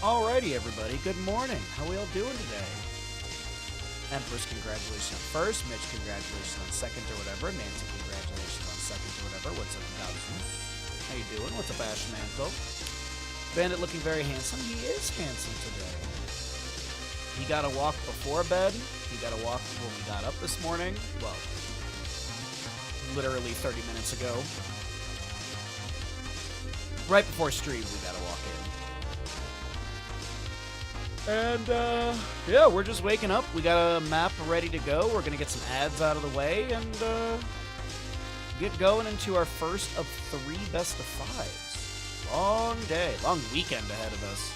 Alrighty, everybody. Good morning. How we all doing today? Empress, congratulations on first. Mitch, congratulations on second or whatever. Nancy, congratulations on second or whatever. What's up, Dobson? How you doing? What's up, Ashmanto? Bandit looking very handsome. He is handsome today. He got a walk before bed. He got a walk when we got up this morning. Well, literally 30 minutes ago. Right before stream, we got a walk in. And, yeah, we're just waking up. We got a map ready to go. We're going to get some ads out of the way and, get going into our first of 3 best of 5s. Long day, long weekend ahead of us.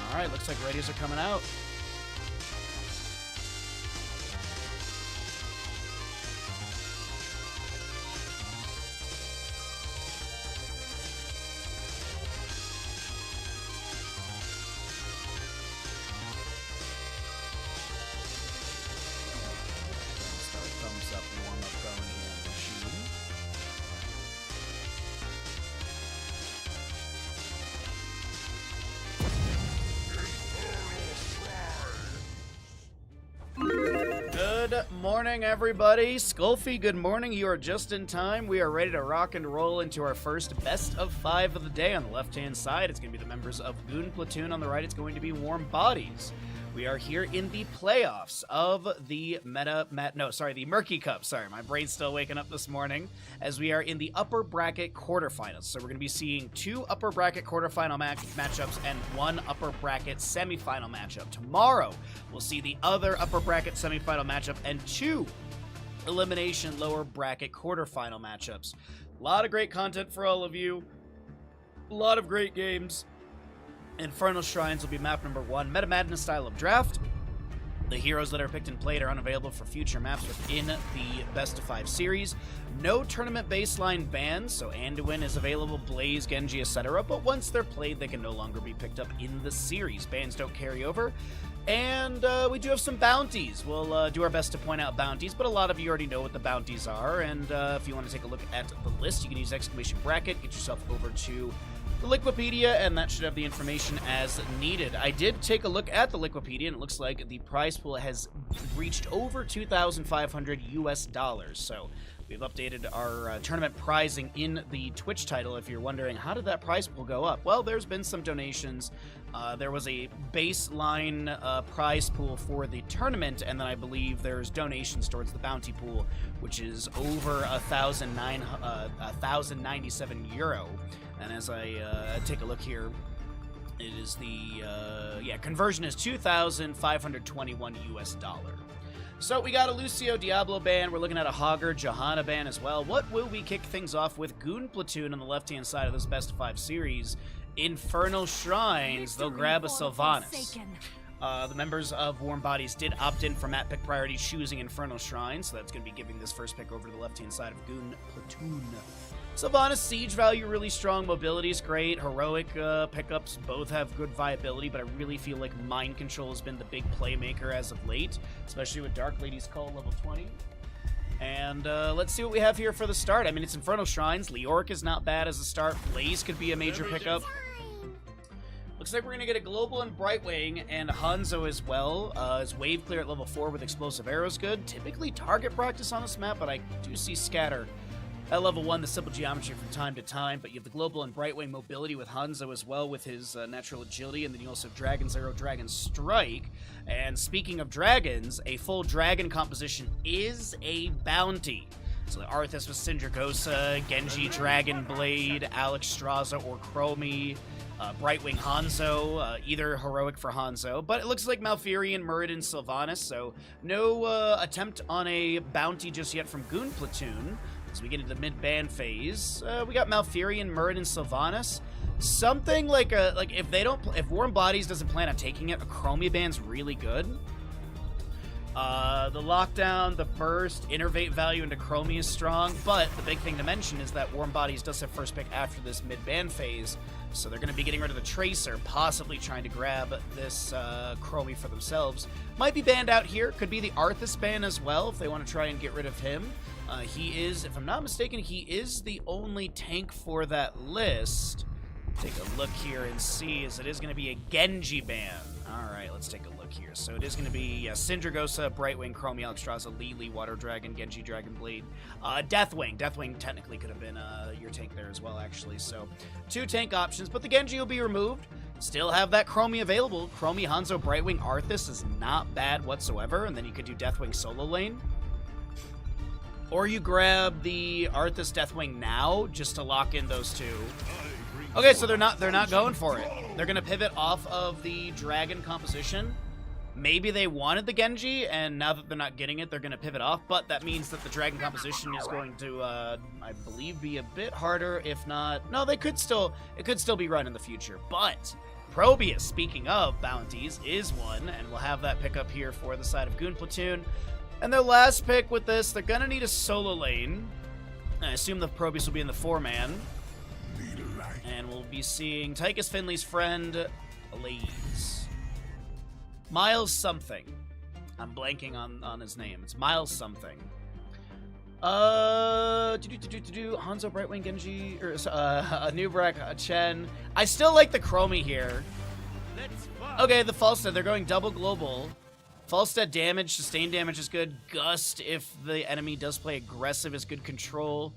Alright, looks like radios are coming out. Start thumbs up and warm up going here on the machine. Good morning, everybody. Skulfy, good morning. You are just in time. We are ready to rock and roll into our first best of 5 of the day. On the left-hand side, it's going to be the members of Goon Platoon. On the right, it's going to be Warm Bodies. We are here in the playoffs of the the Murky Cup. Sorry, my brain's still waking up this morning, as we are in the upper bracket quarterfinals. So we're going to be seeing 2 upper bracket quarterfinal matchups and 1 upper bracket semifinal matchup. Tomorrow, we'll see the other upper bracket semifinal matchup and 2 elimination lower bracket quarterfinal matchups. A lot of great content for all of you. A lot of great games. Infernal Shrines will be map number 1. Meta Madness style of draft. The heroes that are picked and played are unavailable for future maps within the Best of 5 series. No tournament baseline bans, so Anduin is available, Blaze, Genji, etc. But once they're played, they can no longer be picked up in the series. Bans don't carry over. And we do have some bounties. We'll do our best to point out bounties, but a lot of you already know what the bounties are. And if you want to take a look at the list, you can use exclamation bracket, get yourself over to the Liquipedia, and that should have the information as needed. I did take a look at the Liquipedia, and it looks like the prize pool has reached over $2,500 US. So we've updated our tournament prizing in the Twitch title. If you're wondering, how did that prize pool go up? Well, there's been some donations. There was a baseline prize pool for the tournament, and then I believe there's donations towards the bounty pool, which is over 1,097 euro. And as I take a look here, it is the conversion is 2,521 US dollar. So we got a Lucio Diablo ban. We're looking at a Hogger Johanna ban as well. What will we kick things off with? Goon Platoon on the left-hand side of this Best of 5 series. Infernal Shrines, they'll grab a Sylvanas. The members of Warm Bodies did opt in for map pick priority, choosing Infernal Shrines, so that's going to be giving this first pick over to the left-hand side of Goon Platoon. Sylvanas siege value really strong, mobility is great, heroic pickups both have good viability, but I really feel like mind control has been the big playmaker as of late, especially with Dark Lady's Call level 20. And let's see what we have here for the start. I mean, it's Infernal Shrines, Leoric is not bad as a start, Blaze could be a major pickup. Looks like we're going to get a Global and Brightwing and Hanzo as well. His Wave Clear at level 4 with Explosive Arrows good. Typically target practice on this map, but I do see Scatter at level 1, the simple geometry from time to time, but you have the Global and Brightwing mobility with Hanzo as well with his natural agility, and then you also have Dragon's Arrow, Dragon Strike. And speaking of dragons, a full dragon composition is a bounty. So Arthas with Syndragosa, Genji Dragon Blade, Alex Straza or Chromie, Brightwing Hanzo, either heroic for Hanzo, but it looks like Malfurion, Muradin, Sylvanas, so no attempt on a bounty just yet from Goon Platoon. As we get into the mid-ban phase, we got Malfurion, Murid, and Sylvanas. Something like if Warm Bodies doesn't plan on taking it, a Chromia ban's really good. The lockdown, the burst, innervate value into Chromie is strong, but the big thing to mention is that Warm Bodies does have first pick after this mid-ban phase, so they're going to be getting rid of the Tracer, possibly trying to grab this Chromie for themselves. Might be banned out here, could be the Arthas ban as well, if they want to try and get rid of him. He is, if I'm not mistaken, he is the only tank for that list. Take a look here and see, as it is going to be a Genji ban. Alright, let's take a look here. So it is going to be Syndragosa, Brightwing, Chromie, Alexstrasza, Lili, Water Dragon, Genji, Dragon Blade, Deathwing. Deathwing technically could have been your tank there as well, actually. So 2 tank options, but the Genji will be removed. Still have that Chromie available. Chromie, Hanzo, Brightwing, Arthas is not bad whatsoever, and then you could do Deathwing solo lane. Or you grab the Arthas Deathwing now just to lock in those 2. Okay, so they're not going for it. They're gonna pivot off of the dragon composition. Maybe they wanted the Genji, and now that they're not getting it, they're gonna pivot off. But that means that the dragon composition is going to, I believe, be a bit harder. If not, no, it could still be run in the future. But Probius, speaking of bounties, is one, and we'll have that pick up here for the side of Goon Platoon. And their last pick with this, they're gonna need a solo lane. I assume the Probius will be in the 4-man. And we'll be seeing Tychus Finley's friend, Blaze. Miles something. I'm blanking on his name. It's Miles something. Hanzo, Brightwing, Genji, or Nubrak, Chen. I still like the Chromie here. Okay, the Falstad, they're going double global. Falstad damage, sustained damage is good. Gust, if the enemy does play aggressive, is good control.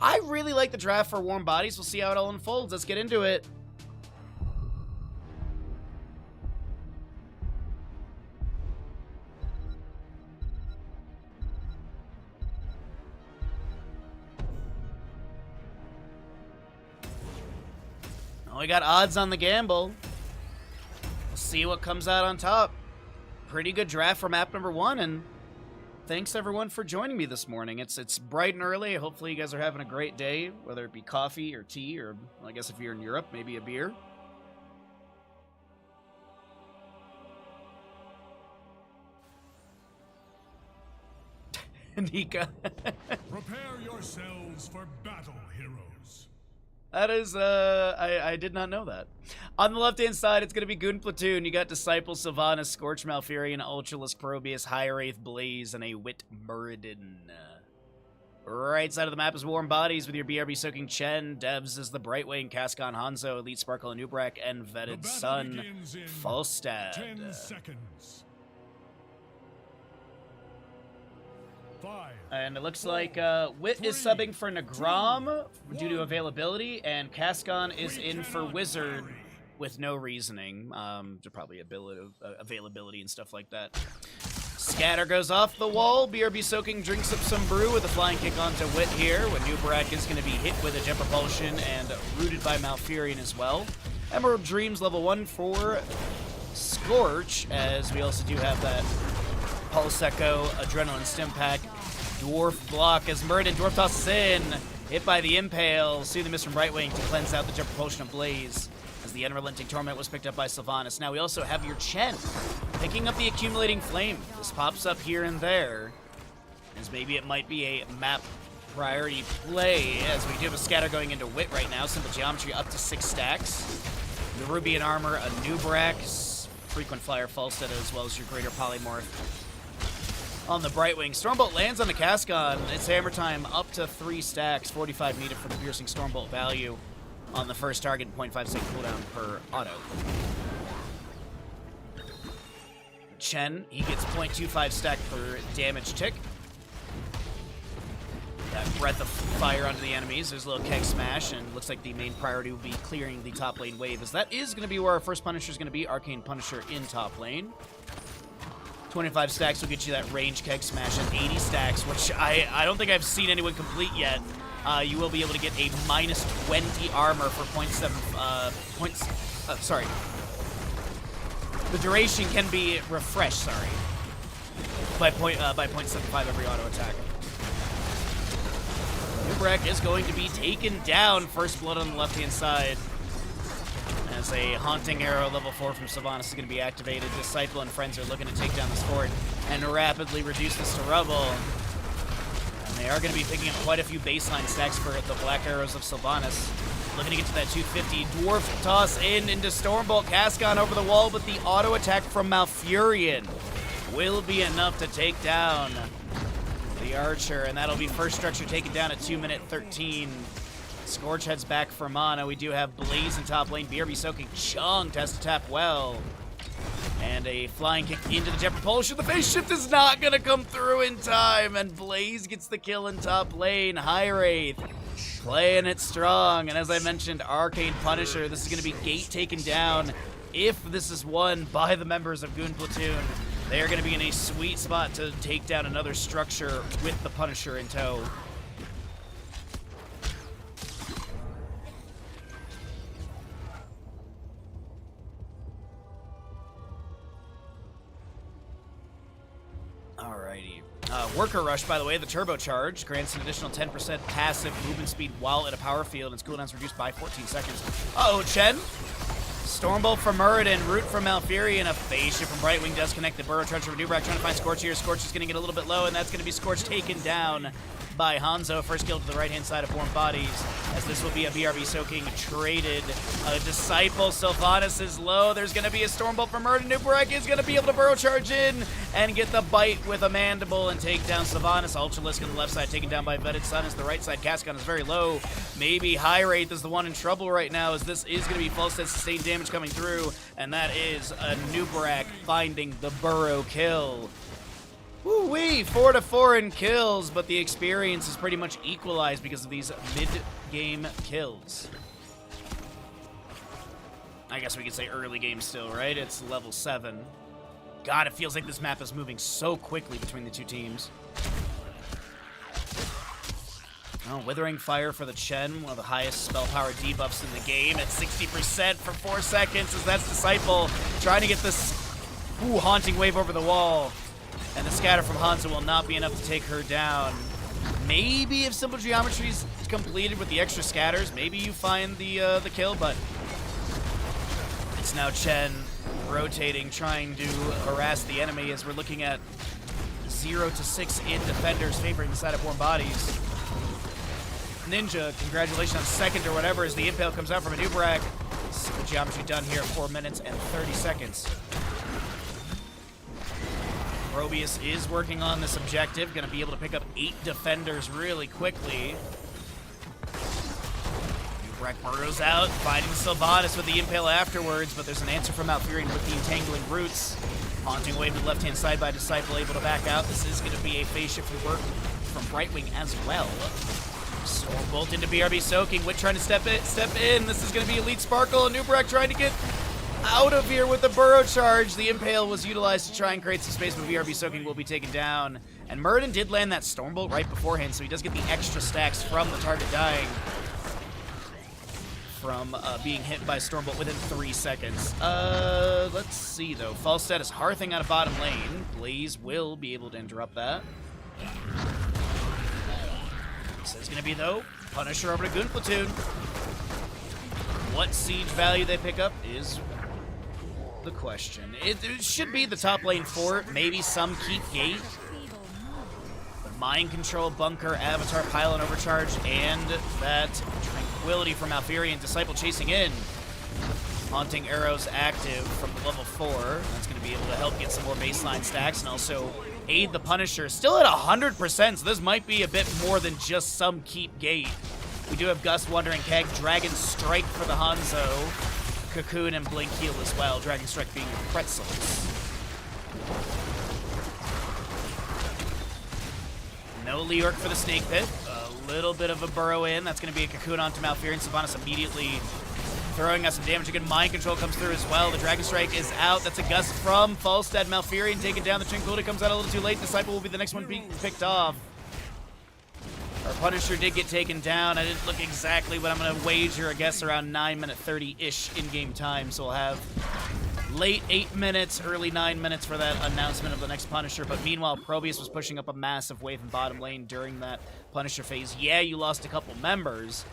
I really like the draft for Warm Bodies. We'll see how it all unfolds. Let's get into it. Oh, we got odds on the gamble. We'll see what comes out on top. Pretty good draft for map number 1, and thanks everyone for joining me this morning. It's bright and early. Hopefully you guys are having a great day, whether it be coffee or tea, or I guess if you're in Europe, maybe a beer. Nika. Prepare yourselves for battle, heroes. That is, I did not know that. On the left-hand side, it's going to be Goon Platoon. You got Disciple, Sylvanas, Scorch, Malfurion, Ultralisk, Probius, High Wraith, Blaze, and a Wit Muridin. Right side of the map is Warm Bodies with your BRB Soaking Chen. Devs is the Brightwing, Cascon, Hanzo, Elite Sparkle, and Nubrak, and Vetted Sun, Falstad. 10 seconds. 5. And it looks like Wit is subbing for Nagram due to availability, and Cascon is in for Wizard with no reasoning. Probably availability and stuff like that. Scatter goes off the wall. BRB Soaking drinks up some brew with a flying kick onto Wit here, when Nubrak is going to be hit with a Jet Propulsion and rooted by Malfurion as well. Emerald Dreams level 1 for Scorch, as we also do have that Pulse Echo, Adrenaline Stim Pack, Dwarf block as Murid and Dwarf tosses in. Hit by the Impale. See the miss from Brightwing to cleanse out the Jet Propulsion of Blaze, as the Unrelenting Torment was picked up by Sylvanas. Now we also have your Chen picking up the Accumulating Flame. This pops up here and there, as maybe it might be a map priority play, as we do have a Scatter going into Wit right now. Simple Geometry up to 6 stacks. The Ruby and Armor, a Nubrak, Frequent Flyer, Falstad, as well as your Greater Polymorph on the Brightwing. Stormbolt lands on the Cascon. It's hammer time up to 3 stacks. 45 needed for the piercing Stormbolt value on the first target. 0.5 second cooldown per auto. Chen, he gets 0.25 stack per damage tick. That breath of fire onto the enemies. There's a little keg smash, and looks like the main priority will be clearing the top lane wave, as that is going to be where our first Punisher is going to be. Arcane Punisher in top lane. 25 stacks will get you that range keg smash at 80 stacks, which I don't think I've seen anyone complete yet. You will be able to get a minus 20 armor for 0.7 sorry. The duration can be refreshed, sorry, by 0.75 every auto attack. Nubrek is going to be taken down. First blood on the left-hand side. As a Haunting Arrow level 4 from Sylvanas is going to be activated. Disciple and friends are looking to take down this fort and rapidly reduce this to rubble. And they are going to be picking up quite a few baseline stacks for the Black Arrows of Sylvanas. Looking to get to that 250. Dwarf toss into Stormbolt. Cascon over the wall, but the auto attack from Malfurion will be enough to take down the Archer, and that'll be first structure taken down at 2 minute 13. Scorch heads back for mana. We do have Blaze in top lane. BRB soaking. Chung has to tap well. And a flying kick into the jet propulsion. The phase shift is not going to come through in time, and Blaze gets the kill in top lane. High Wraith playing it strong, and as I mentioned, Arcane Punisher. This is going to be gate taken down. If this is won by the members of Goon Platoon, they are going to be in a sweet spot to take down another structure with the Punisher in tow. Alrighty. Worker Rush, by the way, the turbocharge grants an additional 10% passive movement speed while in a power field, and its cooldown's reduced by 14 seconds. Uh-oh, Chen. Stormbolt from Muradin, Root from Malfurion, a phase shift from Brightwing does connect the Burrow Charge from Nubrek, trying to find Scorch here. Scorch is going to get a little bit low, and that's going to be Scorch taken down by Hanzo. First kill to the right-hand side of Bo5s, as this will be a BRB soaking traded. Disciple, Sylvanas is low. There's going to be a Stormbolt from Muradin. Nubrek is going to be able to Burrow Charge in and get the bite with a Mandible and take down Sylvanas. Ultralisk on the left side, taken down by Vetted Sun, as the right side Cascon is very low. Maybe High Wraith is the one in trouble right now, as this is going to be full set sustained damage coming through, and that is a Nubrek finding the Burrow kill. Woo-wee, 4-4 in kills, but the experience is pretty much equalized because of these mid-game kills. I guess we could say early game still, right? It's level 7. God, it feels like this map is moving so quickly between the two teams. Oh, Withering Fire for the Chen, one of the highest spell power debuffs in the game at 60% for 4 seconds, as that's Disciple trying to get this Haunting Wave over the wall. And the scatter from Hanzo will not be enough to take her down. Maybe if Simple Geometry is completed with the extra scatters, maybe you find the kill, but it's now Chen rotating, trying to harass the enemy, as we're looking at 0 to 6 in defenders favoring the side of Warm Bodies. Ninja, congratulations on second or whatever, as the impale comes out from a Nubrek. Simple Geometry done here at 4 minutes and 30 seconds. Probius is working on this objective, going to be able to pick up 8 defenders really quickly. Nubrek burrows out, fighting Sylvanas with the impale afterwards, but there's an answer from Malfurion with the entangling roots. Haunting Wave to the left-hand side by Disciple, able to back out. This is going to be a phase shift from Brightwing as well. Stormbolt into BRB soaking, Wit trying to step in. This is going to be Elite Sparkle, and Nubrek trying to get out of here with the Burrow Charge. The impale was utilized to try and create some space, but BRB soaking will be taken down. And Muradin did land that Stormbolt right beforehand, so he does get the extra stacks from the target dying from being hit by Stormbolt within 3 seconds. Let's see, though. Falstad is hearthing out of bottom lane. Blaze will be able to interrupt that. This is going to be, though, Punisher over to Goon Platoon. What siege value they pick up is the question. It should be the top lane fort, maybe some keep gate. But Mind Control, Bunker, Avatar, Pylon Overcharge, and that Tranquility from Malfurion. Disciple chasing in. Haunting Arrows active from level 4. That's going to be able to help get some more baseline stacks and also aid the Punisher. Still at 100%, so this might be a bit more than just some keep gate. We do have Gust, Wonder, and Keg. Dragon Strike for the Hanzo. Cocoon and Blink Heal as well. Dragon Strike being pretzels. No Leorc for the Snake Pit. A little bit of a burrow in. That's going to be a Cocoon onto Malfurion. Sylvanas immediately throwing us some damage. A good Mind Control comes through as well. The Dragon Strike is out. That's a Gust from Falstad. Malfurion taken down. The Tranquility comes out a little too late. Disciple will be the next one being picked off. Our Punisher did get taken down. I didn't look exactly, but I'm going to wager, I guess, around 9 minute 30-ish in-game time. So we'll have late 8 minutes, early 9 minutes for that announcement of the next Punisher. But meanwhile, Probius was pushing up a massive wave in bottom lane during that Punisher phase. Yeah, you lost a couple members,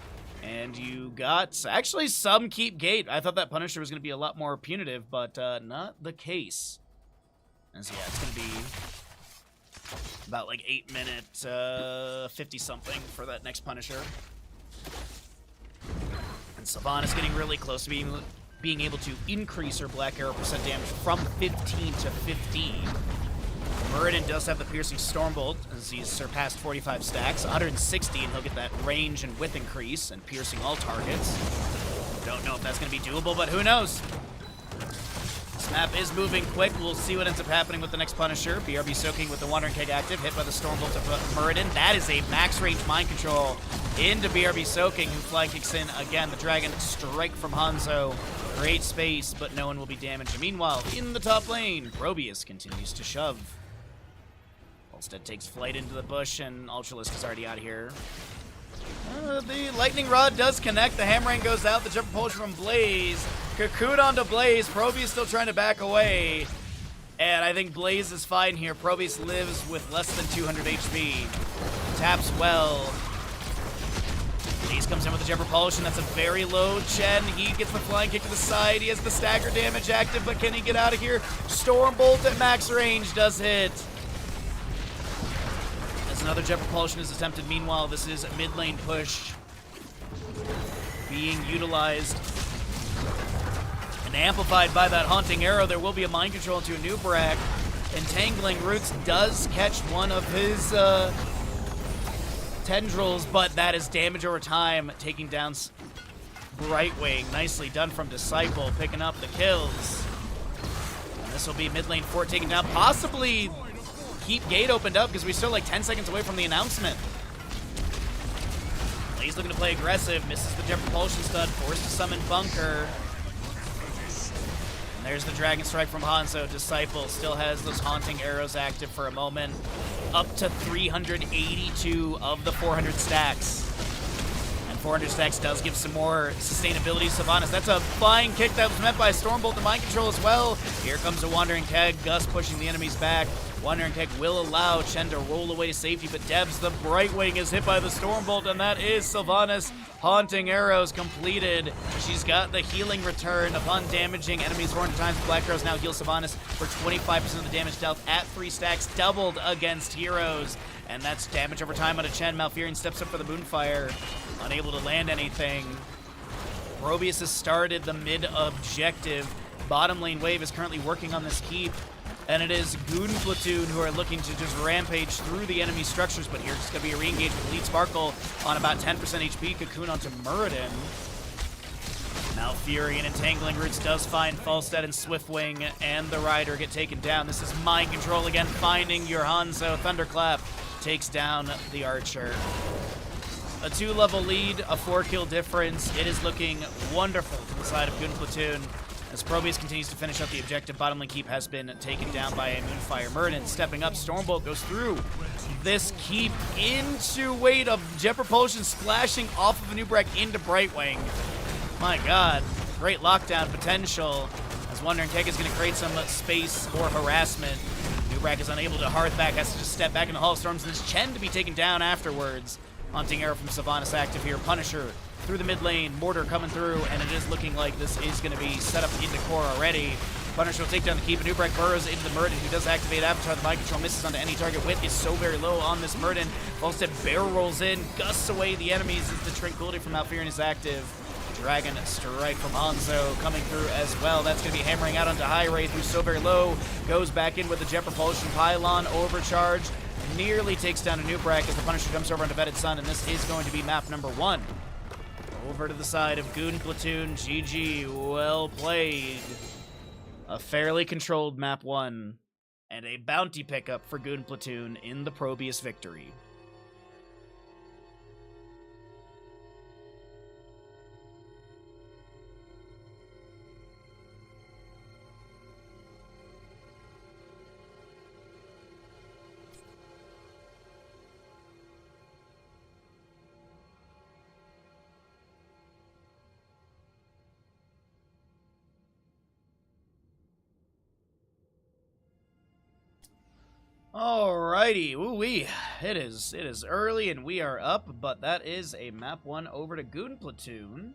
and you got actually some keep gate. I thought that Punisher was going to be a lot more punitive, but not the case. And so yeah, it's going to be about like 8 minutes, 50-something for that next Punisher. And Sylvanas getting really close to being able to increase her Black Arrow percent damage from 15 to 15. Muradin does have the piercing Stormbolt, as he's surpassed 45 stacks, 160, and he'll get that range and width increase and piercing all targets. Don't know if that's going to be doable, but who knows? This map is moving quick. We'll see what ends up happening with the next Punisher. BRB soaking with the Wandering Keg active, hit by the Stormbolt of Muradin. That is a max range mind control into BRB soaking, who fly kicks in again. The Dragon strike from Hanzo. Great space, but no one will be damaged. Meanwhile, in the top lane, Probius continues to shove. Volstead takes flight into the bush, and Ultralisk is already out of here. The Lightning Rod does connect. The Hammering goes out. The jump propulsion from Blaze. Cocoon onto Blaze. Probius still trying to back away. And I think Blaze is fine here. Probius lives with less than 200 HP. Taps well. Blaze comes in with the jump propulsion. That's a very low Chen. He gets the flying kick to the side. He has the stagger damage active, but can he get out of here? Stormbolt at max range does hit. Another jet propulsion is attempted. Meanwhile, this is a mid lane push being utilized and amplified by that haunting arrow. There will be a mind control into a new Brack. Entangling Roots does catch one of his tendrils, but that is damage over time, taking down Brightwing. Nicely done from Disciple, picking up the kills. And this will be mid lane fort taken down, possibly. Keep gate opened up because we're still like 10 seconds away from the announcement. Blaze looking to play aggressive, misses the jet propulsion stud, forced to summon Bunker. And there's the Dragon Strike from Hanzo. Disciple still has those haunting arrows active for a moment. Up to 382 of the 400 stacks. And 400 stacks does give some more sustainability to Sylvanas. That's a flying kick that was met by Stormbolt and mind control as well. Here comes a Wandering Keg. Gus pushing the enemies back. Wandering Keg will allow Chen to roll away to safety, but Debs, the Brightwing, is hit by the Stormbolt, and that is Sylvanas. Haunting Arrows completed. She's got the healing return upon damaging enemies 400 times. Black Arrows now heal Sylvanas for 25% of the damage dealt at 3 stacks, doubled against heroes. And that's damage over time out of Chen. Malfurion steps up for the Moonfire, unable to land anything. Probius has started the mid objective. Bottom lane wave is currently working on this keep. And it is Goon Platoon who are looking to just rampage through the enemy structures, but here's just going to be a re-engage with Elite Sparkle on about 10% HP. Cocoon onto Muradin. Malfurion Entangling Roots does find Falstad and Swiftwing, and the Rider get taken down. This is mind control again, finding your Hanzo. Thunderclap takes down the Archer. A 2-level lead, a 4-kill difference. It is looking wonderful to the side of Goon Platoon. As Probius continues to finish up the objective, bottom lane keep has been taken down by a Moonfire. Muradin stepping up, Stormbolt goes through this keep into weight of jet propulsion splashing off of a new Brack into Brightwing. My god, great lockdown potential, as Wandering Keg is going to create some space or harassment. New Brack is unable to hearth back, has to just step back in the Hall of Storms, and it's Chen to be taken down afterwards. Haunting Arrow from Sylvanas active here, Punisher through the mid lane, Mortar coming through, and it is looking like this is going to be set up into core already. Punisher will take down the keep, and Newbrack burrows into the Muradin, who does activate Avatar. The mind control misses onto any target. Width is so very low on this Muradin. Volstead barrel rolls in, gusts away the enemies as the Tranquility from Malfurion is active. Dragon Strike from Hanzo coming through as well. That's going to be hammering out onto High Wraith, who's so very low. Goes back in with the Jet Propulsion Pylon overcharge. Nearly takes down a Newbrack as the Punisher jumps over onto Vetted Sun, and this is going to be map number 1. Over to the side of Goon Platoon. GG, well played. A fairly controlled map 1, and a bounty pickup for Goon Platoon in the Probius victory. Alrighty, woo-wee. It is early and we are up, but that is a map 1 over to Goon Platoon.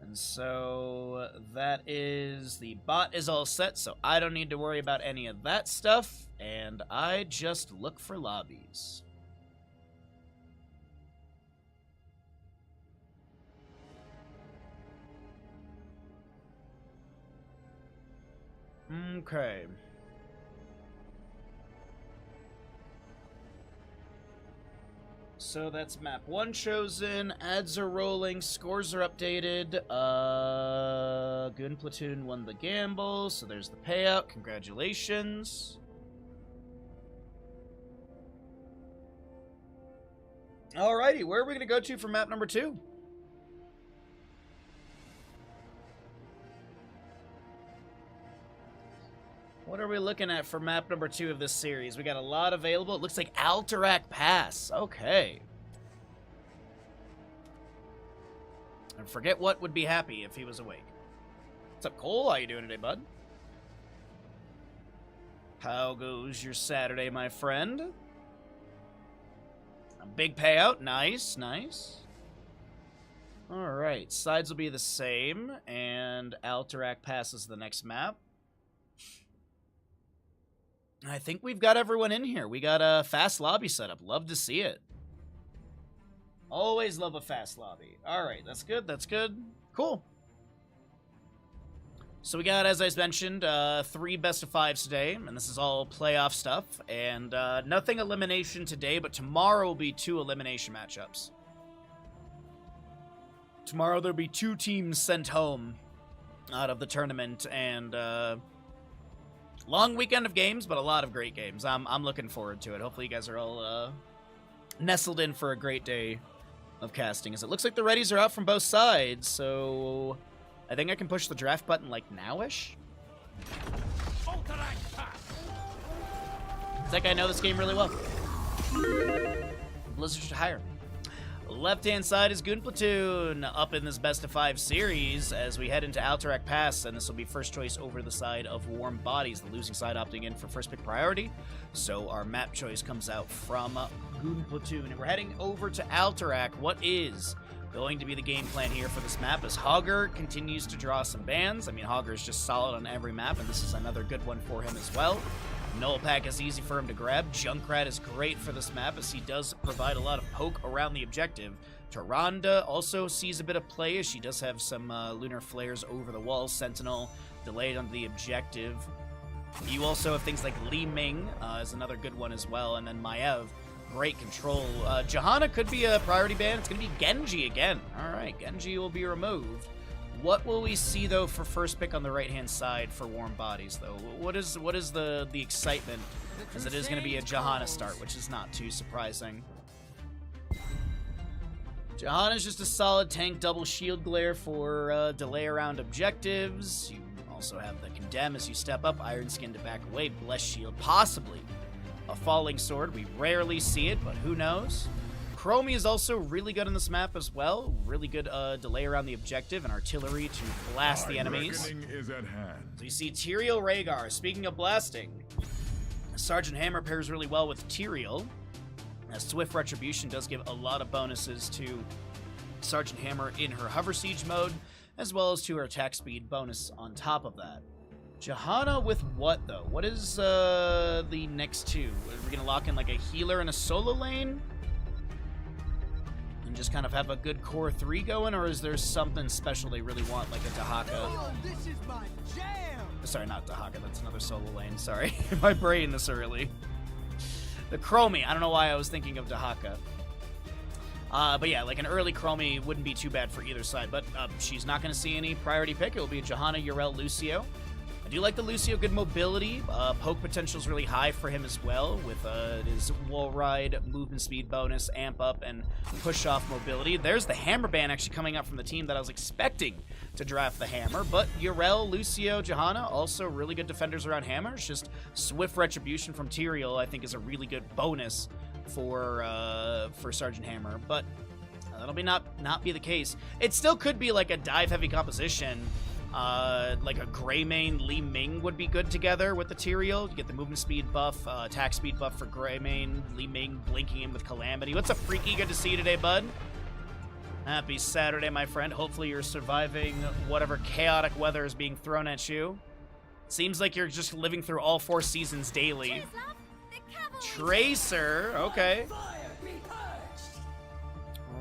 And so that is, the bot is all set, so I don't need to worry about any of that stuff, and I just look for lobbies. Okay. So that's map 1 chosen, ads are rolling, scores are updated, Goon Platoon won the gamble, so there's the payout, congratulations. Alrighty, where are we going to go to for map number 2? What are we looking at for map number 2 of this series? We got a lot available. It looks like Alterac Pass. Okay. And forget what would be happy if he was awake. What's up, Cole? How you doing today, bud? How goes your Saturday, my friend? A big payout. Nice, nice. Alright, sides will be the same, and Alterac Pass is the next map. I think we've got everyone in here. We got a fast lobby setup. Love to see it. Always love a fast lobby. Alright, that's good, that's good. Cool. So we got, as I mentioned, 3 best-of-5s today, and this is all playoff stuff. And nothing elimination today, but tomorrow will be 2 elimination matchups. Tomorrow there'll be 2 teams sent home out of the tournament, and long weekend of games, but a lot of great games. I'm looking forward to it. Hopefully you guys are all nestled in for a great day of casting. As it looks like the readies are out from both sides, so I think I can push the draft button like now-ish. It's like I know this game really well. Blizzard should hire. Left-hand side is Goon Platoon up in this best-of-5 series as we head into Alterac Pass, and this will be first choice over the side of Warm Bodies, the losing side opting in for first pick priority. So our map choice comes out from Goon Platoon, and we're heading over to Alterac. What is going to be the game plan here for this map as Hogger continues to draw some bans? I mean, Hogger is just solid on every map, and this is another good one for him as well. Null Pack is easy for him to grab. Junkrat is great for this map as he does provide a lot of poke around the objective. Tyrande also sees a bit of play as she does have some lunar flares over the wall. Sentinel delayed on the objective. You also have things like Li Ming is another good one as well, and then Maiev, great control. Johanna could be a priority ban. It's going to be Genji again. All right, Genji will be removed. What will we see, though, for first pick on the right-hand side for Warm Bodies, though? What is the excitement, as it is going to be a Johanna start, which is not too surprising. Johanna's just a solid tank double shield glare for delay around objectives. You also have the Condemn as you step up, Iron Skin to back away, Bless Shield, possibly a Falling Sword. We rarely see it, but who knows? Chromie is also really good on this map as well. Really good delay around the objective and artillery to blast the enemies. Is at hand. So you see Tyrael Rhaegar. Speaking of blasting, Sergeant Hammer pairs really well with Tyrael, as Swift Retribution does give a lot of bonuses to Sergeant Hammer in her Hover Siege mode, as well as to her attack speed bonus on top of that. Johanna with what, though? What is the next 2? Are we going to lock in like a healer and a solo lane? And just kind of have a good core 3 going, or is there something special they really want, like a Dahaka? Oh, this is my jam. Sorry, not Dahaka, that's another solo lane, sorry. My brain this early. The Chromie, I don't know why I was thinking of Dahaka. But yeah, like an early Chromie wouldn't be too bad for either side, but she's not going to see any priority pick. It will be a Johanna, Yrel, Lucio. I do like the Lucio, good mobility. Poke potential is really high for him as well, with his wall ride, movement speed bonus, amp up, and push off mobility. There's the Hammer ban actually coming out from the team that I was expecting to draft the Hammer, but Yrel, Lucio, Johanna, also really good defenders around Hammers. Just Swift Retribution from Tyrael, I think, is a really good bonus for Sergeant Hammer, but that'll be not be the case. It still could be like a dive-heavy composition. Like a Greymane Li Ming would be good together with the Tyrael. You get the movement speed buff, attack speed buff for Greymane, Li Ming blinking in with Calamity. What's up, Freaky? Good to see you today, bud. Happy Saturday, my friend. Hopefully you're surviving whatever chaotic weather is being thrown at you. Seems like you're just living through all 4 seasons daily. Tracer, okay.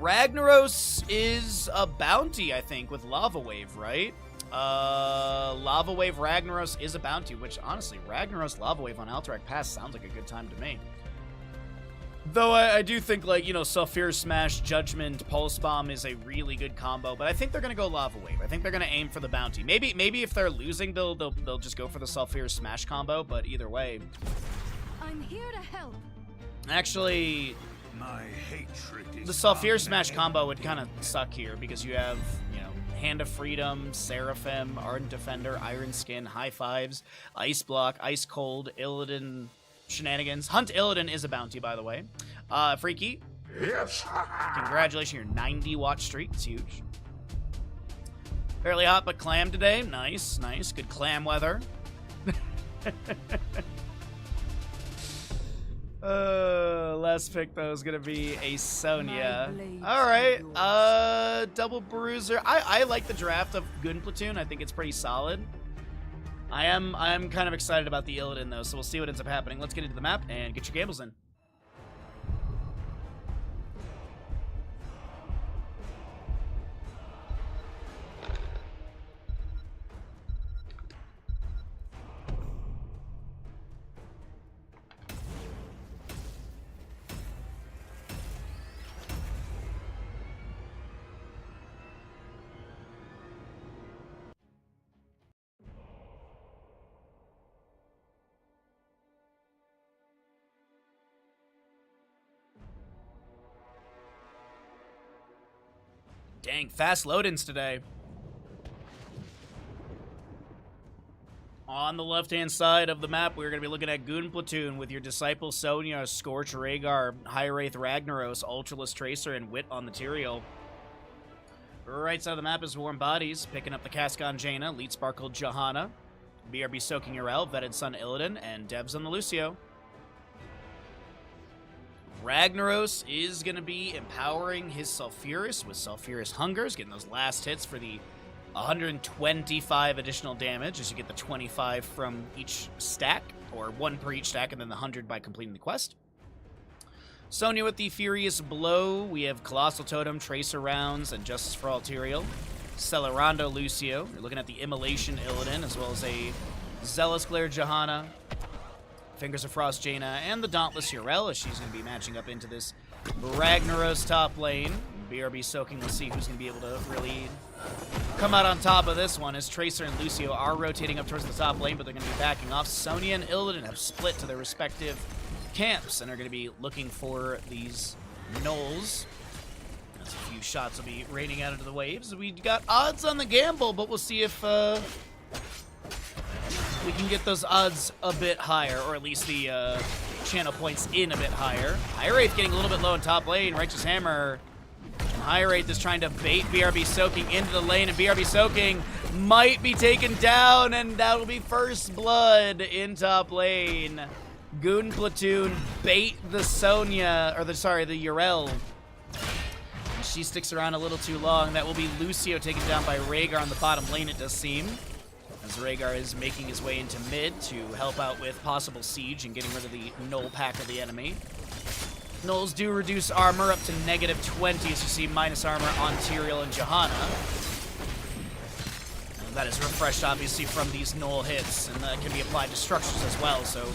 Ragnaros is a bounty, I think, with Lava Wave, right? Lava Wave Ragnaros is a bounty, which, honestly, Ragnaros Lava Wave on Alterac Pass sounds like a good time to me. Though I do think, like, you know, Sulfur Smash, Judgment, Pulse Bomb is a really good combo, but I think they're gonna go Lava Wave. I think they're gonna aim for the bounty. Maybe if they're losing, they'll just go for the Sulfur Smash combo, but either way. I'm here to help. Actually, My hatred is the Sulfur Smash combo would kind of suck here because you have, you know, Hand of Freedom, Seraphim, Ardent Defender, Iron Skin, High Fives, Ice Block, Ice Cold, Illidan shenanigans. Hunt Illidan is a bounty, by the way. Freaky. Yes. Congratulations, your 90 watch streak. It's huge. Fairly hot, but clam today. Nice, nice. Good clam weather. Last pick, though, is going to be a Sonya. All right. Double Bruiser. I like the draft of Gun Platoon. I think it's pretty solid. I'm kind of excited about the Illidan, though, so we'll see what ends up happening. Let's get into the map and get your gambles in. Dang, fast load-ins today. On the left-hand side of the map, we're going to be looking at Goon Platoon with your Disciple Sonya, Scorch Rhaegar, High Wraith Ragnaros, Ultralisk Tracer, and Wit on the Tyrael. Right side of the map is Warm Bodies, picking up the Cascon Jaina, Leet Sparkle Johanna, BRB Soaking Urel, Vetted Sun Illidan, and Devs on the Lucio. Ragnaros is going to be empowering his Sulfuris with Sulfuris Hungers, getting those last hits for the 125 additional damage as you get the 25 from each stack, or 1 per each stack, and then the 100 by completing the quest. Sonya with the Furious Blow. We have Colossal Totem, Tracer Rounds, and Justice for All Tyrael. Celerando Lucio. You're looking at the Immolation Illidan, as well as a Zealous Glare Johanna, Fingers of Frost Jaina, and the Dauntless Urel, as she's going to be matching up into this Ragnaros top lane. BRB Soaking, we'll see who's going to be able to really come out on top of this one, as Tracer and Lucio are rotating up towards the top lane, but they're going to be backing off. Sonya and Illidan have split to their respective camps and are going to be looking for these gnolls. As a few shots will be raining out into the waves. We got odds on the gamble, but we'll see if we can get those odds a bit higher, or at least the channel points in a bit higher. High Wraith getting a little bit low in top lane. Righteous Hammer. And High Wraith is trying to bait BRB Soaking into the lane, and BRB Soaking might be taken down, and that will be first blood in top lane. Goon Platoon bait the Sonya, or the Urel. She sticks around a little too long. That will be Lucio taken down by Rhaegar on the bottom lane, it does seem, as Rhaegar is making his way into mid to help out with possible siege and getting rid of the Gnoll pack of the enemy. Gnolls do reduce armor up to -20, as you see minus armor on Tyrael and Johanna. And that is refreshed, obviously, from these Gnoll hits, and that can be applied to structures as well, so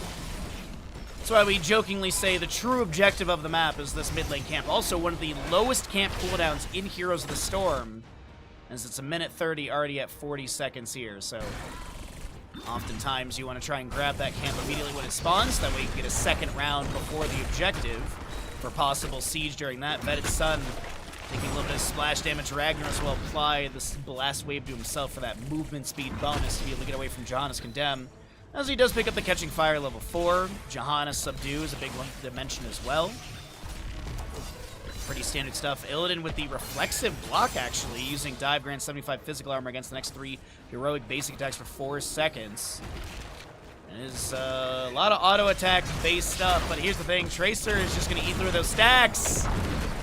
that's why we jokingly say the true objective of the map is this mid lane camp. Also, one of the lowest camp cooldowns in Heroes of the Storm, as it's a minute 30 already at 40 seconds here, so oftentimes you want to try and grab that camp immediately when it spawns, that way you can get a second round before the objective for possible siege during that. Vetted Sun taking a little bit of splash damage. Ragnaros will apply this blast wave to himself for that movement speed bonus to be able to get away from Johanna's Condemn, as he does pick up the Catching Fire level 4. Johanna Subdue is a big one to mention as well. Pretty standard stuff. Illidan with the reflexive block, actually, using Dive Grant 75 physical armor against the next 3 heroic basic attacks for 4 seconds. It is a lot of auto attack based stuff, but here's the thing. Tracer is just going to eat through those stacks.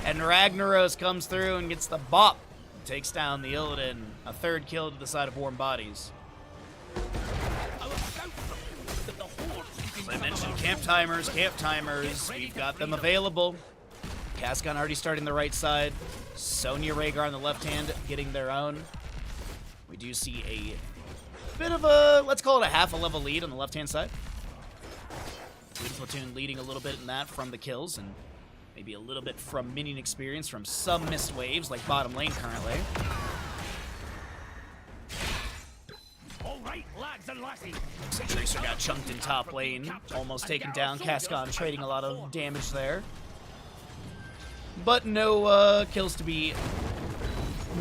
And Ragnaros comes through and gets the bop. Takes down the Illidan. A 3rd kill to the side of Warm Bodies. As I mentioned, camp timers. We've got them available. Cascon already starting the right side. Sonya Rhaegar on the left hand getting their own. We do see a bit of a, let's call it a half a level lead on the left hand side. Blue Platoon leading a little bit in that from the kills and maybe a little bit from minion experience from some missed waves like bottom lane currently. All right, lads and lassies. So Tracer got chunked in top lane, almost taken down. Cascon trading a lot of damage there. But no kills to be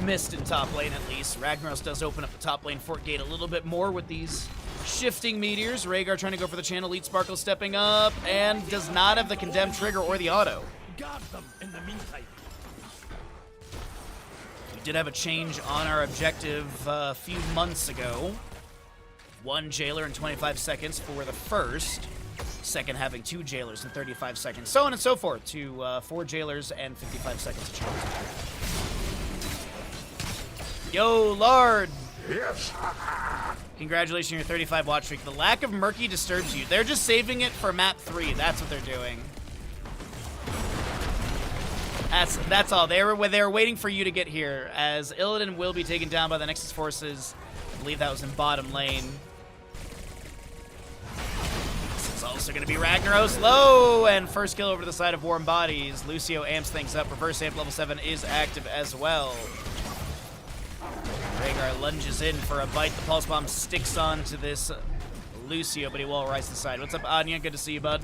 missed in top lane, at least. Ragnaros does open up the top lane fort gate a little bit more with these shifting meteors. Rhaegar trying to go for the channel. Elite Sparkle stepping up and does not have the condemned trigger or the auto. Guard them in the meantime. We did have a change on our objective a few months ago. 1 jailer in 25 seconds for the first. Second having 2 jailers in 35 seconds. So on and so forth to 4 jailers and 55 seconds of charge. Yo, Lard! Yes. Congratulations on your 35 watch streak. The lack of Murky disturbs you. They're just saving it for map 3. That's what they're doing. That's all. They were waiting for you to get here, as Illidan will be taken down by the Nexus forces. I believe that was in bottom lane. This is also going to be Ragnaros low, and first kill over to the side of Warm Bodies. Lucio amps things up. Reverse amp level 7 is active as well. Rhaegar lunges in for a bite. The Pulse Bomb sticks on to this Lucio, but he will rise to the side. What's up, Anya? Good to see you, bud.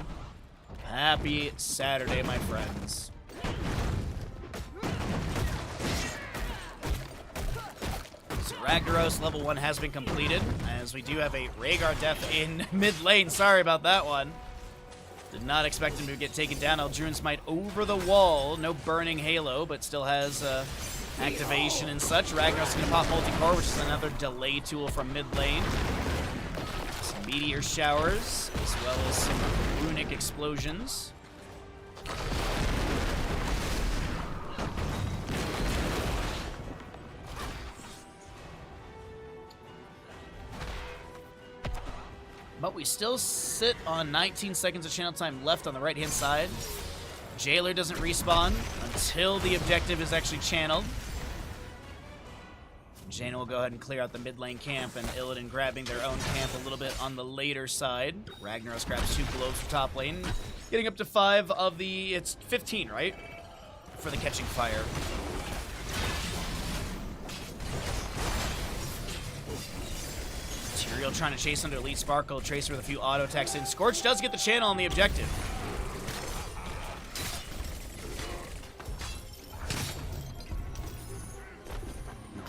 Happy Saturday, my friends. So Ragnaros level 1 has been completed, as we do have a Rhaegar death in mid lane. Sorry about that one. Did not expect him to get taken down. Eldrune's Might over the wall. No burning halo, but still has activation and such. Ragnaros going to pop multi-core, which is another delay tool from mid lane. Some meteor showers, as well as some runic explosions. But we still sit on 19 seconds of channel time left on the right-hand side. Jailer doesn't respawn until the objective is actually channeled. Jaina will go ahead and clear out the mid lane camp, and Illidan grabbing their own camp a little bit on the later side. Ragnaros grabs 2 globes for top lane, getting up to 5 of the, it's 15, right? For the catching fire. Tyrael trying to chase under Elite Sparkle. Tracer with a few auto attacks in. Scorch does get the channel on the objective.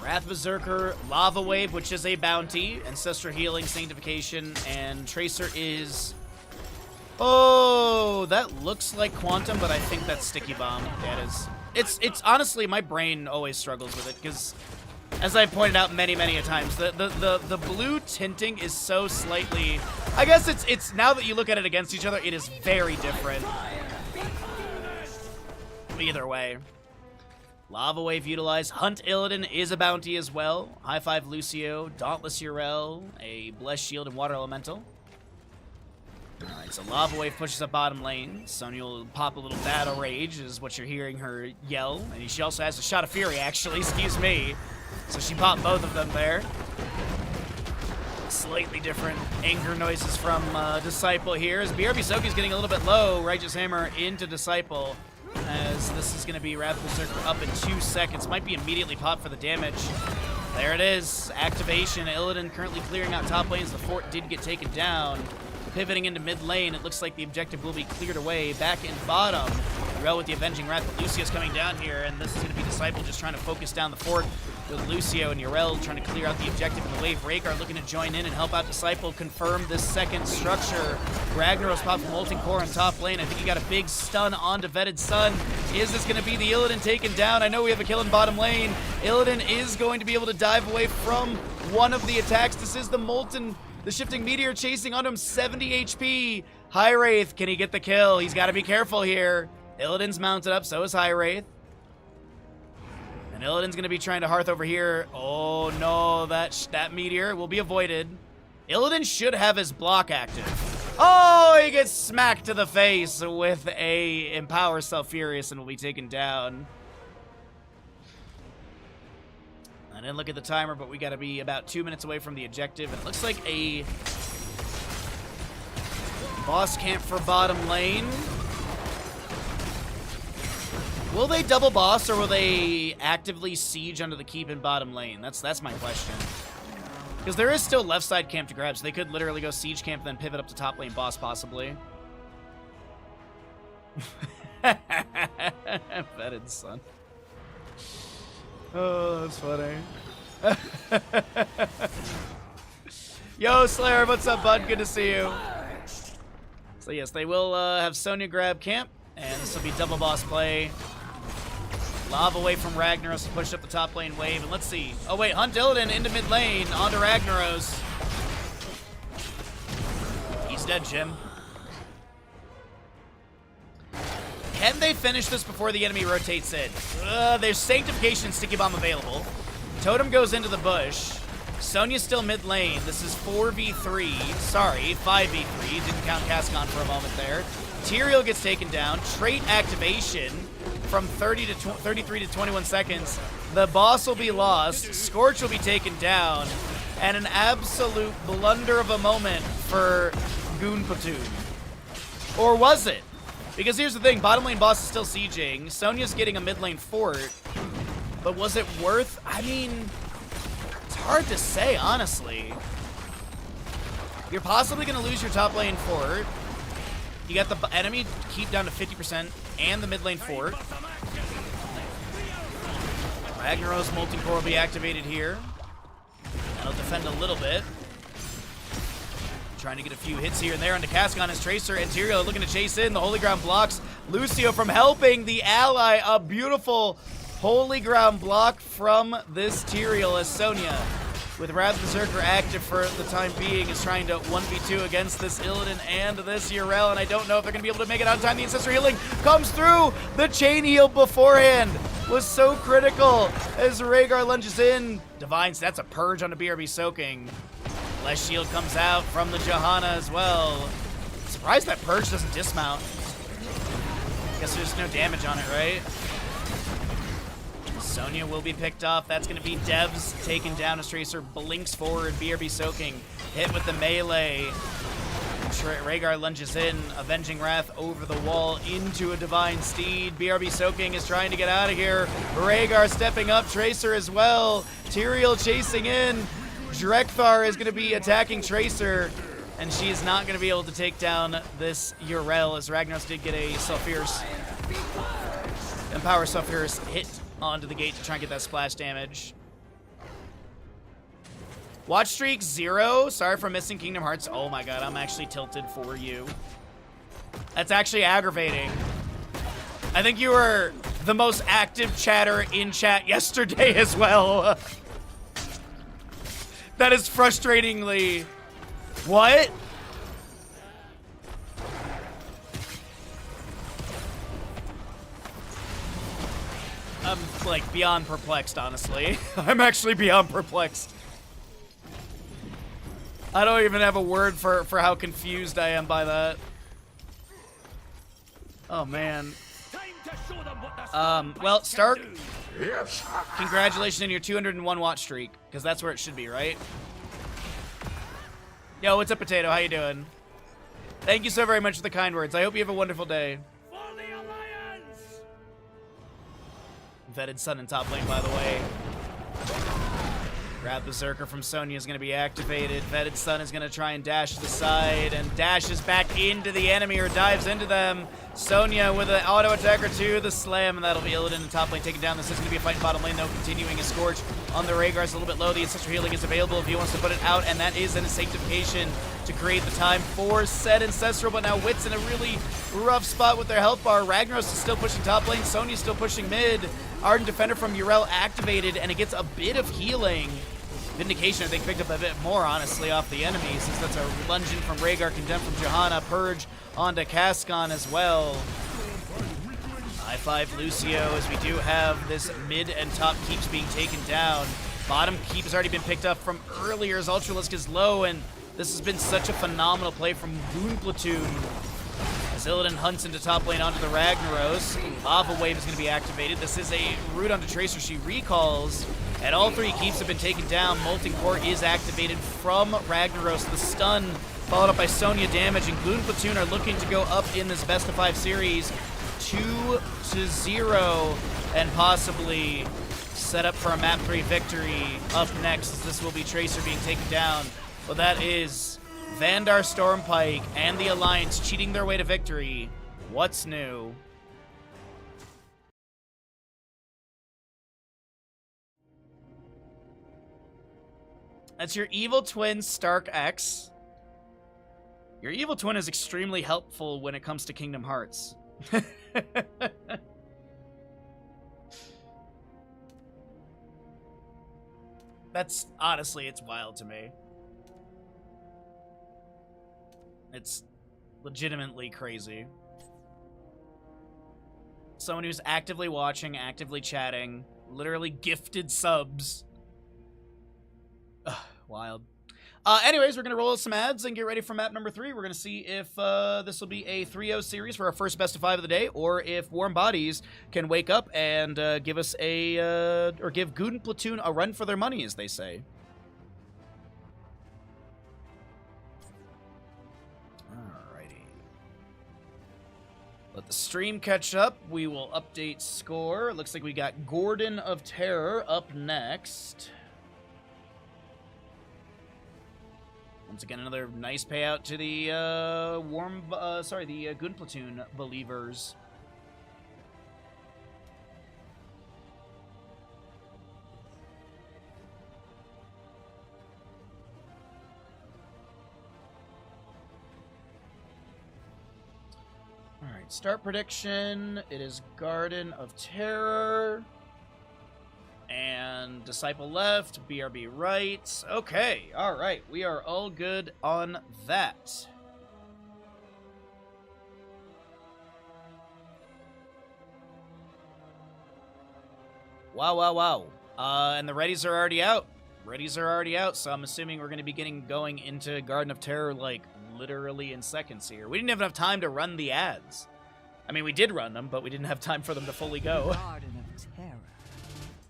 Wrath Berserker, Lava Wave, which is a bounty, Ancestral Healing, Sanctification, and Tracer is... Oh, that looks like Quantum, but I think that's Sticky Bomb. That is... It's honestly, my brain always struggles with it, because, as I've pointed out many, many a times, the blue tinting is so slightly... I guess it's now that you look at it against each other, it is very different. Either way. Lava Wave utilized. Hunt Illidan is a bounty as well. High Five Lucio, Dauntless Yrel, a Blessed Shield, and Water Elemental. Alright, so Lava Wave pushes up bottom lane. Sonya will pop a little Battle Rage, is what you're hearing her yell. And she also has a Shot of Fury, actually, excuse me. So she popped both of them there. Slightly different anger noises from Disciple here, as BRB Soki's getting a little bit low. Righteous Hammer into Disciple, as this is going to be Wrath Berserker up in 2 seconds. Might be immediately popped for the damage. There it is. Activation. Illidan currently clearing out top lanes. The fort did get taken down. Pivoting into mid lane. It looks like the objective will be cleared away. Back in bottom. Yrel with the Avenging Wrath, but Lucio's coming down here, and this is going to be Disciple just trying to focus down the fort with Lucio and Yrel trying to clear out the objective in the wave. Rhaegar looking to join in and help out Disciple, confirm this second structure. Ragnaros pops Molten Core on top lane. I think he got a big stun onto Vetted Sun. Is this going to be the Illidan taken down? I know we have a kill in bottom lane. Illidan is going to be able to dive away from one of the attacks. This is the Shifting Meteor chasing on him, 70 HP. High Wraith, can he get the kill? He's got to be careful here. Illidan's mounted up, so is High Wraith. And Illidan's going to be trying to Hearth over here. Oh no, that Meteor will be avoided. Illidan should have his block active. Oh, he gets smacked to the face with a Empower Sulfurious and will be taken down. I didn't look at the timer, but we got to be about 2 minutes away from the objective. And it looks like a boss camp for bottom lane. Will they double boss or will they actively siege under the keep in bottom lane? That's my question. Because there is still left side camp to grab, so they could literally go siege camp, then pivot up to top lane boss, possibly. Vetted Sun. Oh, that's funny. Yo, Slayer, what's up, bud? Good to see you. So yes, they will have Sonya grab camp, and this will be double boss play. Lob away from Ragnaros to push up the top lane wave, and let's see. Oh wait, Hunt Illidan into mid lane, onto Ragnaros. He's dead, Jim. Can they finish this before the enemy rotates in? There's Sanctification and Sticky Bomb available. Totem goes into the bush. Sonya's still mid lane. This is 4v3. Sorry, 5v3. Didn't count Cascon for a moment there. Tyrael gets taken down. Trait activation from 33 to 21 seconds. The boss will be lost. Scorch will be taken down. And an absolute blunder of a moment for Goon Platoon. Or was it? Because here's the thing, bottom lane boss is still sieging. Sonya's getting a mid lane fort. But was it worth? I mean, it's hard to say, honestly. You're possibly going to lose your top lane fort. You got the enemy keep down to 50% and the mid lane fort. Ragnaros Molten Core will be activated here. And he'll defend a little bit. Trying to get a few hits here and there onto Cascon as Tracer, and Tyrael looking to chase in. The Holy Ground blocks Lucio from helping the ally. A beautiful Holy Ground block from this Tyrael as Sonya, with Wrath Berserker active for the time being, is trying to 1v2 against this Illidan and this Yrel, and I don't know if they're going to be able to make it on time. The Ancestor Healing comes through. The chain heal beforehand was so critical as Rhaegar lunges in. Divine, that's a purge on the BRB soaking. Less shield comes out from the Johanna as well. Surprised that purge doesn't dismount. Guess there's no damage on it, right? Sonya will be picked off. That's going to be Devs taken down as Tracer blinks forward. BRB soaking. Hit with the melee. Rhaegar lunges in. Avenging Wrath over the wall into a Divine Steed. BRB soaking is trying to get out of here. Rhaegar stepping up. Tracer as well. Tyrael chasing in. Drekthar is going to be attacking Tracer, and she is not going to be able to take down this Yrel, as Ragnaros did get a Sulfurous, Empower Sulfurous hit onto the gate to try and get that splash damage. Watch streak 0. Sorry for missing Kingdom Hearts. Oh my god, I'm actually tilted for you. That's actually aggravating. I think you were the most active chatter in chat yesterday as well. That is frustratingly... What? I'm, like, beyond perplexed, honestly. I'm actually beyond perplexed. I don't even have a word for how confused I am by that. Oh, man. Well, Stark, Yes. congratulations on your 201 watch streak, because that's where it should be, right? Yo, what's up, Potato? How you doing? Thank you so very much for the kind words. I hope you have a wonderful day. For the Alliance! Vetted Sun in top lane, by the way. Wrath Berserker from Sonya is going to be activated. Vetted Sun is going to try and dash to the side, and dashes back into the enemy, or dives into them. Sonya with an auto attacker to the slam, and that'll be Illidan in top lane taking down. This is going to be a fight in bottom lane, though, continuing a Scorch on the Rhaegar is a little bit low. The Ancestral Healing is available if he wants to put it out, and that is in a Sanctification to create the time for said Ancestral, but now Wit's in a really rough spot with their health bar. Ragnaros is still pushing top lane. Sonya's still pushing mid. Ardent Defender from Yrel activated, and it gets a bit of healing. Vindication, I think, picked up a bit more, honestly, off the enemy, since that's a lunging from Rhaegar, Condemned from Johanna, Purge onto Cascon as well. I5 Lucio, as we do have this mid and top keeps being taken down. Bottom keep has already been picked up from earlier as Ultralisk is low, and this has been such a phenomenal play from Goon Platoon. As Illidan hunts into top lane onto the Ragnaros, Lava Wave is going to be activated. This is a root onto Tracer. She recalls, and all three keeps have been taken down. Molten Core is activated from Ragnaros. The stun followed up by Sonya damage, and Goon Platoon are looking to go up in this best of 5 series 2-0 and possibly set up for a map 3 victory. Up next, this will be Tracer being taken down. Well, that is Vandar Stormpike and the Alliance cheating their way to victory. What's new? That's your evil twin, Stark X. Your evil twin is extremely helpful when it comes to Kingdom Hearts. That's, honestly, it's wild to me. It's legitimately crazy. Someone who's actively watching, actively chatting, literally gifted subs. Ugh, wild. Anyways, we're going to roll some ads and get ready for map number 3. We're going to see if this will be a 3-0 series for our first best of 5 of the day, or if Warm Bodies can wake up and give us a, or give Goon Platoon a run for their money, as they say. Alrighty. Let the stream catch up. We will update score. It looks like we got Gordon of Terror up next. Once again, another nice payout to the Goon Platoon believers. All right, start prediction. It is Garden of Terror. And Disciple left, BRB right. Okay, all right. We are all good on that. Wow, wow, wow. And the readies are already out. Readies are already out, so I'm assuming we're going to be going into Garden of Terror, like, literally in seconds here. We didn't have enough time to run the ads. I mean, we did run them, but we didn't have time for them to fully go. Garden of Terror.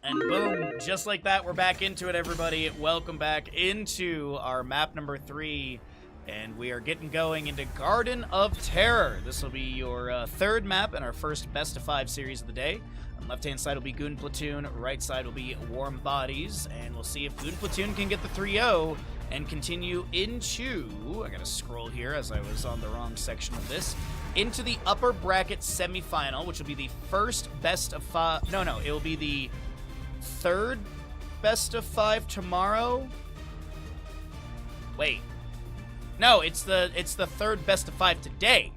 And boom, just like that, we're back into it, everybody. Welcome back into our map number 3. And we are getting going into Garden of Terror. This will be your third map in our first best of 5 series of the day. On left-hand side will be Goon Platoon. Right side will be Warm Bodies. And we'll see if Goon Platoon can get the 3-0 and continue into... I gotta scroll here as I was on the wrong section of this. Into the upper bracket semifinal, which will be the first best of 5... No, it will be the third best of 5 tomorrow. Wait. No, it's the third best of 5 today.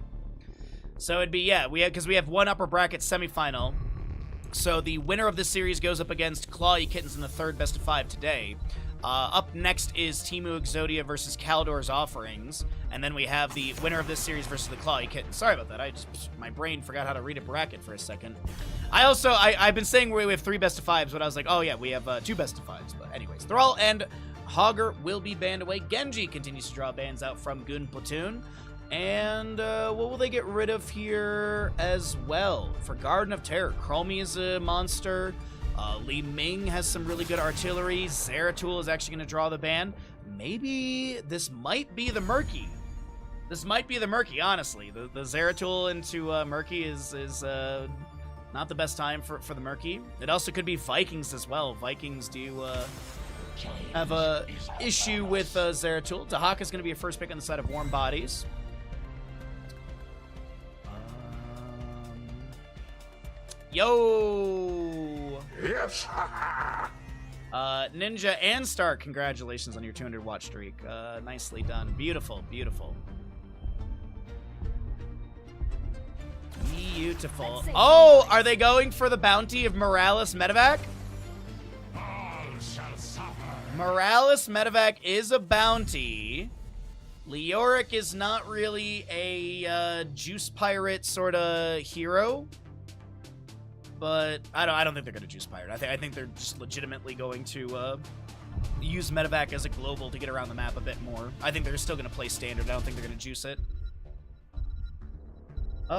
So it'd be, because we have one upper bracket semifinal. So the winner of this series goes up against Clawy Kittens in the third best of 5 today. Up next is Timu Exodia versus Caldor's Offerings. And then we have the winner of this series versus the Clawy Kittens. Sorry about that. My brain forgot how to read a bracket for a second. I've been saying we have 3 best of 5s, but I was like, oh yeah, we have 2 best of 5s. But anyways, Thrall and Hogger will be banned away. Genji continues to draw bans out from Goon Platoon. And what will they get rid of here as well? For Garden of Terror, Chromie is a monster. Li Ming has some really good artillery. Zeratul is actually going to draw the ban. Maybe this might be the Murky. This might be the Murky, honestly. The Zeratul into Murky is not the best time for the Murky. It also could be Vikings as well. Vikings do have a issue with Zeratul. Dahaka is going to be a first pick on the side of Warm Bodies. Yo! Yes! Ninja and Stark, congratulations on your 200 watch streak. Nicely done. Beautiful, beautiful. Beautiful. Oh, are they going for the bounty of Morales Medevac? Morales Medevac is a bounty. Leoric is not really a juice pirate sort of hero. But I don't think they're going to juice pirate. I think they're just legitimately going to use Medevac as a global to get around the map a bit more. I think they're still going to play standard. I don't think they're going to juice it. This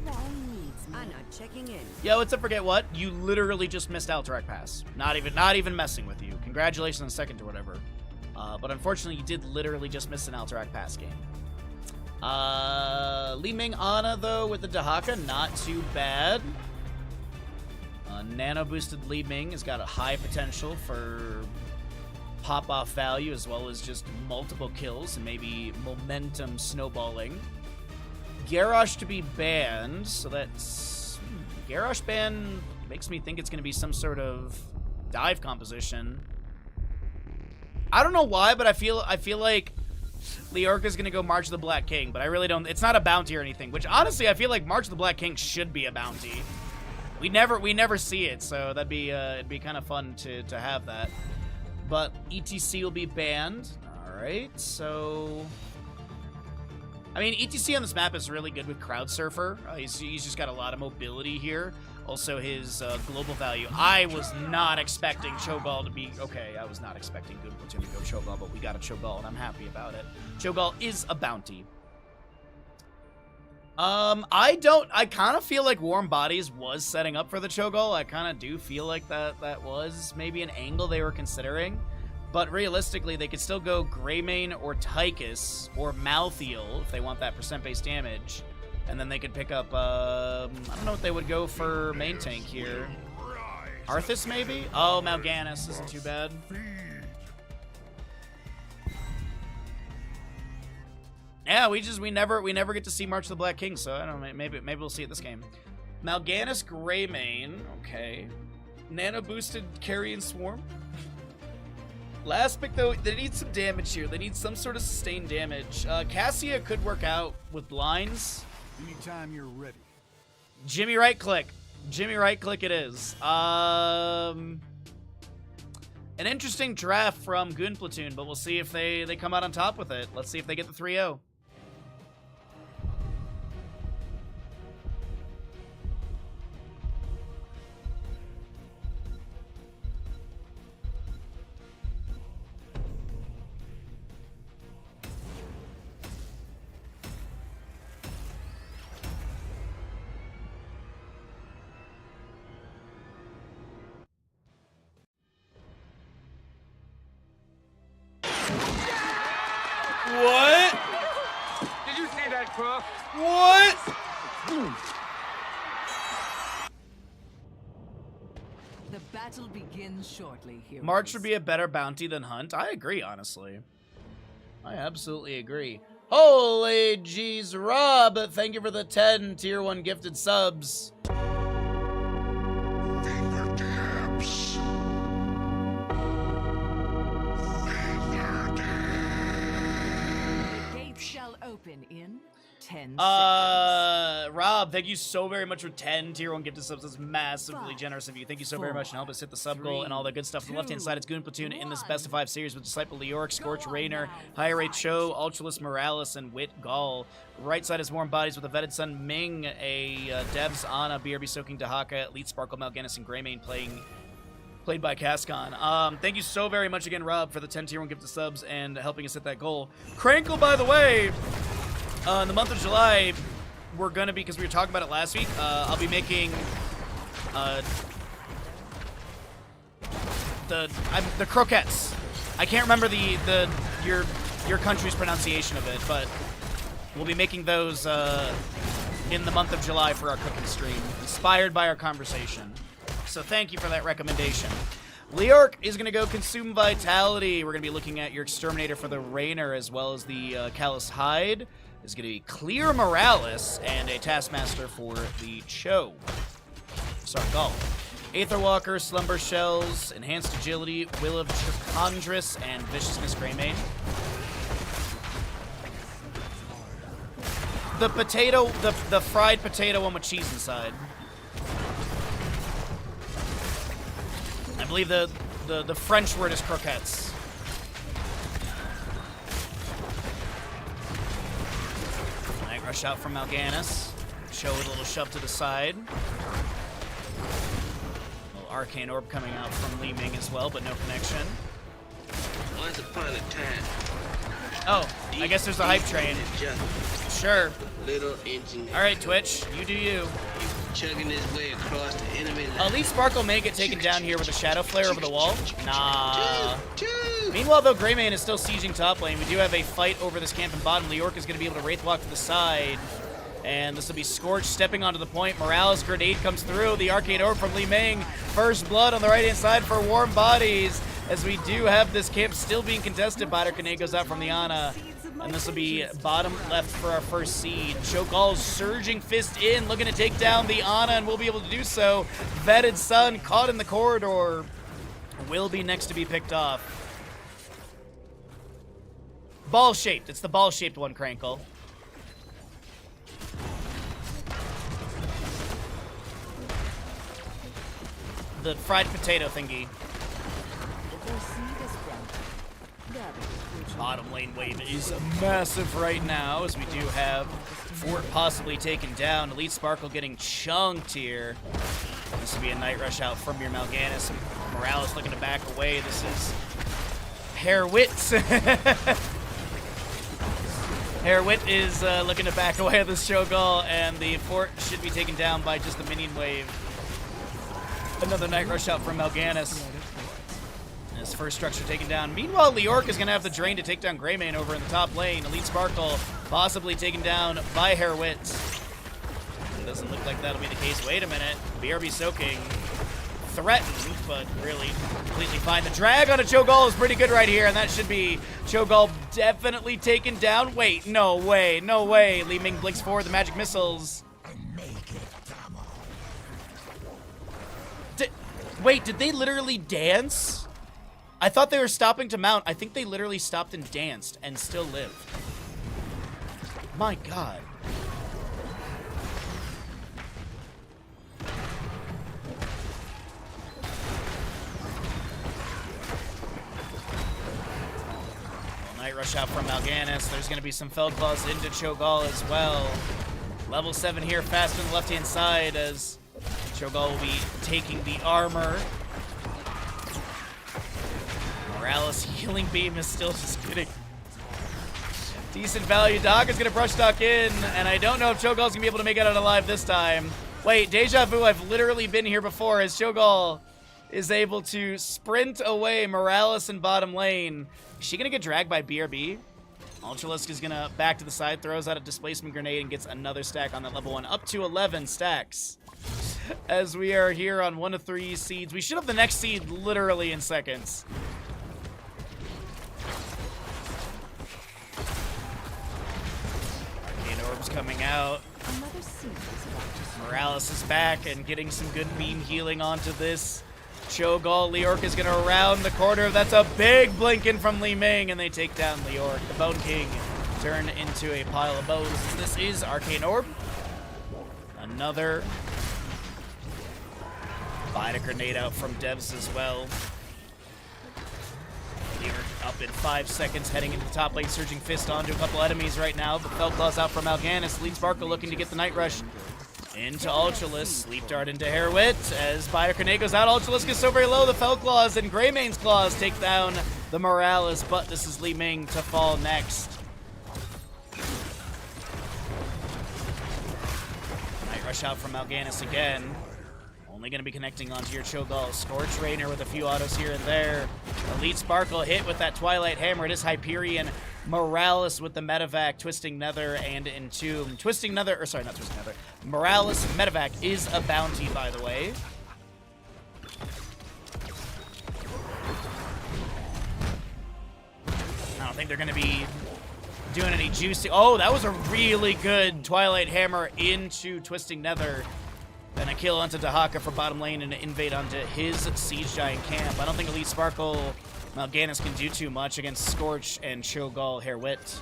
round needs me. I'm not checking in. Yo, what's up? Forget what? You literally just missed Alterac Pass. Not even messing with you. Congratulations on second or whatever. But unfortunately, you did literally just miss an Alterac Pass game. Li Ming Ana, though, with the Dahaka, not too bad. Nano-boosted Li Ming has got a high potential for pop-off value, as well as just multiple kills and maybe momentum snowballing. Garrosh to be banned, so that's... Garrosh ban makes me think it's going to be some sort of dive composition. I don't know why, but I feel like Leorca's gonna go March of the Black King, but I really don't. It's not a bounty or anything. Which honestly, I feel like March of the Black King should be a bounty. We never see it, so that'd be it'd be kind of fun to have that. But ETC will be banned. All right, so I mean ETC on this map is really good with Crowd Surfer. He's just got a lot of mobility here. Also, his global value. I was not expecting Cho'Gall to be... Okay, I was not expecting Good Platoon to go Cho'Gall, but we got a Cho'Gall, and I'm happy about it. Cho'Gall is a bounty. I kind of feel like Warm Bodies was setting up for the Cho'Gall. I kind of do feel like that was maybe an angle they were considering. But realistically, they could still go Greymane or Tychus or Malthael if they want that percent-based damage. And then they could pick up, I don't know what they would go for main tank here. Arthas, maybe? Oh, Mal'Ganis isn't too bad. Yeah, we never get to see March of the Black King, so I don't know, maybe we'll see it this game. Mal'Ganis, Greymane, okay. Nano boosted Carrion Swarm. Last pick, though, they need some damage here. They need some sort of sustained damage. Cassia could work out with blinds. Anytime you're ready. Jimmy right click. Jimmy right click it is. An interesting draft from Goon Platoon, but we'll see if they come out on top with it. Let's see if they get the 3-0. What? Did you see that, Crook? What? The battle begins shortly here. March would be a better bounty than Hunt. I agree, honestly. I absolutely agree. Holy jeez, Rob, thank you for the 10 tier 1 gifted subs. Open in 10 seconds. Rob, thank you so very much for 10 tier 1 gifted subs. That's massively generous of you. Thank you so very much, and help us hit the sub goal and all that good stuff. On the left hand side, it's Goon Platoon in this best of 5 series with Disciple Leoric, Scorch Raynor, High Rate Cho, Ultralist Morales, and Wit Gall. Right side is Warm Bodies with a Vetted Sun Ming, a Devs Ana, BRB Soaking Dahaka, Elite Sparkle Mal'Ganis, and Greymane played by Cascon. Thank you so very much again, Rob, for the 10 tier 1 gifted subs and helping us hit that goal. Crankle, by the way, in the month of July, we're gonna be, because we were talking about it last week, I'll be making the croquettes. I can't remember your country's pronunciation of it, but we'll be making those in the month of July for our cooking stream, inspired by our conversation. So thank you for that recommendation. Leoric is going to go Consume Vitality. We're going to be looking at your Exterminator for the Raynor, as well as the Callous Hide. Is going to be Clear Morales and a Taskmaster for the Cho. Sorry, Gall. Aetherwalker, Slumber Shells, Enhanced Agility, Will of Chondrus, and Viciousness Greymane. The potato, the fried potato one with cheese inside. I believe the French word is croquettes. Night Rush out from Mal'Ganis. Show with a little shove to the side. Arcane Orb coming out from Li Ming as well, but no connection. Once upon a time. Oh, I guess there's a hype train. Sure. Little engine. All right, Twitch, you do you. Chugging his way across the enemy line. Elite Sparkle may get taken down here with a Shadow Flare over the wall. Nah. Meanwhile, though, Greymane is still sieging top lane. We do have a fight over this camp in bottom. Leorc is going to be able to Wraith Walk to the side. And this will be Scorch stepping onto the point. Morales grenade comes through. The Arcane Orb from Li Ming. First blood on the right-hand side for Warm Bodies. As we do have this camp still being contested. Biter goes out from the Ana. And this will be bottom left for our first seed. Cho'Gall's surging fist in, looking to take down the Ana, and will be able to do so. Vetted Sun caught in the corridor. Will be next to be picked off. Ball-shaped. It's the ball-shaped one, Crankle. The fried potato thingy. Bottom lane wave is massive right now, as we do have Fort possibly taken down. Elite Sparkle getting chunked here. This will be a Night Rush out from your Mal'Ganis. Morales looking to back away. This is Hairwit. Hairwit is looking to back away of this Cho'Gall, and the fort should be taken down by just the minion wave. Another Night Rush out from Mal'Ganis. His first structure taken down. Meanwhile, Leorc is going to have the drain to take down Greymane over in the top lane. Elite Sparkle possibly taken down by Hairwit. Doesn't look like that'll be the case. Wait a minute. BRB soaking. Threatened, but really completely fine. The drag on a Cho'Gall is pretty good right here, and that should be Cho'Gall definitely taken down. Wait, no way, no way. Li Ming blinks forward the magic missiles. Wait, did they literally dance? I thought they were stopping to mount. I think they literally stopped and danced and still lived. My God. Night Rush out from Mal'Ganis. There's going to be some Feldclaws into Cho'Gall as well. Level 7 here, fast on the left-hand side as Cho'Gall will be taking the armor. Morales healing beam is still just getting decent value. Doc is going to brush Doc in, and I don't know if Cho'Gall's going to be able to make it out alive this time. Wait, deja vu, I've literally been here before as Cho'Gall is able to sprint away Morales in bottom lane. Is she going to get dragged by BRB? Ultralisk is going to back to the side, throws out a displacement grenade, and gets another stack on that level 1, up to 11 stacks. As we are here on 1 of 3 seeds. We should have the next seed literally in seconds. Orbs coming out. Morales is back and getting some good beam healing onto this Cho'Gall. Leorc is going to round the corner. That's a big blinking from Li Ming, and they take down Leorc. The Bone King turned into a pile of bones. This is Arcane Orb. Another Bite grenade out from Devs as well. Leorc up in 5 seconds, heading into the top lane, surging fist onto a couple enemies right now. But Feldclaw's out from Mal'Ganis. Elite Sparkle looking to get the Night Rush into Ultralisk. Sleep Dart into Hairwit. As Biter Grenade goes out, Ultralisk is so very low. The Feldclaws and Greymane's Claws take down the Morales, but this is Li Ming to fall next. Night Rush out from Mal'Ganis again. Only going to be connecting onto your Cho'Gall. Scorch Rainer with a few autos here and there. Elite Sparkle hit with that Twilight Hammer. It is Hyperion. Morales with the Medivac, Twisting Nether, and Entomb. Twisting Nether, or sorry, not Twisting Nether. Morales Medivac is a bounty, by the way. I don't think they're going to be doing any juicy. Oh, that was a really good Twilight Hammer into Twisting Nether. Then a kill onto Dahaka for bottom lane and an invade onto his Siege Giant camp. I don't think Elite Sparkle Mal'Ganis can do too much against Scorch and Cho'Gall Herewit.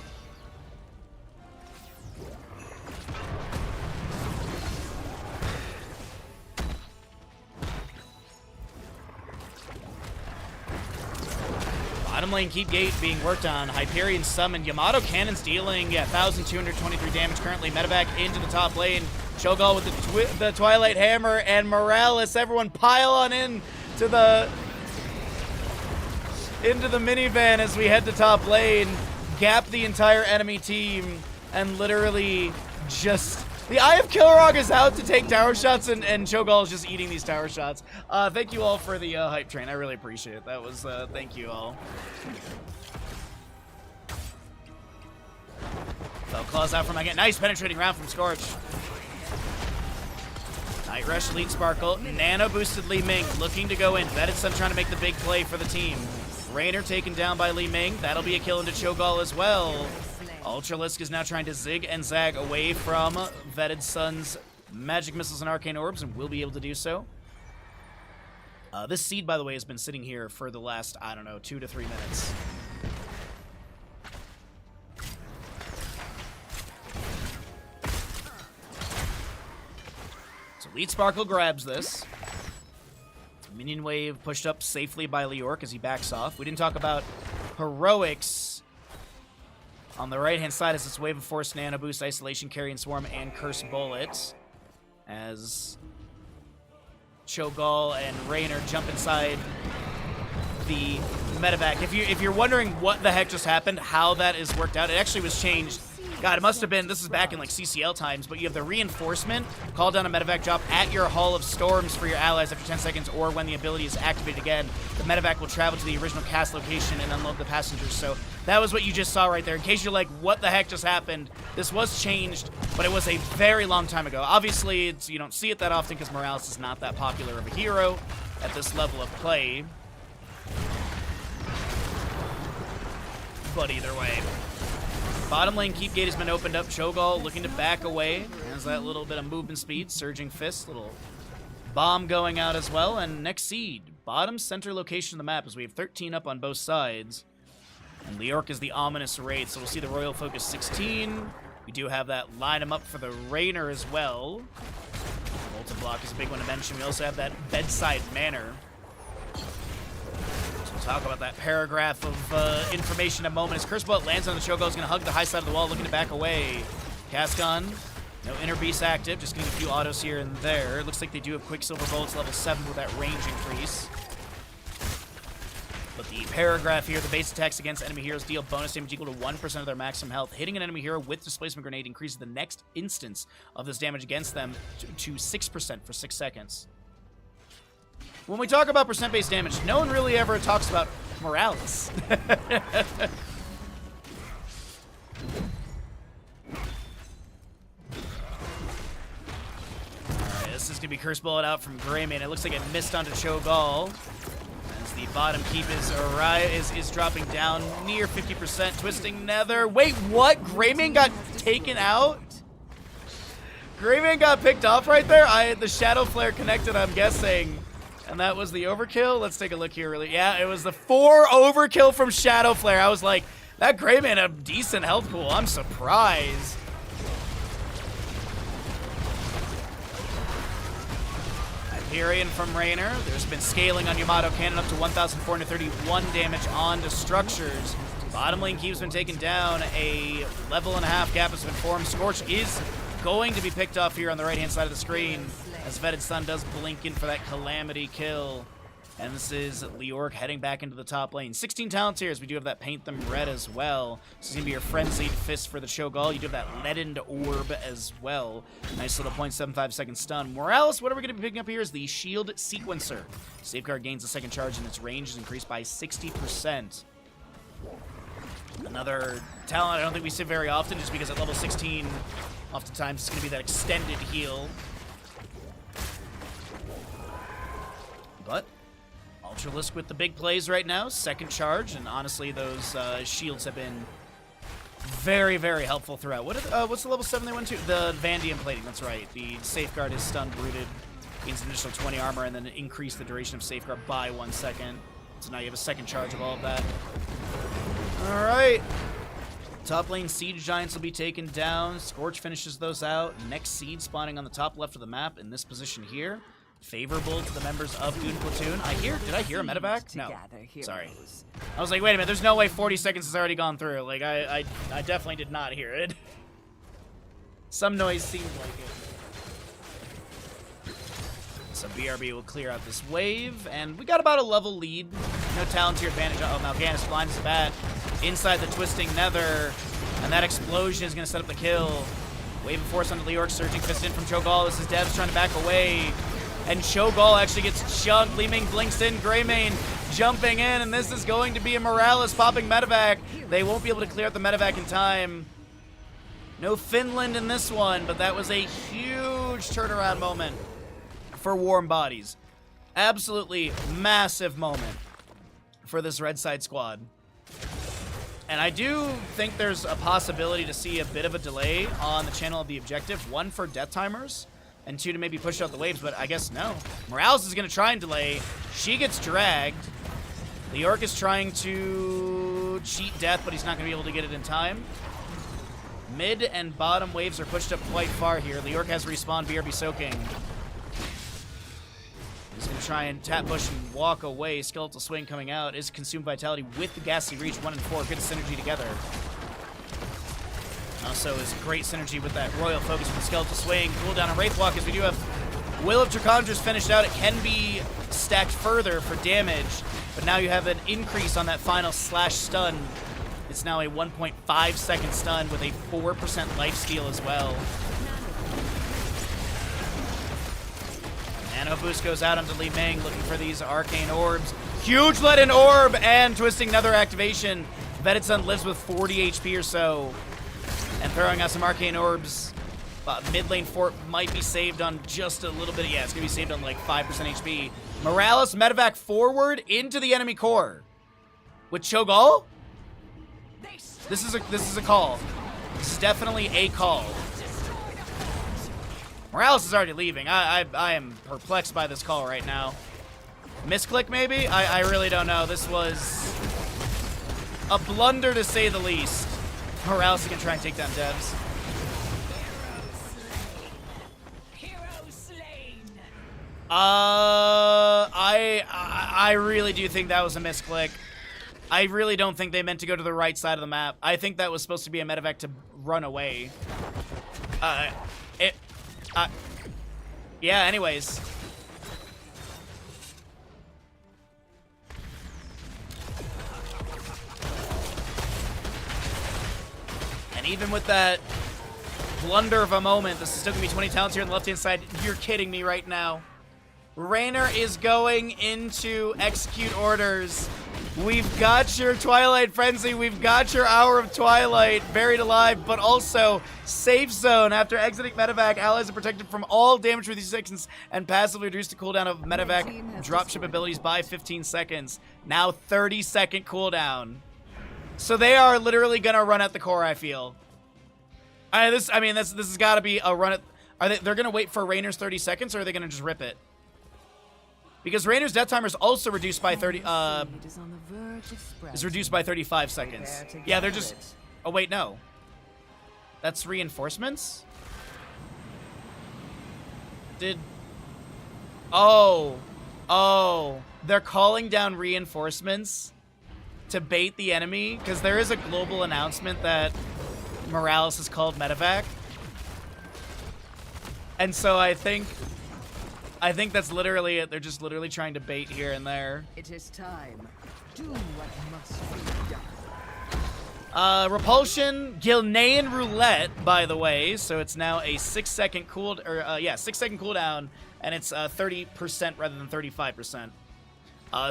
Bottom lane keep gate being worked on. Hyperion summoned. Yamato Cannon's dealing 1,223 damage currently. Medevac into the top lane. Cho'Gall with the Twilight Hammer and Morales. Everyone pile on in to the into the minivan as we head to top lane. Gap the entire enemy team and literally just... The Eye of Kilrog is out to take tower shots, and Cho'Gall is just eating these tower shots. Thank you all for the hype train. I really appreciate it. That was, thank you all. So claws out from again. Nice penetrating round from Scorch. Night Rush, Elite Sparkle. Nano boosted Li Ming, looking to go in. Vetted Sun trying to make the big play for the team. Raynor taken down by Li Ming. That'll be a kill into Cho'Gall as well. Ultralisk is now trying to zig and zag away from Vetted Sun's magic missiles and arcane orbs, and will be able to do so. This seed, by the way, has been sitting here for the last, I don't know, 2 to 3 minutes. So Elite Sparkle grabs this. Minion wave pushed up safely by Leoric as he backs off. We didn't talk about heroics. On the right-hand side is this Wave of Force, Nano Boost, Isolation, Carrion Swarm, and Curse Bullet. As Cho'Gall and Raynor jump inside the medevac. If you're wondering what the heck just happened, how that is worked out, it actually was changed. God, it must have been, this is back in like CCL times, but you have the reinforcement, call down a medevac drop at your Hall of Storms for your allies after 10 seconds, or when the ability is activated again, the medevac will travel to the original cast location and unload the passengers. So that was what you just saw right there. In case you're like, what the heck just happened? This was changed, but it was a very long time ago. Obviously, you don't see it that often because Morales is not that popular of a hero at this level of play. But either way. Bottom lane keep gate has been opened up. Cho'Gall looking to back away. Has that little bit of movement speed. Surging Fist, little bomb going out as well. And next seed, bottom center location of the map as we have 13 up on both sides. And Leoric is the ominous raid, so we'll see the Royal Focus 16. We do have that line him up for the Raynor as well. Volta Block is a big one to mention. We also have that Bedside Manor. Talk about that paragraph of information in a moment. As Curse Bullet lands on the Cho'Gall, is going to hug the high side of the wall, looking to back away. Cascon, no Inner Beast active, just getting a few autos here and there. It looks like they do have Quicksilver Bullets level 7 with that range increase. But the paragraph here, the base attacks against enemy heroes deal bonus damage equal to 1% of their maximum health. Hitting an enemy hero with Displacement Grenade increases the next instance of this damage against them to 6% for 6 seconds. When we talk about percent-based damage, no one really ever talks about Morales. Alright, this is going to be Curse Bullet out from Greymane. It looks like it missed onto Cho'Gall. As the bottom keep is dropping down near 50%. Twisting Nether. Wait, what? Greymane got taken out? Greymane got picked off right there? The Shadow Flare connected, I'm guessing. And that was the overkill? Let's take a look here really. Yeah, it was the 4 overkill from Shadow Flare. I was like, that Greymane had a decent health pool. I'm surprised. Hyperion from Raynor. There's been scaling on Yamato Cannon up to 1,431 damage onto structures. Bottom lane keep's been taken down. A level and a half gap has been formed. Scorch is going to be picked off here on the right-hand side of the screen, as Vetted Sun does blink in for that Calamity kill. And this is Leoric heading back into the top lane. 16 talents here, as we do have that Paint Them Red as well. This is going to be your Frenzied Fist for the Cho'Gall. You do have that Leadened Orb as well. Nice little 0.75 second stun. Morales, what are we going to be picking up here is the Shield Sequencer. Safeguard gains a second charge, and its range is increased by 60%. Another talent I don't think we see very often, just because at level 16, oftentimes it's going to be that extended heal. But Ultralisk with the big plays right now, second charge, and honestly, those shields have been very, very helpful throughout. What's the level 7 they went to? The Vandium plating, that's right. The Safeguard is stun rooted. Gains an additional 20 armor and then increase the duration of safeguard by 1 second. So now you have a second charge of all of that. Alright. Top lane Siege Giants will be taken down. Scorch finishes those out. Next Seed spawning on the top left of the map in this position here. Favorable to the members of Goon Platoon. Did I hear a medevac? No. Sorry. I was like, wait a minute, there's no way 40 seconds has already gone through. Like, I definitely did not hear it. Some noise seemed like it. So BRB will clear out this wave, and we got about a level lead. No talent to your advantage. Uh-oh, Mal'Ganis blind as a bat. Inside the Twisting Nether, and that explosion is going to set up the kill. Wave of force onto Leorc, surging fist in from Cho'Gall. This is Devs trying to back away. And Cho'Gall actually gets chunked. Li Ming blinks in. Greymane jumping in. And this is going to be a Morales popping medevac. They won't be able to clear out the medevac in time. No Finland in this one, but that was a huge turnaround moment for Warm Bodies. Absolutely massive moment for this Red Side squad. And I do think there's a possibility to see a bit of a delay on the channel of the objective. 1 for death timers, and 2 to maybe push out the waves, but I guess no. Morales is going to try and delay. She gets dragged. Leorc is trying to cheat death, but he's not going to be able to get it in time. Mid and bottom waves are pushed up quite far here. Leorc has respawn, BRB soaking. He's going to try and tap bush and walk away. Skeletal Swing coming out. Is Consumed Vitality with the Ghastly Reach. 1 and 4. Good synergy together. Also is great synergy with that Royal Focus from the Skeletal Swing. Cooldown on Wraithwalk as we do have Will of Dracondras finished out. It can be stacked further for damage, but now you have an increase on that final slash stun. It's now a 1.5 second stun with a 4% lifesteal as well. Nano boost goes out onto Li Ming, looking for these arcane orbs. Huge leaden orb and Twisting Nether activation. Vetitsun lives with 40 HP or so. And throwing out some arcane orbs. Mid lane fort might be saved on just a little bit. Yeah, it's going to be saved on like 5% HP. Morales medevac forward into the enemy core. With Cho'Gall? This is a call. This is definitely a call. Morales is already leaving. I am perplexed by this call right now. Misclick maybe? I really don't know. This was a blunder to say the least. Morales is gonna try and take down Devs. I really do think that was a misclick. I really don't think they meant to go to the right side of the map. I think that was supposed to be a medevac to run away. Yeah, anyways. And even with that blunder of a moment, this is still going to be 20 talents here on the left-hand side. You're kidding me right now. Raynor is going into execute orders. We've got your Twilight Frenzy. We've got your Hour of Twilight buried alive, but also safe zone. After exiting medevac, allies are protected from all damage for these seconds and passively reduce the cooldown of medevac dropship abilities by 15 seconds. Now 30-second cooldown. So they are literally gonna run at the core, I feel. This has got to be a run at. They're gonna wait for Raynor's 30 seconds, or are they gonna just rip it? Because Raynor's death timer is also reduced by 30. Is reduced by 35 seconds. Yeah, they're just. Oh wait, no. That's reinforcements. Oh, they're calling down reinforcements to bait the enemy, because there is a global announcement that Morales is called medevac. And so I think that's literally it. They're just literally trying to bait here and there. It is time. Do what must be done. Repulsion, Gilnean Roulette, by the way. So it's now a 6-second 6-second cooldown, and it's 30% rather than 35%.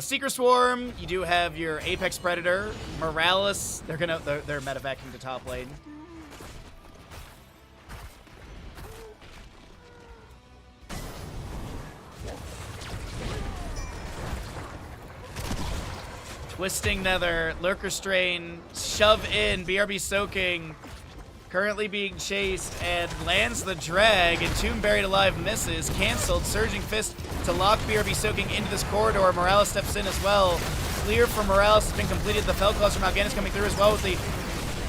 Seeker Swarm, you do have your Apex Predator. Morales, they're medevacing to top lane. Twisting Nether, Lurker Strain, shove in, BRB soaking. currently being chased and lands the drag, and Tomb Buried Alive misses. Cancelled. Surging Fist to lock BRB soaking into this corridor. Morales steps in as well. Clear for Morales has been completed. The Fell Claws from Mal'Ganis coming through as well with the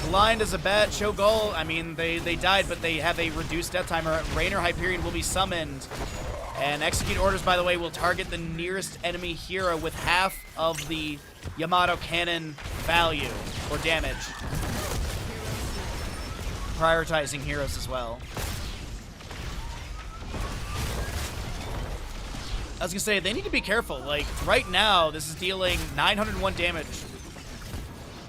blind as a bat. Cho'Gall, I mean, they died, but they have a reduced death timer. Raynor Hyperion will be summoned. And Execute Orders, by the way, will target the nearest enemy hero with half of the Yamato Cannon value or damage. Prioritizing heroes as well. I was gonna say, they need to be careful. Like, right now, this is dealing 901 damage.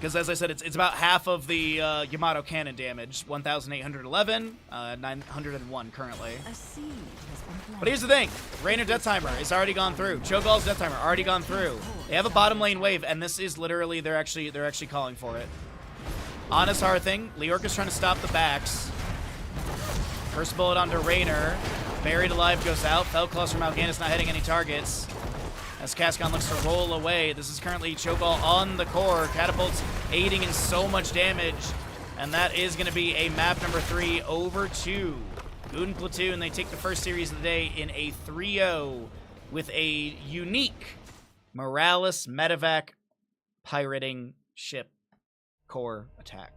Because, as I said, it's about half of the Yamato Cannon damage. 1,811, 901 currently. A seed has been planted. But here's the thing. Raynor Death Timer is already gone through. Cho'Gall's Death Timer already gone through. They have a bottom lane wave, and this is literally, they're actually calling for it. Honest hard thing, Leorca's trying to stop the backs. First bullet onto Raynor. Buried Alive goes out. Fellclaws from Mal'Ganis not hitting any targets. As Cascon looks to roll away. This is currently Cho'Gall on the core. Catapults aiding in so much damage. And that is going to be a map number 3 over 2. Goon Platoon, they take the first series of the day in a 3-0 with a unique Morales Medevac pirating ship core attack.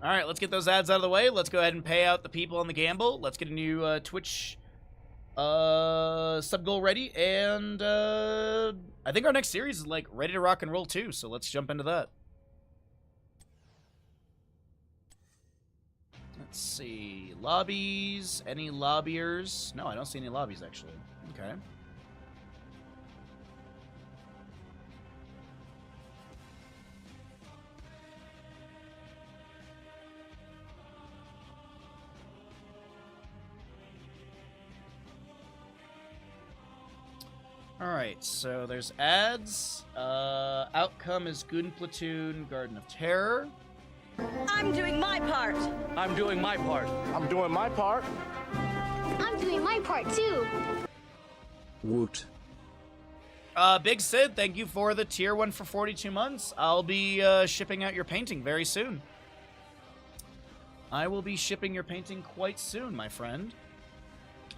All right, let's get those ads out of the way. Let's go ahead and pay out the people on the gamble. Let's get a new Twitch sub goal ready. And I think our next series is like ready to rock and roll too. So let's jump into that. Let's see. Lobbies. Any lobbiers? No, I don't see any lobbies actually. Okay. Alright, so there's ads. Outcome is Goon Platoon, Garden of Terror. I'm doing my part. I'm doing my part. I'm doing my part. I'm doing my part too. Woot. Big Sid, thank you for the tier 1 for 42 months. I'll be shipping out your painting very soon. I will be shipping your painting quite soon, my friend.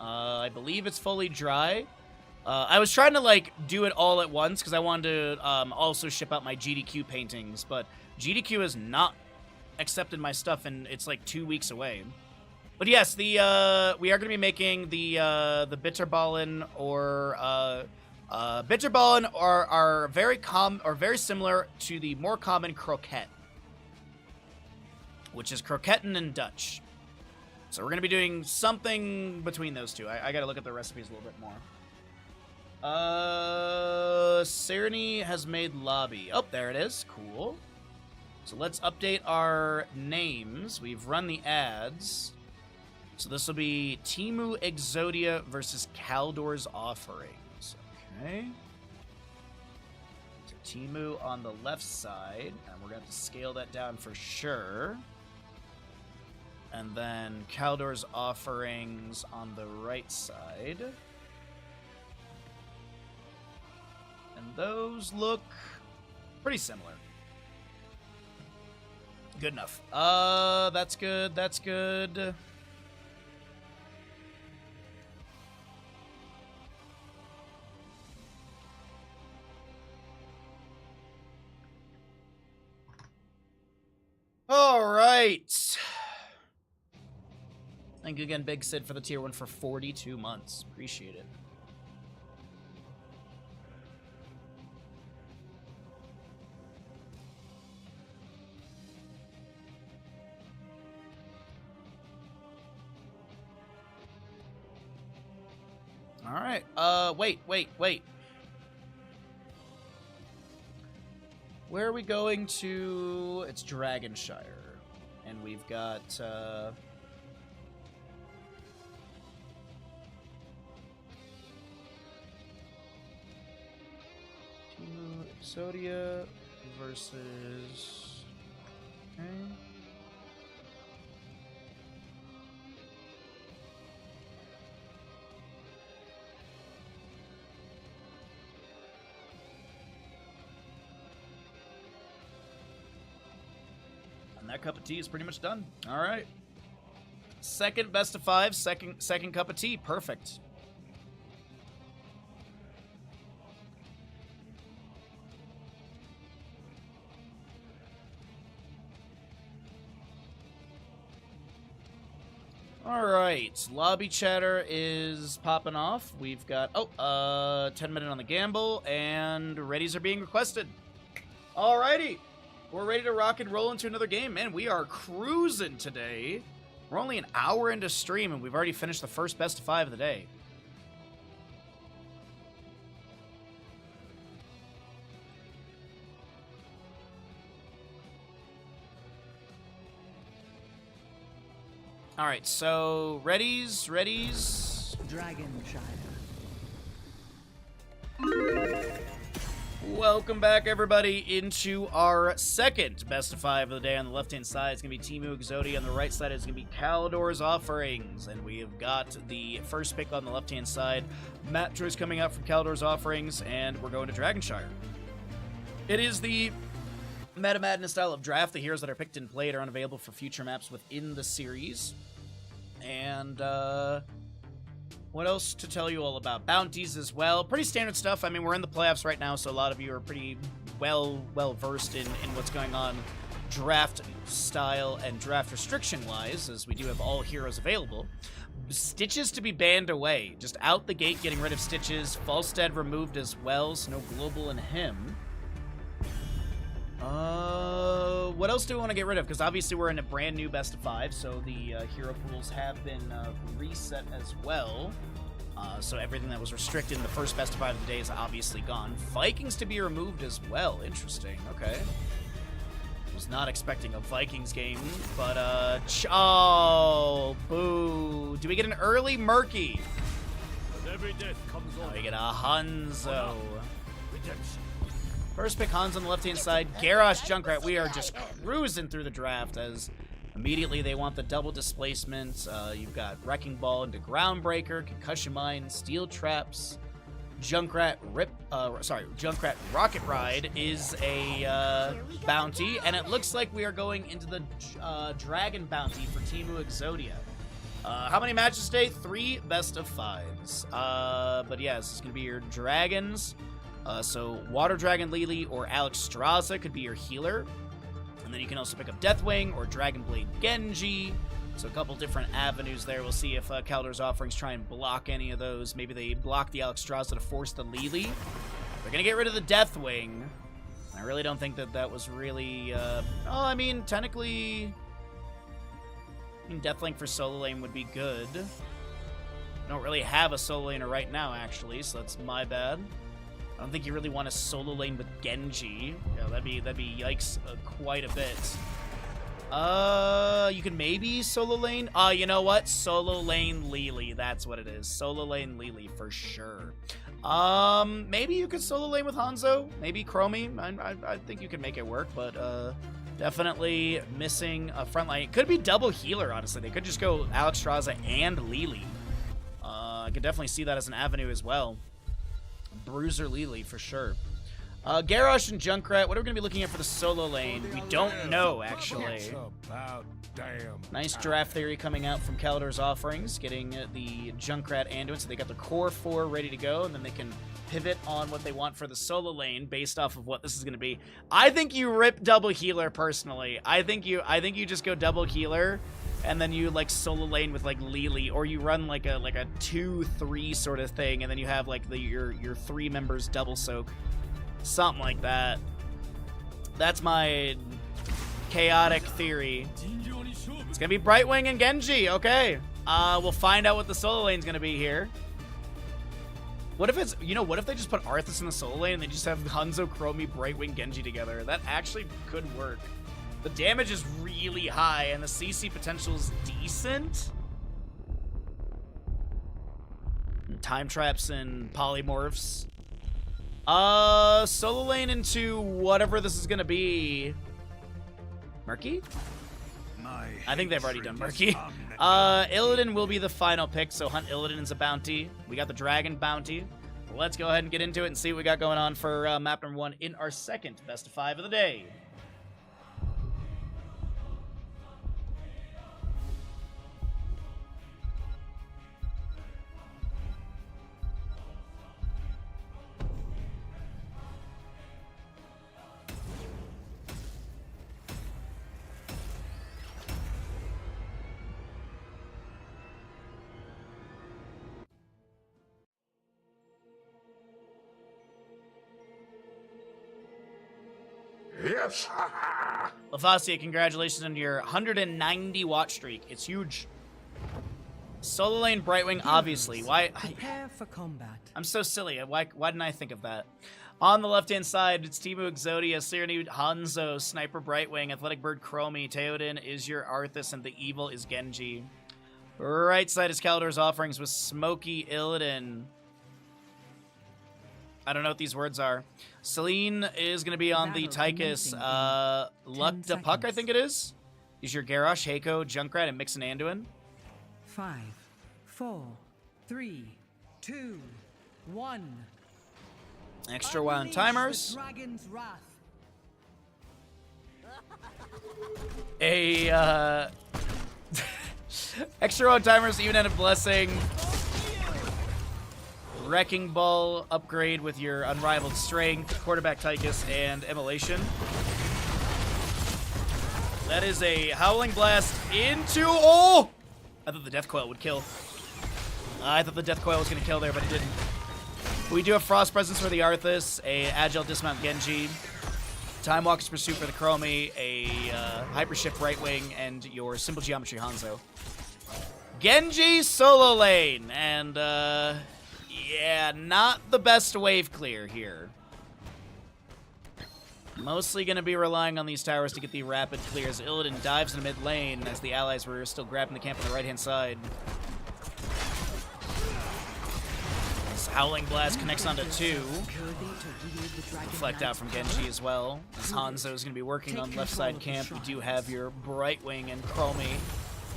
I believe it's fully dry. I was trying to, like, do it all at once because I wanted to also ship out my GDQ paintings, but GDQ has not accepted my stuff, and it's, like, 2 weeks away. But yes, we are going to be making the Bitterballen or Bitterballen are very similar to the more common croquette, which is croquetten in Dutch. So we're going to be doing something between those two. I got to look at the recipes a little bit more. Cerny has made lobby. Oh, there it is. Cool. So let's update our names. We've run the ads. So this will be Timu Exodia versus Kaldor's Offerings. Okay. So Timu on the left side, and we're going to have to scale that down for sure. And then Kaldor's Offerings on the right side. And those look pretty similar. Good enough. That's good. That's good. All right. Thank you again, Big Sid, for the tier 1 for 42 months. Appreciate it. All right. Wait. Where are we going to? It's Dragonshire. And we've got, Timu Exodia versus Okay. And that cup of tea is pretty much done. All right. Second best of 5, second cup of tea. Perfect. All right, lobby chatter is popping off. We've got 10-minute on the gamble, and readies are being requested. All righty, we're ready to rock and roll into another game. Man, we are cruising today. We're only an hour into stream, and we've already finished the first best of 5 of the day. All right, so readies. Dragonshire. Welcome back, everybody, into our second best of 5 of the day. On the left-hand side, it's going to be Team Exodia. On the right side, it's going to be Kaldor's Offerings. And we have got the first pick on the left-hand side. Matt Joyce coming out from Kaldor's Offerings, and we're going to Dragonshire. It is the Meta Madness style of draft. The heroes that are picked and played are unavailable for future maps within the series. And, what else to tell you all about? Bounties as well. Pretty standard stuff. I mean, we're in the playoffs right now, so a lot of you are pretty well versed in what's going on draft style and draft restriction-wise, as we do have all heroes available. Stitches to be banned away. Just out the gate, getting rid of Stitches. Falstead removed as well, so no global in him. What else do we want to get rid of? Because obviously we're in a brand new best of 5, so the hero pools have been reset as well. So everything that was restricted in the first best of 5 of the day is obviously gone. Vikings to be removed as well. Interesting. Okay. Was not expecting a Vikings game, but oh, boo. Do we get an early Murky? Every death comes on. We get a Hanzo. Redemption. First pick, Hans on the left-hand side. Garrosh, Junkrat. We are just cruising through the draft as immediately they want the double displacement. You've got Wrecking Ball into Groundbreaker, Concussion Mine, Steel Traps. Junkrat Rocket Ride is a bounty, and it looks like we are going into the Dragon bounty for Team Exodia. How many matches today? 3 best of 5s. But yeah, this is going to be your Dragons. So Water Dragon Lily or Alex Straza could be your healer. And then you can also pick up Deathwing or Dragonblade Genji. So a couple different avenues there. We'll see if Kaldor's Offerings try and block any of those. Maybe they block the Alex Straza to force the Lily. They're going to get rid of the Deathwing. I really don't think that was really... I mean, technically... Deathwing for solo lane would be good. I don't really have a solo laner right now, actually, so that's my bad. I don't think you really want to solo lane with Genji. Yeah, that'd be yikes quite a bit. You can maybe solo lane. You know what? Solo lane Lily. That's what it is. Solo lane Lily for sure. Maybe you could solo lane with Hanzo. Maybe Chromie. I think you can make it work, but definitely missing a front line. It could be double healer, honestly. They could just go Alex Straza and Lily. I could definitely see that as an avenue as well. Bruiser Lily for sure. Garrosh and Junkrat, what are we going to be looking at for the solo lane? We don't know, actually. About damn. Nice draft theory coming out from Kaldor's Offerings, getting the Junkrat Anduin, so they got the core 4 ready to go, and then they can pivot on what they want for the solo lane based off of what this is going to be. I think you rip double healer, personally. I think you just go double healer, and then you like solo lane with like Lily, or you run like a 2-3 sort of thing, and then you have like your 3 members double soak. Something like that. That's my chaotic theory. It's gonna be Brightwing and Genji. Okay. We'll find out what the solo lane's gonna be here. What if it's, what if they just put Arthas in the solo lane and they just have Hanzo, Chromie, Brightwing, Genji together? That actually could work. The damage is really high and the CC potential is decent. Time traps and polymorphs. Solo lane into whatever this is gonna be. Murky? My I think they've already done hatred Murky. is unending. Illidan will be the final pick, so hunt Illidan's a bounty. We got the Dragon bounty. Let's go ahead and get into it and see what we got going on for map number 1 in our second best of 5 of the day. Yes! Lafasia, congratulations on your 190 watch streak. It's huge. Solo lane Brightwing, obviously. Why? Prepare for combat. I'm so silly. Why didn't I think of that? On the left-hand side, it's Timu Exodia, Serenity Hanzo, Sniper Brightwing, Athletic Bird Chromie, Theoden is your Arthas, and the Evil is Genji. Right side is Kaldor's Offerings with Smoky Illidan. I don't know what these words are. Celine is going to be on the Tychus. Luck de Puck, I think it is. Is your Garrosh, Heiko, Junkrat, and Mix and Anduin. 5, 4, 3, 2, 1. Extra one Unleash timers. the dragon's wrath. Extra one timers, even ended blessing. Wrecking Ball upgrade with your Unrivaled Strength, Quarterback Tychus, and Immolation. That is a Howling Blast into... Oh! I thought the Death Coil would kill. I thought the Death Coil was going to kill there, but it didn't. We do have Frost Presence for the Arthas, a Agile Dismount Genji, Time Walker's Pursuit for the Chromie, a Hyper Shift Brightwing, and your Simple Geometry Hanzo. Genji solo lane, and yeah, not the best wave clear here. Mostly going to be relying on these towers to get the rapid clears. Illidan dives in the mid lane as the allies were still grabbing the camp on the right-hand side. This Howling Blast connects onto 2. Deflect out from Genji as well. As Hanzo is going to be working on left side camp, you do have your Brightwing and Chromie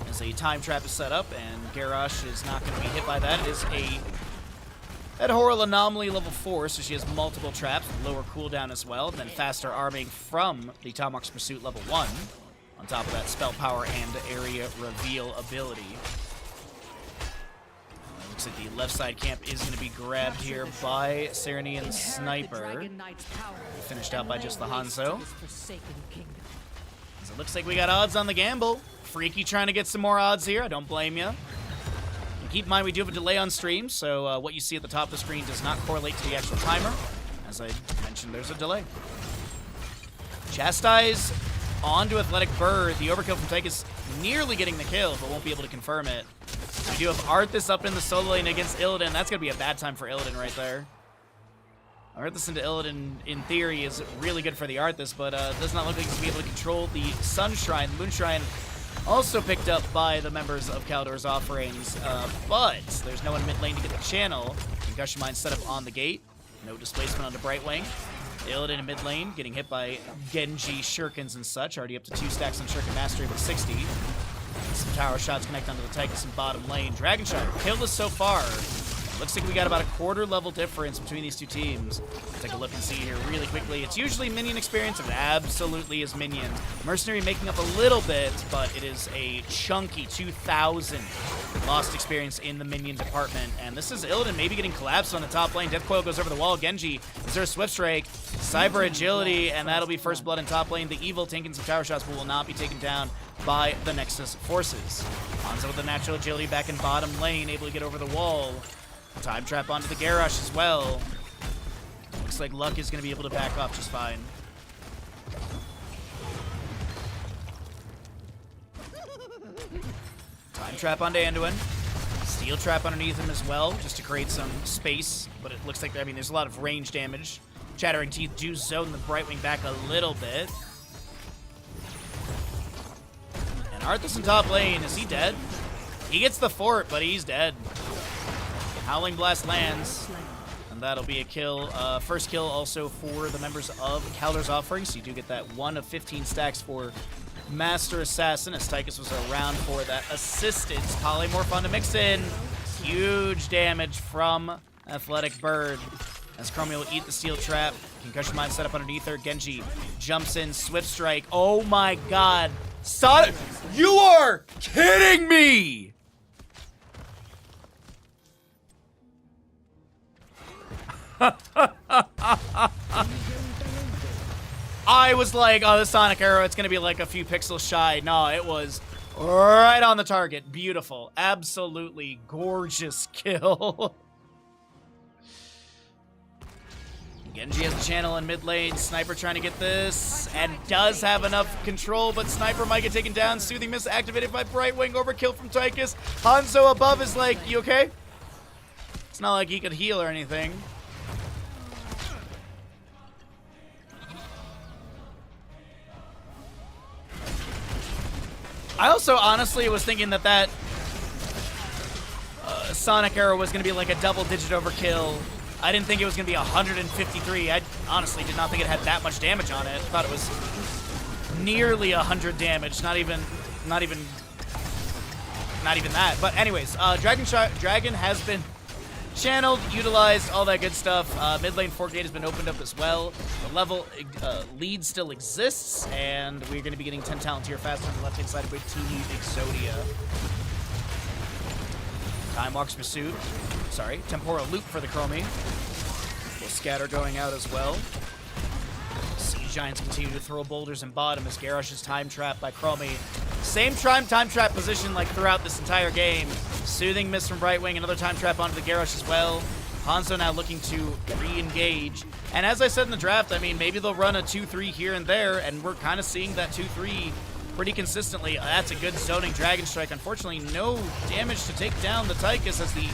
as a time trap is set up, and Garrosh is not going to be hit by that. It is a Adhoral Anomaly level 4, so she has multiple traps, lower cooldown as well, and then faster arming from the Tomahawk's Pursuit level 1. On top of that, spell power and area reveal ability. Looks like the left side camp is going to be grabbed here by Serenity and Sniper. Finished out by just the Hanzo. So it looks like we got odds on the gamble. Freaky trying to get some more odds here. I don't blame you. Keep in mind, we do have a delay on stream, so what you see at the top of the screen does not correlate to the actual timer. As I mentioned, there's a delay. Chastise onto Athletic Bird. The overkill from Tychus nearly getting the kill, but won't be able to confirm it. We do have Arthas up in the solo lane against Illidan. That's going to be a bad time for Illidan right there. Arthas into Illidan, in theory, is really good for the Arthas, but does not look like he's going to be able to control the Sun Shrine. The Moon Shrine also picked up by the members of Kaldor's Offerings, but there's no one mid lane to get the channel. Concussion Mine set up on the gate. No displacement onto Brightwing. Illidan in mid lane, getting hit by Genji, Shurikens, and such. Already up to 2 stacks on Shuriken Mastery with 60. Some tower shots connect onto the Tychus in bottom lane. Dragon Shot killed us so far. Looks like we got about a quarter level difference between these two teams. Let's take a look and see here really quickly. It's usually minion experience, and it absolutely is minion. Mercenary making up a little bit, but it is a chunky 2,000 lost experience in the minion department. And this is Illidan maybe getting collapsed on the top lane. Death Coil goes over the wall. Genji, is there a Swift Strike? Cyber Agility, and that'll be first blood in top lane. The Evil taking some tower shots, but will not be taken down by the Nexus forces. Hanzo with the natural agility back in bottom lane, able to get over the wall. Time trap onto the Garrosh as well. Looks like Luck is going to be able to back off just fine. Time trap onto Anduin. Steel trap underneath him as well, just to create some space. But it looks like, I mean, there's a lot of range damage. Chattering Teeth do zone the Brightwing back a little bit. And Arthas in top lane, is he dead? He gets the fort, but he's dead. Howling Blast lands, and that'll be a kill. First kill also for the members of Kaldor's Offering, so you do get that 1 of 15 stacks for Master Assassin, as Tychus was around for that assistance. Polymorph on to mix in. Huge damage from Athletic Bird. As Chromie will eat the Steel Trap. Concussion Mine set up underneath her. Genji jumps in. Swift Strike. Oh my god. Sonic, you are kidding me! I was like, oh, the Sonic Arrow, it's going to be like a few pixels shy. No, it was right on the target. Beautiful. Absolutely gorgeous kill. Genji has a channel in mid lane. Sniper trying to get this and does have enough control, but Sniper might get taken down. Soothing Mist activated by Brightwing. Overkill from Tychus. Hanzo above is like, you okay? It's not like he could heal or anything. I also honestly was thinking that Sonic Arrow was going to be like a double-digit overkill. I didn't think it was going to be 153. I honestly did not think it had that much damage on it. I thought it was nearly 100 damage. Not even that. But anyways, Dragon has been channeled, utilized, all that good stuff. Mid lane Fort Gate has been opened up as well. The level lead still exists, and we're going to be getting 10 talent tier faster on the left-hand side with Team Exodia. Time Walk's Pursuit. Sorry, Temporal Loop for the Chromie. Will Scatter going out as well. Sea Giants continue to throw boulders in bottom as Garrosh is time trapped by Chromie. Same time trap position like throughout this entire game. Soothing Mist from Brightwing, another time trap onto the Garrosh as well. Hanzo now looking to re-engage. And as I said in the draft, I mean, maybe they'll run a 2-3 here and there, and we're kind of seeing that 2-3 pretty consistently. That's a good zoning Dragon Strike. Unfortunately, no damage to take down the Tychus as the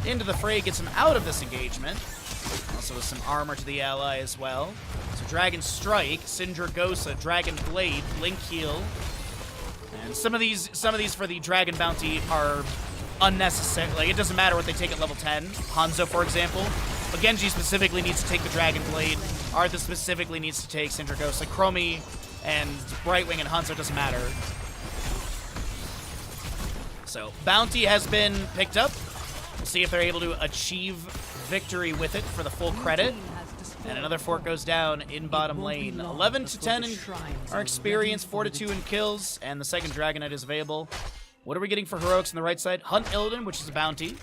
Into the Fray gets him out of this engagement. Also with some armor to the ally as well. So Dragon Strike, Syndragosa, Dragon Blade, Blink Heal. And some of these for the Dragon Bounty are unnecessary. Like, it doesn't matter what they take at level 10. Hanzo, for example. But Genji specifically needs to take the Dragon Blade. Arthur specifically needs to take Syndragosa. Chromie and Brightwing and Hanzo doesn't matter. So, Bounty has been picked up. We'll see if they're able to achieve victory with it for the full credit. And another fort goes down in bottom lane. 11 to 10 in our experience, 4 to 2 in kills, and the second Dragonite is available. What are we getting for heroics on the right side? Hunt Illidan, which is a bounty.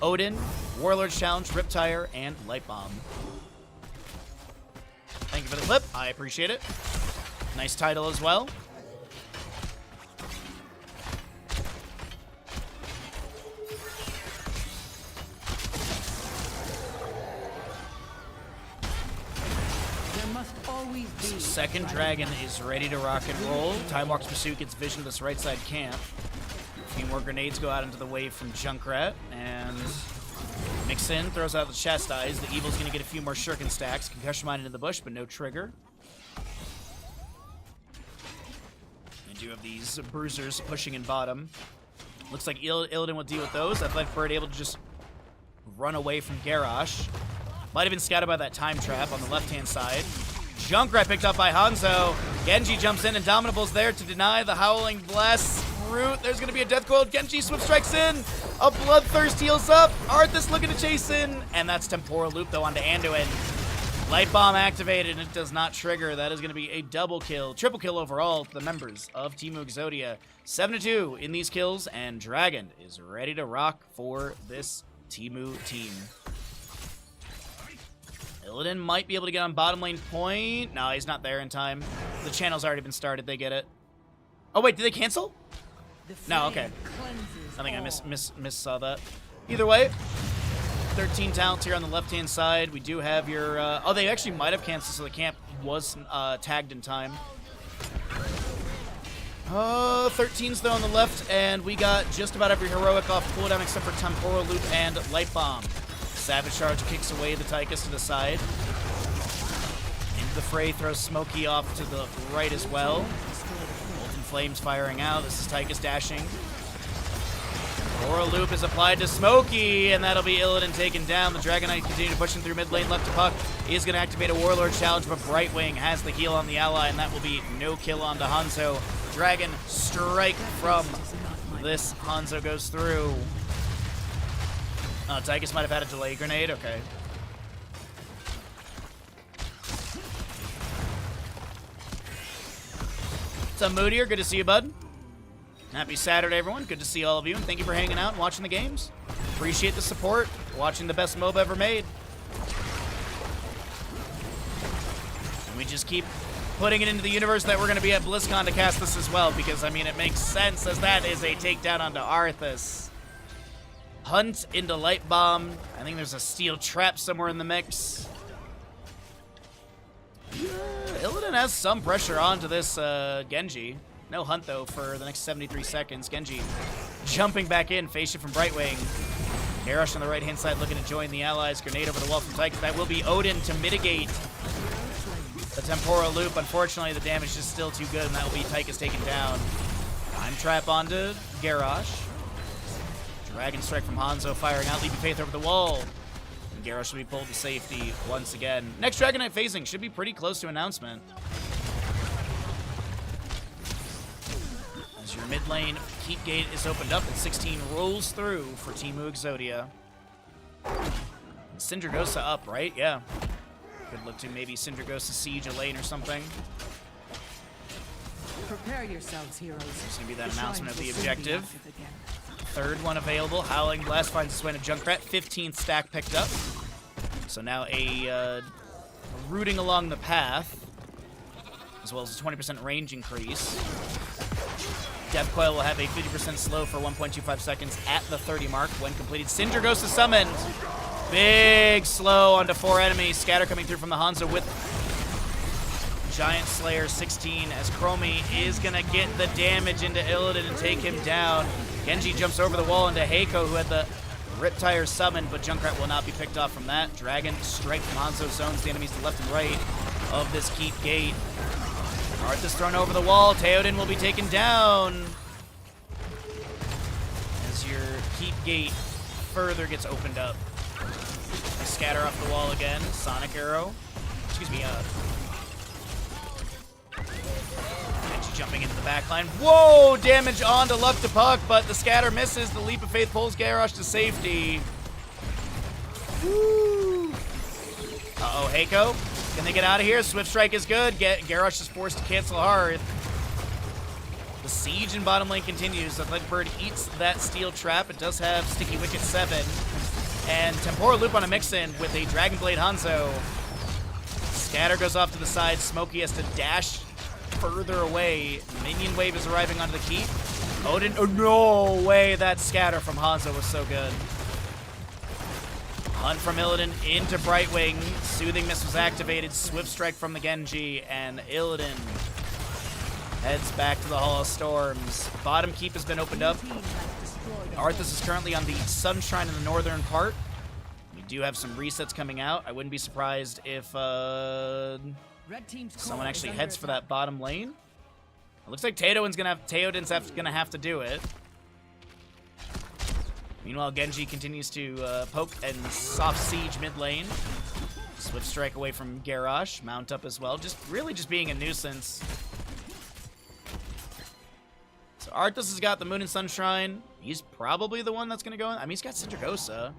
Odin, Warlord's Challenge, Riptire, and Light Bomb. Thank you for the clip. I appreciate it. Nice title as well. Second Dragon is ready to rock and roll. Time Walk's Pursuit gets vision to this right side camp. A few more grenades go out into the wave from Junkrat, and Mixin throws out the Chastise. The Evil's gonna get a few more Shuriken stacks. Concussion Mine into the bush, but no trigger. We do have these bruisers pushing in bottom. Looks like Illidan will deal with those. Athletic Bird able to just run away from Garrosh. Might have been scouted by that time trap on the left-hand side. Junkrat picked up by Hanzo. Genji jumps in, Indomitable's there to deny the Howling Blast route. There's going to be a Death Coil. Genji Swift strikes in. A Bloodthirst heals up. Arthas looking to chase in. And that's Temporal Loop, though, onto Anduin. Light Bomb activated, and it does not trigger. That is going to be a double kill. Triple kill overall to the members of Team Exodia. 7-2 in these kills, and Dragon is ready to rock for this Temu team. Illidan might be able to get on bottom lane point. No, he's not there in time. The channel's already been started. They get it. Oh, wait, did they cancel? No, okay. I think I miss saw that. Either way, 13 talents here on the left-hand side. We do have your... oh, they actually might have canceled, so the camp was tagged in time. 13's though on the left, and we got just about every heroic off cooldown except for Temporal Loop and Light Bomb. Savage Charge kicks away the Tychus to the side. Into the Fray throws Smokey off to the right as well. Molten Flames firing out. This is Tychus dashing. Temporal Loop is applied to Smokey, and that'll be Illidan taken down. The Dragonite continue pushing through mid lane left to Puck. He is going to activate a Warlord Challenge, but Brightwing has the heal on the ally, and that will be no kill onto Hanzo. Dragon strike from this. Hanzo goes through. Oh, Tychus might have had a delay grenade. Okay. What's up, Moodier? Good to see you, bud. Happy Saturday, everyone. Good to see all of you, and thank you for hanging out and watching the games. Appreciate the support. Watching the best MOBA ever made. And we just keep putting it into the universe that we're going to be at BlizzCon to cast this as well, because, I mean, it makes sense as that is a takedown onto Arthas. Hunt into Light Bomb. I think there's a steel trap somewhere in the mix. Illidan has some pressure onto this Genji. No Hunt, though, for the next 73 seconds. Genji jumping back in, face shift from Brightwing. Garrosh on the right-hand side looking to join the allies. Grenade over the wall from Tychus. That will be Odin to mitigate the temporal loop. Unfortunately, the damage is still too good, and that will be Tychus taken down. Time trap onto Garrosh. Dragon strike from Hanzo firing out. Leaping Faith over the wall. And Garrosh will be pulled to safety once again. Next Dragon Knight phasing should be pretty close to announcement. As your mid lane keep gate is opened up and 16 rolls through for Teemu Exodia. Syndragosa up, right? Yeah. Could look to maybe Syndragosa siege a lane or something. Prepare yourselves, heroes. There's going to be that announcement of the objective. Third one available. Howling Blast finds its way to Junkrat. 15th stack picked up. So now a rooting along the path, as well as a 20% range increase. Death Coil will have a 50% slow for 1.25 seconds at the 30 mark when completed. Syndragosa summoned. Big slow onto 4 enemies. Scatter coming through from the Hanzo with Giant Slayer 16 as Chromie is going to get the damage into Illidan and take him down. Genji jumps over the wall into Heiko, who had the Riptire summoned, but Junkrat will not be picked off from that. Dragon strike from Hanzo zones the enemies to left and right of this keep gate. Arthas thrown over the wall. Theoden will be taken down as your keep gate further gets opened up. They scatter off the wall again. Sonic Arrow. Excuse me, Genji jumping into the backline. Whoa! Damage onto Luck to Puck, but the scatter misses. The Leap of Faith pulls Garrosh to safety. Woo! Uh-oh, Heiko. Can they get out of here? Swift Strike is good. Garrosh is forced to cancel hard. The siege in bottom lane continues. Athletic Bird eats that steel trap. It does have Sticky Wicket 7. And Temporal Loop on a mix-in with a Dragon Blade Hanzo. Scatter goes off to the side. Smokey has to dash further away. Minion Wave is arriving onto the keep. Odin, oh no way, that scatter from Hanzo was so good. Hunt from Illidan into Brightwing. Soothing Mist was activated. Swift Strike from the Genji, and Illidan heads back to the Hall of Storms. Bottom keep has been opened up. Arthas is currently on the Sunshine in the northern part. We do have some resets coming out. I wouldn't be surprised if someone actually heads for that bottom lane. It looks like Theoden's gonna have to do it. Meanwhile, Genji continues to poke and soft siege mid lane. Swift Strike away from Garrosh. Mount up as well. Really just being a nuisance. So Arthas has got the Moon and Sunshine. He's probably the one that's going to go in. I mean, he's got Syndragosa.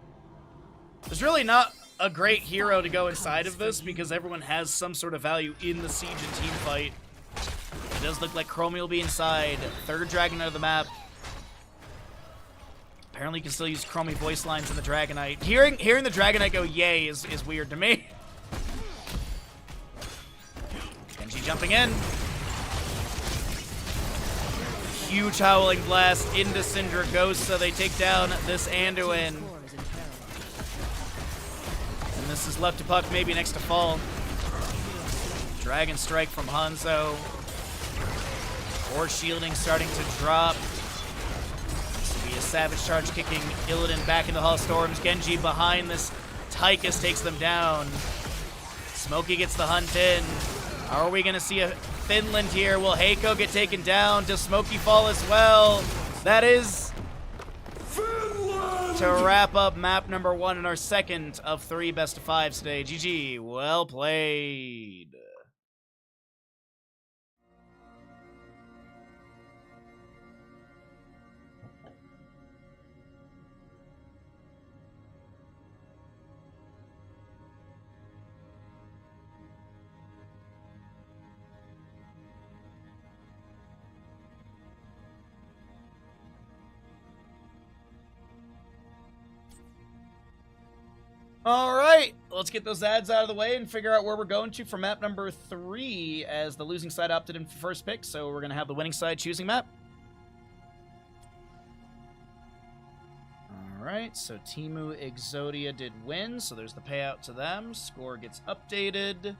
There's really not a great hero to go inside of this because everyone has some sort of value in the siege and team fight. It does look like Chromie will be inside. Third Dragon out of the map. Apparently you can still use Chromie voice lines in the Dragon Knight. Hearing the Dragon Knight go yay is weird to me. Genji jumping in. Huge Howling Blast into Syndragosa. They take down this Anduin. And this is left to Puck, maybe next to fall. Dragon Strike from Hanzo. Force shielding starting to drop. A Savage Charge kicking Illidan back into Hall of Storms. Genji behind this. Tychus takes them down. Smokey gets the hunt in. Are we going to see a Finland here? Will Heiko get taken down? Does Smokey fall as well? That is Finland! To wrap up map number 1 in our second of 3 best of 5s today. GG. Well played. All right, let's get those ads out of the way and figure out where we're going to for map number 3, as the losing side opted in for first pick, so we're going to have the winning side choosing map. All right, so Temu Exodia did win, so there's the payout to them. Score gets updated.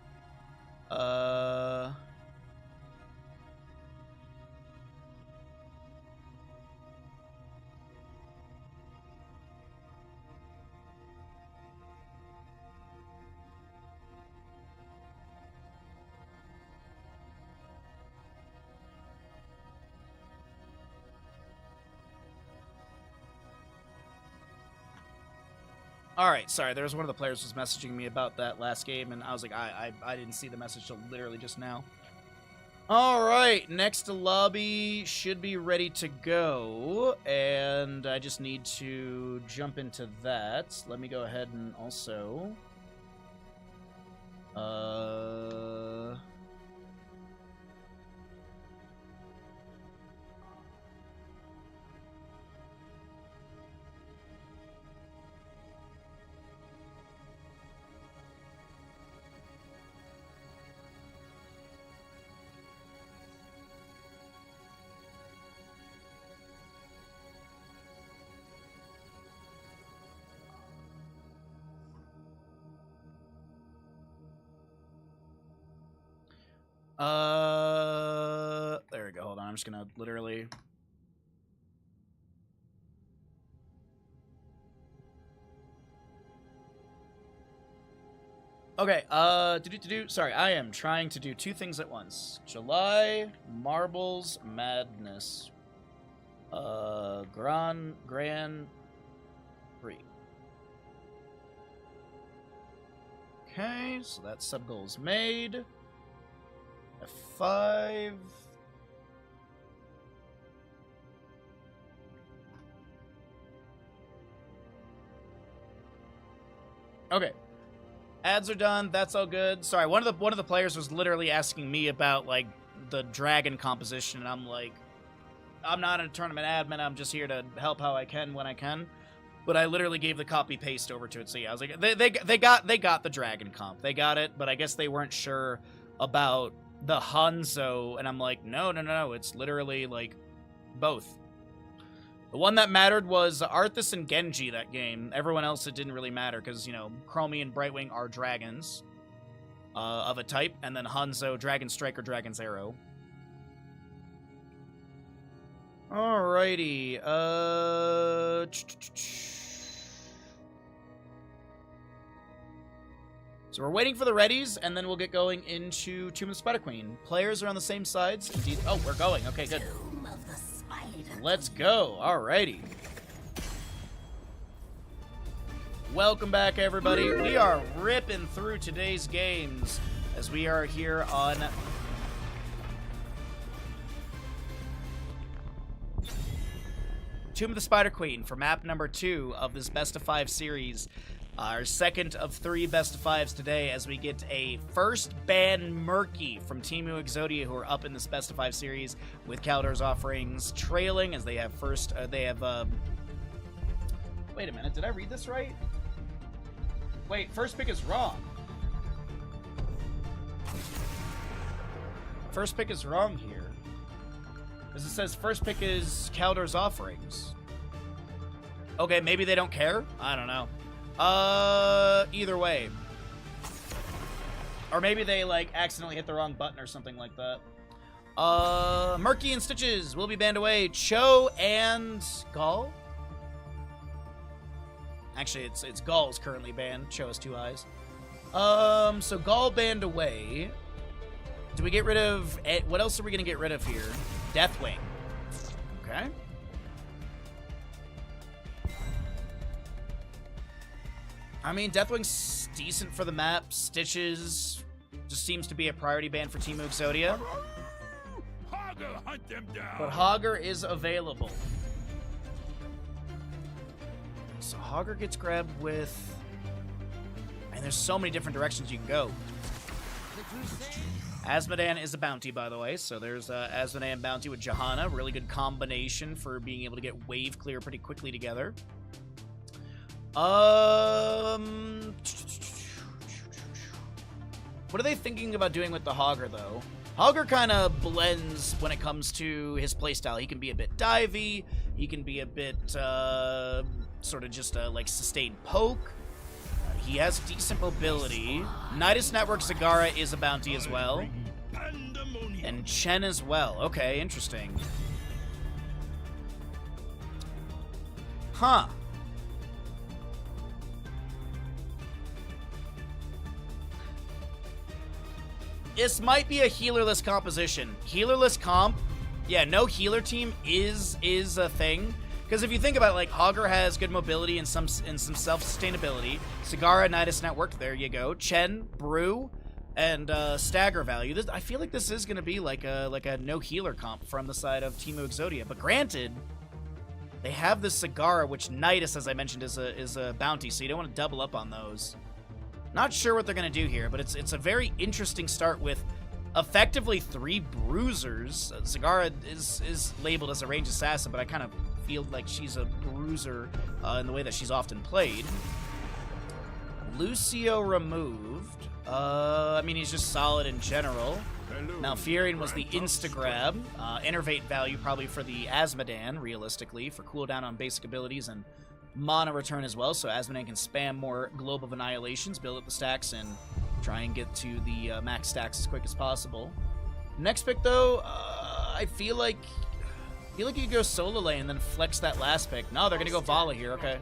All right, sorry, there was one of the players was messaging me about that last game, and I was like, I didn't see the message till literally just now. All right, next lobby should be ready to go, and I just need to jump into that. Let me go ahead and also... there we go. Hold on. I'm just gonna literally. Okay. Sorry, I am trying to do 2 things at once. July Marbles Madness. Grand Prix. Okay, so that sub goal is made. F5. Okay. Ads are done. That's all good. Sorry, one of the players was literally asking me about like the dragon composition, and I'm like, I'm not a tournament admin. I'm just here to help how I can when I can. But I literally gave the copy paste over to it. So yeah, I was like, they got the dragon comp. They got it, but I guess they weren't sure about the Hanzo, and I'm like, no, it's literally, like, both. The one that mattered was Arthas and Genji that game. Everyone else, it didn't really matter, because, you know, Chromie and Brightwing are dragons of a type, and then Hanzo, Dragon Strike or Dragon's Arrow. Alrighty, So we're waiting for the readies, and then we'll get going into Tomb of the Spider Queen. Players are on the same sides. Indeed. Oh, we're going. Okay, good. Let's go. Alrighty. Welcome back, everybody. We are ripping through today's games as we are here on Tomb of the Spider Queen for map number 2 of this Best of 5 series. Our second of 3 Best of 5s today, as we get a first ban Murky from Temu Exodia, who are up in this Best of 5 series with Caldor's offerings trailing, as they have first. Wait a minute, did I read this right? Wait, first pick is wrong. First pick is wrong here, because it says first pick is Caldor's offerings. Okay, maybe they don't care. I don't know. Either way. Or maybe they, like, accidentally hit the wrong button or something like that. Murky and Stitches will be banned away. Cho and Gall? Actually, it's Gall's currently banned. Cho has 2 eyes. So Gall banned away. Do we get rid of... What else are we going to get rid of here? Deathwing. Okay. I mean, Deathwing's decent for the map. Stitches just seems to be a priority ban for Temu Exodia. Hogger, hunt them down. But Hogger is available. So Hogger gets grabbed with... And there's so many different directions you can go. Asmodan is a bounty, by the way. So there's Asmodan bounty with Johanna. Really good combination for being able to get wave clear pretty quickly together. What are they thinking about doing with the Hogger, though? Hogger kind of blends when it comes to his playstyle. He can be a bit divey. He can be a bit, sort of just a, like, sustained poke. He has decent mobility. Nidus Network Zagara is a bounty as well. And Chen as well. Okay, interesting. Huh. This might be a healerless composition. Healerless comp, yeah, no healer team is a thing. Because if you think about it, like, Hogger has good mobility and some self-sustainability. Zagara, Nidus Network, there you go. Chen, Brew, and stagger value. I feel like this is going to be like a no healer comp from the side of Teemu Exodia. But granted, they have this Zagara, which Nidus, as I mentioned, is a bounty, so you don't want to double up on those. Not sure what they're going to do here, but it's a very interesting start with effectively 3 bruisers. Zagara is labeled as a ranged assassin, but I kind of feel like she's a bruiser in the way that she's often played. Lucio removed. I mean, he's just solid in general. Malfurion was the insta-grab. Innervate value probably for the Asmodan, realistically, for cooldown on basic abilities and mana return as well, so Asmodan can spam more Globe of Annihilations, build up the stacks, and try and get to the max stacks as quick as possible. Next pick, though, I feel like you could go solo lane and then flex that last pick. No, they're going to go Vala here, okay.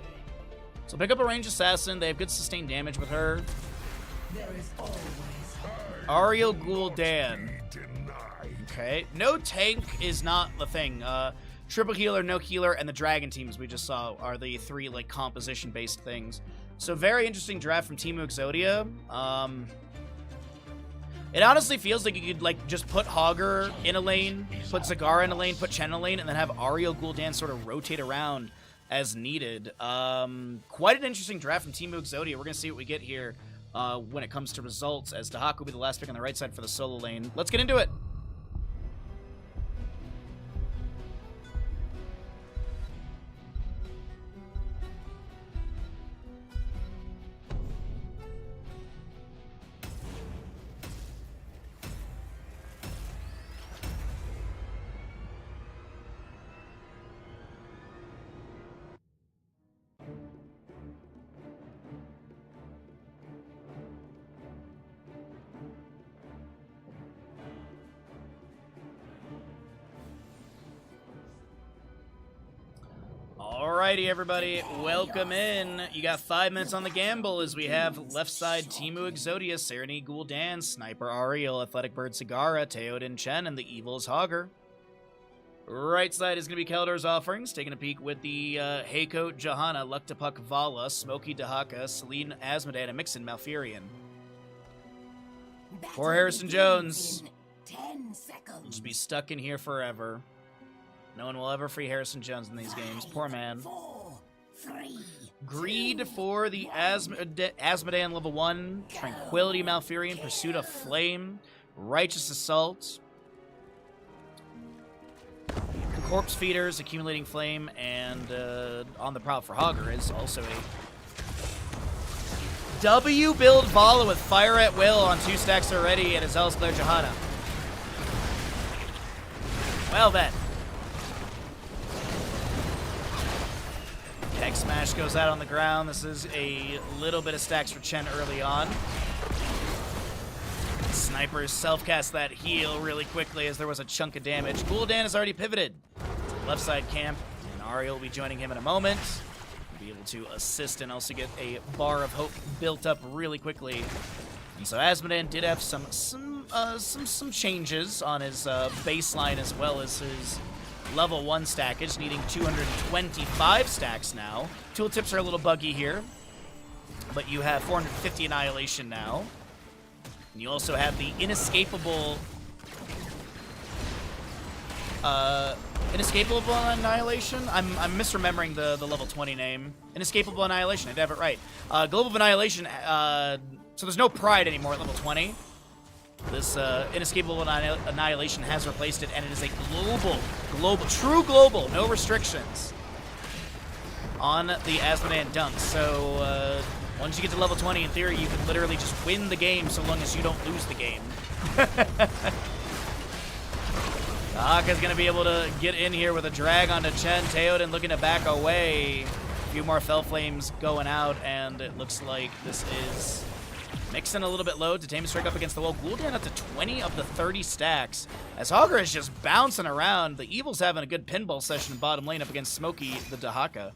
So pick up a ranged assassin. They have good sustained damage with her. Ariel Gul'dan. Okay. No tank is not the thing. Triple healer, no healer, and the dragon teams we just saw are the 3, like, composition-based things. So very interesting draft from Teemu Exodia. It honestly feels like you could, like, just put Hogger in a lane, put Zagara in a lane, put Chen in a lane, and then have Ariel Gul'dan sort of rotate around as needed. Quite an interesting draft from Teemu Exodia. We're going to see what we get here when it comes to results, as Dahak will be the last pick on the right side for the solo lane. Let's get into it. Alrighty, everybody, welcome in. You got 5 minutes on the gamble as we have left side Teemu Exodia, Serenity Gul'dan, Sniper Ariel, Athletic Bird Zagara, Theoden Chen, and the Evil's Hogger. Right side is going to be Keldor's Offerings, taking a peek with the Heiko Johanna, Luktapuk Vala, Smokey Dahaka, Celine Asmodan, and Mixin Malfurion. Poor Harrison Jones. 10 seconds. He'll just be stuck in here forever. No one will ever free Harrison Jones in these games. Poor man. 4, 3, Greed for the Asmodan level 1. Tranquility Malfurion. Pursuit of Flame. Righteous Assault. Corpse Feeders. Accumulating Flame. And on the prowl for Hogger is also a W build Vala with Fire at Will on 2 stacks already and a Zealous Glare Johanna. Well then. Tech Smash goes out on the ground. This is a little bit of stacks for Chen early on. Snipers self-cast that heal really quickly as there was a chunk of damage. Gul'dan has already pivoted to left side camp, and Ariel will be joining him in a moment. He'll be able to assist and also get a bar of hope built up really quickly. And so Asmodan did have some changes on his baseline as well as his level 1 stackage, needing 225 stacks now. Tooltips are a little buggy here, but you have 450 Annihilation now. And you also have the Inescapable Annihilation? I'm misremembering the level 20 name. Inescapable Annihilation, I did have it right. Global of Annihilation, so there's no Pride anymore at level 20. This Inescapable Annihilation has replaced it, and it is a true global, no restrictions. on the Asmodean dunk. So once you get to level 20, in theory, you can literally just win the game so long as you don't lose the game. Dahaka's going to be able to get in here with a drag onto Chen. Teoden looking to back away. A few more Fell Flames going out, and it looks like this is mixing a little bit low. Detainment Strike up against the wall. Gul'dan up to 20 of the 30 stacks. As Hogger is just bouncing around. The Evil's having a good pinball session in bottom lane up against Smokey, the Dahaka.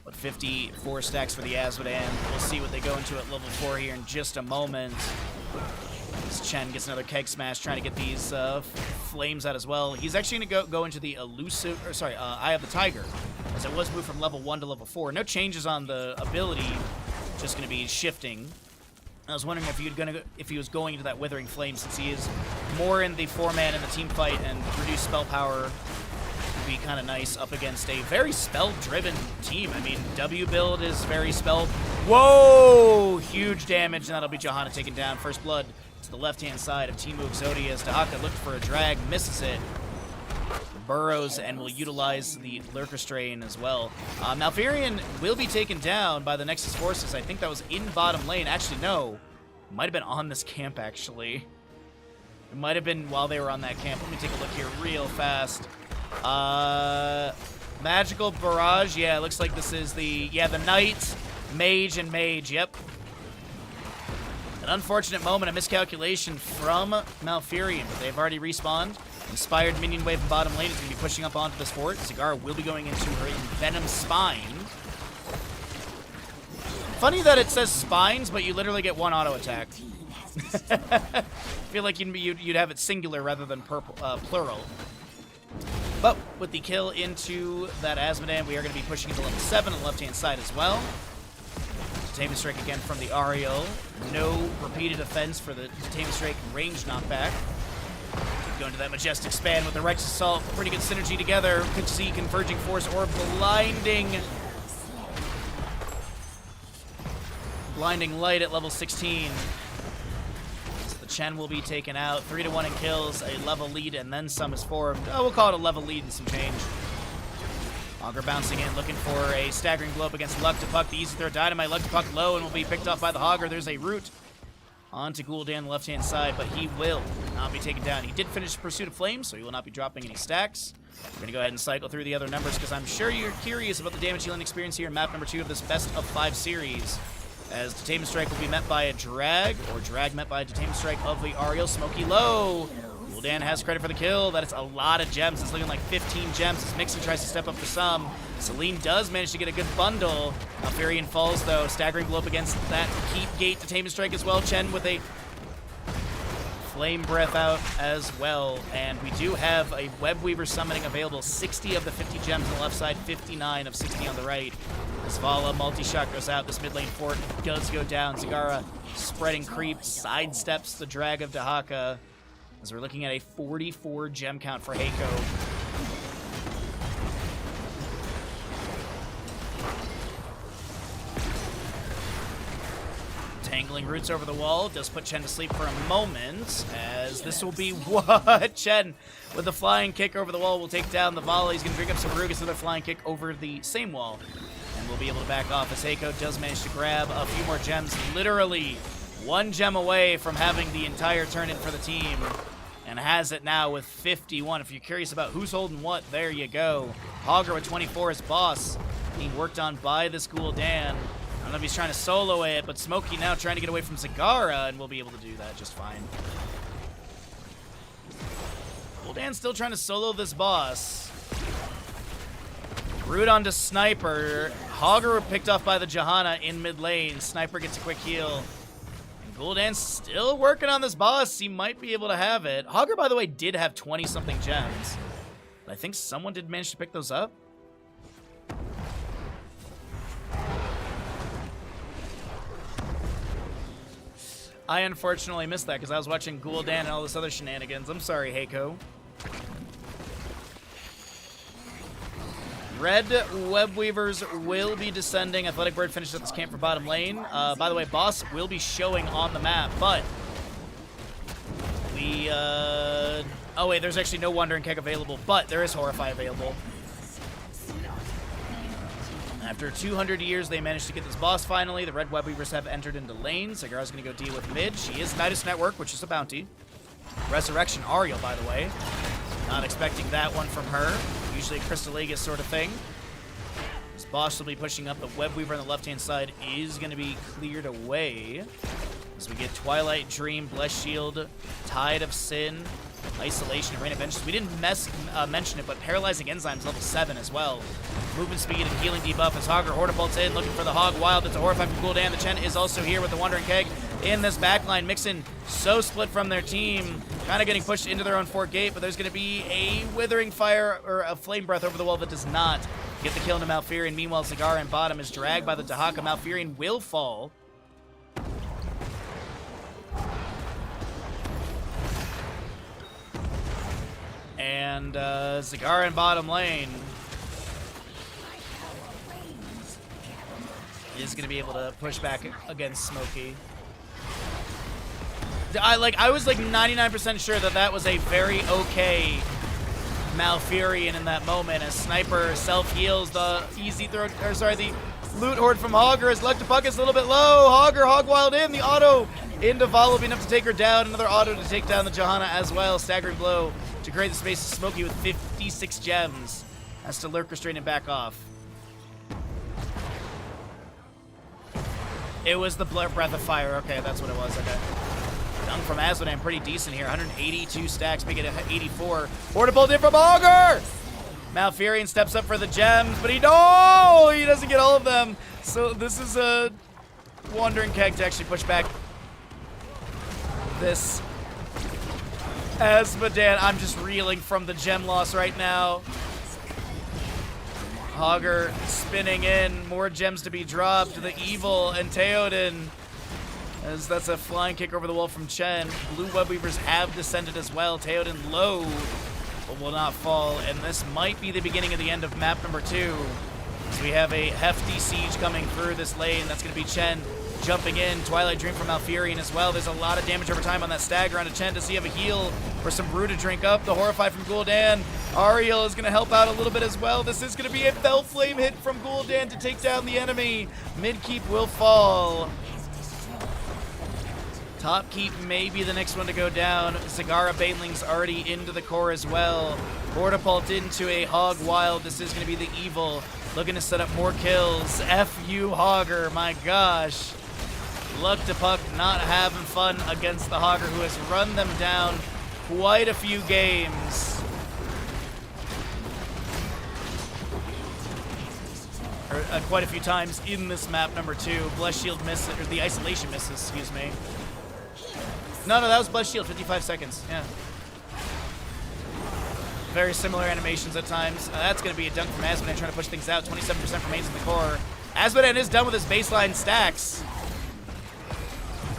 But 54 stacks for the Asmodean. We'll see what they go into at level 4 here in just a moment. As Chen gets another keg smash, trying to get these flames out as well. He's actually going to go into the Eye of the Tiger, as it was moved from level 1 to level 4. No changes on the ability, just going to be shifting. I was wondering if he was going into that Withering Flame, since he is more in the 4-man in the team fight, and reduced spell power would be kind of nice up against a very spell-driven team. I mean, W build is very spell. Whoa! Huge damage, and that'll be Johanna taken down. First blood to the left-hand side of Team Exodia as Dahaka looked for a drag, misses it. Burrows and will utilize the Lurker Strain as well. Malfurion will be taken down by the Nexus Forces. I think that was in bottom lane. Actually, no. Might have been on this camp, actually. It might have been while they were on that camp. Let me take a look here real fast. Magical Barrage. Yeah, it looks like this is the Knight, Mage, and Mage. Yep. An unfortunate moment, a miscalculation from Malfurion, but they've already respawned. Inspired minion wave in bottom lane is going to be pushing up onto this fort. Zagara will be going into her Venom Spine. Funny that it says spines, but you literally get one auto attack. I feel like you'd have it singular rather than plural. But with the kill into that Asmodean, we are going to be pushing into level 7 on the left-hand side as well. Detainment Strike again from the Ariel. No repeated offense for the Detainment Strike range knockback. Going to that Majestic Span with the Righteous Assault. Pretty good synergy together. Could see Converging Force or Blinding Light at level 16. So the Chen will be taken out. 3-1 in kills. A level lead and then some is formed. Oh, we'll call it a level lead and some change. Augur bouncing in, looking for a staggering blow up against Luck to Puck. The easy throw Dynamite. Luck to Puck low and will be picked off by the Augur. There's a root onto Gul'dan on the left-hand side, but he will not be taken down. He did finish Pursuit of Flames, so he will not be dropping any stacks. We're going to go ahead and cycle through the other numbers, because I'm sure you're curious about the damage healing experience here in map number 2 of this best of 5 series. As Detainment Strike will be met by a drag, or drag met by a Detainment Strike of the Ariel. Smokey low. Gul'dan has credit for the kill. That is a lot of gems. It's looking like 15 gems as Mixon tries to step up for some. Celine does manage to get a good bundle. Malfurion falls, though. Staggering blow up against that Keep Gate Detainment Strike as well. Chen with a Flame Breath out as well. And we do have a Web Weaver summoning available. 60 of the 50 gems on the left side, 59 of 60 on the right. As Vala multi-shot goes out, this mid lane fort does go down. Zagara spreading creep, sidesteps the drag of Dahaka. As we're looking at a 44 gem count for Heiko. Tangling roots over the wall does put Chen to sleep for a moment, as this will be what? Chen with the flying kick over the wall will take down the volley. He's going to drink up some Rugus with a flying kick over the same wall, and will be able to back off as Heiko does manage to grab a few more gems, literally 1 gem away from having the entire turn in for the team, and has it now with 51. If you're curious about who's holding what, there you go. Hogger with 24 as boss, being worked on by this Gul'dan. I don't know if he's trying to solo it, but Smokey now trying to get away from Zagara, and will be able to do that just fine. Gul'dan still trying to solo this boss. Root onto Sniper. Hogger picked off by the Johanna in mid lane. Sniper gets a quick heal. And Gul'dan's still working on this boss. He might be able to have it. Hogger, by the way, did have 20-something gems. But I think someone did manage to pick those up. I unfortunately missed that because I was watching Gul'dan and all this other shenanigans. I'm sorry, Heiko. Red Web Weavers will be descending. Athletic Bird finishes up this camp for bottom lane. By the way, boss will be showing on the map, but we... oh wait, there's actually no Wandering Keg available, but there is Horrify available. After 200 years, they managed to get this boss finally. The red web weavers have entered into lane. Zagara's going to go deal with mid. She is Nidus Network, which is a bounty. Resurrection Ariel, by the way. Not expecting that one from her. Usually a Crystal Aegis sort of thing. This boss will be pushing up. The web weaver on the left-hand side is going to be cleared away. As we get Twilight Dream, Blessed Shield, Tide of Sin, Isolation, and Rain of Vengeance. We didn't mention it, but Paralyzing Enzymes level 7 as well. Movement speed and healing debuff as Hogger Hortipult's in, looking for the Hog Wild. It's a Horrify from Gul'dan. The Chen is also here with the Wandering Keg in this backline. Mixin so split from their team, kind of getting pushed into their own fort gate, but there's going to be a Withering Fire or a Flame Breath over the wall that does not get the kill into Malfurion. Meanwhile, Zagara in bottom is dragged by the Dahaka. Malfurion will fall. And Zagara in bottom lane is going to be able to push back against Smokey. I was like 99% sure that that was a very okay Malfurion in that moment as Sniper self-heals the easy throw, or sorry, the loot horde from Hogger as Luck to Puck is a little bit low. Hogger, Hog Wild in, the auto into Vol will be enough to take her down. Another auto to take down the Johanna as well. Staggering blow to create the space of Smokey with 56 gems. Has to lurk restrain and back off. It was the Breath of Fire. Okay, that's what it was. Okay. Dunk from Asmodan, pretty decent here. 182 stacks, make it 84. Hortibolt in from Augur! Malfurion steps up for the gems, but he doesn't get all of them. So this is a Wandering Keg to actually push back this Asmodan. I'm just reeling from the gem loss right now. Hogger spinning in, more gems to be dropped. The Evil and Theoden, as that's a flying kick over the wall from Chen. Blue Web Weavers have descended as well. Theoden low, but will not fall. And this might be the beginning of the end of map number 2. So we have a hefty siege coming through this lane. That's going to be Chen jumping in. Twilight Dream from Malfurion as well. There's a lot of damage over time on that stagger onto Chen. Does he have a heal or some brew to drink up? The Horrify from Gul'dan. Ariel is going to help out a little bit as well. This is going to be a Fell Flame hit from Gul'dan to take down the enemy. Mid keep will fall. Top keep may be the next one to go down. Zagara Baneling's already into the core as well. Hortipult into a Hog Wild. This is going to be the Evil. Looking to set up more kills. F you, Hogger. My gosh. Luck to Puck not having fun against the Hogger, who has run them down quite a few games. Or, quite a few times in this map number 2. Blessed Shield misses, or the Isolation misses, excuse me. No, that was Blessed Shield, 55 seconds, yeah. Very similar animations at times. That's going to be a dunk from Asmodan trying to push things out. 27% remains in the core. Asmodan is done with his baseline stacks.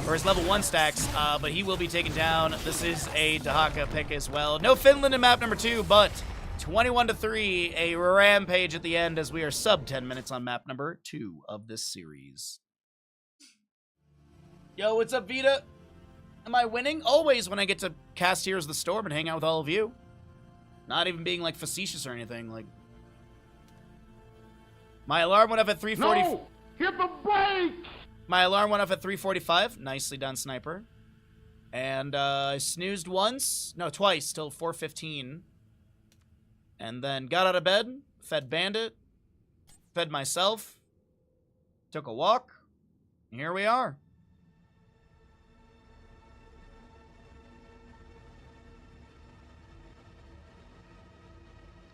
Or his level 1 stacks, but he will be taken down. This is a Dahaka pick as well. No Finland in map number 2, but 21-3, a rampage at the end as we are sub 10 minutes on map number 2 of this series. Yo, what's up, Vita? Am I winning? Always when I get to cast Heroes of the Storm and hang out with all of you. Not even being, like, facetious or anything. Like, my alarm went up at 3:40. No! Hit the brake! My alarm went off at 3:45. Nicely done, Sniper. And I snoozed once. No, twice, till 4:15. And then got out of bed, fed Bandit, fed myself, took a walk, and here we are.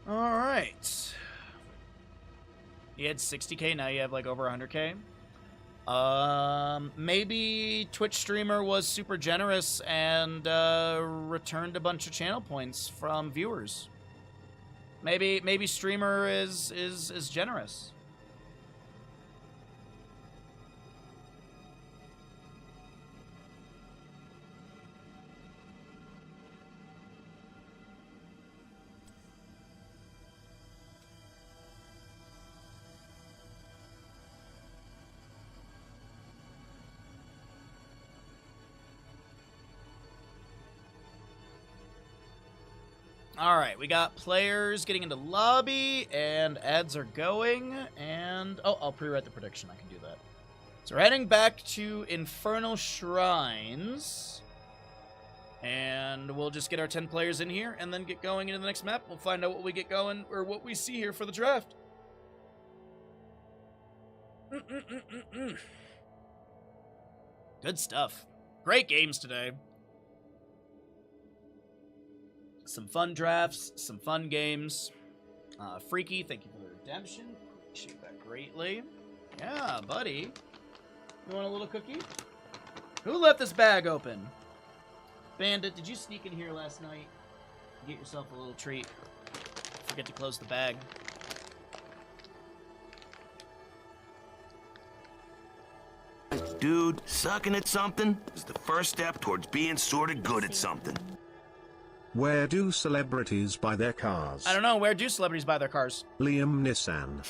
All right. You had 60K, now you have like over 100K. Maybe Twitch streamer was super generous and returned a bunch of channel points from viewers. Maybe streamer is generous. Alright, we got players getting into lobby, and ads are going, and... Oh, I'll pre-write the prediction. I can do that. So we're heading back to Infernal Shrines, and we'll just get our 10 players in here, and then get going into the next map. We'll find out what we get going, or what we see here for the draft. Good stuff. Great games today. Some fun drafts, some fun games. Freaky, thank you for the redemption. Appreciate that greatly. Yeah, buddy. You want a little cookie? Who left this bag open? Bandit, did you sneak in here last night? Get yourself a little treat. Forget to close the bag. Dude, sucking at something is the first step towards being sorta good at something. Where do celebrities buy their cars? I don't know. Where do celebrities buy their cars? Liam Nissan.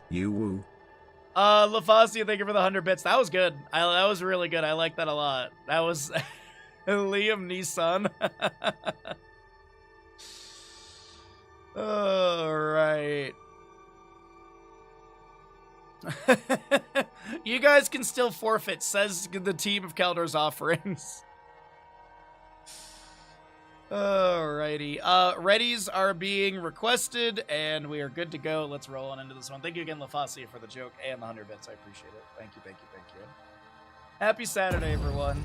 You woo. LaFasia, thank you for the 100 bits. That was good. That was really good. I like that a lot. That was Liam Neeson. All right. You guys can still forfeit, says the team of Kaldor's offerings. Alrighty. Readies are being requested, and we are good to go. Let's roll on into this one. Thank you again, LaFasia, for the joke and the 100 bits. I appreciate it. Thank you, thank you, thank you. Happy Saturday, everyone.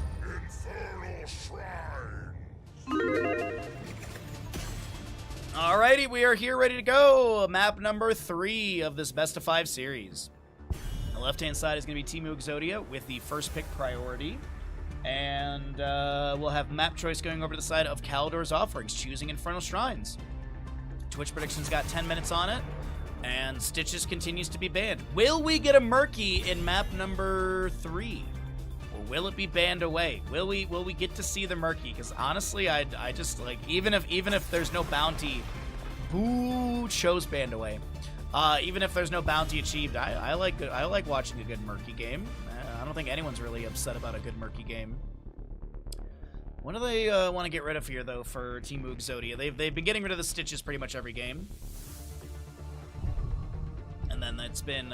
Alrighty, we are here ready to go. Map number 3 of this best of 5 series. The left-hand side is going to be Team Exodia with the first pick priority. And we'll have map choice going over to the side of Kaldor's offerings, choosing Infernal Shrines. Twitch Predictions got 10 minutes on it, and Stitches continues to be banned. Will we get a Murky in map number 3? Or will it be banned away? Will we get to see the Murky? Because honestly, I just like, even if there's no bounty, boo, chose banned away. Even if there's no bounty achieved, I like watching a good Murky game. I don't think anyone's really upset about a good Murky game. What do they want to get rid of here, though, for Team Exodia? They've been getting rid of the Stitches pretty much every game. And then it's been,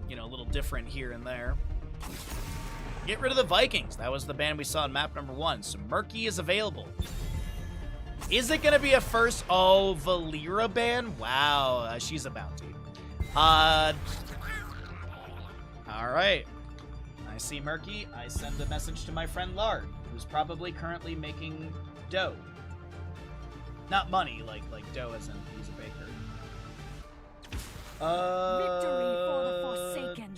you know, a little different here and there. Get rid of the Vikings. That was the ban we saw in map number 1. So Murky is available. Is it going to be a first? Oh, Valera ban? Wow, she's a bounty. All right. I see Murky. I send a message to my friend Lard, who's probably currently making dough. Not money, like dough as in he's a baker. Victory for the Forsaken.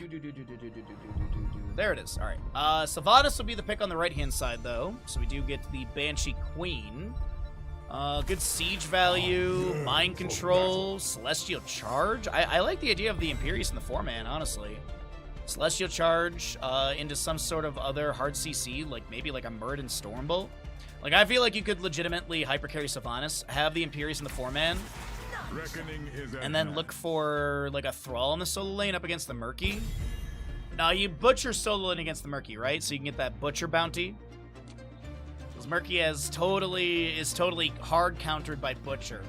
There it is. All right. Sylvanas will be the pick on the right-hand side, though. So we do get the Banshee Queen. Good siege value, mind control, celestial charge. I like the idea of the Imperius in the 4-man, honestly. Celestial charge into some sort of other hard CC, like maybe like a Murd and Stormbolt. Like, I feel like you could legitimately hypercarry Sylvanas, have the Imperius in the 4-man, and then look for like a Thrall in the solo lane up against the Murky. Now, you butcher solo lane against the Murky, right? So you can get that butcher bounty. Because Murky is totally hard countered by butcher.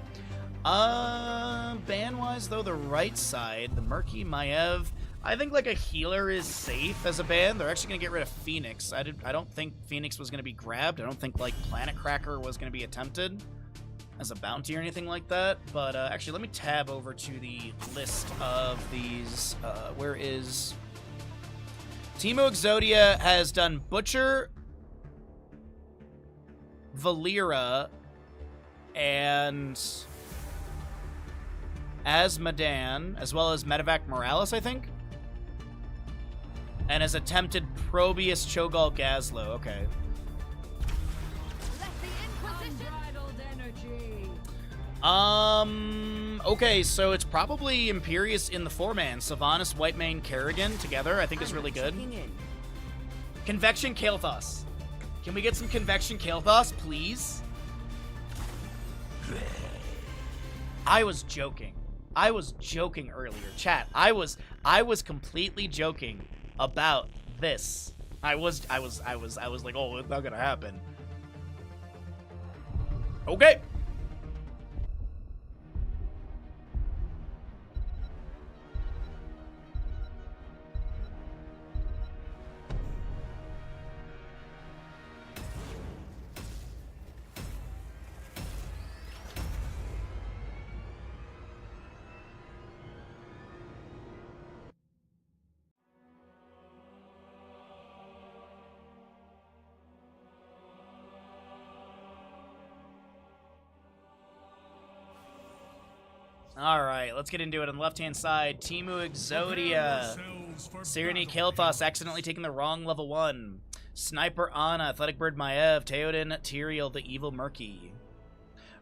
Ban-wise, though, the right side, the Murky, Maiev, I think like a healer is safe as a ban. They're actually going to get rid of Phoenix. I don't think Phoenix was going to be grabbed. I don't think like Planet Cracker was going to be attempted as a bounty or anything like that. But actually, let me tab over to the list of these. Where is... Teemo Exodia has done Butcher, Valera, and Asmodan, as well as Medevac Morales, I think. And has attempted Probius Cho'Gall Gazlo. Okay. Okay, so it's probably Imperius in the 4-man. Sylvanas, Whitemane, Kerrigan together, I think is really good. Convection Kael'thas. Can we get some Convection Kael'thas, please? I was joking. I was joking earlier. Chat, I was completely joking about this. I was like, oh, it's not gonna happen. Okay. All right, let's get into it. On the left-hand side, Timu Exodia. Sirenny Kael'thas accidentally taking the wrong level 1. Sniper Ana, Athletic Bird Maev, Theoden, Tyrael, the Evil Murky.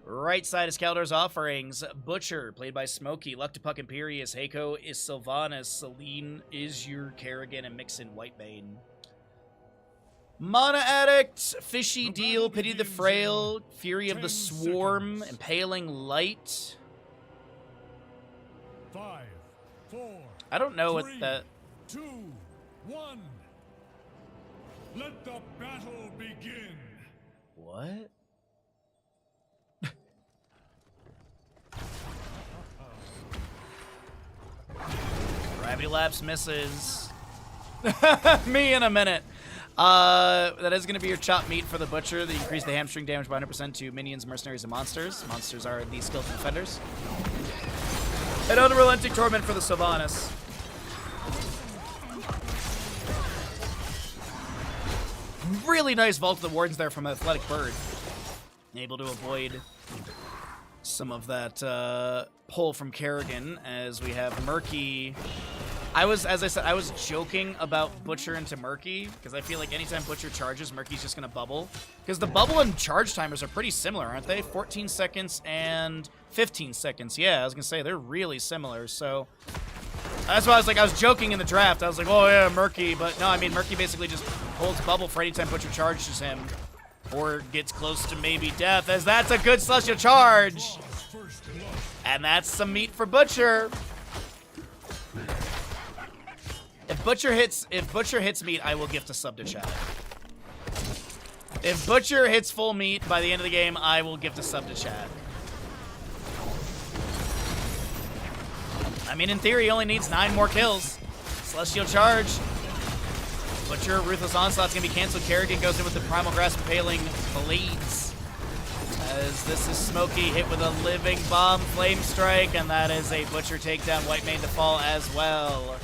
Right side is Kaldor's Offerings. Butcher, played by Smokey. Luck to Puck Imperius. Heiko is Sylvanas. Celine is your Kerrigan, and Mixin Whitebane. Mana Addict, Fishy Deal, Pity the Frail, Fury of the Swarm, Impaling Light. 5, 4. I don't know 3, what that... 2, 1. Let the battle begin. What? Gravity Lapse misses. Me in a minute. That is going to be your chop meat for the Butcher. They increase the hamstring damage by 100% to minions, mercenaries, and monsters. Monsters are the skillful defenders. And Unrelenting Torment for the Sylvanas. Really nice Vault of the Wardens there from Athletic Bird. Able to avoid some of that pull from Kerrigan as we have Murky. As I said, I was joking about Butcher into Murky because I feel like anytime Butcher charges, Murky's just going to bubble. Because the bubble and charge timers are pretty similar, aren't they? 14 seconds and 15 seconds. Yeah, I was going to say, they're really similar. So that's why I was joking in the draft. I was like, oh yeah, Murky. But no, I mean, Murky basically just holds bubble for any time Butcher charges him. Or gets close to maybe death, as that's a good celestial charge. And that's some meat for Butcher. If Butcher hits meat, I will gift a sub to chat. If Butcher hits full meat by the end of the game, I will gift a sub to chat. I mean, in theory, he only needs 9 more kills. Celestial charge. Butcher, Ruthless Onslaught's gonna be canceled. Kerrigan goes in with the Primal Grasp Impaling Blades. As this is Smokey hit with a Living Bomb Flame Strike, and that is a Butcher takedown. Whitemane to fall as well.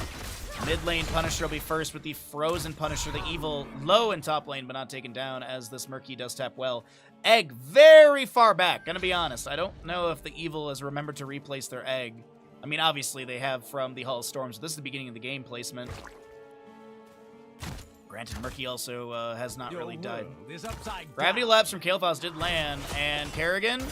Mid lane Punisher will be first with the Frozen Punisher, the evil low in top lane, but not taken down as this Murky does tap well. Egg very far back, gonna be honest. I don't know if the evil has remembered to replace their egg. I mean, obviously they have from the Hall of Storms. This is the beginning of the game placement. Granted, Murky also has not really died. Gravity Lapse from Kael'thas did land, and Kerrigan,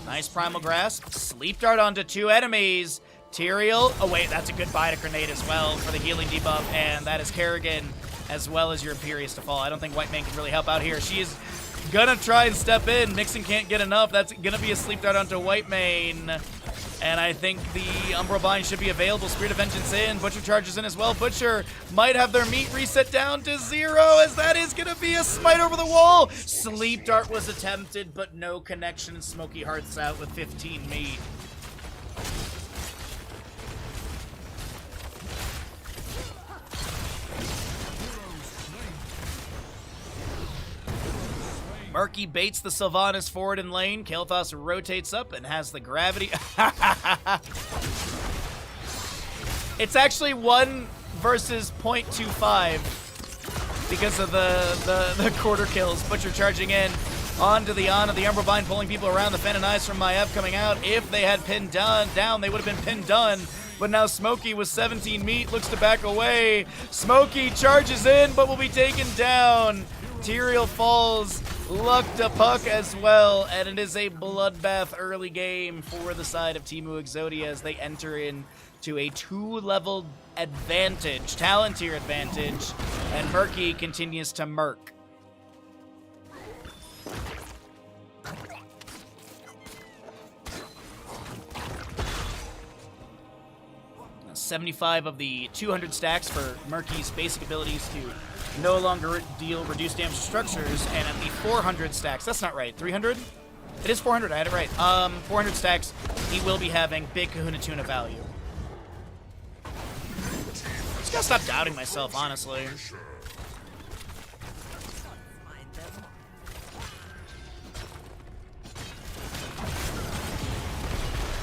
nice Primal Grasp. Sleep Dart onto 2 enemies. Tyrael, oh wait, that's a good buy to grenade as well for the healing debuff, and that is Kerrigan as well as your Imperius to fall. I don't think Whitemane can really help out here. She is gonna try and step in. Mixon can't get enough. That's gonna be a Sleep Dart onto Whitemane. And I think the Umbral Bind should be available. Spirit of Vengeance in. Butcher charges in as well. Butcher might have their meat reset down to 0, as that is going to be a smite over the wall. Sleep Dart was attempted, but no connection. Smoky Hearts out with 15 meat. Murky baits the Sylvanas forward in lane. Kael'thas rotates up and has the gravity. It's actually 1 versus 0.25 because of the quarter kills. Butcher charging in onto the Ana. The Umbral Bind pulling people around. The Fen and Eyes from Maev coming out. If they had pinned down, they would have been pinned done. But now Smokey with 17 meat looks to back away. Smokey charges in, but will be taken down. Tyrael falls. Luck to Puck as well, and it is a bloodbath early game for the side of Timu Exodia as they enter into a 2-level advantage, talent tier advantage, and Murky continues to murk. 75 of the 200 stacks for Murky's basic abilities to no longer deal reduced damage to structures, and at the 400 stacks, that's not right, 300? It is 400. I had it right. 400 stacks. He will be having big Kahuna Tuna value. Just gotta stop doubting myself, honestly.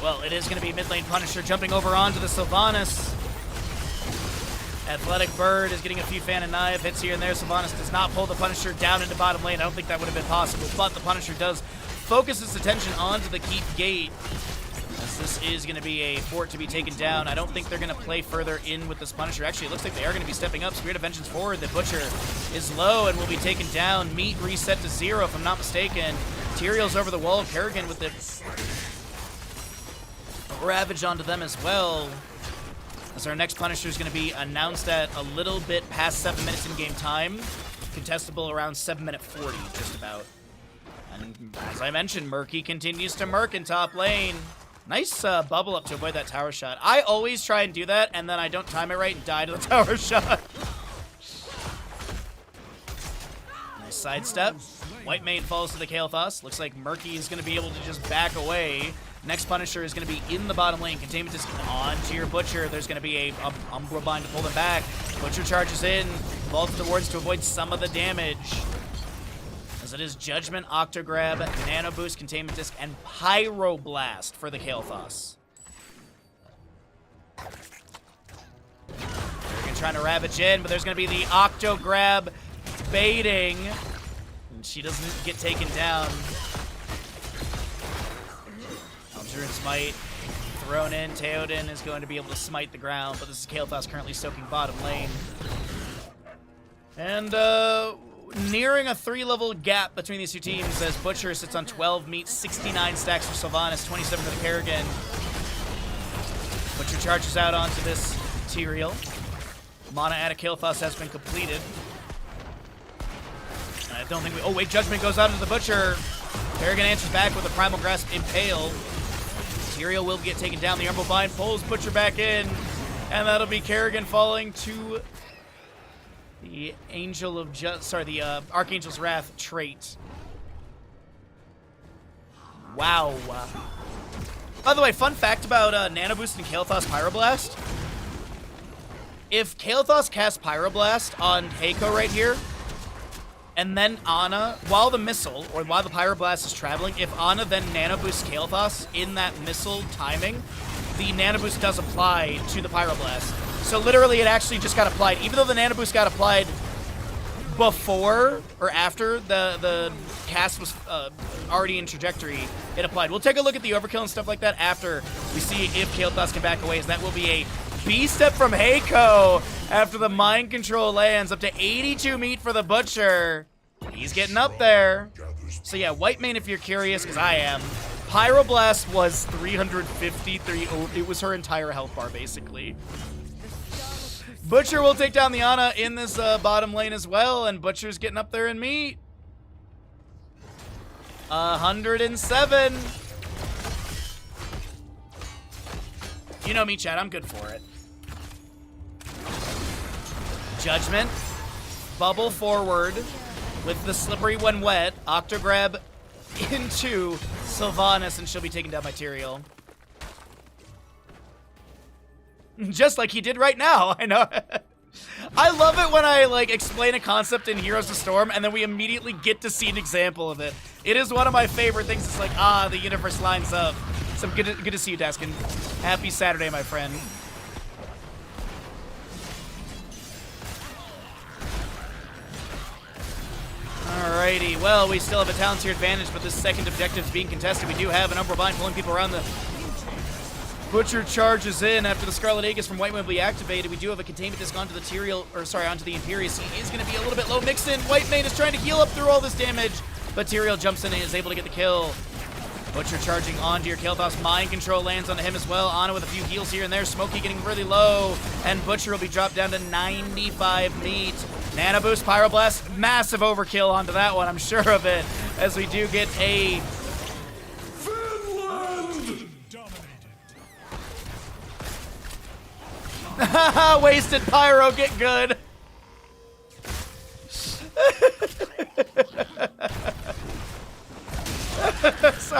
Well, it is going to be mid lane Punisher jumping over onto the Sylvanas. Athletic Bird is getting a few fan and knife hits here and there. Sylvanas does not pull the Punisher down into bottom lane. I don't think that would have been possible, but the Punisher does focus its attention onto the Keep Gate, as this is going to be a fort to be taken down. I don't think they're going to play further in with this Punisher. Actually, it looks like they are going to be stepping up. Spirit of Vengeance forward. The Butcher is low and will be taken down. Meat reset to 0, if I'm not mistaken. Tyrael's over the wall. Kerrigan with the Ravage onto them as well. As our next Punisher is going to be announced at a little bit past 7 minutes in game time. Contestable around 7:40, just about. And as I mentioned, Murky continues to murk in top lane. Nice bubble up to avoid that tower shot. I always try and do that, and then I don't time it right and die to the tower shot. Nice sidestep. White Mane falls to the Kael'thas. Looks like Murky is going to be able to just back away. Next Punisher is going to be in the bottom lane. Containment is onto your Butcher. There's going to be a Umbra Bind to pull them back. Butcher charges in. Vault to the wards to avoid some of the damage. As it is Judgment, Octograb, Nano Boost, Containment Disc, and Pyroblast for the Kael'thas. Kerrigan trying to ravage in, but there's going to be the Octograb baiting. And she doesn't get taken down. Druid Smite thrown in. Theoden is going to be able to smite the ground, but this is Kael'thas currently soaking bottom lane. And nearing a 3-level gap between these two teams as Butcher sits on 12 meat, 69 stacks for Sylvanas, 27 for the Kerrigan. Butcher charges out onto this Tyrael. Mana at a Kael'thas has been completed. And I don't think we... Oh, wait, Judgment goes out into the Butcher. Kerrigan answers back with a Primal Grasp Impale. Tyrael will get taken down. The Umbral Bind pulls Butcher back in. And that'll be Kerrigan falling to the Archangel's Wrath trait. Wow. By the way, fun fact about Nano Boost and Kael'thas Pyroblast. If Kael'thas casts Pyroblast on Heiko right here, and then Ana, while the missile, or while the Pyroblast is traveling, if Ana then Nano Boosts Kael'thas in that missile timing, the Nano Boost does apply to the Pyroblast. So literally it actually just got applied. Even though the Nano Boost got applied before or after the cast was already in trajectory, it applied. We'll take a look at the overkill and stuff like that after we see if Kael'thas can back away, as that will be a B-step from Heiko after the mind control lands. Up to 82 meat for the Butcher. He's getting up there. So yeah, White Mane, if you're curious, because I am. Pyroblast was 353. It was her entire health bar, basically. Butcher will take down the Ana in this bottom lane as well, and Butcher's getting up there in meat. 107. You know me, Chad. I'm good for it. Judgment. Bubble forward with the slippery when wet. Octograb into Sylvanas, and she'll be taken down by Tyrael. Just like he did right now. I know. I love it when I explain a concept in Heroes of Storm and then we immediately get to see an example of it. It is one of my favorite things. It's like, the universe lines up. So good to see you, Daskin. Happy Saturday, my friend. Alrighty, well, we still have a talent tier advantage, but this second objective is being contested. We do have an Umbral Bind pulling people around the... Butcher charges in after the Scarlet Aegis from White Mane will be activated. We do have a containment disc onto the onto the Imperius. He is going to be a little bit low. Mixin, White Mane is trying to heal up through all this damage, but Tyrael jumps in and is able to get the kill. Butcher charging onto your Kael'thas. Mind control lands onto him as well. Ana with a few heals here and there. Smokey getting really low, and Butcher will be dropped down to 95 meat. Nano Boost, Pyroblast, massive overkill onto that one, I'm sure of it, as we do get a... Wasted Pyro, get good. So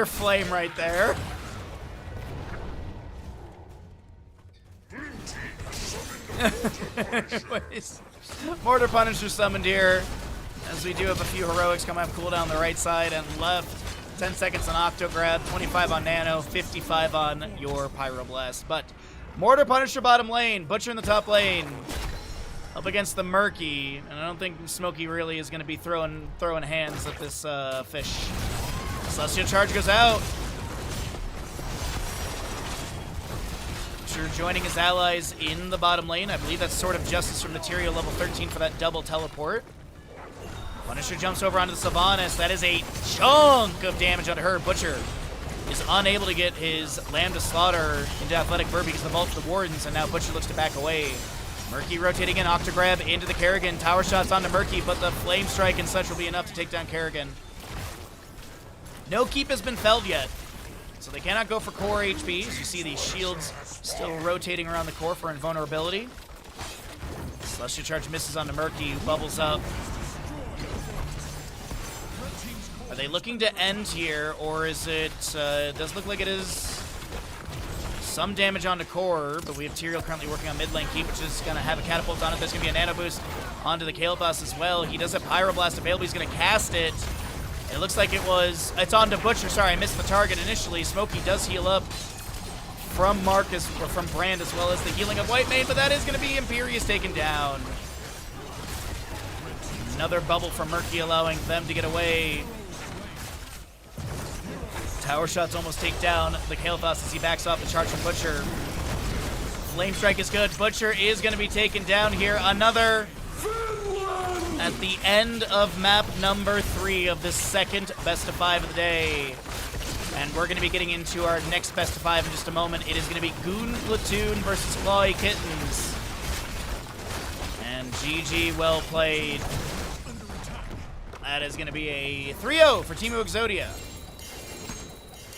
clear flame right there. Anyways, Mortar Punisher summoned here, as we do have a few heroics come up cooldown on the right side and left. 10 seconds on Octograb, 25 on Nano, 55 on your Pyroblast. But Mortar Punisher bottom lane, Butcher in the top lane, up against the Murky, and I don't think Smokey really is going to be throwing hands at this fish. Celestial Charge goes out. Butcher joining his allies in the bottom lane. I believe that's Sword of Justice from Material level 13 for that double teleport. Punisher jumps over onto the Sylvanas. That is a chunk of damage onto her. Butcher is unable to get his Lambda Slaughter into Athletic Verb because of the Vault of the Wardens, and now Butcher looks to back away. Murky rotating in, Octograb into the Kerrigan. Tower shots onto Murky, but the Flame Strike and such will be enough to take down Kerrigan. No keep has been felled yet, so they cannot go for core HPs. You see these shields still rotating around the core for invulnerability. Celestial Charge misses onto Murky, who bubbles up. Are they looking to end here, or is it, it does look like it is some damage onto core, but we have Tyrael currently working on mid lane keep, which is going to have a catapult on it. There's going to be a nano boost onto the Kael'thas as well. He does have Pyroblast available. He's going to cast it. It looks like it's onto Butcher. Sorry, I missed the target initially. Smokey does heal up from Marcus, or from Brand, as well as the healing of Whitemane, but that is going to be Imperius taken down. Another bubble from Murky, allowing them to get away. Tower shots almost take down the Kael'thas as he backs off the charge from Butcher. Flame Strike is good. Butcher is going to be taken down here. Another at the end of map number 3 of the second best of 5 of the day. And we're going to be getting into our next best of 5 in just a moment. It is going to be Goon Platoon versus Clawy Kittens. And GG, well played. That is going to be a 3-0 for Team Exodia.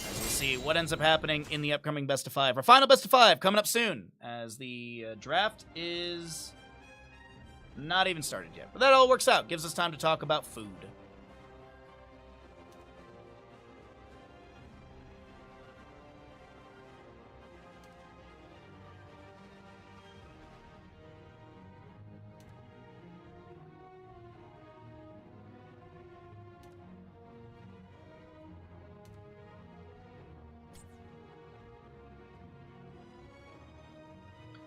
See what ends up happening in the upcoming best of 5. Our final best of 5 coming up soon, as the draft is not even started yet. But that all works out. Gives us time to talk about food.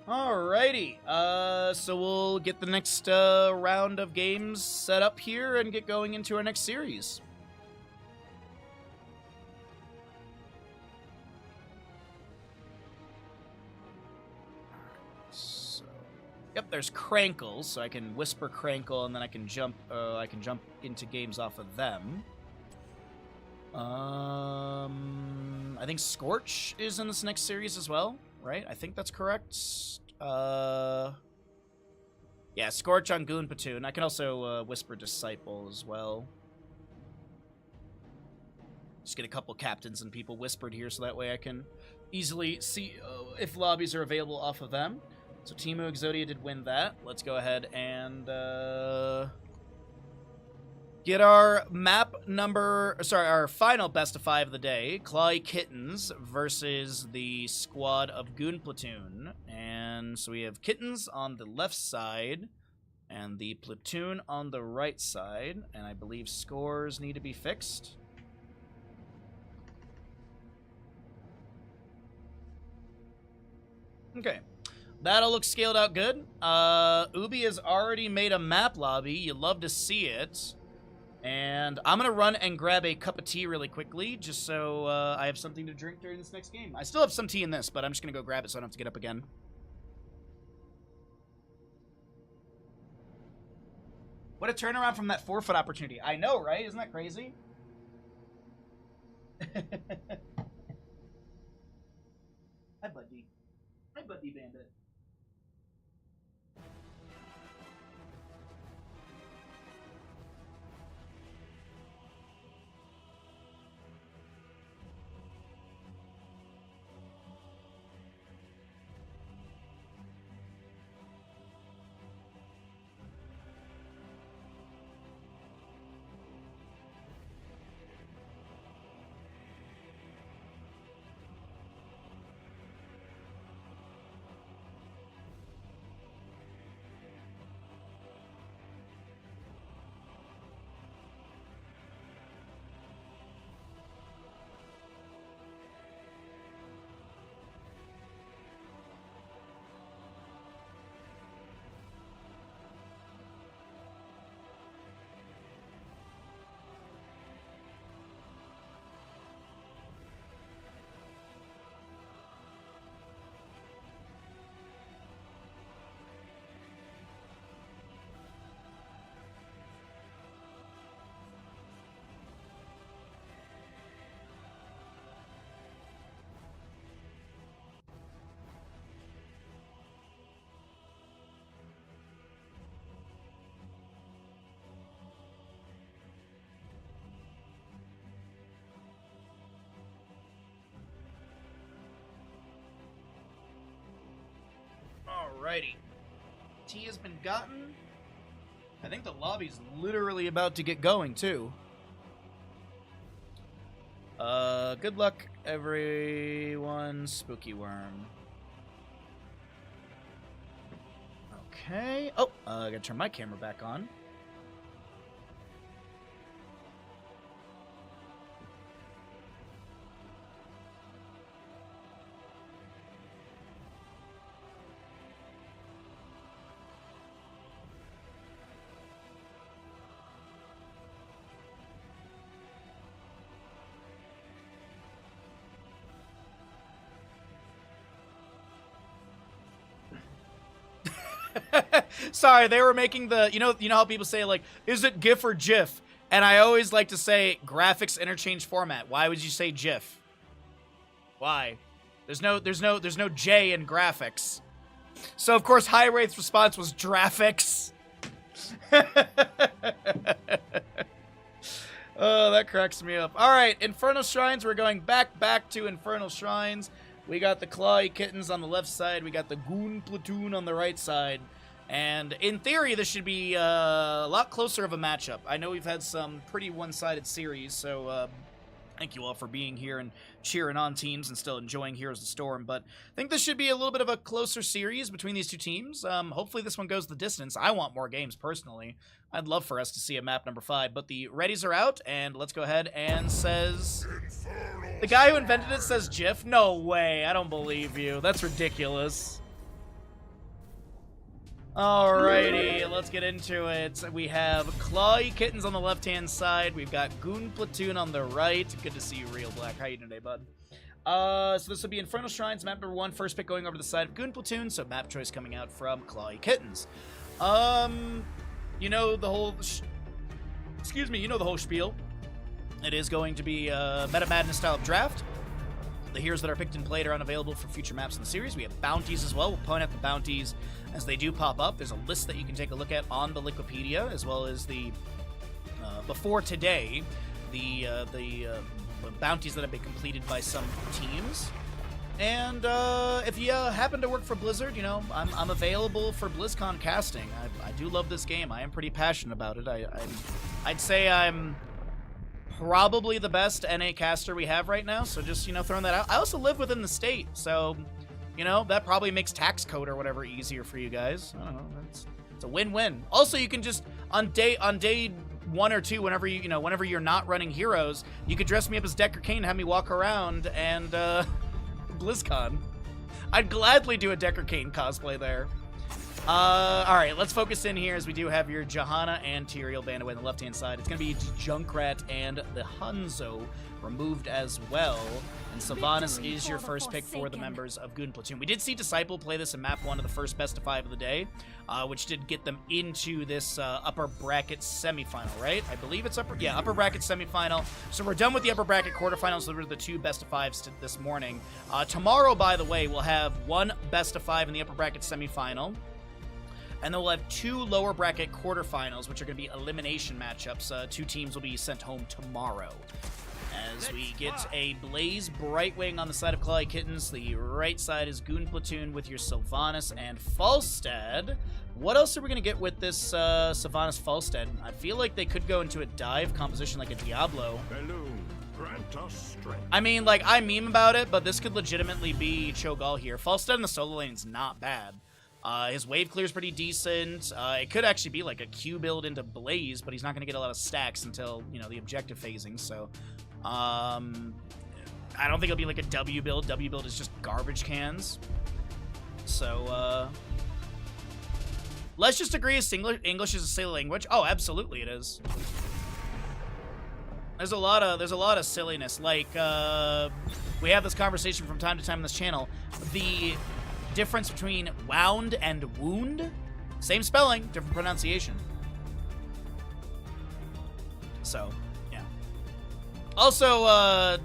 Alrighty, so we'll get the next round of games set up here and get going into our next series. So, yep, there's Crankle, so I can whisper Crankle, and then I can jump into games off of them. I think Scorch is in this next series as well, right? I think that's correct. Yeah, Scorch on Goon Platoon. I can also whisper Disciple as well. Just get a couple captains and people whispered here, so that way I can easily see if lobbies are available off of them. So Team Exodia did win that. Let's go ahead and get our our final best of 5 of the day. Clawy Kittens versus the squad of Goon Platoon. And so we have Kittens on the left side and the Platoon on the right side. And I believe scores need to be fixed. Okay. That'll look scaled out good. Ubi has already made a map lobby. You love to see it. And I'm going to run and grab a cup of tea really quickly, just so I have something to drink during this next game. I still have some tea in this, but I'm just going to go grab it so I don't have to get up again. What a turnaround from that forfeit opportunity. I know, right? Isn't that crazy? Hi, Buddy. Hi, Buddy Bandit. Alrighty. Tea has been gotten. I think the lobby's literally about to get going, too. Good luck, everyone. Spooky Worm. Okay. Oh, I gotta turn my camera back on. Sorry, they were making the, you know how people say, like, is it GIF or GIF? And I always like to say graphics interchange format. Why would you say GIF? Why? There's no J in graphics. So of course High Wraith's response was Graphics. Oh, that cracks me up. All right, Infernal Shrines. We're going back to Infernal Shrines. We got the Clawy Kittens on the left side. We got the Goon Platoon on the right side. And in theory, this should be a lot closer of a matchup. I know we've had some pretty one-sided series, so thank you all for being here and cheering on teams and still enjoying Heroes of the Storm. But I think this should be a little bit of a closer series between these two teams. Hopefully this one goes the distance. I want more games, personally. I'd love for us to see a map number 5. But the readies are out, and let's go ahead and says... The guy who invented it says GIF? No way. I don't believe you. That's ridiculous. Alrighty, let's get into it. We have Clawy Kittens on the left-hand side. We've got Goon Platoon on the right. Good to see you, Real Black. How you doing today, bud? So this will be Infernal Shrines, map number 1. First pick going over to the side of Goon Platoon, so map choice coming out from Clawy Kittens. You know the whole... you know the whole spiel. It is going to be a Meta Madness style of draft. The heroes that are picked and played are unavailable for future maps in the series. We have bounties as well. We'll point out the bounties as they do pop up. There's a list that you can take a look at on the Wikipedia, as well as the before today, the bounties that have been completed by some teams. And if you happen to work for Blizzard, you know, I'm available for BlizzCon casting. I do love this game. I am pretty passionate about it. I'd say I'm probably the best NA caster we have right now, so just, you know, throwing that out. I also live within the state, so, you know, that probably makes tax code or whatever easier for you guys. I don't know, it's a win-win. Also, you can just, on day 1 or 2, whenever whenever you're not running heroes, you could dress me up as Decker Kane and have me walk around and, BlizzCon. I'd gladly do a Decker Kane cosplay there. Alright, let's focus in here as we do have your Johanna and Tyrael Bandaway on the left-hand side. It's going to be Junkrat and the Hanzo removed as well. And Sylvanas is your first pick for the members of Goon Platoon. We did see Disciple play this in map 1 of the first best of 5 of the day, which did get them into this upper bracket semifinal, right? I believe it's upper bracket semifinal. So we're done with the upper bracket quarterfinals. So those were the 2 best of 5s this morning. Tomorrow, by the way, we'll have 1 best of 5 in the upper bracket semifinal. And then we'll have 2 lower bracket quarterfinals, which are going to be elimination matchups. 2 teams will be sent home tomorrow. As we get a Blaze Brightwing on the side of Clawy Kittens. The right side is Goon Platoon with your Sylvanas and Falstad. What else are we going to get with this Sylvanas Falstad? I feel like they could go into a dive composition like a Diablo. I mean, like, I meme about it, but this could legitimately be Cho'Gall here. Falstad in the solo lane is not bad. His wave clear is pretty decent. It could actually be like a Q build into Blaze, but he's not going to get a lot of stacks until, you know, the objective phasing. So, I don't think it'll be like a W build. W build is just garbage cans. So, let's just agree English is a silly language. Oh, absolutely it is. There's a lot of silliness. Like, we have this conversation from time to time on this channel. The difference between wound and wound, same spelling, different pronunciation. So, yeah. Also,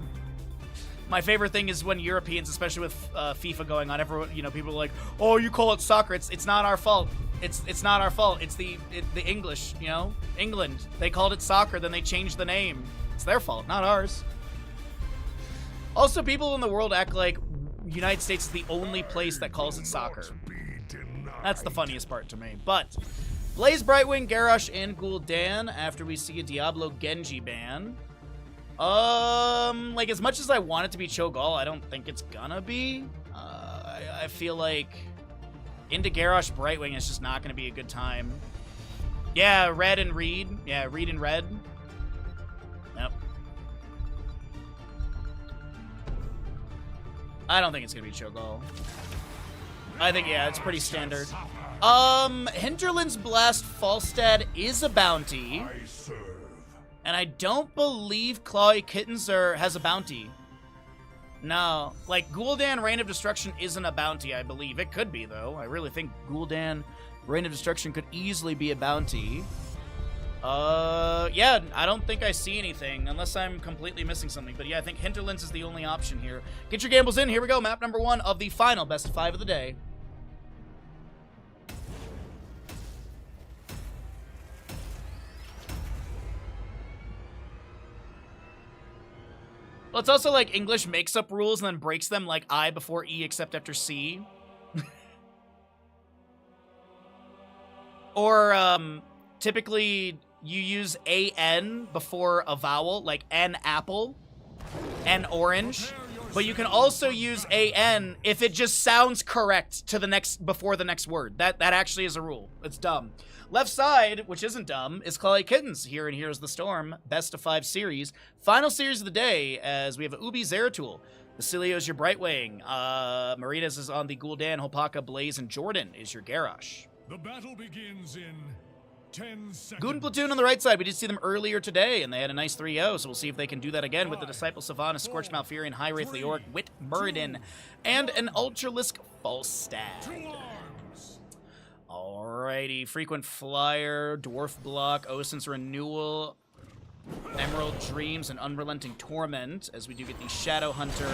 my favorite thing is when Europeans, especially with FIFA going on, everyone, you know, people are like, "Oh, you call it soccer? It's not our fault. It's not our fault. It's the English, you know, England. They called it soccer, then they changed the name. It's their fault, not ours." Also, people in the world act like United States is the only place that calls it soccer. That's the funniest part to me. But Blaze, Brightwing, Garrosh, and Gul'dan after we see a Diablo Genji ban. Like, as much as I want it to be Cho'Gall, I don't think it's gonna be. I feel like into Garrosh Brightwing is just not gonna be a good time. Yeah, Red and Reed. Yeah, Reed and Red. Yep. I don't think it's gonna be Cho'Gall. I think, yeah, it's pretty standard. Hinterland's Blast Falstad is a bounty. And I don't believe Clawy Kittens has a bounty. No. Like, Gul'dan Reign of Destruction isn't a bounty, I believe. It could be, though. I really think Gul'dan Reign of Destruction could easily be a bounty. Yeah, I don't think I see anything, unless I'm completely missing something. But yeah, I think Hinterlands is the only option here. Get your gambles in. Here we go. Map number 1 of the final best of 5 of the day. Well, it's also like English makes up rules and then breaks them like I before E except after C. Or, typically you use AN before a vowel, like an apple, an orange. But you can also use AN if it just sounds correct to the next, before the next word. That actually is a rule. It's dumb. Left side, which isn't dumb, is Clawy Kittens. Here and Here's the Storm, best of 5 series. Final series of the day, as we have Ubi Zeratul. Basilio's your Brightwing. Maritas is on the Gul'dan, Hopaka, Blaze, and Jordan is your Garrosh. The battle begins in 10 seconds. Goon Platoon on the right side. We did see them earlier today, and they had a nice 3-0, so we'll see if they can do that again with the Disciple Savannah, Scorch Malfurion, High Wraith Leoric, Wit Muradin, and an Ultralisk Falstad. Alrighty, Frequent Flyer, Dwarf Block, Osin's Renewal, Emerald Dreams, and Unrelenting Torment, as we do get the Shadow Hunter,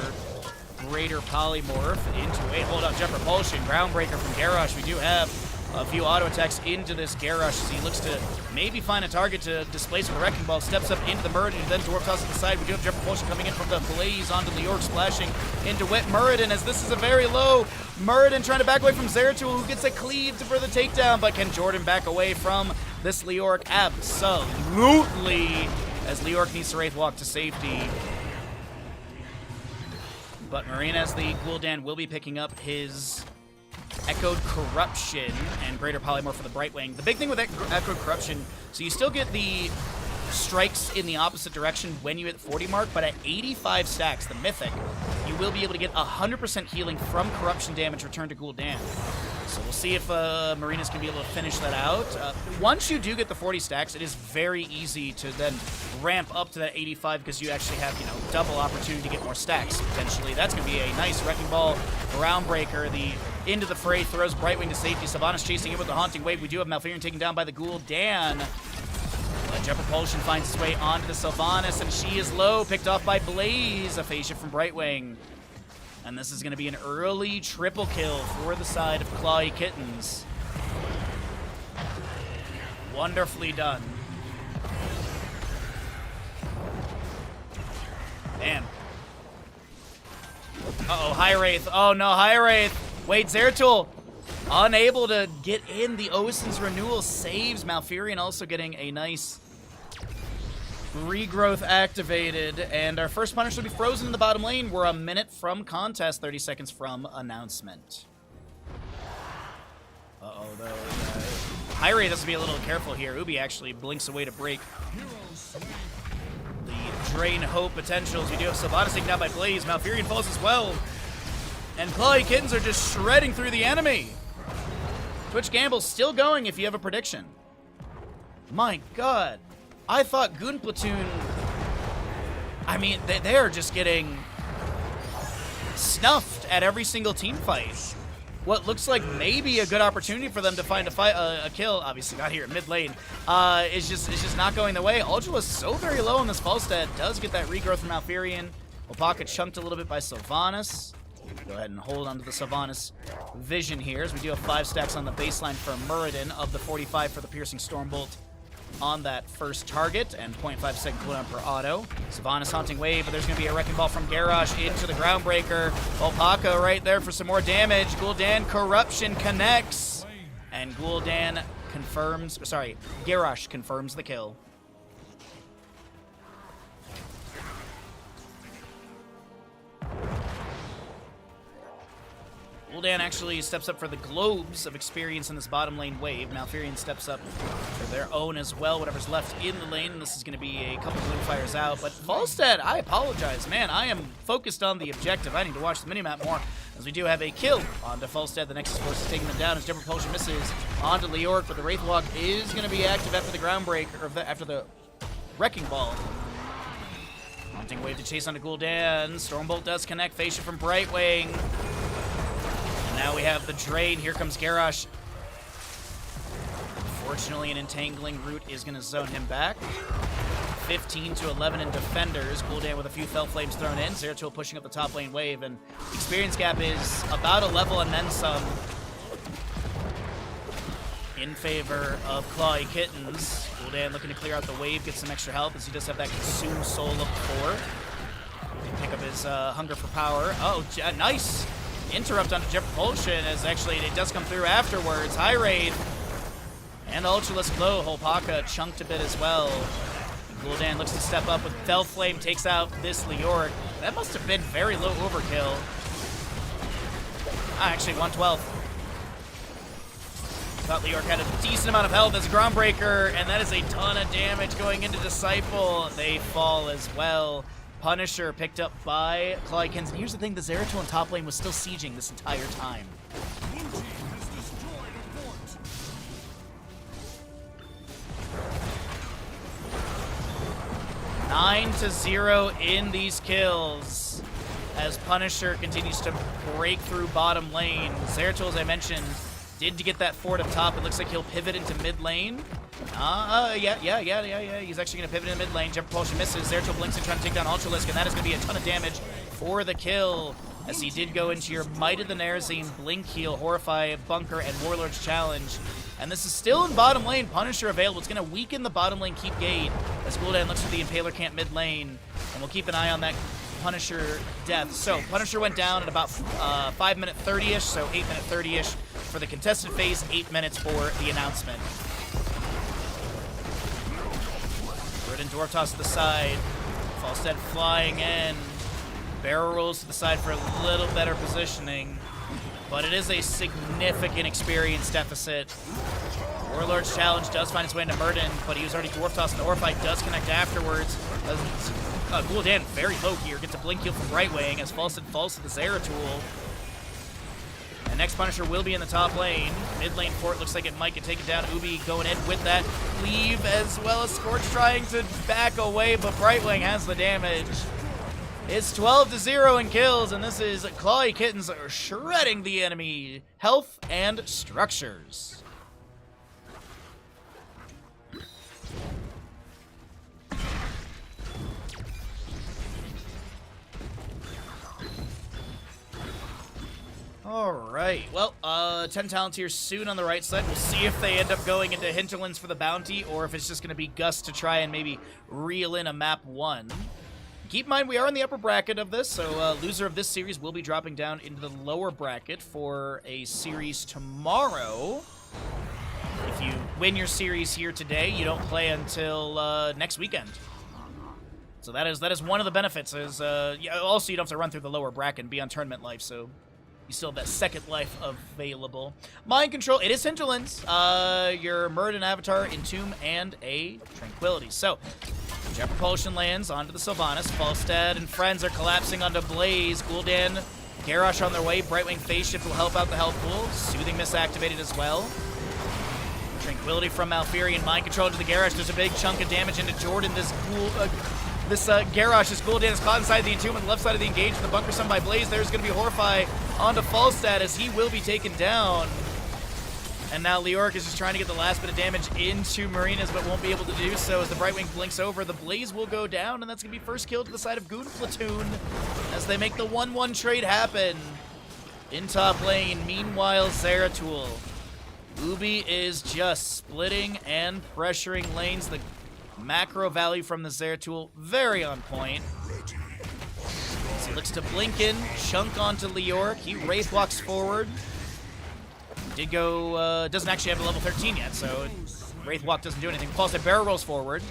Greater Polymorph into a, hold up, Jet Propulsion, Groundbreaker from Garrosh. We do have a few auto attacks into this Garrosh as he looks to maybe find a target to displace with a Wrecking Ball. Steps up into the Muradin, then Dwarf Toss to the side. We do have Jet Propulsion coming in from the Blaze onto Leoric, splashing into Wet Muradin, as this is a very low Muradin trying to back away from Zeratul, who gets a cleave for the takedown, but can Jordan back away from this Leoric? Absolutely, as Leoric needs to Wraith Walk to safety. But Marina's the Gul'dan will be picking up his Echoed Corruption and Greater Polymorph for the Brightwing. The big thing with Echoed Corruption, so you still get the strikes in the opposite direction when you hit the 40 mark, but at 85 stacks, the Mythic, you will be able to get 100% healing from Corruption damage returned to Gul'dan. So we'll see if Marinas can be able to finish that out. Once you do get the 40 stacks, it is very easy to then ramp up to that 85 because you actually have, you know, double opportunity to get more stacks, potentially. That's going to be a nice Wrecking Ball, Groundbreaker, the into the fray, throws Brightwing to safety. Savannah's chasing him with the Haunting Wave. We do have Malfurion taken down by the Gul'dan. Jet Propulsion finds its way onto the Sylvanas, and she is low, picked off by Blaze, a phase shift from Brightwing. And this is going to be an early triple kill for the side of Clawy Kittens. Wonderfully done. Man. Uh-oh, High Wraith. Oh no, High Wraith. Wait, Zeratul unable to get in. The Osin's Renewal saves Malfurion, also getting a nice regrowth activated. And our first Punisher will be frozen in the bottom lane. We're a minute from contest, 30 seconds from announcement. Uh-oh, though. High Wraith has to be a little careful here. Ubi actually blinks away to break the Drain Hope potentials. We do have Sylvanas taken down by Blaze. Malfurion falls as well. And Clawy Kittens are just shredding through the enemy. Twitch Gamble's still going if you have a prediction. My God. I thought Goon Platoon... I mean, they are just getting snuffed at every single team fight. What looks like maybe a good opportunity for them to find a kill, obviously not here at mid lane, is just not going the way. Ultra is so very low on this Falstad. Does get that regrowth from Malfurion. Opaka chunked a little bit by Sylvanas. Go ahead and hold on to the Sylvanas vision here, as we do have 5 stacks on the baseline for Muradin of the 45 for the Piercing Stormbolt on that first target, and 0.5 second cooldown per auto. Sylvanas Haunting Wave, but there's going to be a Wrecking Ball from Garrosh into the Groundbreaker. Opaka right there for some more damage. Gul'dan Corruption connects. And Gul'dan confirms, sorry, Garrosh confirms the kill. Gul'dan actually steps up for the globes of experience in this bottom lane wave. Malfurion steps up for their own as well, whatever's left in the lane. And this is going to be a couple Moonfires out. But Falstead, I apologize, man. I am focused on the objective. I need to watch the minimap more, as we do have a kill onto Falstead. The Nexus Force is taking them down as Jet Propulsion misses onto Leoric, but the Wraithwalk is going to be active after the Groundbreaker, or after the Wrecking Ball. Haunting Wave to chase onto Gul'dan. Stormbolt does connect. Phase shift from Brightwing. Now we have the Drain. Here comes Garrosh. Unfortunately, an Entangling Root is going to zone him back. 15 to 11 in Defenders. Gul'dan with a few Fel Flames thrown in. Zeratul pushing up the top lane wave. And experience gap is about a level and then some in favor of Clawy Kittens. Gul'dan looking to clear out the wave, get some extra help, as he does have that Consume Soul up 4. Pick up his Hunger for Power. Oh, nice! Interrupt onto Jet Propulsion, as actually it does come through afterwards. High Raid and Ultralisk Glow. Holpaka chunked a bit as well. Gul'dan looks to step up with Fel Flame, takes out this Leoric. That must have been very low overkill. Actually, 112. Thought Leoric had a decent amount of health as Groundbreaker, and that is a ton of damage going into Disciple. They fall as well. Punisher picked up by Clawy Kittens. And here's the thing, the Zeratul in top lane was still sieging this entire time. Blue team has destroyed a fort. 9-0 in these kills as Punisher continues to break through bottom lane. Zeratul, as I mentioned, did get that fort up top. It looks like he'll pivot into mid lane. Yeah. He's actually going to pivot in mid lane. Jet Propulsion misses. Zeratul blinks and trying to take down Ultralisk, and that is going to be a ton of damage for the kill, as he did go into your Might of the Nerazine, Blink Heal, Horrify, Bunker, and Warlord's Challenge. And this is still in bottom lane. Punisher available. It's going to weaken the bottom lane keep gate as Gul'dan looks for the Impaler camp mid lane. And we'll keep an eye on that Punisher death. So Punisher went down at about 5-minute 30-ish, so 8-minute 30-ish for the contested phase, 8 minutes for the announcement. Burden Dwarf toss to the side. Falstead flying in. Barrel rolls to the side for a little better positioning. But it is a significant experience deficit. Warlord's Challenge does find its way into Murden, but he was already Dwarf tossed, and the Orphight does connect afterwards. Gul'dan very low here, gets a Blink Heal from Brightwing as Falstead falls to the Zeratul. And next Punisher will be in the top lane. Mid lane fort looks like it might get taken down. Ubi going in with that cleave, as well as Scorch trying to back away, but Brightwing has the damage. It's 12-0 in kills, and this is Clawy Kittens shredding the enemy health and structures. All right, well, 10 talents here soon on the right side. We'll see if they end up going into Hinterlands for the bounty, or if it's just going to be Gus to try and maybe reel in a map 1. Keep in mind, we are in the upper bracket of this, so loser of this series will be dropping down into the lower bracket for a series tomorrow. If you win your series here today, you don't play until next weekend. So that is one of the benefits. Is also, you don't have to run through the lower bracket and be on tournament life, so you still have that second life available. Mind Control, it is Hinterlands. Your Murden Avatar, Entomb, and a Tranquility. So, Jet Propulsion lands onto the Sylvanas. Falstead and friends are collapsing onto Blaze. Gul'dan, Garrosh on their way. Brightwing Phase Shift will help out the health pool. Soothing Mist activated as well. Tranquility from Malfurion. Mind Control into the Garrosh. There's a big chunk of damage into Jordan. This Garrosh is Gul'dan is caught inside the Entomb on the left side of the engage. The bunker summed by Blaze. There's going to be Horrify onto Falstad as he will be taken down. And now Leoric is just trying to get the last bit of damage into Marinas, but won't be able to do so as the Brightwing blinks over. The Blaze will go down, and that's going to be first kill to the side of Goon Platoon as they make the 1-1 trade happen in top lane. Meanwhile, Zeratul. Ubi is just splitting and pressuring lanes. The macro value from the Zeratul, very on point. As he looks to blink in, chunk onto Leoric. He Wraith walks forward. did go, doesn't actually have a level 13 yet, so Wraithwalk doesn't do anything. Pulse, barrel rolls forward.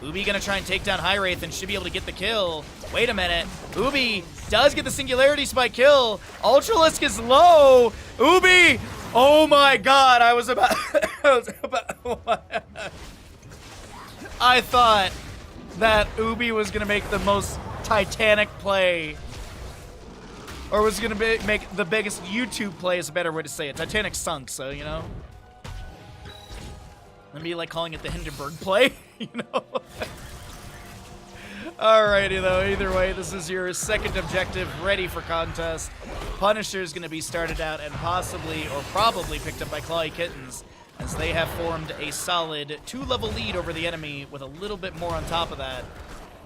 Ubi gonna try and take down High Wraith and should be able to get the kill. Wait a minute. Ubi does get the Singularity Spike kill. Ultralisk is low. Ubi! Oh my god, I was about... I thought that Ubi was gonna make the most titanic play. Or was gonna make the biggest YouTube play is a better way to say it. Titanic sunk, so, you know. Let me like calling it the Hindenburg play, you know? Alrighty though, either way, this is your second objective ready for contest. Punisher is going to be started out and possibly or probably picked up by Clawy Kittens, as they have formed a solid 2-level lead over the enemy with a little bit more on top of that.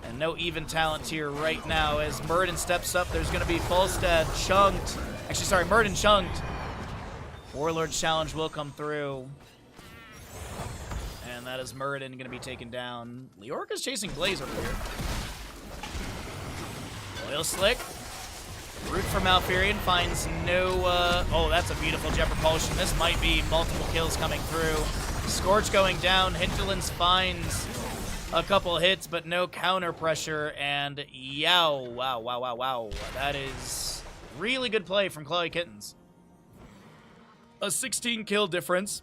And no even talent here right now as Murden steps up. There's going to be Falstad chunked. Actually, sorry, Murden chunked. Warlord's challenge will come through. And that is Murden going to be taken down. Leoric is chasing Blaze over here. Oil Slick. Root for Malfurion finds no... oh, that's a beautiful jet propulsion. This might be multiple kills coming through. Scorch going down. Hinterlands finds a couple hits, but no counter pressure. And yow. Wow, wow, wow, wow. That is really good play from Clawy Kittens. A 16 kill difference.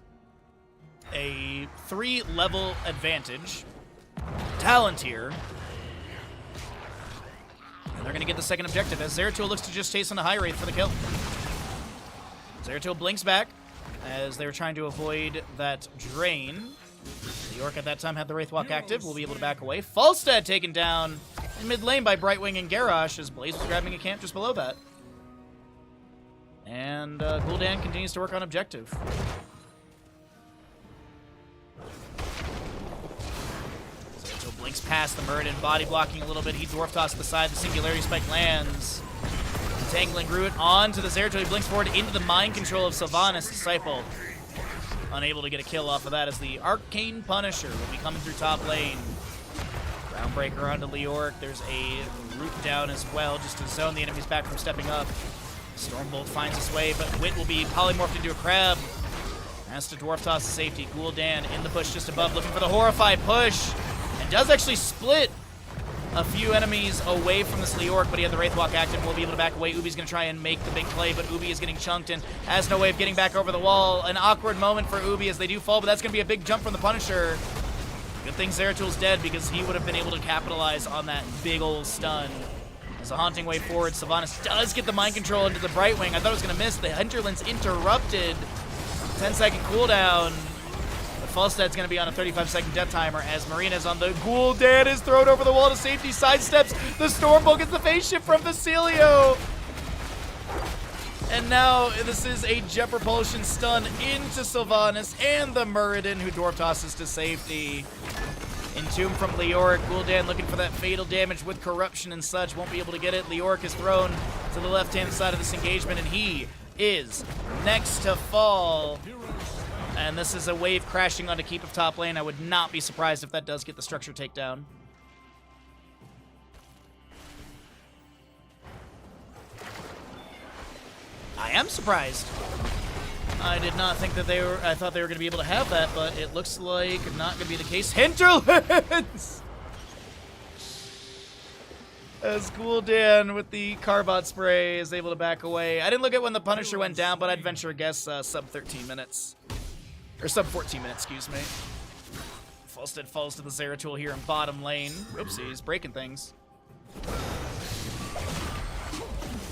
A 3-level advantage. Talent here. And they're going to get the second objective as Zeratul looks to just chase on a High Wraith for the kill. Zeratul blinks back as they were trying to avoid that drain. The Orc at that time had the Wraithwalk active. Will be able to back away. Falstad taken down in mid lane by Brightwing and Garrosh as Blaze was grabbing a camp just below that. And Gul'dan continues to work on objective. Blinks past the Murden, body blocking a little bit. He dwarf toss to the side. The Singularity Spike lands. Tangling Root onto the Zeratul. He blinks forward into the mind control of Sylvanas Disciple. Unable to get a kill off of that as the Arcane Punisher will be coming through top lane. Groundbreaker onto Leoric. There's a Root down as well just to zone the enemies back from stepping up. Stormbolt finds its way, but Wit will be polymorphed into a crab. Has to dwarf toss to safety. Gul'dan in the bush just above, looking for the Horrify push. And does actually split a few enemies away from this Leoric, but he had the Wraithwalk active and will be able to back away. Ubi's going to try and make the big play, but Ubi is getting chunked and has no way of getting back over the wall. An awkward moment for Ubi as they do fall, but that's going to be a big jump from the Punisher. Good thing Zeratul's dead because he would have been able to capitalize on that big old stun. As a haunting way forward, Sylvanas does get the mind control into the Brightwing. I thought it was going to miss. The Hinterlands interrupted. 10-second cooldown. Falstad's going to be on a 35-second death timer as Marina's on the Gul'dan is thrown over the wall to safety, sidesteps. The Stormbolt gets the phase shift from Vacilio. And now this is a jet propulsion stun into Sylvanas and the Muradin who dwarf tosses to safety. Entomb from Leoric. Gul'dan looking for that fatal damage with corruption and such. Won't be able to get it. Leoric is thrown to the left-hand side of this engagement and he is next to fall. And this is a wave crashing onto keep of top lane. I would not be surprised if that does get the structure takedown. I am surprised. I did not think that I thought they were going to be able to have that, but it looks like not going to be the case. Hinterlands! As Gul'dan with the Carbot spray is able to back away. I didn't look at when the Punisher went down, but I'd venture a guess sub 13 minutes. Or sub 14 minutes, excuse me. Falstad falls to the Zeratul here in bottom lane. Oopsies, breaking things.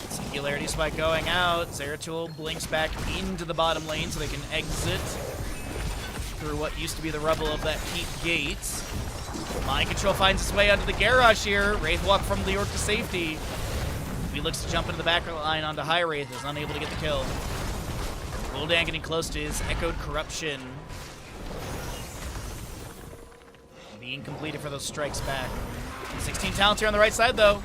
Singularity Spike going out. Zeratul blinks back into the bottom lane so they can exit through what used to be the rubble of that keep gate. Mind Control finds its way onto the Garrosh here. Wraithwalk from Leoric to safety. He looks to jump into the back line onto High Wraith, is unable to get the kill. Gul'dan getting close to his Echoed Corruption. Being completed for those strikes back. 16 talents here on the right side, though.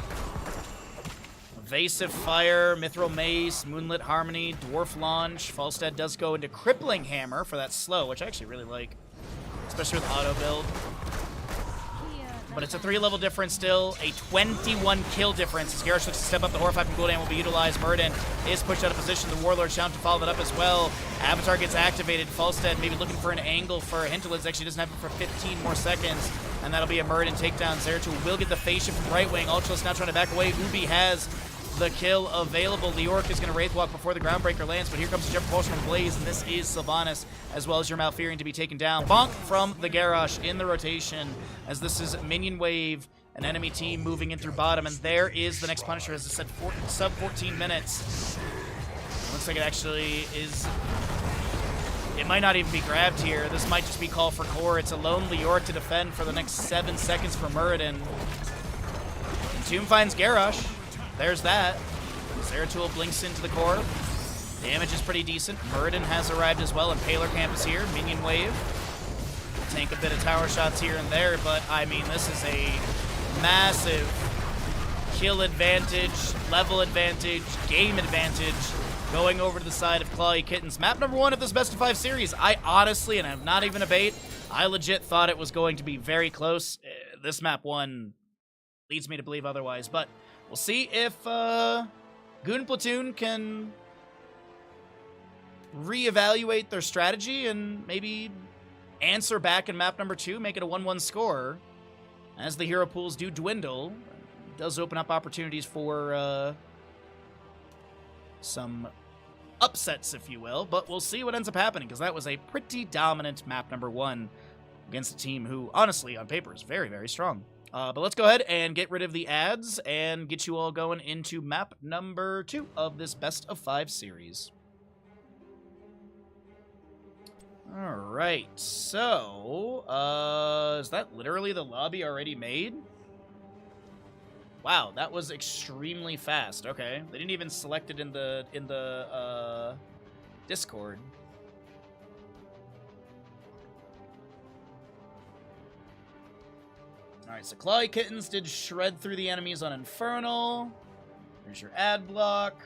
Evasive Fire, Mithril Mace, Moonlit Harmony, Dwarf Launch. Falstad does go into Crippling Hammer for that slow, which I actually really like, especially with auto build. but it's a 3-level difference still. A 21 kill difference as Garrosh looks to step up. The Horrify from Gul'dan will be utilized. Murden is pushed out of position. The Warlord down to follow that up as well. Avatar gets activated. Falstead maybe looking for an angle for Hinterlands. Actually doesn't have it for 15 more seconds, and that'll be a Murden takedown. Zeratul will get the face shift from right wing. Ultralisk now trying to back away. Ubi has the kill available. Leoric is going to Wraith Walk before the Groundbreaker lands, but here comes the Jet Propulsion from Blaze, and this is Sylvanas, as well as your Malfurion to be taken down. Bonk from the Garrosh in the rotation, as this is Minion Wave, an enemy team moving in through bottom, and there is the next Punisher, as I said, sub 14 minutes. Looks like it actually is... It might not even be grabbed here. This might just be call for core. It's a lone Leoric to defend for the next 7 seconds for Muradin. Entomb finds Garrosh. There's that. Zeratul blinks into the core. Damage is pretty decent. Muradin has arrived as well, and Paler Camp is here. Minion Wave. Tank a bit of tower shots here and there, but I mean, this is a massive kill advantage, level advantage, game advantage going over to the side of Clawy Kittens. Map number 1 of this best of 5 series. I honestly, and I'm not even a bait, I legit thought it was going to be very close. This map 1 leads me to believe otherwise, but we'll see if Goon Platoon can reevaluate their strategy and maybe answer back in map number 2, make it a 1-1 score. As the hero pools do dwindle, it does open up opportunities for some upsets, if you will, but we'll see what ends up happening, because that was a pretty dominant map number 1 against a team who, honestly, on paper, is very, very strong. But let's go ahead and get rid of the ads and get you all going into map number 2 of this best of 5 series. Alright, so, is that literally the lobby already made? Wow, that was extremely fast. Okay, they didn't even select it in the Discord. Alright, so Clawy Kittens did shred through the enemies on Infernal. There's your ad block.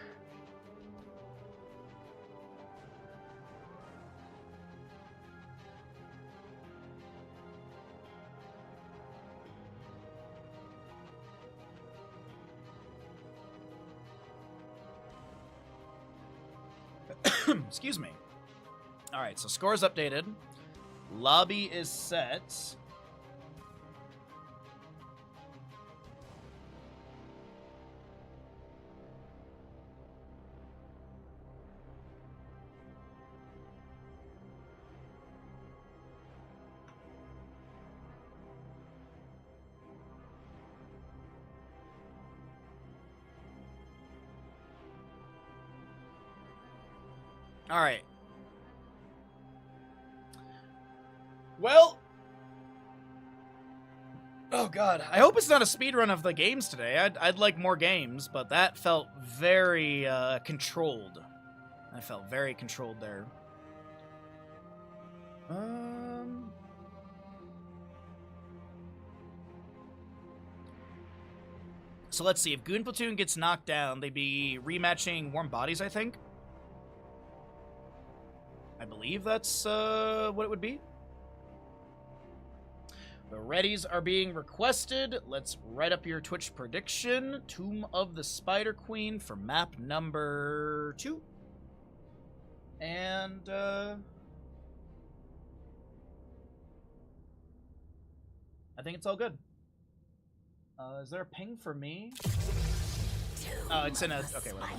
Excuse me. Alright, so scores updated. Lobby is set. All right. Well, oh god, I hope it's not a speedrun of the games today. I'd like more games, but that felt very controlled. I felt very controlled there. So let's see. If Goon Platoon gets knocked down, they'd be rematching Warm Bodies, I think. I believe that's what it would be. The readies are being requested. Let's write up your Twitch prediction. Tomb of the Spider Queen for map number 2. And I think it's all good. Is there a ping for me? Oh, it's in a... Okay, whatever.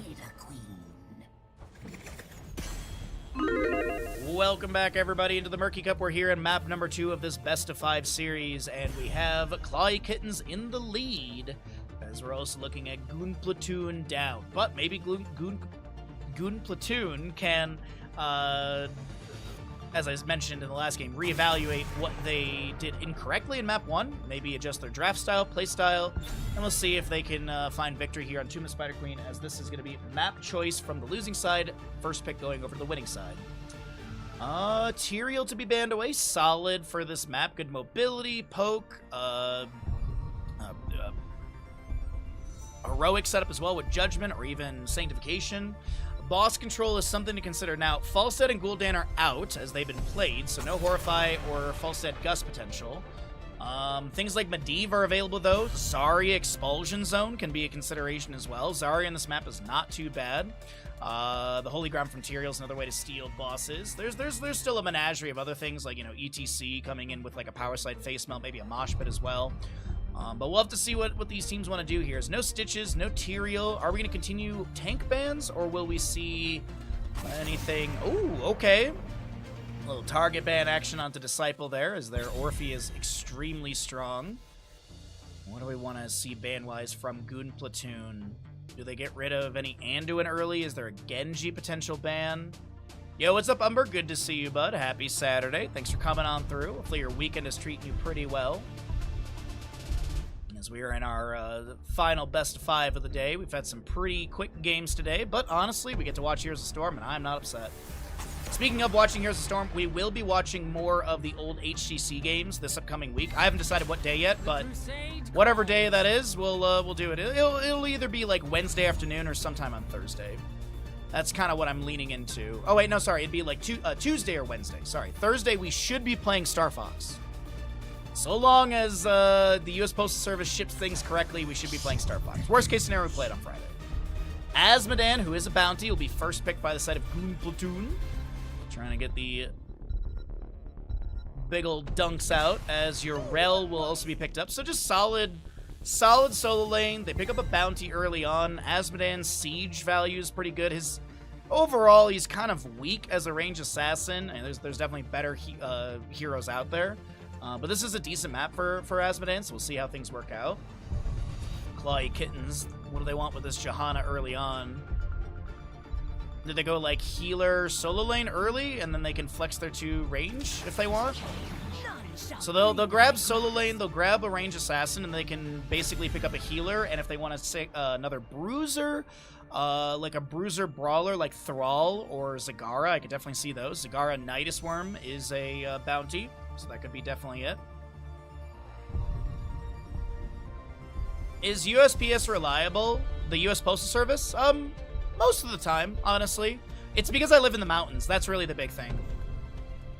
Welcome back, everybody, into the Murky Cup. We're here in map number 2 of this best of 5 series, and we have Clawy Kittens in the lead, as we're also looking at Goon Platoon down. But maybe Goon Platoon can, as I mentioned in the last game, reevaluate what they did incorrectly in map 1, maybe adjust their draft style, play style, and we'll see if they can find victory here on Tomb of Spider Queen, as this is going to be map choice from the losing side, first pick going over to the winning side. Tyrael to be banned away, solid for this map, good mobility, poke, heroic setup as well with Judgment or even Sanctification. Boss control is something to consider. Now, Falstead and Gul'dan are out, as they've been played, so no Horrify or Falstead Gust potential. Things like Medivh are available, though. Zarya Expulsion Zone can be a consideration as well. Zarya in this map is not too bad. The Holy Ground from Tyrael is another way to steal bosses. There's still a menagerie of other things, like, you know, ETC coming in with, like, a power slide face melt, maybe a mosh pit as well. But we'll have to see what these teams want to do here. There's no Stitches, no Tyrael. Are we going to continue tank bans, or will we see anything? Ooh, okay. A little target ban action onto Disciple there, as their Orphe is extremely strong. What do we want to see ban-wise from Goon Platoon? Do they get rid of any Anduin early? Is there a Genji potential ban? Yo, what's up, Umber? Good to see you, bud. Happy Saturday. Thanks for coming on through. Hopefully your weekend is treating you pretty well. As we are in our final best of 5 of the day, we've had some pretty quick games today, but honestly, we get to watch Heroes of Storm, and I'm not upset. Speaking of watching Heroes of Storm, we will be watching more of the old HCC games this upcoming week. I haven't decided what day yet, but whatever day that is, we'll do it. It'll either be like Wednesday afternoon or sometime on Thursday. That's kind of what I'm leaning into. Oh wait, no, sorry, it'd be like Tuesday or Wednesday. Sorry, Thursday we should be playing Star Fox. So long as the U.S. Postal Service ships things correctly, we should be playing Star Fox. Worst case scenario, we play it on Friday. Azmodan, who is a bounty, will be first picked by the side of Goon Platoon. Trying to get the big old dunks out, as your Rel will also be picked up. So just solid solo lane. They pick up a bounty early on. Azmodan's siege value is pretty good. Overall, he's kind of weak as a range assassin, and there's definitely better heroes out there. But this is a decent map for Azmodan, so we'll see how things work out. Clawy Kittens, what do they want with this Johanna early on? Did they go like healer solo lane early, and then they can flex their 2 range if they want? So they'll grab solo lane, they'll grab a range assassin, and they can basically pick up a healer. And if they want to say another bruiser, like a bruiser brawler like Thrall or Zagara, I could definitely see those. Zagara Nidus Worm is a bounty, so that could be definitely it. Is USPS reliable? The U.S. Postal Service? Most of the time, honestly. It's because I live in the mountains. That's really the big thing.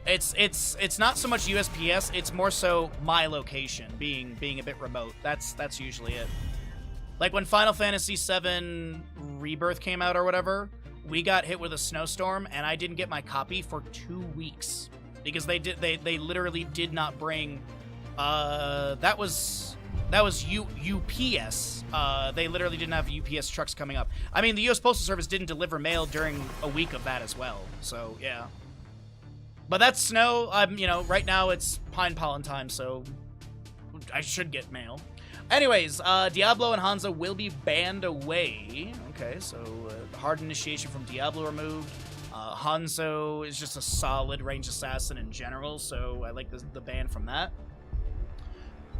It's not so much USPS, it's more so my location being a bit remote. That's usually it. Like when Final Fantasy VII Rebirth came out or whatever, we got hit with a snowstorm and I didn't get my copy for 2 weeks because they literally did not bring that was UPS. They literally didn't have UPS trucks coming up. I mean, the U.S. Postal Service didn't deliver mail during a week of that as well. So, yeah. But that's snow. Right now it's pine pollen time, so I should get mail. Anyways, Diablo and Hanzo will be banned away. Okay, so hard initiation from Diablo removed. Hanzo is just a solid range assassin in general, so I like the ban from that.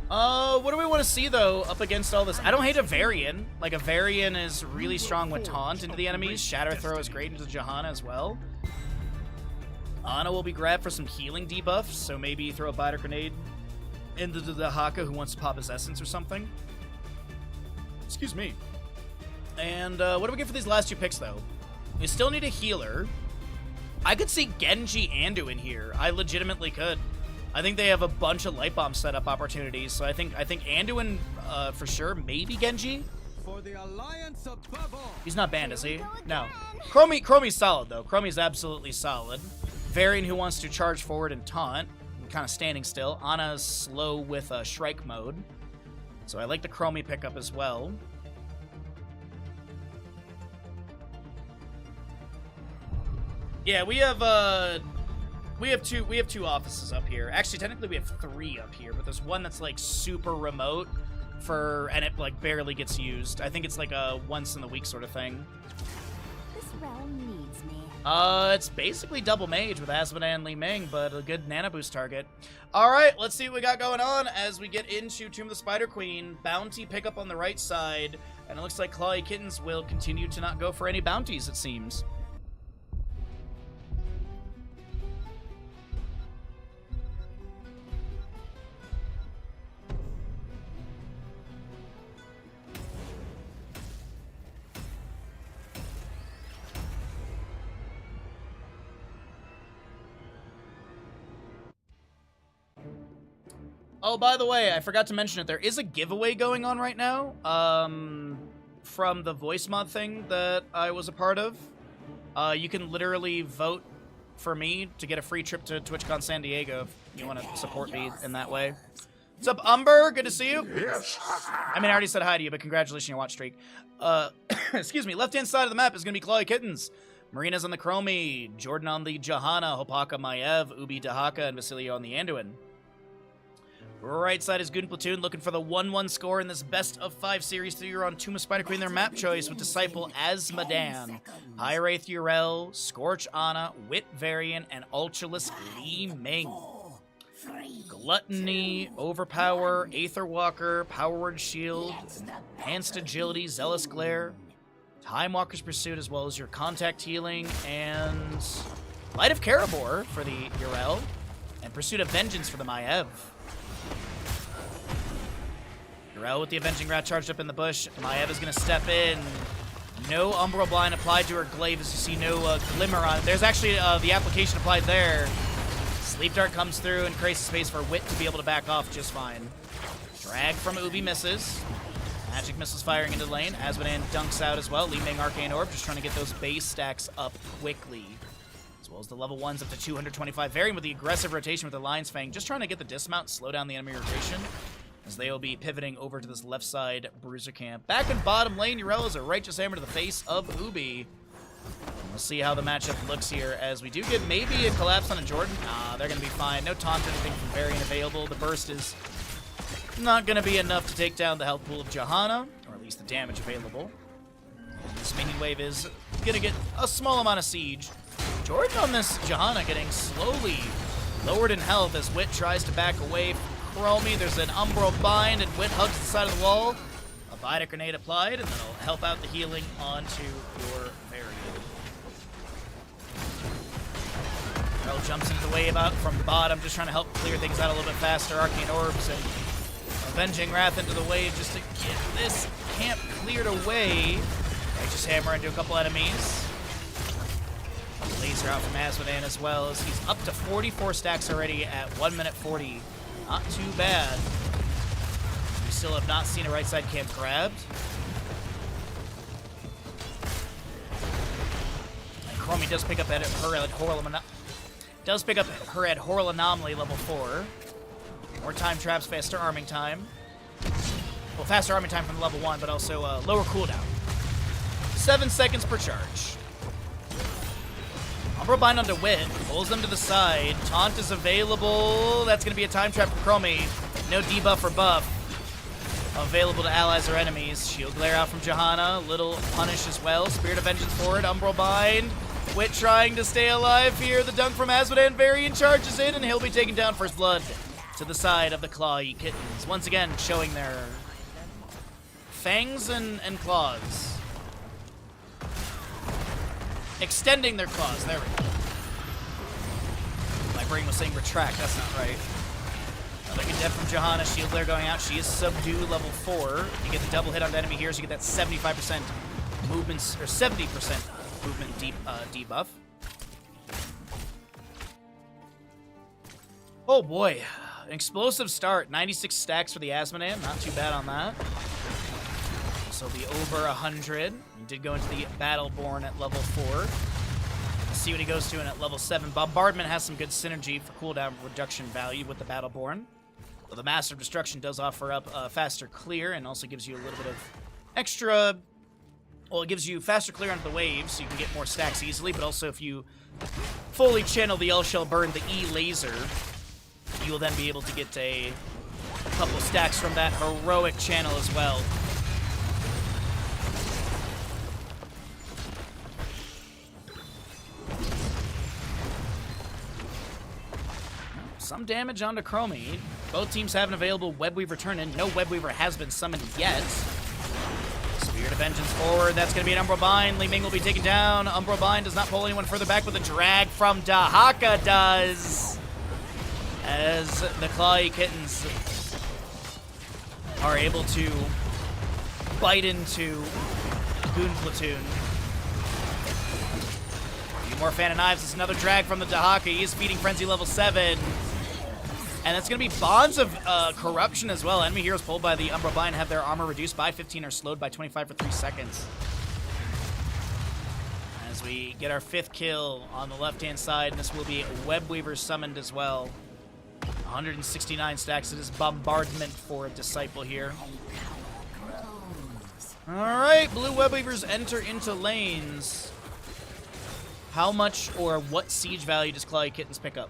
What do we want to see, though, up against all this? I don't hate a Varian. Like, a Varian is really strong with taunt into the enemies. Shatter Throw is great into Johanna as well. Ana will be grabbed for some healing debuffs, so maybe throw a Biter Grenade into the Haka who wants to pop his essence or something. Excuse me. And what do we get for these last 2 picks, though? We still need a healer. I could see Genji Anduin here. I legitimately could. I think they have a bunch of Light Bomb setup opportunities, so I think Anduin for sure, maybe Genji. For the alliance above all. He's not banned, is he? No. Chromie's solid, though. Chromie's absolutely solid. Varian who wants to charge forward and taunt, kind of standing still. Ana's slow with Shrike mode, so I like the Chromie pickup as well. Yeah, we have two offices up here. Actually, technically we have 3 up here, but there's one that's like super remote and it like barely gets used. I think it's like a once in the week sort of thing. This realm needs me. It's basically double mage with Azmodan and Li Ming, but a good nano boost target. All right, let's see what we got going on as we get into Tomb of the Spider Queen. Bounty pickup on the right side, and it looks like Clawy Kittens will continue to not go for any bounties, it seems. Oh, by the way, I forgot to mention it. There is a giveaway going on right now from the voice mod thing that I was a part of. You can literally vote for me to get a free trip to TwitchCon San Diego if you want to support me in that way. What's up, Umber? Good to see you. Yes. I mean, I already said hi to you, but congratulations on your watch streak. Excuse me. Left-hand side of the map is going to be Clawy Kittens. Marina's on the Chromie. Jordan on the Johanna. Hopaka Maiev. Ubi Dahaka. And Vasilio on the Anduin. Right side is Goon Platoon looking for the 1-1 score in this best of 5 series. You're on Tomb of Spider Queen, their map choice with Disciple as Madan, High Wraith Urel, Scorch Anna, Wit Variant, and Ultraless Li Ming. Gluttony, Overpower, Aether Walker, Power Word Shield, Enhanced Agility, Zealous Glare, Time Walker's Pursuit, as well as your Contact Healing, and Light of Karabor for the Urel, and Pursuit of Vengeance for the Maiev. Urel with the Avenging Rat charged up in the bush. Maiev is going to step in. No Umbral Blind applied to her glaive, as you see no glimmer on it. There's actually the application applied there. Sleep Dart comes through and creates space for Wit to be able to back off just fine. Drag from Ubi misses. Magic missiles firing into the lane. Asmodan dunks out as well. Li Ming Arcane Orb just trying to get those base stacks up quickly. As well as the level 1s up to 225. Varying with the aggressive rotation with the Lion's Fang. Just trying to get the dismount, slow down the enemy rotation. As they will be pivoting over to this left side Bruiser camp. Back in bottom lane, Urel is a righteous hammer to the face of Ubi. We'll see how the matchup looks here as we do get maybe a collapse on a Jordan. Nah, they're going to be fine. No taunt or anything from Varian available. The burst is not going to be enough to take down the health pool of Johanna, or at least the damage available. This mini wave is going to get a small amount of siege. Jordan on this Johanna getting slowly lowered in health as Wit tries to back away from Chromie. There's an Umbral Bind, and Wit hugs the side of the wall. A Vita Grenade applied, and that'll help out the healing onto your Varian. Earl jumps into the wave out from the bottom, just trying to help clear things out a little bit faster. Arcane Orbs and Avenging Wrath into the wave just to get this camp cleared away. Righteous Hammer into a couple enemies. Laser out from Asmodan as well, as he's up to 44 stacks already at 1 minute 40. Not too bad. We still have not seen a right side camp grabbed. And Chromie does pick up her at Horror Anomaly level 4. More time traps, faster arming time. Well, faster arming time from level 1, but also lower cooldown. 7 seconds per charge. Umbral Bind onto Wit, pulls them to the side. Taunt is available. That's going to be a time trap for Chromie. No debuff or buff available to allies or enemies. Shield Glare out from Johanna. Little punish as well. Spirit of Vengeance forward. Umbral Bind. Wit trying to stay alive here. The dunk from Asmodan. Varian charges in, and he'll be taken down first blood to the side of the Clawy Kittens. Once again, showing their fangs and claws. Extending their claws. There we go. My brain was saying retract. That's not right. Another good death from Johanna. Shield Glare going out. She is subdue level 4. You get the double hit on the enemy here, so you get that 75% movements, or 70% movement debuff. Oh boy. An explosive start. 96 stacks for the Asmodan. Not too bad on that. So it'll be over 100. He did go into the Battleborn at level 4. Let's see what he goes to in at level 7. Bombardment has some good synergy for cooldown reduction value with the Battleborn. Well, the Master of Destruction does offer up faster clear and also gives you a little bit of extra... Well, it gives you faster clear onto the waves, so you can get more stacks easily, but also if you fully channel the L-Shell Burn, the E-Laser, you will then be able to get a couple stacks from that heroic channel as well. Some damage onto Chromie. Both teams have an available Webweaver turn-in. No Webweaver has been summoned yet. Spirit of Vengeance forward. That's going to be an Umbral Bind. Li Ming will be taken down. Umbral Bind does not pull anyone further back, but the drag from Dahaka does. As the Clawy Kittens are able to bite into Goon Platoon. A few more Fan of Knives. It's another drag from the Dahaka. He is feeding Frenzy level 7. And that's going to be Bonds of Corruption as well. Enemy heroes pulled by the Umbral Bind have their armor reduced by 15 or slowed by 25 for 3 seconds. As we get our 5th kill on the left-hand side, and this will be Web Weavers summoned as well. 169 stacks. It is bombardment for a Disciple here. Alright, blue Web Weavers enter into lanes. How much or what siege value does Clawy Kittens pick up?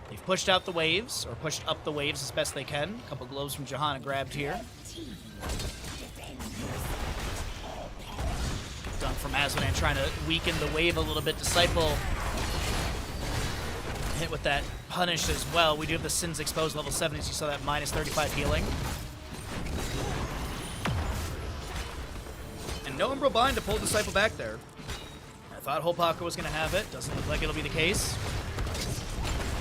They've pushed out the waves, or pushed up the waves as best they can. A couple globes from Johanna grabbed here. Done from Azmodan trying to weaken the wave a little bit. Disciple hit with that punish as well. We do have the Sins Exposed level 7 as you saw that minus 35 healing. And no Umbral Bind to pull Disciple back there. I thought Holpaka was going to have it. Doesn't look like it'll be the case.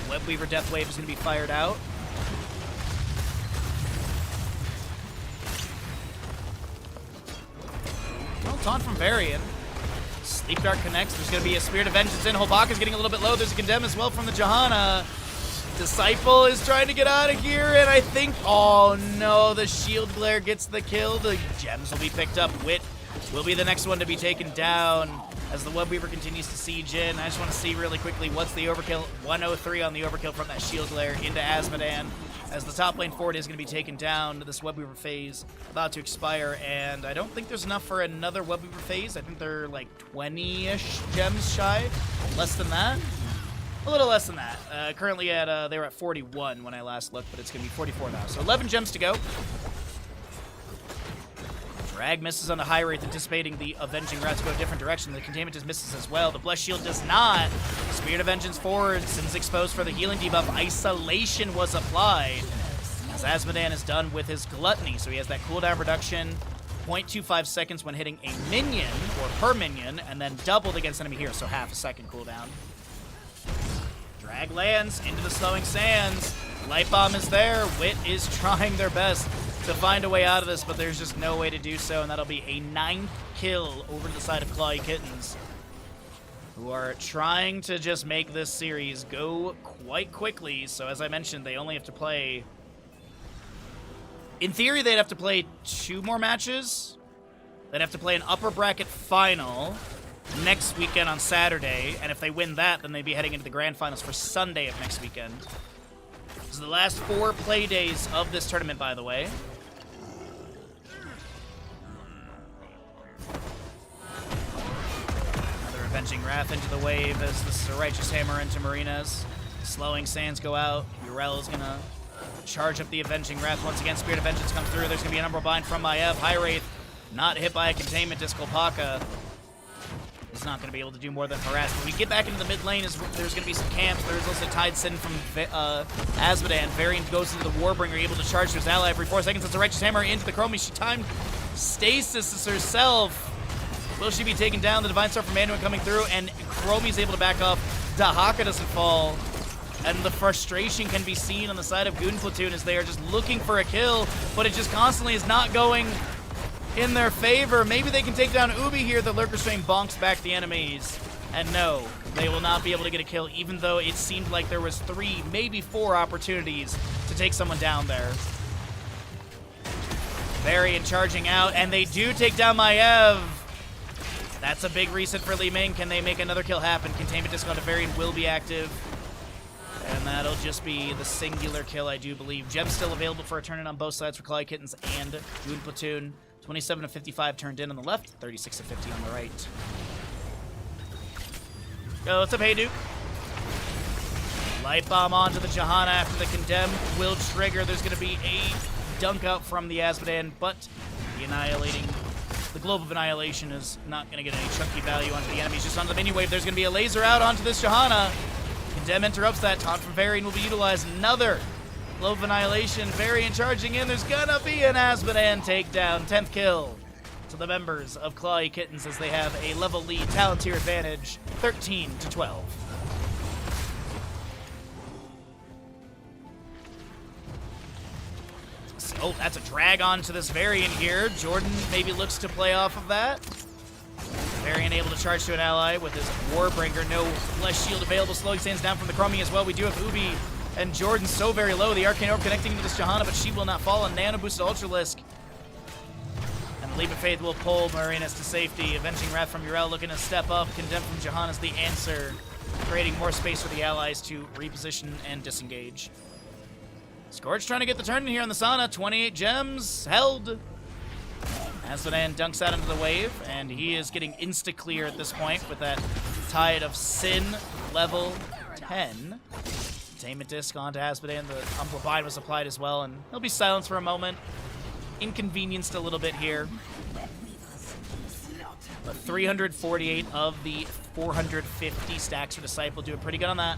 Webweaver Death Wave is going to be fired out. Well, taunt from Varian. Sleep Dart connects. There's going to be a Spirit of Vengeance in. Holpaka's getting a little bit low. There's a Condemn as well from the Johanna. Disciple is trying to get out of here, and I think... Oh, no. The Shield Glare gets the kill. The gems will be picked up. Wit will be the next one to be taken down as the Webweaver continues to siege in. I just want to see really quickly what's the overkill. 103 on the overkill from that Shield Glare into Azmodan as the top lane forward is going to be taken down. This Webweaver phase about to expire, and I don't think there's enough for another Webweaver phase. I think they're like 20-ish gems shy. Less than that? A little less than that. Currently at, they were at 41 when I last looked, but it's going to be 44 now. So 11 gems to go. Drag misses on the high rate, anticipating the Avenging Wrath to go a different direction. The Containment just misses as well. The Blessed Shield does not. Spirit of Vengeance forward. Sins exposed for the healing debuff. Isolation was applied as Azmodan is done with his Gluttony. So he has that cooldown reduction, 0.25 seconds when hitting a minion, or per minion, and then doubled against enemy here, so half a second cooldown. Drag lands into the Slowing Sands. Light Bomb is there. Wit is trying their best to find a way out of this, but there's just no way to do so, and that'll be a 9th kill over to the side of Clawy Kittens, who are trying to just make this series go quite quickly. So as I mentioned, they only have to play... In theory, they'd have to play 2 more matches. They'd have to play an upper bracket final next weekend on Saturday, and if they win that, then they'd be heading into the grand finals for Sunday of next weekend. This is the last 4 play days of this tournament, by the way. Another Avenging Wrath into the wave as this is a Righteous Hammer into Marinas. Slowing Sands go out. Urel is going to charge up the Avenging Wrath. Once again, Spirit of Vengeance comes through. There's going to be an Umbral Bind from Maiev. High Wraith not hit by a Containment. Holpaka is not going to be able to do more than harass. When we get back into the mid lane, there's going to be some camps. There's also Tide Sin from Azmodan. Varian goes into the Warbringer, able to charge to his ally every 4 seconds. It's a Righteous Hammer into the Chromie. She timed Stasis herself. Will she be taken down? The Divine Sword from Anduin coming through, and Chromie's able to back off. Dahaka doesn't fall. And the frustration can be seen on the side of Goon Platoon as they are just looking for a kill, but it just constantly is not going in their favor. Maybe they can take down Ubi here. The Lurker Strain bonks back the enemies. And no, they will not be able to get a kill, even though it seemed like there was 3, maybe 4 opportunities to take someone down there. Varian charging out, and they do take down Maiev. That's a big reset for Li Ming. Can they make another kill happen? Containment Discount to Varian will be active. And that'll just be the singular kill, I do believe. Gems still available for a turn-in on both sides for Clawy Kittens and Goon Platoon. 27 of 55 turned in on the left, 36 of 50 on the right. Yo, what's up, Hey Duke? Light Bomb onto the Johanna after the Condemn will trigger. There's going to be a dunk out from the Azmodan, but the Globe of Annihilation is not going to get any chunky value onto the enemies. Just on the mini wave, there's going to be a laser out onto this Johanna. Condemn interrupts that. Taunt from Varian will be utilized. Another Globe of Annihilation. Varian charging in. There's gonna be an Azmodan takedown. 10th kill to the members of Clawy Kittens as they have a level lead, talent tier advantage, 13-12. So that's a drag onto this Varian here. Jordan maybe looks to play off of that. Varian able to charge to an ally with his Warbringer. No Flesh Shield available. Slowing Sands down from the Chromie as well. We do have Ubi And Jordan's so very low. The Arcane Orb connecting into this Johanna, but she will not fall. And Nano boosted Ultralisk. And the Leap of Faith will pull Marina's to safety. Avenging Wrath from Yrel looking to step up. Condemn from Johanna's the answer. Creating more space for the allies to reposition and disengage. Scorch trying to get the turn in here on the Sana. 28 gems held. Asmodan dunks out into the wave, and he is getting insta-clear at this point with that Tide of Sin level 10. Containment Disc onto Asmodan. The Umbral Bind was applied as well, and he'll be silenced for a moment. Inconvenienced a little bit here. But 348 of the 450 stacks for Disciple, doing pretty good on that.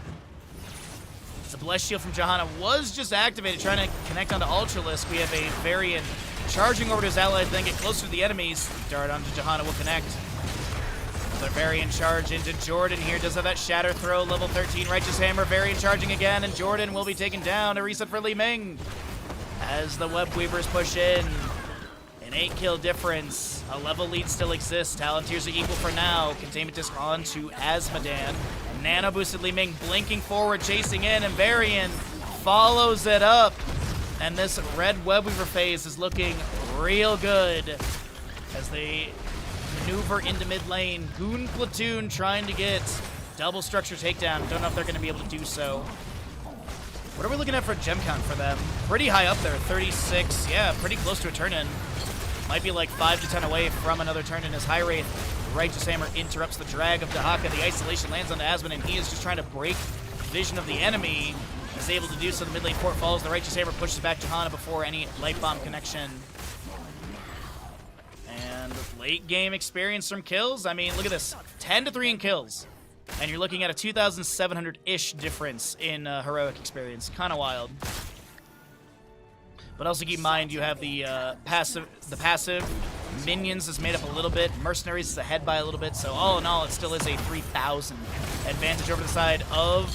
The Blessed Shield from Johanna was just activated, trying to connect onto Ultralisk. We have a Varian charging over to his allies, then get closer to the enemies. Dart onto Johanna will connect. Another Varian charge into Jordan here. Does have that Shatter Throw, level 13 Righteous Hammer. Varian charging again, and Jordan will be taken down. A reset for Li Ming. As the Web Weavers push in. An 8-kill difference. A level lead still exists. Talonteers are equal for now. Containment Disc on to Asmodan. Nano boosted Li Ming blinking forward, chasing in, and Varian follows it up. And this red Web Weaver phase is looking real good as they maneuver into mid lane. Goon Platoon trying to get double structure takedown. Don't know if they're going to be able to do so. What are we looking at for gem count for them? Pretty high up there, 36. Yeah, pretty close to a turn-in. Might be like 5 to 10 away from another turn-in as High Wraith, Righteous Hammer interrupts the drag of Dahaka. The isolation lands onto Asmon, and he is just trying to break vision of the enemy. Is able to do so. The mid lane port falls. The Righteous Hammer pushes back Johanna before any light bomb connection. And late game experience from kills. I mean, look at this. 10-3 in kills. And you're looking at a 2,700-ish difference in heroic experience. Kind of wild. But also keep in mind you have the passive. Minions is made up a little bit. Mercenaries is ahead by a little bit. So all in all, it still is a 3,000 advantage over the side of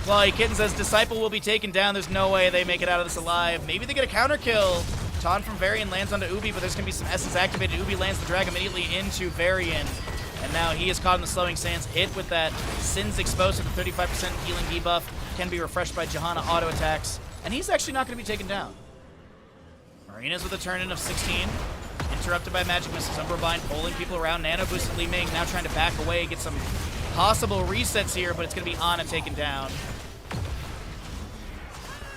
Clawy Kittens. As Disciple will be taken down. There's no way they make it out of this alive. Maybe they get a counter kill. Taunt from Varian lands onto Ubi, but there's going to be some essence activated. Ubi lands the drag immediately into Varian. And now he is caught in the slowing sands. Hit with that Sin's Exposed with a 35% healing debuff. Can be refreshed by Johanna auto attacks. And he's actually not going to be taken down. Marina's with a turn-in of 16. Interrupted by Magic Missiles. Umbral Bind pulling people around. Nano boosted Li Ming now trying to back away. Get some possible resets here, but it's going to be Ana taken down.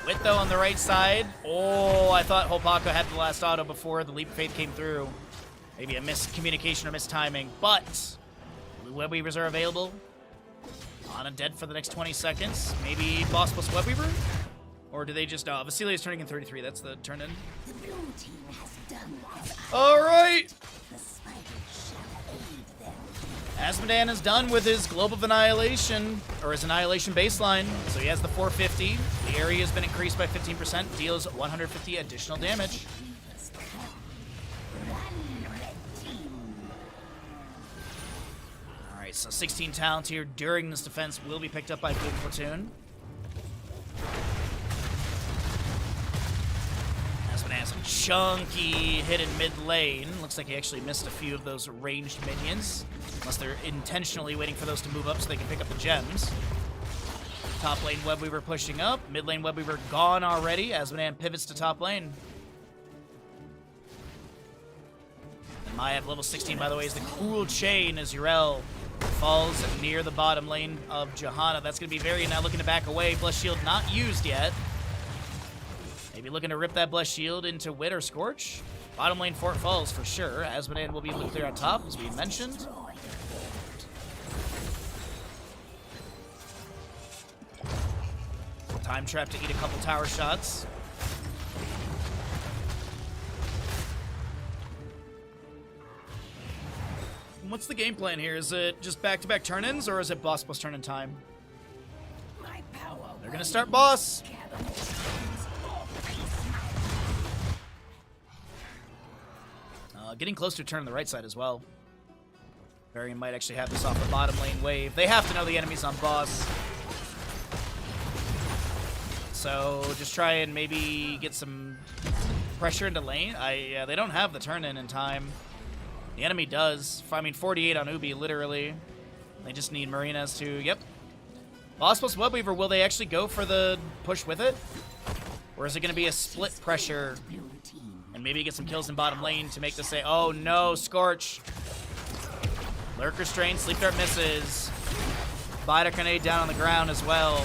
Wit, though, on the right side. Oh, I thought Hopaka had the last auto before the Leap of Faith came through. Maybe a miscommunication or mistiming, but Blue Web Weavers are available. Ana dead for the next 20 seconds. Maybe Boss plus Web Weaver? Or do they just... Vasilia's turning in 33. That's the turn-in. The blue team has done what All right! the spiders shall aid them. Asmodan is done with his Globe of Annihilation, or his Annihilation baseline. So he has the 450. The area has been increased by 15%. Deals 150 additional damage. Alright, so 16 talent here during this defense will be picked up by Blue Platoon. Asmodan has a chunky hit in mid lane. Looks like he actually missed a few of those ranged minions. Unless they're intentionally waiting for those to move up so they can pick up the gems. Top lane Web Weaver pushing up. Mid lane Web Weaver gone already. Asmodan pivots to top lane. And Maiev level 16, by the way, is the Cruel Chain as Yrel falls near the bottom lane of Johanna. That's going to be Varian now looking to back away. Blessed Shield not used yet. Maybe looking to rip that Blessed Shield into Wit or Scorch. Bottom lane Fort falls for sure. Asmodan will be looped there on top, as we mentioned. Time trap to eat a couple tower shots. What's the game plan here? Is it just back-to-back turn-ins, or is it boss plus turn-in time? They're gonna start boss! Getting close to a turn on the right side as well. Varian might actually have this off the bottom lane wave. They have to know the enemy's on boss. So just try and maybe get some pressure into lane. Yeah, they don't have the turn-in in time. The enemy does. I mean, 48 on Ubi, literally. They just need Marinas to, yep. Boss plus Webweaver, will they actually go for the push with it? Or is it going to be a split pressure and maybe get some kills in bottom lane to make this say, oh no, Scorch. Lurk Restraint, Sleep Dart misses. Biter Grenade down on the ground as well.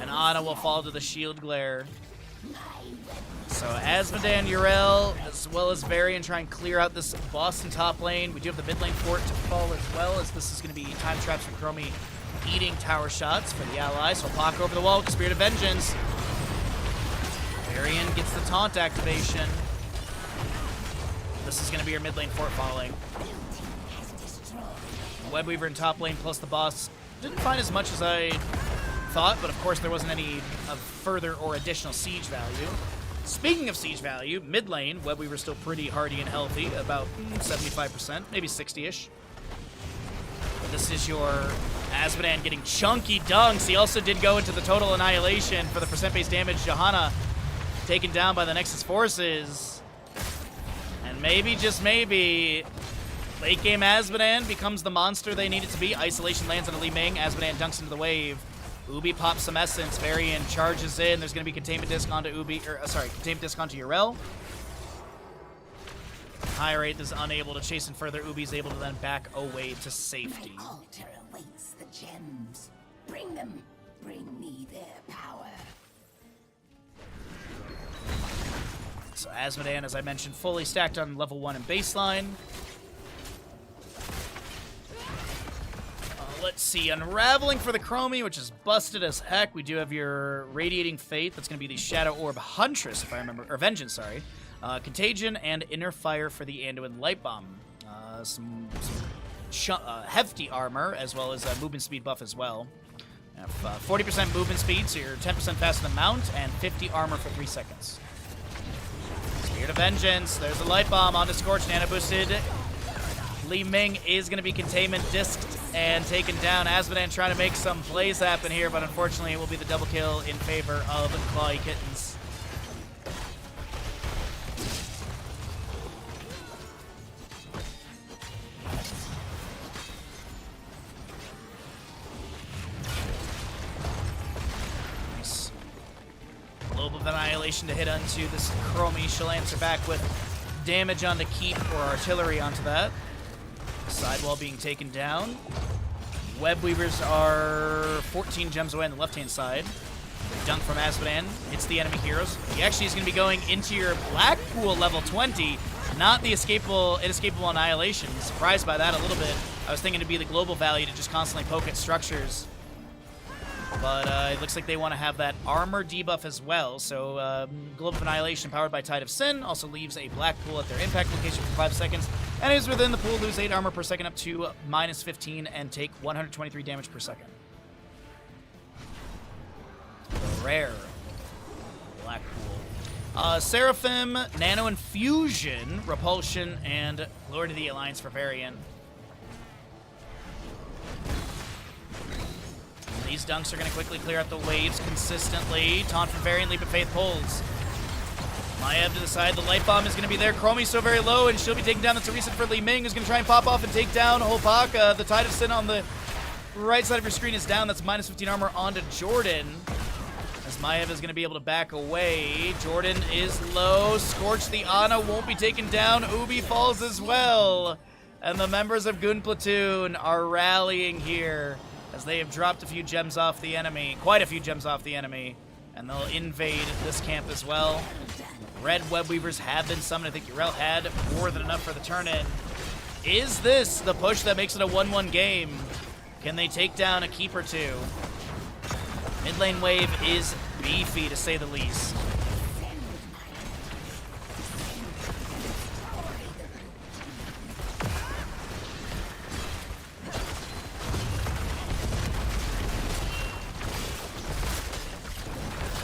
And Ana will fall to the Shield Glare. So Asmodan, Yrel, as well as Varian try and clear out this Boston top lane. We do have the mid lane fort to fall as well, as this is going to be time traps from Chromie eating tower shots for the allies. So Pock over the wall with the Spirit of Vengeance. Varian gets the taunt activation. This is going to be your mid lane fort falling. Webweaver in top lane plus the boss. Didn't find as much as I thought, but of course there wasn't any further or additional siege value. Speaking of siege value, mid lane, Webweaver's still pretty hardy and healthy, about 75%, maybe 60-ish. This is your Asmodan getting chunky dunks. He also did go into the total annihilation for the percent-based damage. Johanna taken down by the Nexus forces. And maybe, just maybe, late game Asmodan becomes the monster they need it to be. Isolation lands on a Li Ming. Asmodan dunks into the wave. Ubi pops some essence. Varian charges in. There's going to be containment disc onto containment disc onto Yrel. High Wraith is unable to chase in further. Ubi's able to then back away to safety. My altar awaits the gems. Bring them. Bring me their power. So Asmodan, as I mentioned, fully stacked on level 1 and baseline. Let's see, Unraveling for the Chromie, which is busted as heck. We do have your Radiating Fate. That's going to be the Shadow Orb Huntress, if I remember. Or Vengeance, sorry. Contagion and Inner Fire for the Anduin Light Bomb. Some hefty armor, as well as a movement speed buff as well. 40% movement speed, so you're 10% faster than Mount, and 50 armor for 3 seconds. Spirit of Vengeance. There's the Light Bomb onto Scorch, nano boosted. Li Ming is going to be containment disked and taken down. Asmodan trying to make some plays happen here, but unfortunately it will be the double kill in favor of Clawy Kittens. Nice. Globe of Annihilation to hit onto this Chromie. She'll answer back with damage on the keep or artillery onto that. Sidewall being taken down. Webweavers are 14 gems away on the left-hand side. Dunk from Asmodan hits the enemy heroes. He actually is going to be going into your Blackpool level 20, not the inescapable annihilation. Surprised by that a little bit. I was thinking it'd be the global value to just constantly poke at structures. But it looks like they want to have that armor debuff as well. So Globe of Annihilation powered by Tide of Sin also leaves a black pool at their impact location for 5 seconds. And is within the pool, lose 8 armor per second up to -15 and take 123 damage per second. Rare black pool. Seraphim, Nano Infusion, Repulsion, and Lord of the Alliance for Varian. These dunks are going to quickly clear out the waves consistently. Taunt from Varian, Leap of Faith pulls. Maiev to the side. The Light Bomb is going to be there. Chromie's so very low, and she'll be taken down. That's a reset for Li Ming, who's going to try and pop off and take down Hopaka. The Tide of Sin on the right side of your screen is down. That's -15 armor onto Jordan. As Maiev is going to be able to back away. Jordan is low. Scorch the Ana won't be taken down. Ubi falls as well. And the members of Gun Platoon are rallying here, as they have dropped a few gems off the enemy, quite a few gems off the enemy, and they'll invade this camp as well. Red Webweavers have been summoned. I think Yrel had more than enough for the turn-in. Is this the push that makes it a 1-1 game? Can they take down a keep or two? Mid lane wave is beefy, to say the least.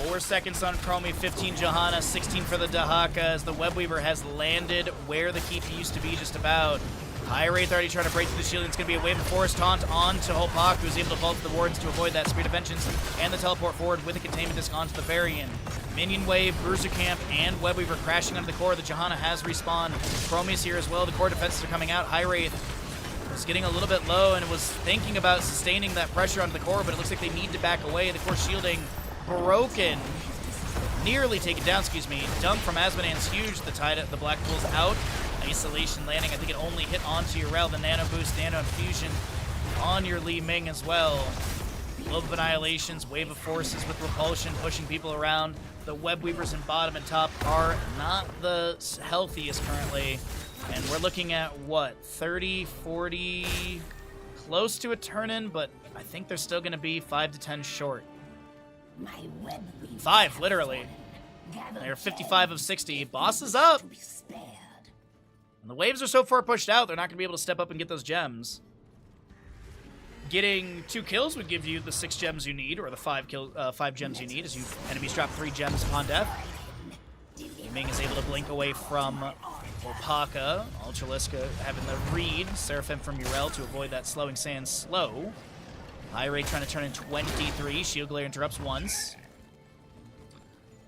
4 seconds on Chromie, 15 Johanna, 16 for the Dahaka, as the Webweaver has landed where the keep used to be, just about. High Wraith already trying to break through the shield. It's going to be a wave of Forest Taunt on to Hopok, who's able to vault to the Wardens to avoid that Spirit of Vengeance, and the teleport forward with a containment disc onto the Varian. Minion Wave, Bruiser Camp, and Webweaver crashing onto the core. The Johanna has respawned. Chromie's here as well. The core defenses are coming out. High Wraith was getting a little bit low and was thinking about sustaining that pressure onto the core, but it looks like they need to back away. The core shielding broken. Nearly taken down, excuse me. Dunk from Asmodean's huge. The Black Bull's out. Isolation landing. I think it only hit onto your Rel. The Nano Boost, Nano Infusion on your Li Ming as well. Globe of Annihilations, Wave of Forces with Repulsion, pushing people around. The Web Weavers in bottom and top are not the healthiest currently. And we're looking at, what, 30, 40, close to a turn-in, but I think they're still going to be 5 to 10 short. 5, literally. They're 55 of 60. Boss is up! And the waves are so far pushed out, they're not going to be able to step up and get those gems. Getting 2 kills would give you the 6 gems you need, or the 5 gems you need, as you enemies drop 3 gems upon death. Ming is able to blink away from Opaka. Ultraliska having the read. Seraphim from Urel to avoid that slowing sand slow. High rate trying to turn in 23. Shield Glare interrupts once.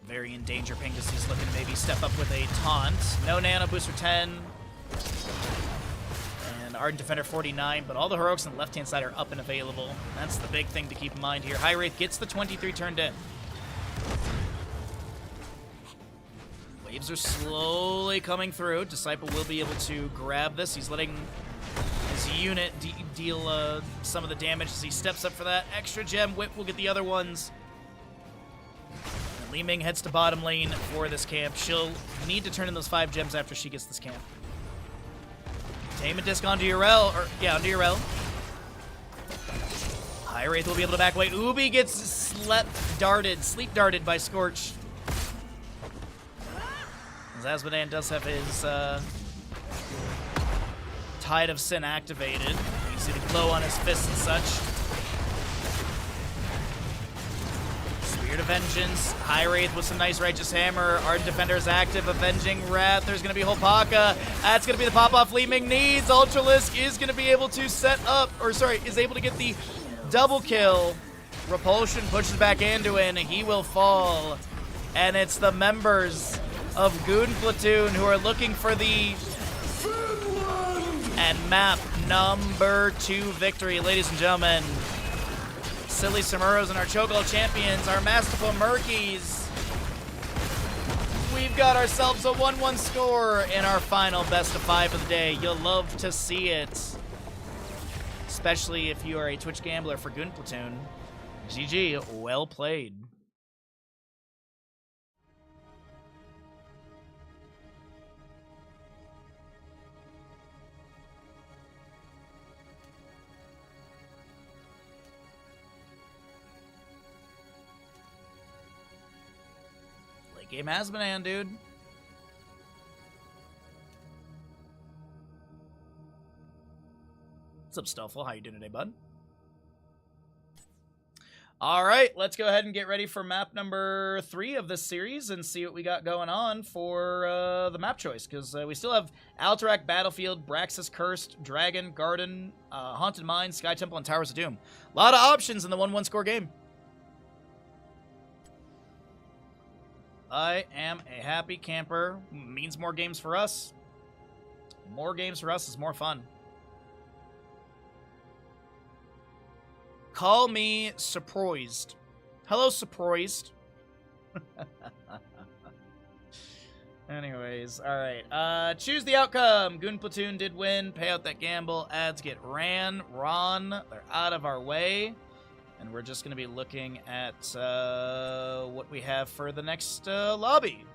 Very in danger. Pingus is looking to maybe step up with a taunt. No Nano Boost for 10. And Ardent Defender 49, but all the heroics on the left-hand side are up and available. That's the big thing to keep in mind here. High Wraith gets the 23 turned in. Waves are slowly coming through. Disciple will be able to grab this. He's letting his unit deal some of the damage as he steps up for that extra gem. Whip will get the other ones. And Li Ming heads to bottom lane for this camp. She'll need to turn in those 5 gems after she gets this camp. Containment disc onto Urel, onto Urel. High Wraith will be able to back away. Ubi gets sleep darted by Scorch. As Asmodean does have his Tide of Sin activated. You can see the glow on his fists and such. Spirit of Vengeance. High Wraith with some nice Righteous Hammer. Ardent Defender is active, avenging Wrath. There's going to be Holpaka. That's going to be the pop-off Li Ming needs. Ultralisk is going to be able to set up, is able to get the double kill. Repulsion pushes back Anduin. He will fall. And it's the members of Goon Platoon who are looking for the and map number 2 victory, ladies and gentlemen. Silly Samuros and our Cho'Gall champions, our masterful Murkies. We've got ourselves a 1-1 score in our final best of 5 of the day. You'll love to see it, especially if you are a Twitch gambler for Goon Platoon. GG, well played. Game Asmodean, dude. What's up, Stealthful? How you doing today, bud? All right, let's go ahead and get ready for map number 3 of this series and see what we got going on for the map choice, because we still have Alterac Battlefield, Braxis Cursed, Dragon, Garden, Haunted Mine, Sky Temple, and Towers of Doom. A lot of options in the 1-1 score game. I am a happy camper. Means more games for us. More games for us is more fun. Call me surprised. Hello, surprised. Anyways, alright. Choose the outcome. Goon Platoon did win. Pay out that gamble. Ads get ran. They're out of our way. And we're just going to be looking at what we have for the next lobby.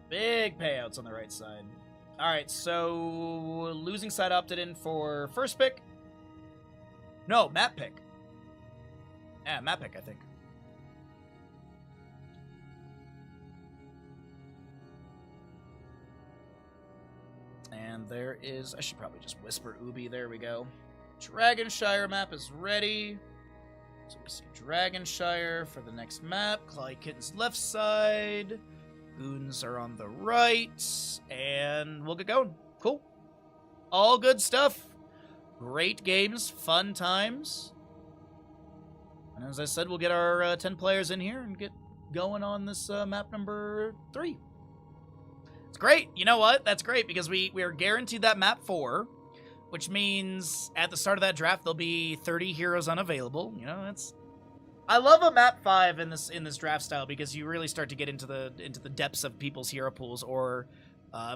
Big payouts on the right side. All right, so losing side opted in for first pick. No, map pick. Yeah, map pick, I think. And there is, I should probably just whisper Ubi, there we go. Dragonshire map is ready. So we see Dragonshire for the next map. Clawy Kitten's left side. Goons are on the right. And we'll get going. Cool. All good stuff. Great games, fun times. And as I said, we'll get our 10 players in here and get going on this map number 3. It's great. You know what? That's great because we are guaranteed that map 4, which means at the start of that draft there'll be 30 heroes unavailable. You know, I love a map 5 in this draft style because you really start to get into the depths of people's hero pools, or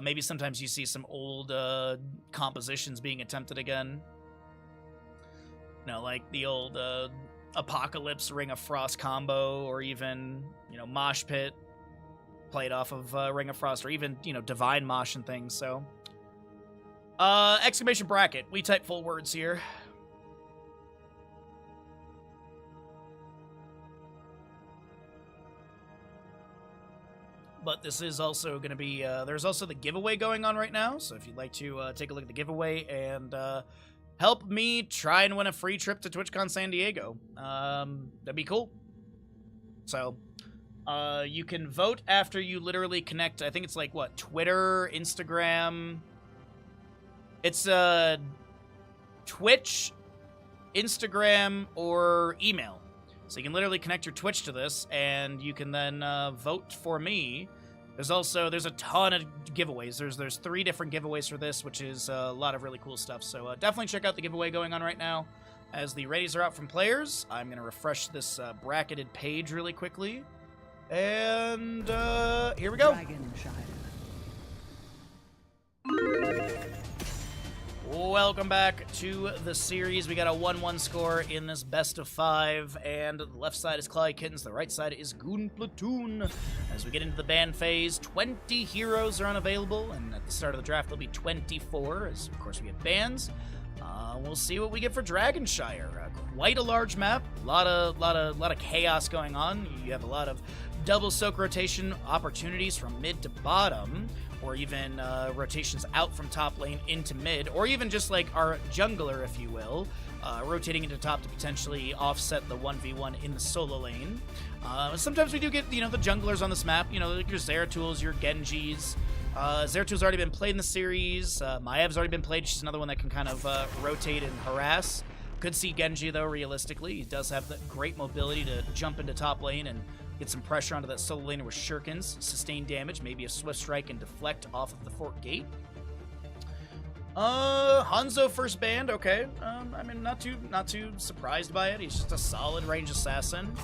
maybe sometimes you see some old compositions being attempted again. You know, like the old Apocalypse Ring of Frost combo, or even, you know, Mosh Pit played off of Ring of Frost, or even, you know, Divine Mosh and things. So exclamation bracket, we type full words here. But this is also going to be, there's also the giveaway going on right now, so if you'd like to take a look at the giveaway and help me try and win a free trip to TwitchCon San Diego, that'd be cool. So, you can vote after you literally connect, I think it's like, what, Twitter, Instagram, it's Twitch, Instagram, or email. So you can literally connect your Twitch to this, and you can then vote for me. There's a ton of giveaways. There's 3 different giveaways for this, which is a lot of really cool stuff. So definitely check out the giveaway going on right now. As the readies are out from players, I'm going to refresh this bracketed page really quickly. And here we go. Welcome back to the series. We got a 1-1 score in this best of 5, and the left side is Clyde Kittens, the right side is Goon Platoon. As we get into the ban phase, 20 heroes are unavailable, and at the start of the draft there'll be 24, as of course we get bans. We'll see what we get for Dragonshire. Quite a large map, a lot of chaos going on. You have a lot of double soak rotation opportunities from mid to bottom, or even rotations out from top lane into mid, or even just like our jungler, if you will, rotating into top to potentially offset the 1v1 in the solo lane. Sometimes we do get, you know, the junglers on this map, you know, like your Zeratul, your Genjis. Zeratul's already been played in the series. Maev's already been played. She's another one that can kind of rotate and harass. Could see Genji, though, realistically. He does have the great mobility to jump into top lane and get some pressure onto that solo laner with shurikens, sustain damage, maybe a swift strike and deflect off of the fort gate. Hanzo first banned, okay. I mean, not too surprised by it. He's just a solid range assassin.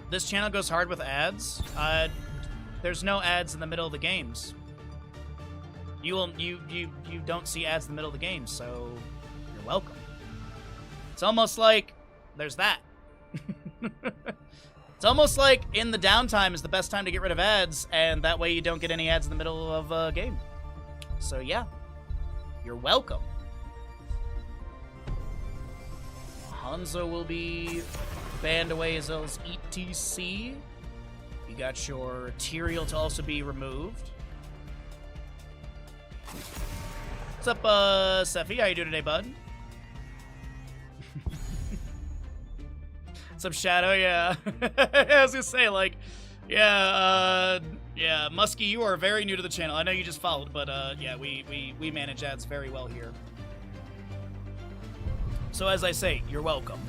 This channel goes hard with ads. There's no ads in the middle of the games. You don't see ads in the middle of the game, so you're welcome. It's almost like there's that. It's almost like in the downtime is the best time to get rid of ads, and that way you don't get any ads in the middle of a game. So yeah, you're welcome. Hanzo will be banned away as well as ETC. You got your Tyrael to also be removed. What's up, Sephi? How you doing today, bud? What's up, Shadow? Yeah. I was gonna say, like, yeah, Musky, you are very new to the channel. I know you just followed, but, yeah, we manage ads very well here. So, as I say, you're welcome.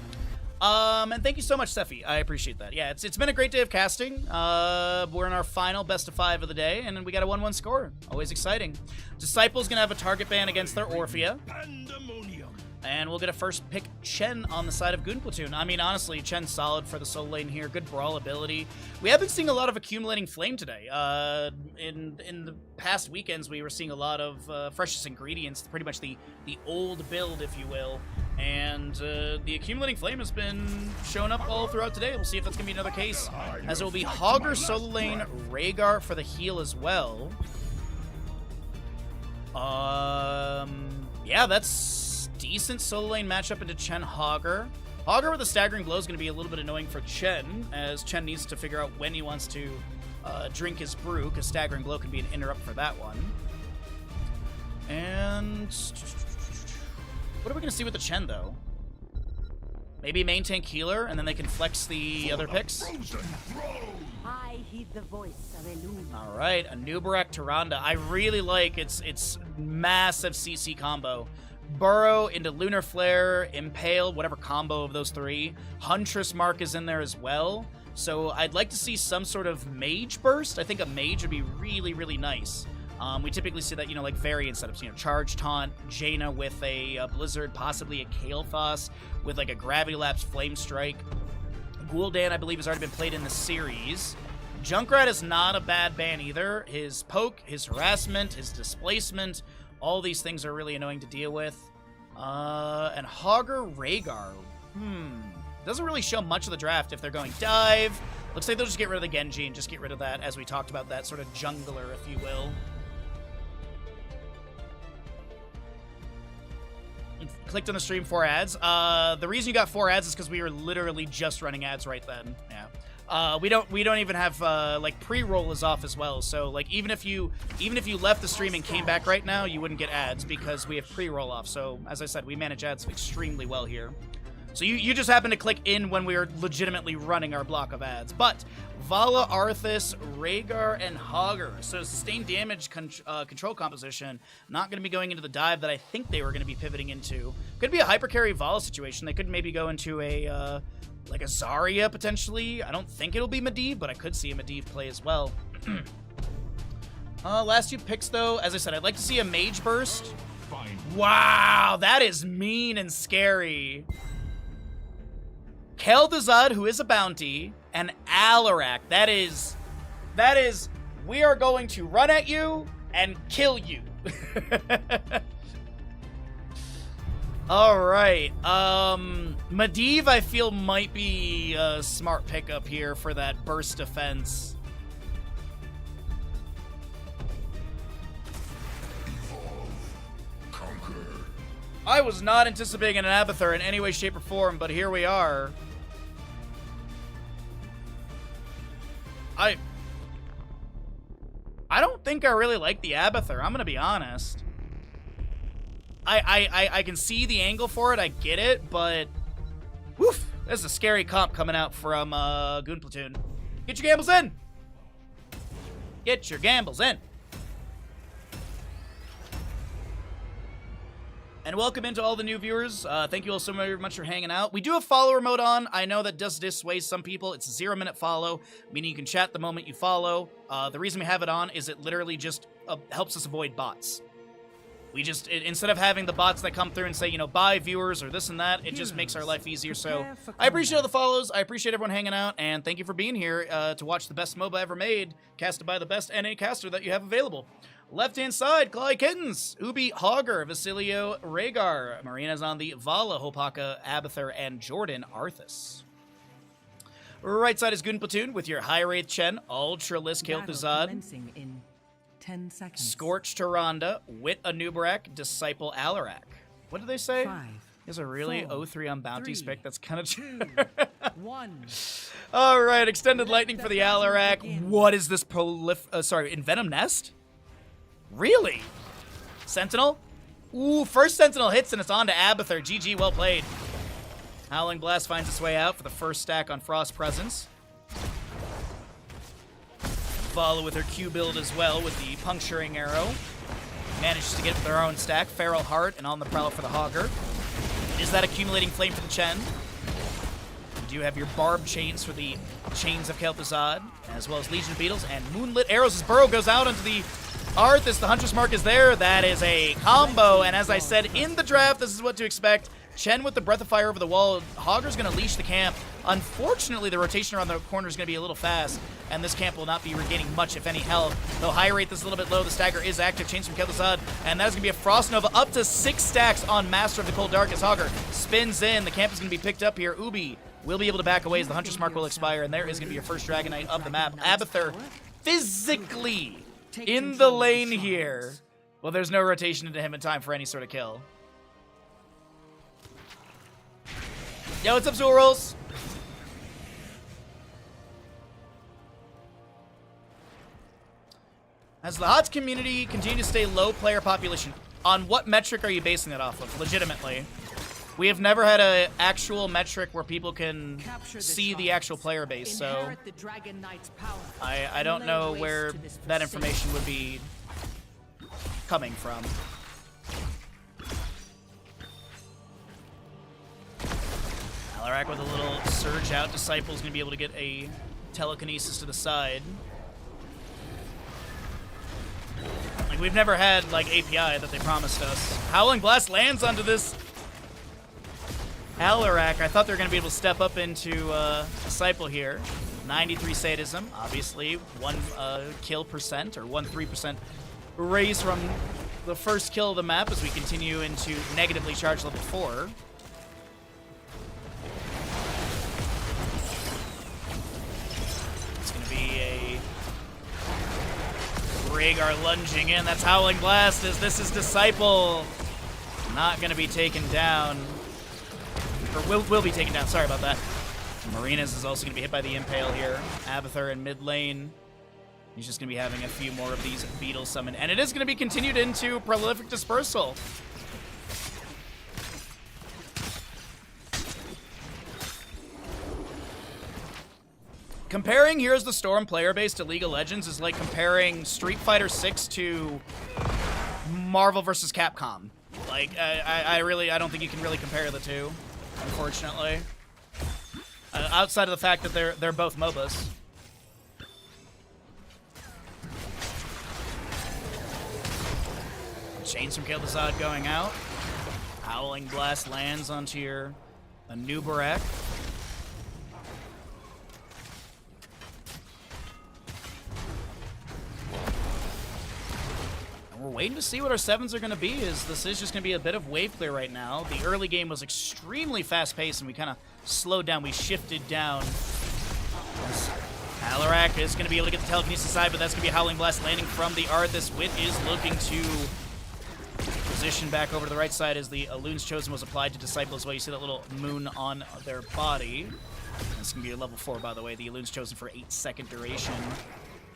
And thank you so much, Sephi. I appreciate that. Yeah, it's been a great day of casting. We're in our final best of 5 of the day, and we got a 1-1 score. Always exciting. Disciple's gonna have a target ban against their Orphea. And we'll get a first pick Chen on the side of Goon Platoon. I mean, honestly, Chen's solid for the solo lane here. Good brawl ability. We have been seeing a lot of accumulating flame today. In the past weekends, we were seeing a lot of freshest ingredients, pretty much the old build, if you will. And the accumulating flame has been showing up all throughout today. We'll see if that's going to be another case, as it will be Hogger solo lane, Rhaegar for the heal as well. Yeah, that's decent solo lane matchup into Chen Hogger. Hogger with a staggering blow is going to be a little bit annoying for Chen, as Chen needs to figure out when he wants to drink his brew, because staggering blow can be an interrupt for that one. And what are we going to see with the Chen, though? Maybe main tank healer, and then they can flex the other picks? I heed the voice of Elune. All right, Anubarak Tyrande. I really like its massive CC combo. Burrow into Lunar Flare, Impale, whatever combo of those three. Huntress Mark is in there as well. So I'd like to see some sort of Mage Burst. I think a Mage would be really, really nice. We typically see that, like variant setups, Charge Taunt, Jaina with a Blizzard, possibly a Kael'thas with like a Gravity Lapse Flame Strike. Gul'dan, I believe, has already been played in the series. Junkrat is not a bad ban either. His poke, his harassment, his displacement, all these things are really annoying to deal with. And Hogger Rhaegar. Doesn't really show much of the draft if they're going dive. Looks like they'll just get rid of the Genji and just get rid of that, as we talked about, that sort of jungler, if you will. Clicked on the stream, 4 ads. The reason you got 4 ads is because we were literally just running ads right then. Yeah. We don't even have like pre-roll is off as well. So like even if you left the stream and came back right now, you wouldn't get ads because we have pre-roll off. So as I said, we manage ads extremely well here. So you just happened to click in when we were legitimately running our block of ads. But Vala, Arthas, Rhaegar, and Hogger. So sustained damage control composition. Not going to be going into the dive that I think they were going to be pivoting into. Could be a hypercarry Vala situation. They could maybe go into a like a Zarya potentially. I don't think it'll be Medivh, but I could see a Medivh play as well. Last 2 picks though, as I said, I'd like to see a Mage Burst. Wow, that is mean and scary. Kel'Thuzad, who is a bounty, and Alarak. That is, we are going to run at you and kill you. All right. Medivh, I feel, might be a smart pickup here for that burst defense. I was not anticipating an Abathur in any way, shape, or form, but here we are. I don't think I really like the Abathur. I'm gonna be honest. I can see the angle for it. I get it, but woof, this is a scary comp coming out from Goon Platoon. Get your gambles in. Get your gambles in. And welcome into all the new viewers. Thank you all so very much for hanging out. We do have follower mode on. I know that does dissuade some people. It's a 0-minute follow, meaning you can chat the moment you follow. The reason we have it on is it literally just helps us avoid bots. We just, instead of having the bots that come through and say, buy viewers or this and that, it just makes our life easier. So I appreciate all the follows. I appreciate everyone hanging out. And thank you for being here to watch the best MOBA ever made, casted by the best NA caster that you have available. Left-hand side, Clawy Kittens, Ubi, Hogger, Vasilio, Rhaegar. Marina's on the Vala, Hopaka, Abathur, and Jordan, Arthas. Right side is Goon Platoon with your High Wraith Chen, Ultra List Kel'Thuzad, in 10 seconds. Scorched Tyrande, Wit Anubarak, Disciple Alarak. What did they say? 5, Is a really 4, 03 on Bounty 3, spec? That's kind of 2, 1. All right, Extended Lightning for the Alarak. What is this Envenom Nest? Really? Sentinel? Ooh, first Sentinel hits and it's on to Abathur. GG, well played. Howling Blast finds its way out for the first stack on Frost Presence. Vala with her Q build as well with the Puncturing Arrow. Manages to get their own stack. Feral Heart and on the prowl for the Hogger. Is that Accumulating Flame for the Chen? You do have your Barb Chains for the Chains of Kel'Thuzad, as well as Legion of Beetles and Moonlit Arrows as Burrow goes out onto the Arthas. The Huntress Mark is there. That is a combo, and as I said in the draft, this is what to expect. Chen with the Breath of Fire over the wall. Hogger's going to leash the camp. Unfortunately, the rotation around the corner is going to be a little fast, and this camp will not be regaining much, if any, health. Though High Rate is a little bit low, the stagger is active. Chains from Kel'Thuzad, and that is going to be a Frost Nova up to 6 stacks on Master of the Cold Dark as Hogger spins in. The camp is going to be picked up here. Ubi will be able to back away as the Huntress Mark will expire, and there is going to be your first Dragonite of the map. Abathur physically in the lane here. Well, there's no rotation into him in time for any sort of kill. Yo, what's up, Zool Rolls? As the HOTS community continue to stay low player population, on what metric are you basing that off of, legitimately? We have never had an actual metric where people can see the actual player base, so I don't know where that information would be coming from. Alarak with a little surge out. Disciple's going to be able to get a telekinesis to the side. Like, we've never had, like, API that they promised us. Howling Blast lands onto this Alarak. I thought they were going to be able to step up into Disciple here. 93 sadism, obviously. 1 kill percent, or 1-3% raise from the first kill of the map as we continue into negatively charged level 4. It's going to be a Rhaegar lunging in. That's Howling Blast as this is Disciple. Not going to be taken down. Or will be taken down. Sorry about that. Marinas is also going to be hit by the Impale here. Abathur in mid lane. He's just going to be having a few more of these beetles summoned. And it is going to be continued into Prolific Dispersal. Comparing Heroes of the Storm player base to League of Legends is like comparing Street Fighter 6 to Marvel vs. Capcom. Like, I don't think you can really compare the two, unfortunately. Outside of the fact that they're both MOBAs. Chains from Kel'Thuzad going out. Howling Blast lands onto your Anubarak. We're waiting to see what our 7s are going to be. This is just going to be a bit of wave clear right now. The early game was extremely fast-paced, and we kind of slowed down. We shifted down. Alarak is going to be able to get the telekinesis side, but that's going to be a Howling Blast landing from the Arthas. Wit is looking to position back over to the right side as the Elun's Chosen was applied to Disciple as well. You see that little moon on their body. This is going to be a level 4, by the way. The Elun's Chosen for 8-second duration.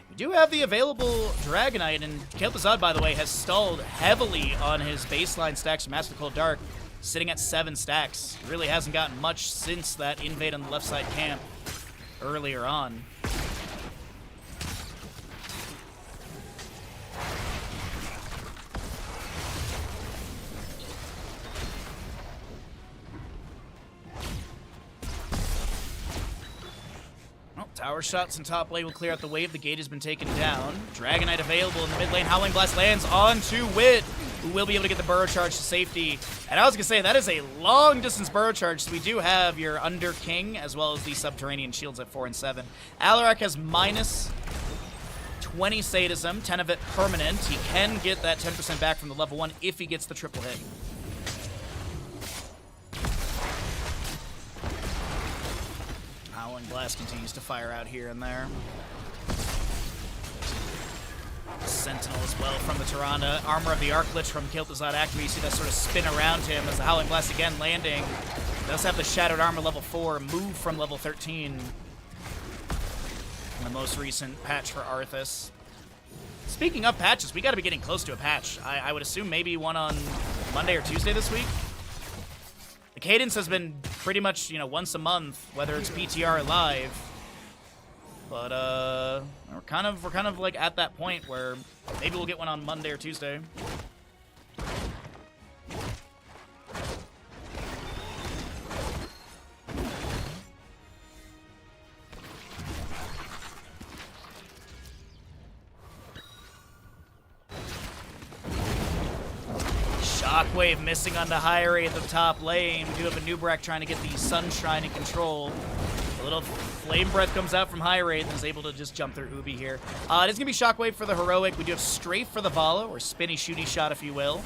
We do have the available Dragonite, and Kel'Thuzad, by the way, has stalled heavily on his baseline stacks from Master of the Cold Dark, sitting at 7 stacks. Really hasn't gotten much since that invade on the left side camp earlier on. Tower shots in top lane will clear out the wave. The gate has been taken down. Dragonite available in the mid lane. Howling Blast lands onto Wit, who will be able to get the burrow charge to safety. And I was going to say, that is a long distance burrow charge, so we do have your Under King as well as the Subterranean Shields at 4 and 7. Alarak has minus 20 sadism, 10 of it permanent. He can get that 10% back from the level 1 if he gets the triple hit. Howling Blast continues to fire out here and there. Sentinel as well from the Tyrande. Armor of the Arclich from Kel'Thuzad activate. You see that sort of spin around him as the Howling Blast again landing. Does have the Shattered Armor level 4, move from level 13. In the most recent patch for Arthas. Speaking of patches, we got to be getting close to a patch. I would assume maybe one on Monday or Tuesday this week. The cadence has been pretty much, once a month, whether it's PTR or live. But we're kind of like at that point where maybe we'll get one on Monday or Tuesday. Shockwave missing on the high rate at the top lane. We do have a Anubarak trying to get the Sunshine in control. A little Flame Breath comes out from high rate and is able to just jump through Ubi here. It is going to be Shockwave for the Heroic. We do have Strafe for the Vala, or Spinny Shooty Shot, if you will.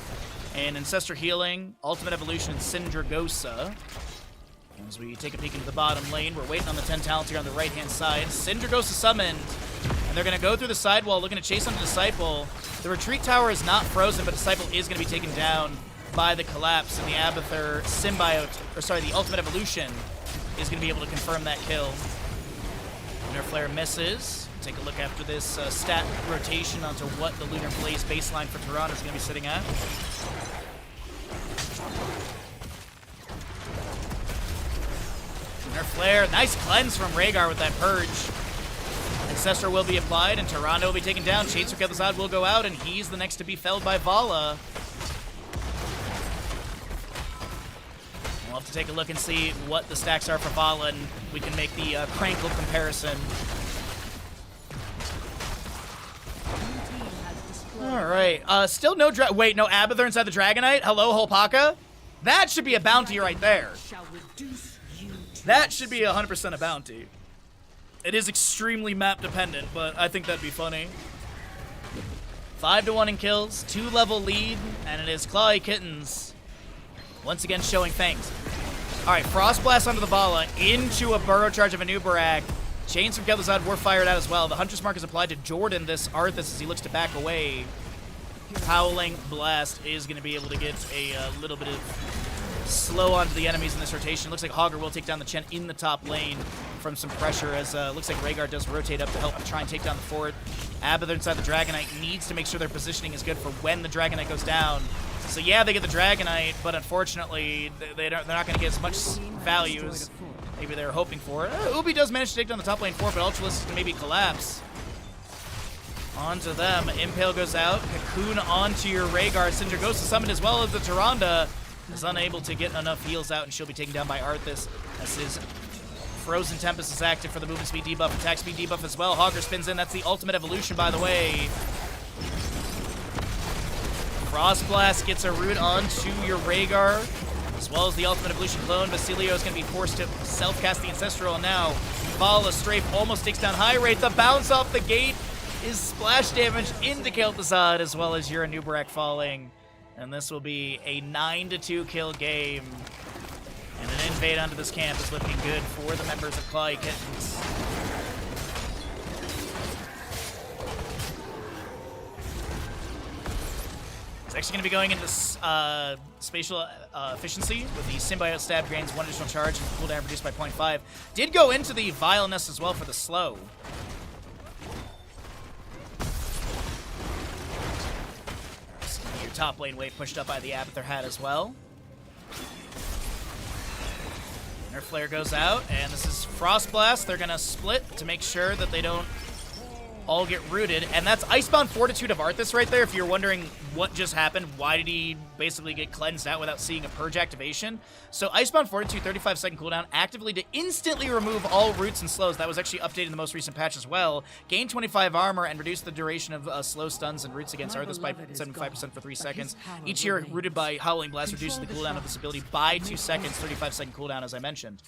And Ancestor Healing, Ultimate Evolution, Syndragosa. As we take a peek into the bottom lane, we're waiting on the 10 talents here on the right-hand side. Syndragosa summoned, and they're going to go through the sidewall, looking to chase on the Disciple. The retreat tower is not frozen, but Disciple is going to be taken down by the collapse, and the Abathur the Ultimate Evolution is going to be able to confirm that kill. Lunar Flare misses. Take a look after this stat rotation onto what the Lunar Blaze baseline for Toronto is going to be sitting at. Lunar Flare, nice cleanse from Rhaegar with that Purge. Ancestor will be applied, and Toronto will be taken down. Chains of Kel'Thuzad will go out, and he's the next to be felled by Vala. Well, have to take a look and see what the stacks are for Vala, and we can make the Crankle comparison. All right. Still no wait, no Abathur inside the Dragonite? Hello, Holpaka? That should be a bounty right there. That should be 100% a bounty. It is extremely map dependent, but I think that'd be funny. 5-1 in kills, 2-level lead, and it is Clawy Kittens once again showing things. All right, Frost Blast onto the Vala, into a Burrow Charge of a Nubarak. Chains from Kel'Thuzad were fired out as well. The Huntress Mark is applied to Jordan, this Arthas, as he looks to back away. Howling Blast is going to be able to get a little bit of slow onto the enemies in this rotation. Looks like Hogger will take down the Chen in the top lane from some pressure, as looks like Rhaegar does rotate up to help try and take down the fort. Abathur inside the Dragonite needs to make sure their positioning is good for when the Dragonite goes down. So yeah, they get the Dragonite, but unfortunately, they're not going to get as much value as maybe they were hoping for. Ubi does manage to take down the top lane fort, but Ultralisk is going to maybe collapse. Onto them. Impale goes out. Cocoon onto your Rhaegar. Cinder goes to summon, as well as the Tyrande is unable to get enough heals out, and she'll be taken down by Arthas as his Frozen Tempest is active for the movement speed debuff, attack speed debuff as well. Hogger spins in. That's the ultimate evolution, by the way. Frost Blast gets a root onto your Rhaegar, as well as the ultimate evolution clone. Basilio is going to be forced to self-cast the Ancestral, and now Vala Strafe almost takes down High Rate. The bounce off the gate is splash damage into Kel'Thuzad, as well as your Nubarak falling. And this will be a 9-2 kill game. And an invade onto this camp is looking good for the members of Clawy Kittens. It's actually going to be going into spatial efficiency with the Symbiote Stab gains 1 additional charge and cooldown reduced by 0.5. Did go into the Vileness as well for the slow. Your top lane wave pushed up by the Abathur hat as well. Inner Flare goes out, and this is Frost Blast. They're going to split to make sure that they don't all get rooted. And that's Icebound Fortitude of Arthas right there. If you're wondering what just happened, why did he basically get cleansed out without seeing a Purge activation? So Icebound Fortitude, 35-second cooldown, actively to instantly remove all roots and slows. That was actually updated in the most recent patch as well. Gain 25 armor and reduce the duration of slow stuns and roots against Arthas by 75% for 3 seconds. Each hero rooted by Howling Blast reduces the cooldown of this ability by 2 seconds, 35-second cooldown as I mentioned.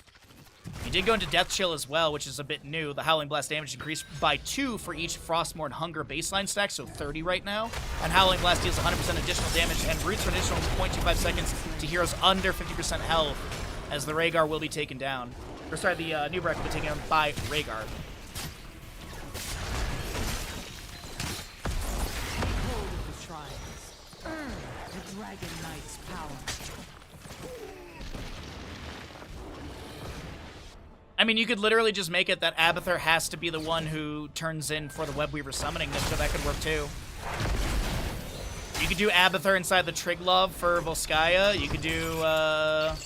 He did go into Death Chill as well, which is a bit new. The Howling Blast damage increased by 2 for each Frostmourne Hunger baseline stack, so 30 right now. And Howling Blast deals 100% additional damage and roots for an additional 0.25 seconds to heroes under 50% health, as the Rhaegar will be taken down. Or sorry, the Nubarak will be taken down by Rhaegar. Behold the shrines. Earn the Dragon Knight's power. I mean, you could literally just make it that Abathur has to be the one who turns in for the Webweaver summoning them, so that could work too. You could do Abathur inside the Triglav for Volskaya. You could do, yeah,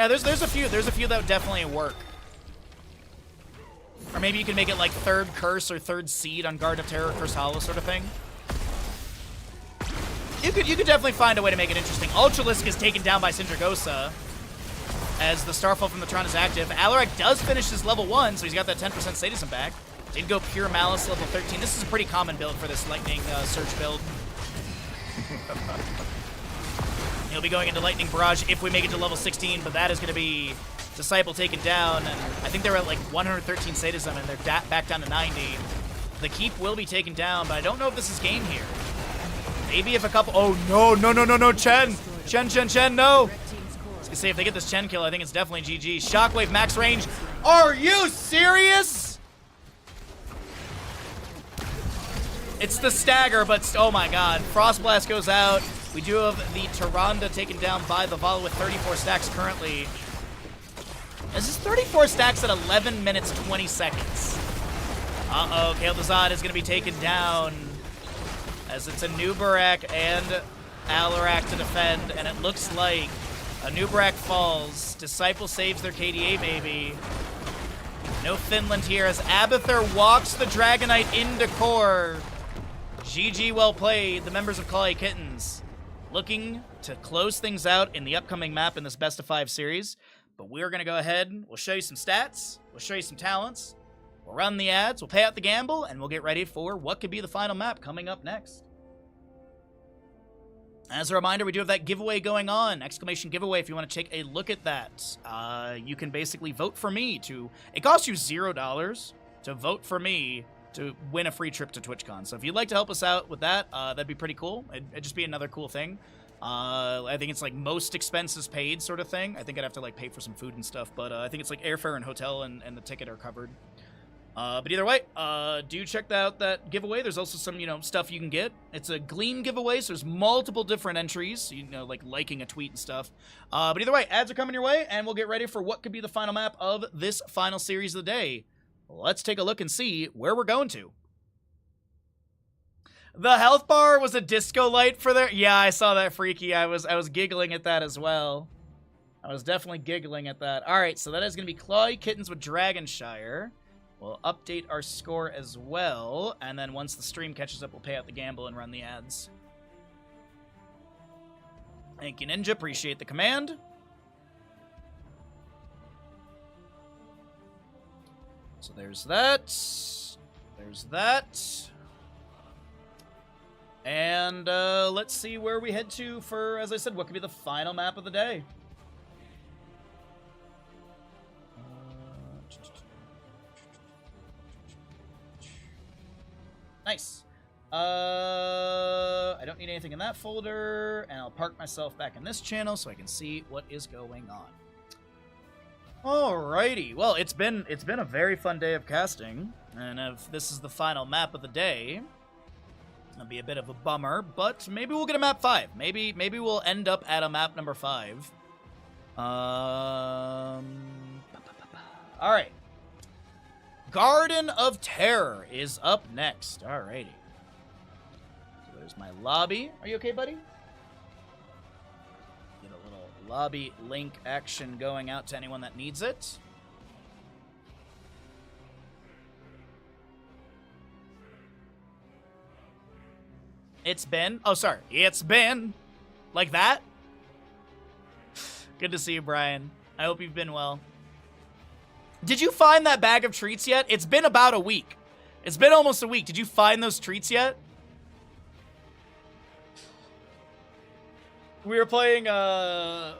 there's a few that would definitely work. Or maybe you could make it like 3rd Curse or 3rd Seed on Guard of Terror, Curse Hollow sort of thing. You could definitely find a way to make it interesting. Ultralisk is taken down by Sindragosa, as the Starfall from the Tron is active. Alarak does finish his level 1, so he's got that 10% sadism back. Did go Pure Malice level 13. This is a pretty common build for this Lightning Surge build. He'll be going into Lightning Barrage if we make it to level 16, but that is going to be Disciple taken down, and I think they're at like 113 sadism, and they're back down to 90. The Keep will be taken down, but I don't know if this is game here. Maybe if a couple... Oh, no, Chen! Chen, no! I was gonna say, if they get this Chen kill, I think it's definitely GG. Shockwave max range. Are you serious? It's the stagger, but oh my god. Frost Blast goes out. We do have the Tyrande taken down by the Vala with 34 stacks currently. This is 34 stacks at 11 minutes, 20 seconds. Uh-oh, Kel'Thuzad is gonna be taken down, as it's a Nubarak and Alarak to defend, and it looks like a Nubarak falls. Disciple saves their KDA, baby. No Finland here as Abathur walks the Dragonite into core. GG, well played. The members of Clawy Kittens looking to close things out in the upcoming map in this best of 5 series. But we're going to go ahead, we'll show you some stats, we'll show you some talents, we'll run the ads, we'll pay out the gamble, and we'll get ready for what could be the final map coming up next. As a reminder, we do have that giveaway going on, exclamation giveaway if you want to take a look at that. You can basically vote for me to, it costs you $0 to vote for me to win a free trip to TwitchCon. So if you'd like to help us out with that, that'd be pretty cool. It'd just be another cool thing. I think it's like most expenses paid sort of thing. I think I'd have to like pay for some food and stuff, but I think it's like airfare and hotel and the ticket are covered. But either way, do check out that giveaway. There's also some, stuff you can get. It's a Gleam giveaway, so there's multiple different entries, like liking a tweet and stuff. But either way, ads are coming your way, and we'll get ready for what could be the final map of this final series of the day. Let's take a look and see where we're going to. The health bar was a disco light for there. Yeah, I saw that, Freaky. I was giggling at that as well. I was definitely giggling at that. All right, so that is going to be Clawy Kittens with Dragonshire. We'll update our score as well, and then once the stream catches up, we'll pay out the gamble and run the ads. Thank you, Ninja. Appreciate the command. So there's that. There's that. And let's see where we head to for, as I said, what could be the final map of the day. Nice. I don't need anything in that folder, and I'll park myself back in this channel so I can see what is going on. Alrighty. Well, it's been a very fun day of casting, and if this is the final map of the day, it'll be a bit of a bummer, but maybe we'll get a map 5. Maybe we'll end up at a map number 5. All right. Garden of Terror is up next. Alrighty. So there's my lobby. Are you okay, buddy? Get a little lobby link action going out to anyone that needs it. It's been... Oh, sorry. It's been... Like that? Good to see you, Brian. I hope you've been well. Did you find that bag of treats yet? It's been about a week. It's been almost a week. Did you find those treats yet? We were playing, a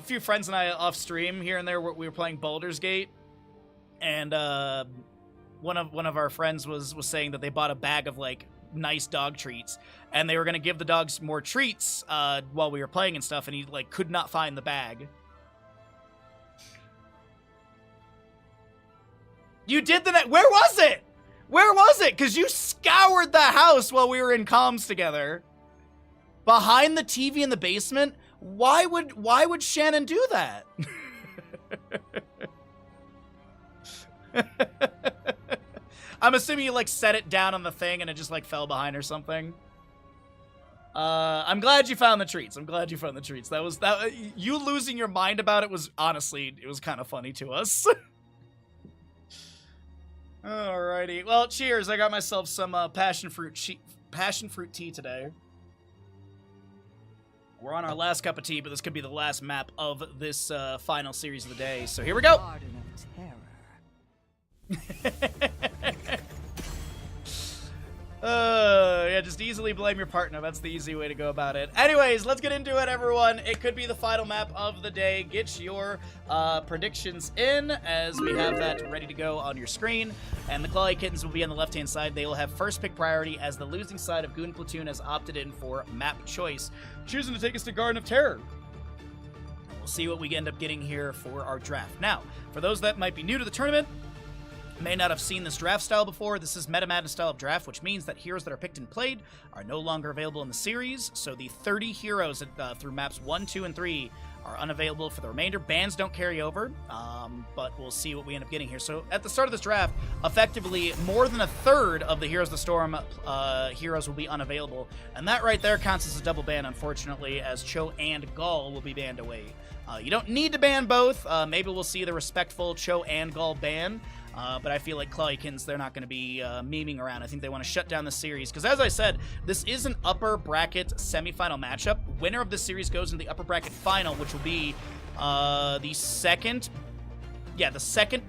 few friends and I off stream here and there. We were playing Baldur's Gate. And, one of our friends was saying that they bought a bag of, like, nice dog treats. And they were going to give the dogs more treats, while we were playing and stuff. And he, like, could not find the bag. You did the net. Where was it? Where was it? Because you scoured the house while we were in comms together. Behind the TV in the basement? Why would Shannon do that? I'm assuming you, like, set it down on the thing and it just, like, fell behind or something. I'm glad you found the treats. I'm glad you found the treats. That you losing your mind about it was, honestly, it was kind of funny to us. Alrighty. Well, cheers. I got myself some passion fruit tea today. We're on our last cup of tea, but this could be the last map of this final series of the day. So here we go. Garden of Terror. Yeah, just easily blame your partner. That's the easy way to go about it. Anyways, let's get into it, everyone. It could be the final map of the day. Get your predictions in as we have that ready to go on your screen. And the Clawy Kittens will be on the left-hand side. They will have first pick priority as the losing side of Goon Platoon has opted in for map choice, choosing to take us to Garden of Terror. We'll see what we end up getting here for our draft. Now, for those that might be new to the tournament, may not have seen this draft style before, this is Meta Madness style of draft, which means that heroes that are picked and played are no longer available in the series. So the 30 heroes through maps 1, 2, and 3 are unavailable for the remainder. Bans don't carry over, but we'll see what we end up getting here. So at the start of this draft, effectively more than a third of the Heroes of the Storm heroes will be unavailable. And that right there counts as a double ban, unfortunately, as Cho and Gall will be banned away. You don't need to ban both. Maybe we'll see the respectful Cho and Gall ban. But I feel like Clawikins, they're not going to be memeing around. I think they want to shut down the series. Because as I said, this is an upper bracket semifinal matchup. Winner of this series goes into the upper bracket final, which will be the second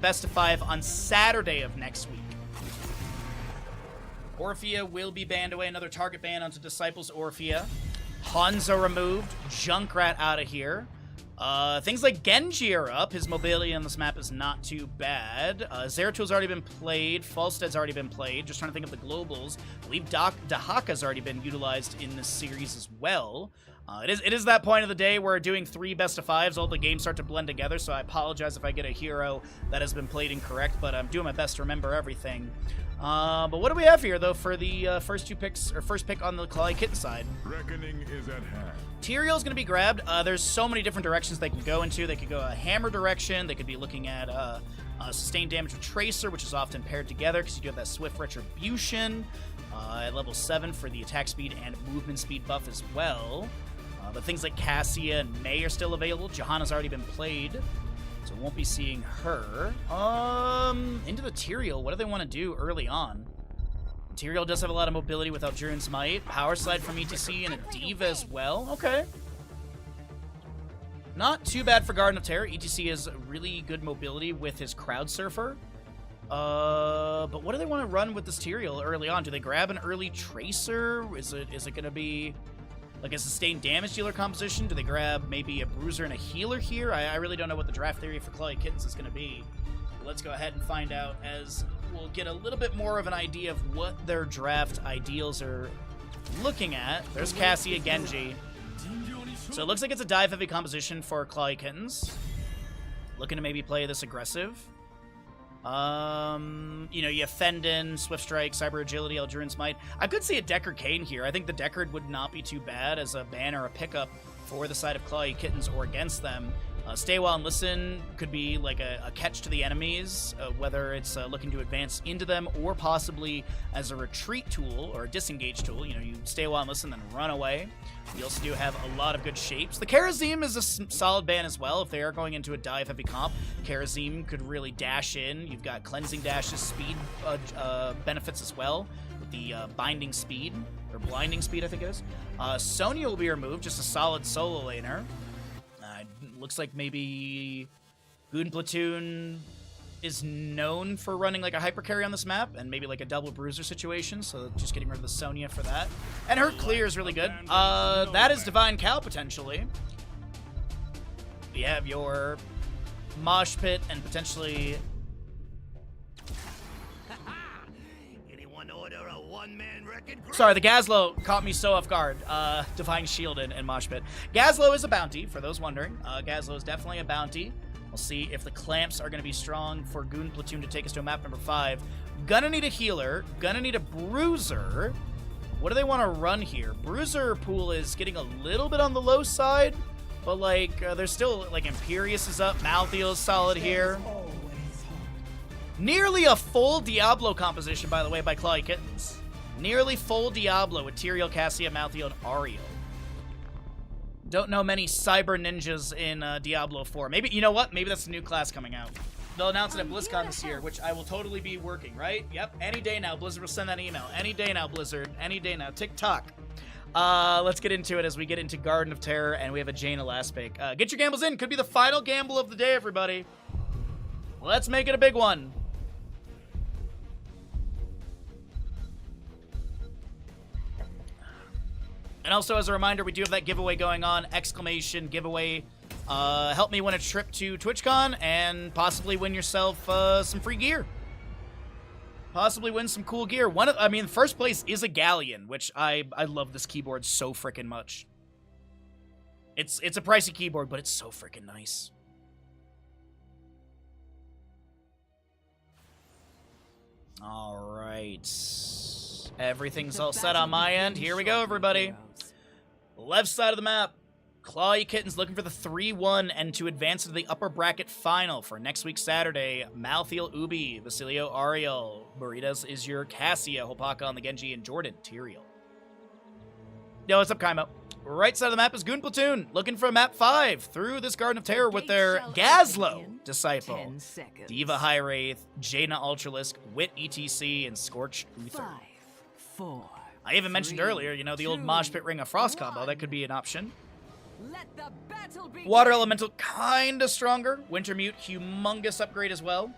best of 5 on Saturday of next week. Orphea will be banned away. Another target ban onto Disciples Orphea. Hanzo removed. Junkrat out of here. Things like Genji are up. His mobility on this map is not too bad. Zeratul already been played. Falstead's already been played. Just trying to think of the globals. I believe Dahaka's already been utilized in this series as well. It is that point of the day where doing 3 best of 5s, all the games start to blend together, so I apologize if I get a hero that has been played incorrect, but I'm doing my best to remember everything. But what do we have here, though, for the first pick on the Clawy Kitten side? Reckoning is at hand. Tyrael's going to be grabbed. There's so many different directions they can go into. They could go a hammer direction. They could be looking at sustained damage with Tracer, which is often paired together because you do have that Swift Retribution at level 7 for the attack speed and movement speed buff as well. But things like Cassia and Mei are still available. Johanna's already been played, so won't be seeing her. Into the Tyrael. What do they want to do early on? Tyrael does have a lot of mobility with Aldruin's Might. Power Slide from ETC and a Diva as well. Okay. Not too bad for Garden of Terror. ETC has really good mobility with his Crowd Surfer. But what do they want to run with this Tyrael early on? Do they grab an early Tracer? Is it going to be like a sustained damage dealer composition? Do they grab maybe a Bruiser and a Healer here? I really don't know what the draft theory for Clawy Kittens is going to be. Let's go ahead and find out as we'll get a little bit more of an idea of what their draft ideals are looking at. There's Cassia, Genji. So it looks like it's a dive-heavy composition for Clawy Kittens. Looking to maybe play this aggressive. You know, you have Fendon, Swift Strike, Cyber Agility, Aldruin's Might. I could see a Deckard Kane here. I think the Deckard would not be too bad as a ban or a pickup for the side of Clawy Kittens or against them. Stay While and Listen could be like a catch to the enemies, whether it's looking to advance into them or possibly as a retreat tool or a disengage tool. You know, you stay a while and listen, then run away. We also do have a lot of good shapes. The Karazim is a solid ban as well. If they are going into a dive-heavy comp, Karazim could really dash in. You've got Cleansing Dash's speed benefits as well, with the Binding Speed, or Blinding Speed, I think it is. Sonya will be removed, just a solid solo laner. Looks like maybe Goon Platoon is known for running like a hyper carry on this map and maybe like a double bruiser situation, so just getting rid of the Sonya for that. And her clear is really good. That is Divine Cow potentially. You have your Mosh Pit and potentially... Sorry, the Gazlo caught me so off guard. Divine Shield and Mosh Pit. Gazlo is a bounty, for those wondering. Gazlo is definitely a bounty. We'll see if the clamps are going to be strong for Goon Platoon to take us to a map number 5. Gonna need a healer. Gonna need a bruiser. What do they want to run here? Bruiser pool is getting a little bit on the low side, but like there's still like Imperius is up. Malthael is solid here. Nearly a full Diablo composition, by the way, by Clawy Kittens. Nearly full Diablo with Tyrael, Cassia, Malthael, and Ariel. Don't know many cyber ninjas in Diablo 4. Maybe, you know what? Maybe that's a new class coming out. They'll announce it at BlizzCon this year, which I will totally be working, right? Yep, any day now. Blizzard will send that email. Any day now, Blizzard. Any day now. TikTok. Let's get into it as we get into Garden of Terror, and we have a Jaina last pick. Get your gambles in. Could be the final gamble of the day, everybody. Let's make it a big one. And also, as a reminder, we do have that giveaway going on. Exclamation giveaway. Help me win a trip to TwitchCon and possibly win yourself some free gear. Possibly win some cool gear. First place is a Galleon, which I love this keyboard so freaking much. It's a pricey keyboard, but it's so freaking nice. All right. Everything's all set on my end. Here we go, everybody. Left side of the map. Clawy Kittens looking for the 3-1 and to advance to the upper bracket final for next week Saturday. Malthael Ubi, Basilio Ariel, Burritos is your Cassia, Hopaka on the Genji, and Jordan Tyrael. Yo, what's up, Kaimo? right side of the map is Goon Platoon, looking for map 5 through this Garden of Terror with their Gazlo Disciple, Diva High Wraith, Jaina Ultralisk, Wit ETC, and Scorched Uther. 5, 4. I even mentioned earlier, you know, the old Mosh Pit Ring of Frost combo. That could be an option. Let the battle begin. Water Elemental, kinda stronger. Wintermute, humongous upgrade as well.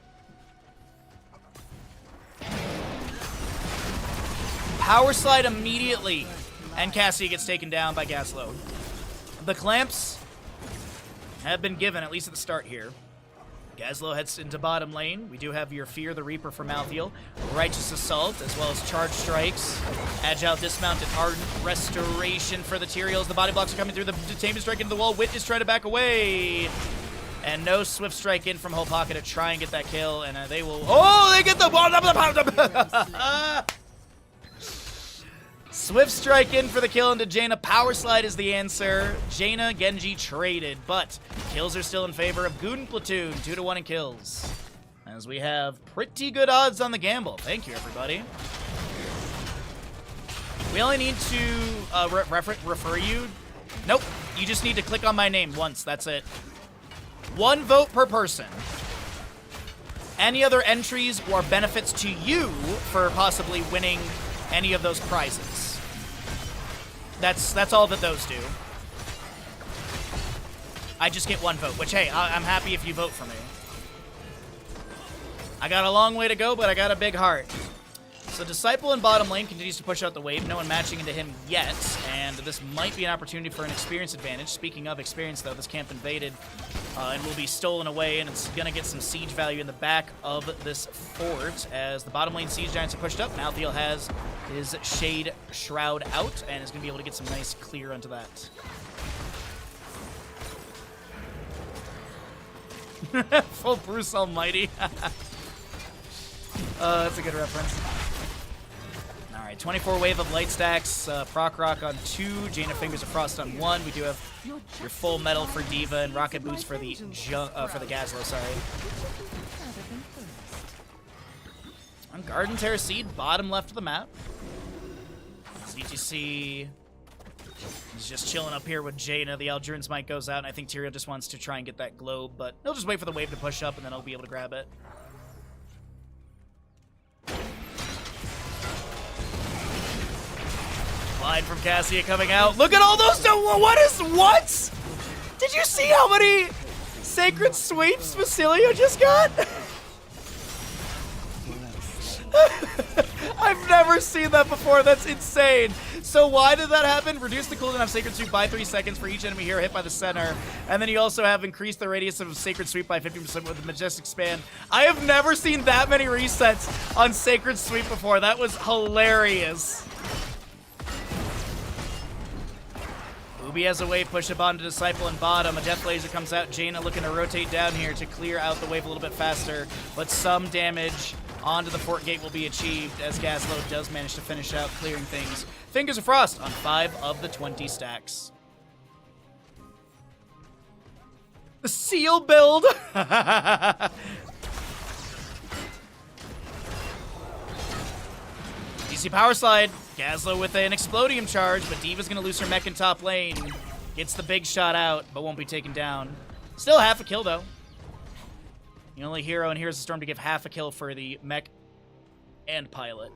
Power Slide immediately, and Cassie gets taken down by Gaslow. The clamps have been given, at least at the start here. Gaslow heads into bottom lane. We do have your Fear the Reaper for Malthael, Righteous Assault, as well as Charge Strikes, Agile Dismount, and Ardent Restoration for the Tyraels. The body blocks are coming through. The Detainment Strike into the wall. Wit is trying to back away. And no Swift Strike in from Whole Pocket to try and get that kill. And they will... Oh, they get the... Swift Strike in for the kill into Jaina. Power Slide is the answer. Jaina, Genji traded, but kills are still in favor of Goon Platoon. 2-1 in kills. As we have pretty good odds on the gamble. Thank you, everybody. We only need to refer you. Nope. You just need to click on my name once. That's it. 1 vote per person. Any other entries or benefits to you for possibly winning any of those prizes. That's all that those do. I just get 1 vote, which, hey, I'm happy if you vote for me. I got a long way to go, but I got a big heart. So Disciple in bottom lane continues to push out the wave. No one matching into him yet, and this might be an opportunity for an experience advantage. Speaking of experience, though, this camp invaded and will be stolen away, and it's going to get some siege value in the back of this fort as the bottom lane siege giants are pushed up. Malthael has his Shade Shroud out and is going to be able to get some nice clear onto that. Full Bruce Almighty. That's a good reference. Alright, 24 wave of light stacks, Proc Rock on 2, Jaina Fingers of Frost on 1. We do have your full metal for Diva and Rocket Boots for the Gazlo, sorry. On Garden Terror Seed, bottom left of the map. ZTC is just chilling up here with Jaina. The Aldruin's Might goes out, and I think Tyrael just wants to try and get that globe, but he'll just wait for the wave to push up, and then he'll be able to grab it. Line from Cassia coming out. Look at all those. What? Did you see how many Sacred Sweeps Basilio just got? I've never seen that before. That's insane. So why did that happen? Reduce the cooldown of Sacred Sweep by 3 seconds for each enemy hero hit by the center. And then you also have increased the radius of Sacred Sweep by 50% with the Majestic Span. I have never seen that many resets on Sacred Sweep before. That was hilarious. Ubi has a wave push up onto Disciple and bottom. A Death Laser comes out. Jaina looking to rotate down here to clear out the wave a little bit faster. But some damage onto the fort gate will be achieved as Gaslow does manage to finish out clearing things. Fingers of Frost on 5 of the 20 stacks. The seal build! DC Power Slide. Gaslow with an Explodium charge, but Diva's going to lose her mech in top lane. Gets the big shot out, but won't be taken down. Still half a kill, though. The only hero in Heroes of the Storm to give half a kill for the mech and pilot.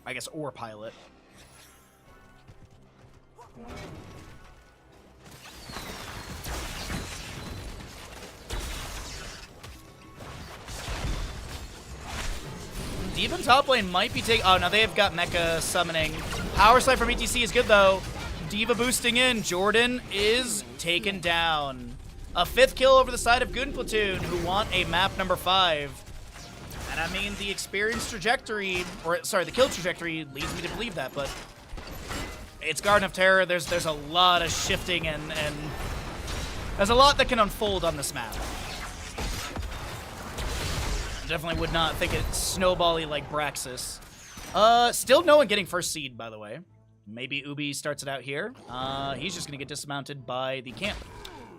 I guess, or pilot. Diva in top lane might be taking... Oh, no, they have got Mecha summoning. Power Slide from ETC is good, though. Diva boosting in. Jordan is taken down. A 5th kill over the side of Goon Platoon, who want a map number 5. And I mean, the experience trajectory... Or, sorry, the kill trajectory leads me to believe that, but... It's Garden of Terror. There's a lot of shifting, and there's a lot that can unfold on this map. Definitely would not think it's snowbally like Braxis. Still no one getting first seed, by the way. Maybe Ubi starts it out here. He's just going to get dismounted by the camp.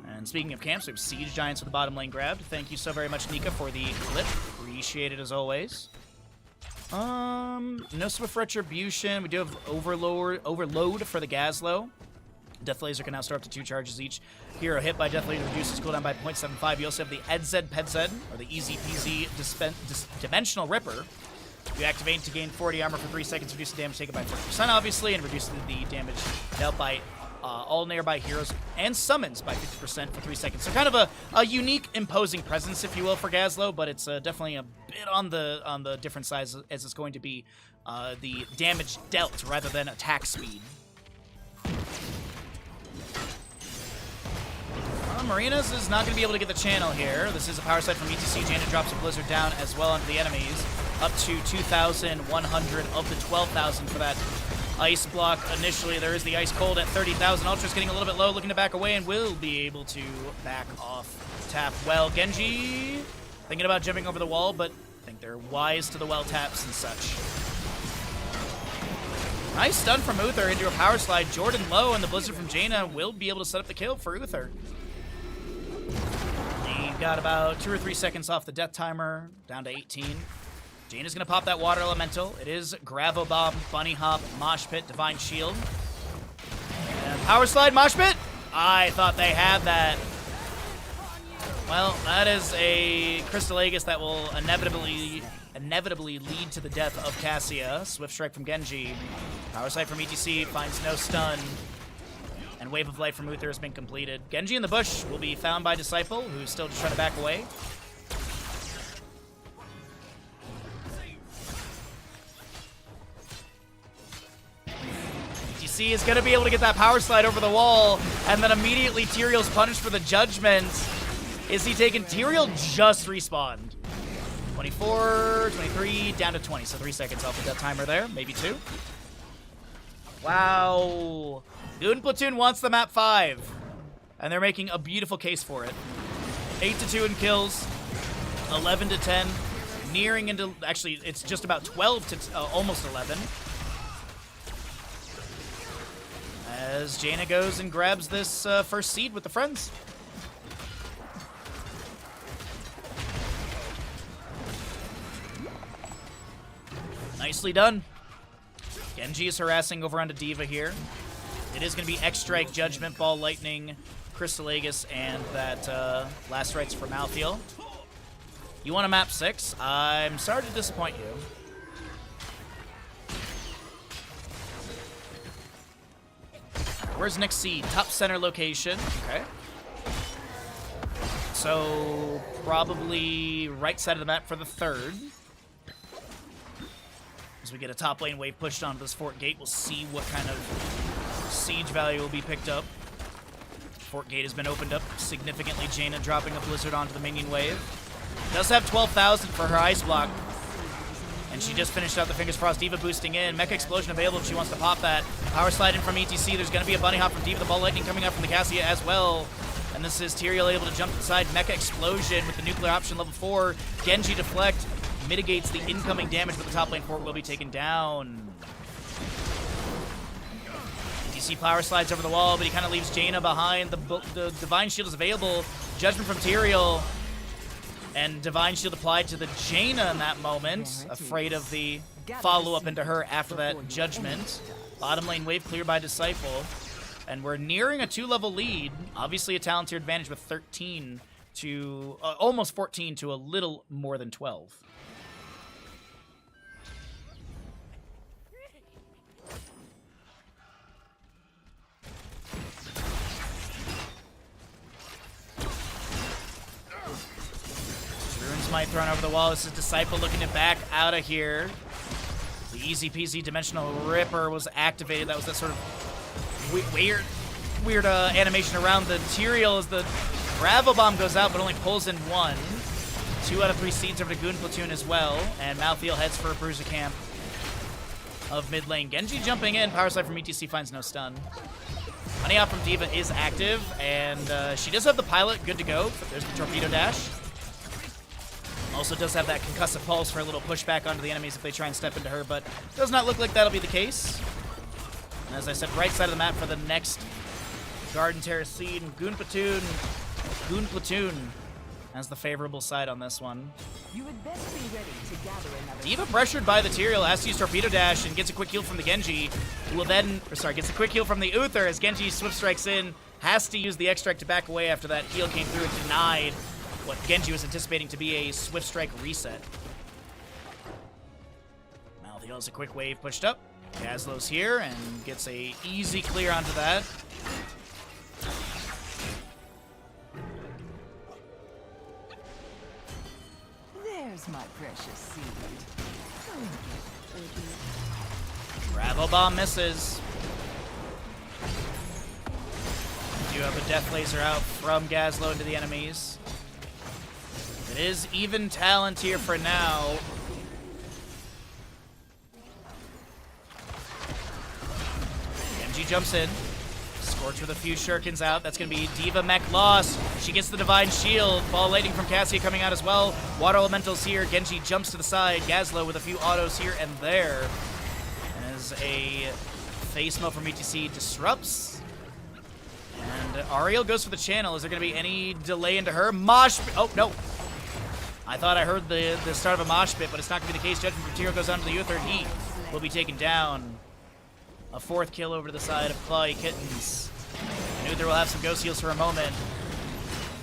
And speaking of camps, we have Siege Giants with the bottom lane grabbed. Thank you so very much, Nika, for the clip. Appreciate it as always. No Swift Retribution. We do have Overload for the Gaslow. Death Laser can now store up to 2 charges each. Hero hit by Death Laser reduces cooldown by 0.75. You also have the EDZ PEDZ, or the Easy Peasy Dimensional Ripper. You activate to gain 40 armor for 3 seconds, reducing damage taken by 40%, obviously, and reducing the damage dealt by all nearby heroes and summons by 50% for 3 seconds. So kind of a unique, imposing presence, if you will, for Gazlowe, but it's definitely a bit on the different side, as it's going to be the damage dealt rather than attack speed. Marinas is not going to be able to get the channel here. This is a power side from ETC. Jaina drops a Blizzard down as well onto the enemies. Up to 2,100 of the 12,000 for that ice block. Initially, there is the ice cold at 30,000. Ultra's getting a little bit low, looking to back away, and will be able to back off tap well. Genji thinking about jumping over the wall, but I think they're wise to the well taps and such. Nice stun from Uther into a power slide. Jordan low, and the Blizzard from Jaina will be able to set up the kill for Uther. You've got about 2 or 3 seconds off the death timer, down to 18. Jaina's going to pop that water elemental. It is Gravo Bomb, Bunny Hop, Mosh Pit, Divine Shield. And Power Slide, Mosh Pit? I thought they had that. Well, that is a Crystal Aegis that will inevitably lead to the death of Cassia. Swift Strike from Genji. Power Slide from ETC finds no stun. And Wave of Light from Uther has been completed. Genji in the bush will be found by Disciple, who's still just trying to back away. ETC is going to be able to get that power slide over the wall, and then immediately Tyrael's punished for the judgment. Is he taken? Tyrael just respawned. 24, 23, down to 20, so 3 seconds off of that timer there, maybe 2. Wow. Goon Platoon wants the map 5, and they're making a beautiful case for it. 8-2 in kills, 11-10, nearing into, actually, it's just about 12 to almost 11. As Jaina goes and grabs this first seed with the friends. Nicely done. Genji is harassing over onto D.Va here. It is going to be X-Strike, Judgment Ball, Lightning, Crystal Aegis, and that Last Rites for Malthael. You want a map 6? I'm sorry to disappoint you. Where's next seed? Top center location. Okay. So, probably right side of the map for the 3rd. As we get a top lane wave pushed onto this fort gate, we'll see what kind of siege value will be picked up. Fort gate has been opened up significantly. Jaina dropping a Blizzard onto the minion wave. Does have 12,000 for her ice block. And she just finished out the Fingers Crossed. D.Va boosting in. Mecha Explosion available if she wants to pop that. Power slide in from ETC. There's going to be a Bunny Hop from D.Va. The Ball Lightning coming up from the Cassia as well. And this is Tyrael able to jump inside. Mecha Explosion with the nuclear option level 4. Genji deflect. Mitigates the incoming damage, but the top lane fort will be taken down. ETC power slides over the wall, but he kind of leaves Jaina behind. The Divine Shield is available. Judgment from Tyrael. And Divine Shield applied to the Jaina in that moment. Afraid of the follow-up into her after that Judgment. Bottom lane wave cleared by Disciple. And we're nearing a 2-level lead. Obviously a talent tier advantage with 13 to... almost 14 to a little more than 12. Might thrown over the wall. This is Disciple looking to back out of here. The Easy Peasy Dimensional Ripper was activated. That was that sort of weird animation around the Tyrael as the Gravo Bomb goes out, but only pulls in 1. 2 out of 3 seeds over to Goon Platoon as well. And Malthael heads for a Bruiser Camp of mid lane. Genji jumping in. Power slide from ETC finds no stun. Money out from D.Va is active, and she does have the pilot good to go. There's the Torpedo Dash. Also does have that concussive pulse for a little pushback onto the enemies if they try and step into her, but does not look like that'll be the case. And as I said, right side of the map for the next Garden Terrace seed. Goon Platoon has the favorable side on this one. You had best be ready to gather another. D.Va pressured by the Tyrael, has to use Torpedo Dash and gets a quick heal from the Genji, who will then, gets a quick heal from the Uther as Genji swift strikes in, has to use the X-Strike to back away after that heal came through and denied what Genji was anticipating to be a swift strike reset. Malthael has a quick wave pushed up. Gazlow's here and gets a easy clear onto that. There's my precious seed. Bravo Bomb misses. We do have a Death Laser out from Gazlow into the enemies. It is even talent here for now. Genji jumps in. Scorch with a few shurikens out. That's going to be D.Va mech lost. She gets the Divine Shield. Ball lightning from Cassia coming out as well. Water Elementals here. Genji jumps to the side. Gazlow with a few autos here and there. As a face mode from ETC disrupts. And Ariel goes for the channel. Is there going to be any delay into her? Mosh pit. Oh, no. I thought I heard the start of a mosh pit, but it's not going to be the case. Judgment from Tyrael goes onto the Uther. He will be taken down. A 4th kill over to the side of Clawy Kittens. And Uther will have some ghost heals for a moment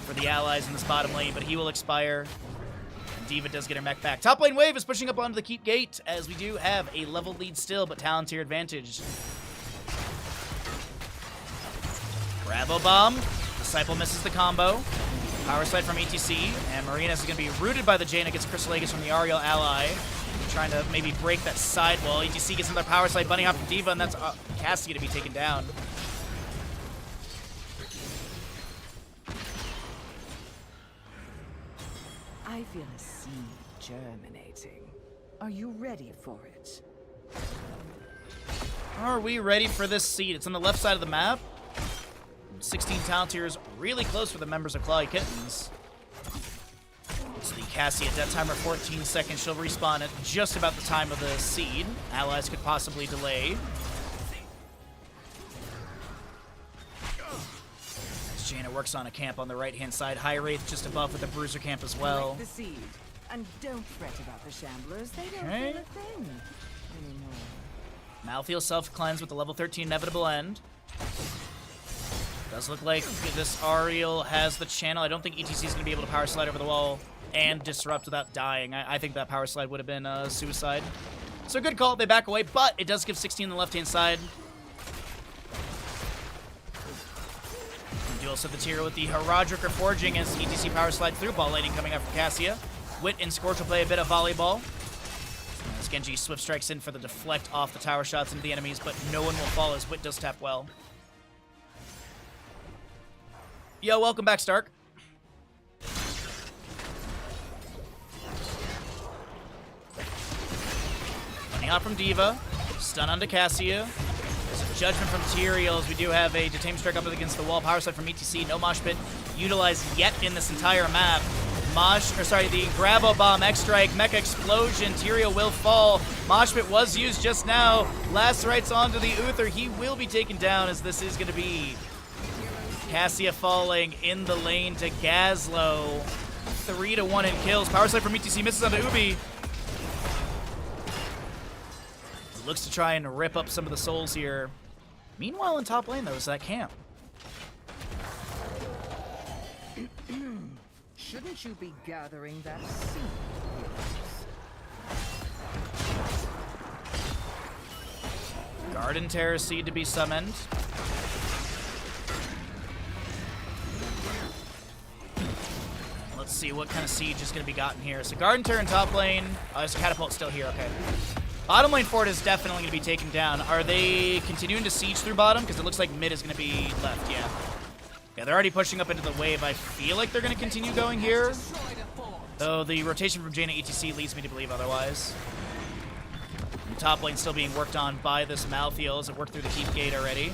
for the allies in this bottom lane, but he will expire. And D.Va does get her mech back. Top lane wave is pushing up onto the keep gate, as we do have a level lead still, but Talontier advantage. Bravo Bomb. Disciple misses the combo. Power slide from ETC, and Marina's is going to be rooted by the Jaina, gets Crystal Aegis from the Ariel ally. Trying to maybe break that sidewall. ETC gets another power slide, bunny hop from D.Va, and that's Cassie to be taken down. I feel a seed germinating. Are you ready for it? Are we ready for this seed? It's on the left side of the map. 16 Talontiers really close for the members of Clawy Kittens. It's the Cassia death timer, 14 seconds. She'll respawn at just about the time of the seed. Allies could possibly delay. As Jaina works on a camp on the right-hand side. High Wraith just above with the Bruiser camp as well. Break the seed. And don't fret about the Shamblers. They don't Okay. feel a thing anymore. Malthael self-cleanse with the level 13 inevitable end. Does look like this Ariel has the channel. I don't think ETC is going to be able to power slide over the wall and disrupt without dying. I think that power slide would have been suicide. So good call. They back away, but it does give 16 on the left-hand side. Duel set the tier with the Herodric are forging as ETC power slide through. Ball lightning coming up from Cassia. Wit and Scorch will play a bit of volleyball. As Genji swift strikes in for the deflect off the tower shots into the enemies, but no one will fall as Wit does tap well. Yo, welcome back, Stark. Running out from D.Va. Stun onto Cassia. There's a judgment from Tyrael as we do have a Detain Strike up against the wall. Power slide from ETC. No mosh pit utilized yet in this entire map. The Grabo Bomb, X-Strike, Mecha Explosion. Tyrael will fall. Mosh pit was used just now. Last rights onto the Uther. He will be taken down as this is going to be Cassia falling in the lane to Gazlow. 3-1 in kills. Power slide from ETC misses onto Ubi. Looks to try and rip up some of the souls here. Meanwhile, in top lane, there was that camp. Shouldn't you be gathering that seed? Garden Terror Seed to be summoned. Let's see what kind of siege is going to be gotten here. So Garden Terror in top lane. Oh, there's a Catapult still here, okay. Bottom lane fort is definitely going to be taken down. Are they continuing to siege through bottom? Because it looks like mid is going to be left, yeah. Yeah, they're already pushing up into the wave. I feel like they're going to continue going here. Though the rotation from Jaina ETC leads me to believe otherwise. And top lane still being worked on by this Malthael as it worked through the keep gate already.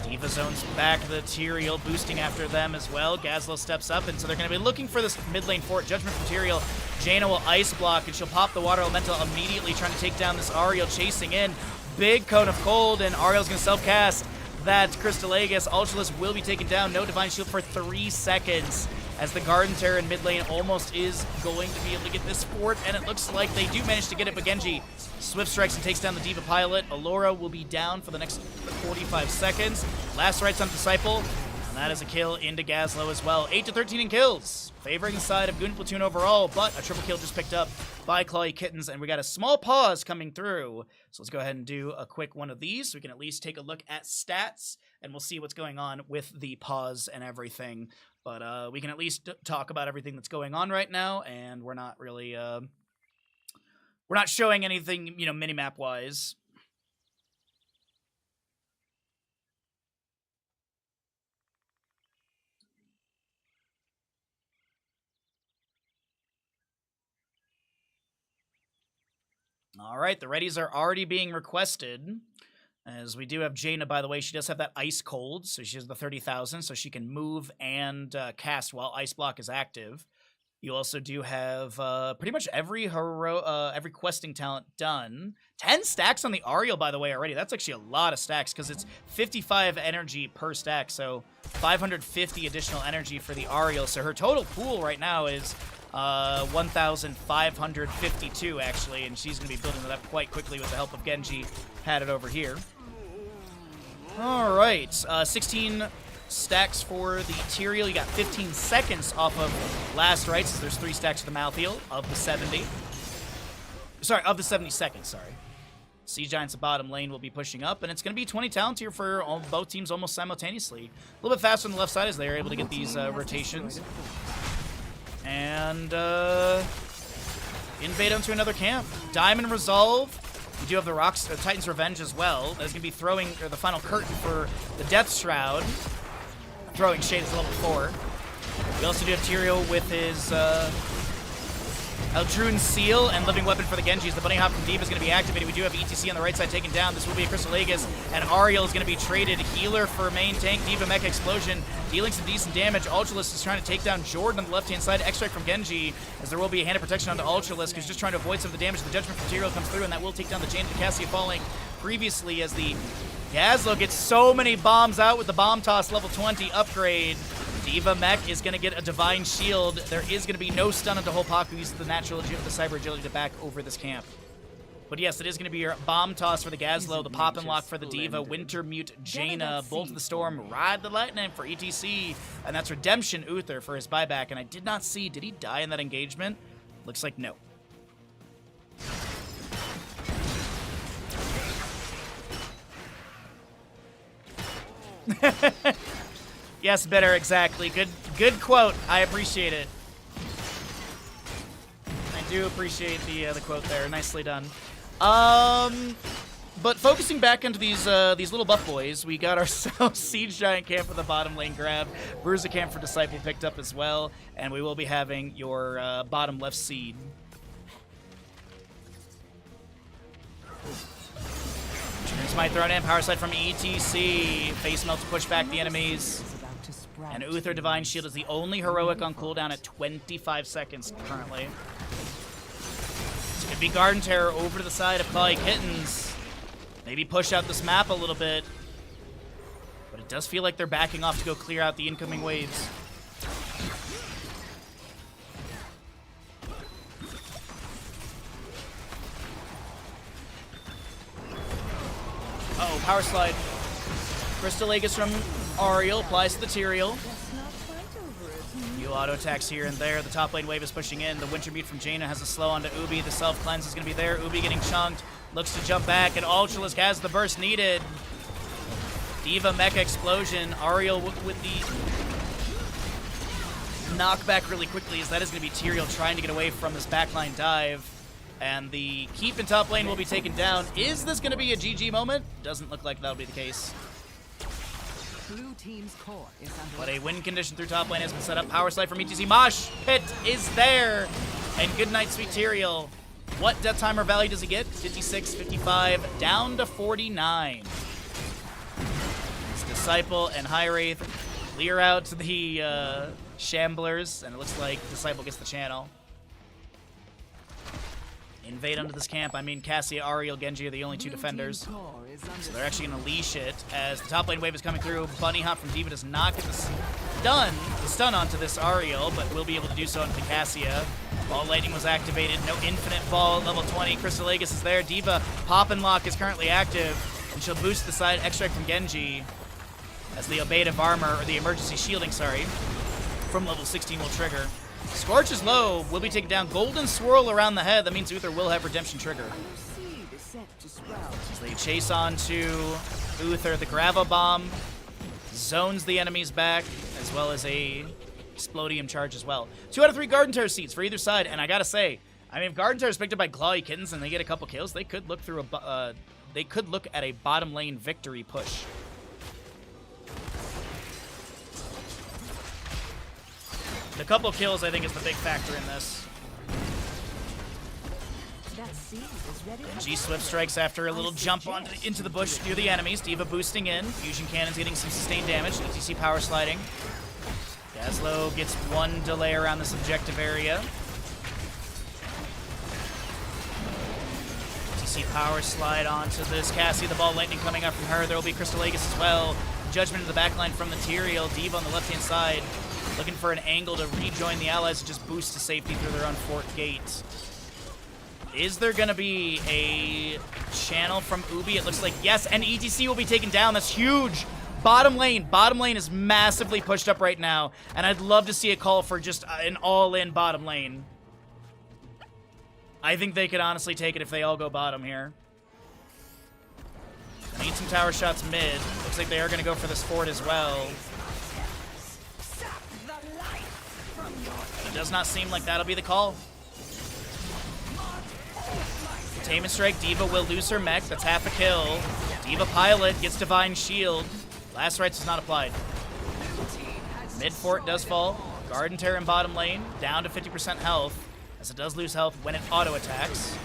D.Va zones back the Tyrael, boosting after them as well. Gazlow steps up, and so they're going to be looking for this mid lane fort. Judgment from Tyrael. Jaina will ice block, and she'll pop the Water Elemental immediately, trying to take down this Ariel chasing in. Big Cone of Cold, and Ariel's going to self-cast that Crystal Aegis. Ultralisk will be taken down. No Divine Shield for 3 seconds. as the Garden Terror in mid lane almost is going to be able to get this fort, and it looks like they do manage to get it, but Genji swift strikes and takes down the D.Va pilot. Allura will be down for the next 45 seconds. Last rights on Disciple, and that is a kill into Gazlowe as well. 8-13 in kills, favoring the side of Goon Platoon overall, but a triple kill just picked up by Clawy Kittens, and we got a small pause coming through. So let's go ahead and do a quick one of these so we can at least take a look at stats, and we'll see what's going on with the pause and everything. But we can at least talk about everything that's going on right now, and we're not really, we're not showing anything, you know, minimap-wise. All right, the readies are already being requested. As we do have Jaina, by the way, she does have that Ice Cold, so she has the 30,000, so she can move and cast while Ice Block is active. You also do have pretty much every every questing talent done. 10 stacks on the Ariel, by the way, already. That's actually a lot of stacks, because it's 55 energy per stack, so 550 additional energy for the Ariel. So her total pool right now is 1,552, actually, and she's going to be building that up quite quickly with the help of Genji. Had it over here. All right, 16 stacks for the Tyrael. You got 15 seconds off of last rights. So there's 3 stacks for the Malthael of the 70. Sorry, of the 70 seconds, sorry. Sea Giants, the bottom lane, will be pushing up, and it's going to be 20 talent here for both teams almost simultaneously. A little bit faster on the left side as they're able to get these rotations. And invade onto another camp. Diamond Resolve. We do have the Titan's Revenge as well. That's going to be throwing the final curtain for the Death Shroud. Throwing shade is level 4. We also do have Tyrael with his Eldrune Seal and Living Weapon for the Genjis. The Bunny Hop from D.Va is going to be activated. We do have ETC on the right side taken down. This will be a Crystal Aegis, and Ariel is going to be traded. Healer for main tank. D.Va Mecha Explosion, dealing some decent damage. Ultralisk is trying to take down Jordan on the left-hand side. Extract from Genji, as there will be a hand of protection onto Ultralisk, who's just trying to avoid some of the damage. The Judgment from Tyrael comes through, and that will take down the chain of Cassia falling previously as the Gazlowe gets so many bombs out with the Bomb Toss level 20 upgrade. D.Va Mech is going to get a Divine Shield. There is going to be no stun onto Hopaku. Uses the natural agility, the cyber agility to back over this camp. But yes, it is going to be your Bomb Toss for the Gazlowe, the Pop and Lock for the D.Va, Winter Mute Jaina, Bolt of the Storm, Ride the Lightning for ETC, and that's Redemption Uther for his buyback. And I did not see, did he die in that engagement? Looks like no. Yes, better, exactly. Good quote. I appreciate it. I do appreciate the quote there. Nicely done. But focusing back into these little buff boys, we got ourselves Siege Giant camp for the bottom lane grab, Bruiser camp for Disciple picked up as well, and we will be having your bottom left seed. Smite thrown in, power slide from ETC. Face melt to push back the enemies. And Uther Divine Shield is the only heroic on cooldown at 25 seconds currently. It's going to be Garden Terror over to the side of Clawy Kittens. Maybe push out this map a little bit. But it does feel like they're backing off to go clear out the incoming waves. Uh-oh, power slide. Crystal Aegis from Ariel applies to the Tyrael. Few auto attacks here and there. The top lane wave is pushing in. The Winter Mute from Jaina has a slow onto Ubi. The self cleanse is going to be there. Ubi getting chunked. Looks to jump back, and Ultralisk has the burst needed. D.Va Mecha Explosion. Ariel with the knockback really quickly, as that is going to be Tyrael trying to get away from this backline dive. And the keep in top lane will be taken down. Is this going to be a GG moment? Doesn't look like that'll be the case. Blue team's core is under But a win condition through top lane has been set up. Power slide from ETC. Mosh Pit is there. And good night, sweet Tyrael. What death timer value does he get? 56, 55, down to 49. It's Disciple and High Wraith clear out to the Shamblers, and it looks like Disciple gets the channel. invade onto this camp. I mean, Cassia, Ariel, Genji are the only two defenders. So they're actually going to leash it as the top lane wave is coming through. Bunny Hop from D.Va does not get the stun onto this Ariel, but will be able to do so onto Cassia. Ball lightning was activated. No infinite ball at level 20. Crystal Aegis is there. D.Va Pop and Lock is currently active, and she'll boost the side extract from Genji as the Obedative Armor, or the emergency shielding, sorry, from level 16 will trigger. Scorch is low, will be taken down. Golden Swirl around the head, that means Uther will have Redemption trigger. As they chase on to Uther, the Gravel Bomb zones the enemies back, as well as a Explodium charge as well. 2 out of 3 Garden Terror seats for either side, and I gotta say, I mean, if Garden Terror is picked up by Clawy Kittens and they get a couple kills, they could look through they could look at a bottom lane victory push. The couple kills, I think, is the big factor in this. G Swift strikes after a little jump into the bush near the enemies. D.Va boosting in. Fusion Cannon's getting some sustained damage. ETC power sliding. Gazlowe gets 1 delay around this objective area. ETC power slide onto this Cassie. The ball lightning coming up from her. There will be Crystal Aegis as well. Judgment in the backline from the Tyrael. D.Va on the left-hand side, looking for an angle to rejoin the allies and just boost to safety through their own fort gate. Is there going to be a channel from Ubi? It looks like yes, and ETC will be taken down. That's huge. Bottom lane is massively pushed up right now, and I'd love to see a call for just an all-in bottom lane. I think they could honestly take it if they all go bottom here. Need some tower shots mid. Looks like they are going to go for this fort as well. It does not seem like that'll be the call. Containment Strike, D.Va will lose her mech. That's half a kill. D.Va Pilot gets Divine Shield. Last Rites is not applied. Mid fort does fall. Garden Terror in bottom lane, down to 50% health, as it does lose health when it auto-attacks.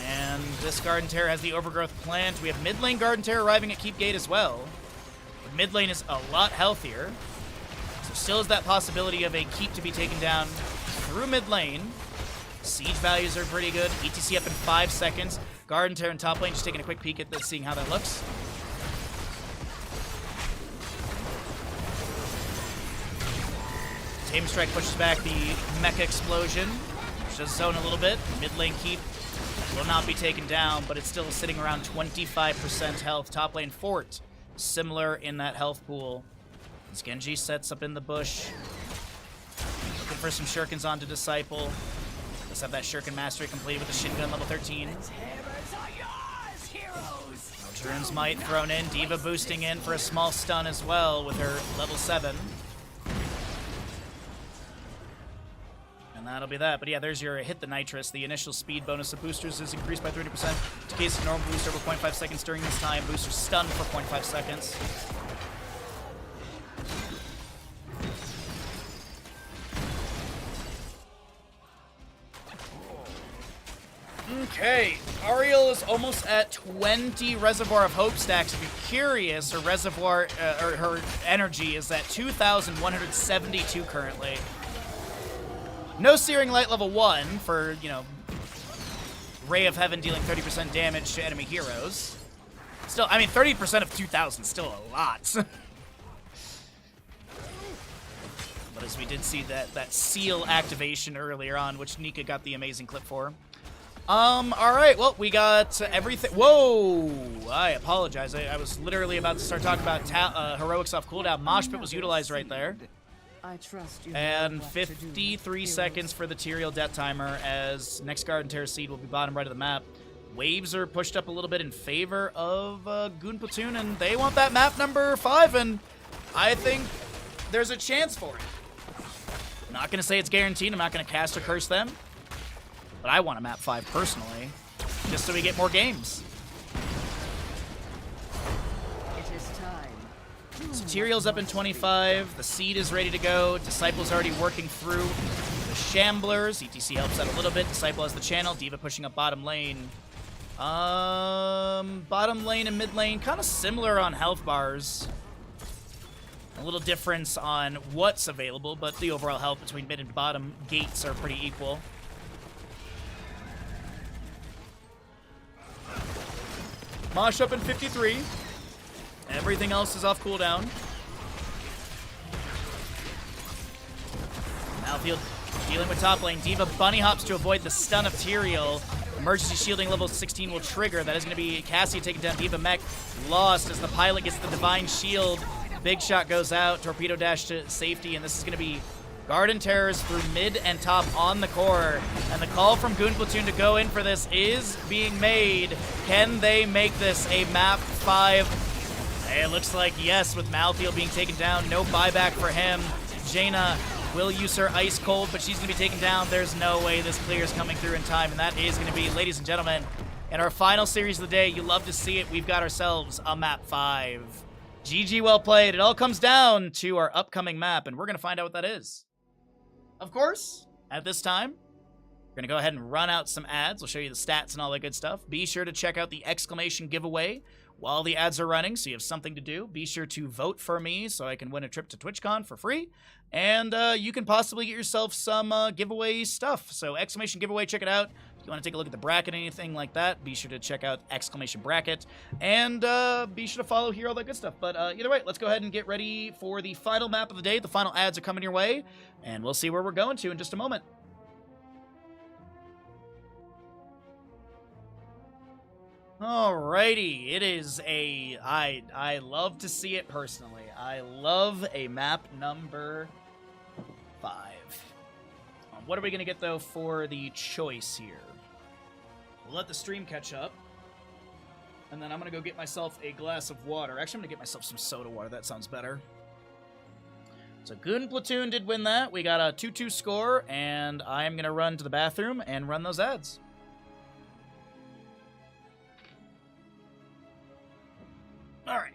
And this Garden Terror has the Overgrowth plant. We have mid lane Garden Terror arriving at Keep Gate as well. But mid lane is a lot healthier. So still is that possibility of a keep to be taken down through mid lane. Siege values are pretty good. ETC up in 5 seconds. Garden Terror in top lane, just taking a quick peek at this, seeing how that looks. Tame Strike pushes back the Mecha Explosion, which does zone a little bit. Mid lane keep will not be taken down, but it's still sitting around 25% health. Top lane fort, similar in that health pool. As Genji sets up in the bush. Looking for some shurikens onto Disciple. Let's have that Shuriken Mastery completed with the Shin Gun level 13. Drune's Might thrown in. D.Va boosting in for a small stun as well with her level 7. And that'll be that. But yeah, there's your Hit the Nitrous. The initial speed bonus of boosters is increased by 30%. In case of normal booster over 0.5 seconds during this time. Boosters stunned for 0.5 seconds. Okay, Ariel is almost at 20 Reservoir of Hope stacks. If you're curious, her reservoir, or her energy is at 2,172 currently. No Searing Light level 1 for, you know, Ray of Heaven dealing 30% damage to enemy heroes. Still, I mean, 30% of 2,000 is still a lot. But as we did see that seal activation earlier on, which Nika got the amazing clip for. Alright, well, we got everything. Whoa! I apologize. I was literally about to start talking about heroics off cooldown. Mosh Pit was utilized right there. I trust you. And 53 seconds for the Tyrael death timer, as next Garden Terror seed will be bottom right of the map. Waves are pushed up a little bit in favor of Goon Platoon, and they want that map number 5, and I think there's a chance for it. I'm not going to say it's guaranteed. I'm not going to cast or curse them. But I want a map 5 personally, just so we get more games. It is time. So Tyrael's up in 25. The Seed is ready to go. Disciple's already working through the Shamblers. ETC helps out a little bit. Disciple has the channel. D.Va pushing up bottom lane. Bottom lane and mid lane, kind of similar on health bars. A little difference on what's available, but the overall health between mid and bottom gates are pretty equal. Mosh up in 53. Everything else is off cooldown. Malfield dealing with top lane. D.Va bunny hops to avoid the stun of Tyrael. Emergency shielding level 16 will trigger. That is going to be Cassia taking down D.Va Mech. Lost as the pilot gets the divine shield. Big shot goes out. Torpedo dash to safety. And this is going to be Garden Terrors through mid and top on the core. And the call from Goon Platoon to go in for this is being made. Can they make this a map 5? It looks like yes, with Malfield being taken down. No buyback for him. Jaina will use her Ice Cold, but she's going to be taken down. There's no way this clear is coming through in time, and that is going to be, ladies and gentlemen, in our final series of the day. You love to see it. We've got ourselves a map 5. GG, well played. It all comes down to our upcoming map, and we're going to find out what that is. Of course, at this time, we're going to go ahead and run out some ads. We'll show you the stats and all that good stuff. Be sure to check out the exclamation giveaway while the ads are running, so you have something to do. Be sure to vote for me so I can win a trip to TwitchCon for free. And you can possibly get yourself some giveaway stuff. So exclamation giveaway, check it out. If you want to take a look at the bracket, anything like that, be sure to check out exclamation bracket. And be sure to follow here, all that good stuff. But either way, let's go ahead and get ready for the final map of the day. The final ads are coming your way. And we'll see where we're going to in just a moment. Alrighty, it is I love to see it personally. I love a map number 5. What are we going to get, though, for the choice here? We'll let the stream catch up. And then I'm going to go get myself a glass of water. Actually, I'm going to get myself some soda water. That sounds better. So Goon Platoon did win that. We got a 2-2 score, and I'm going to run to the bathroom and run those ads. All right.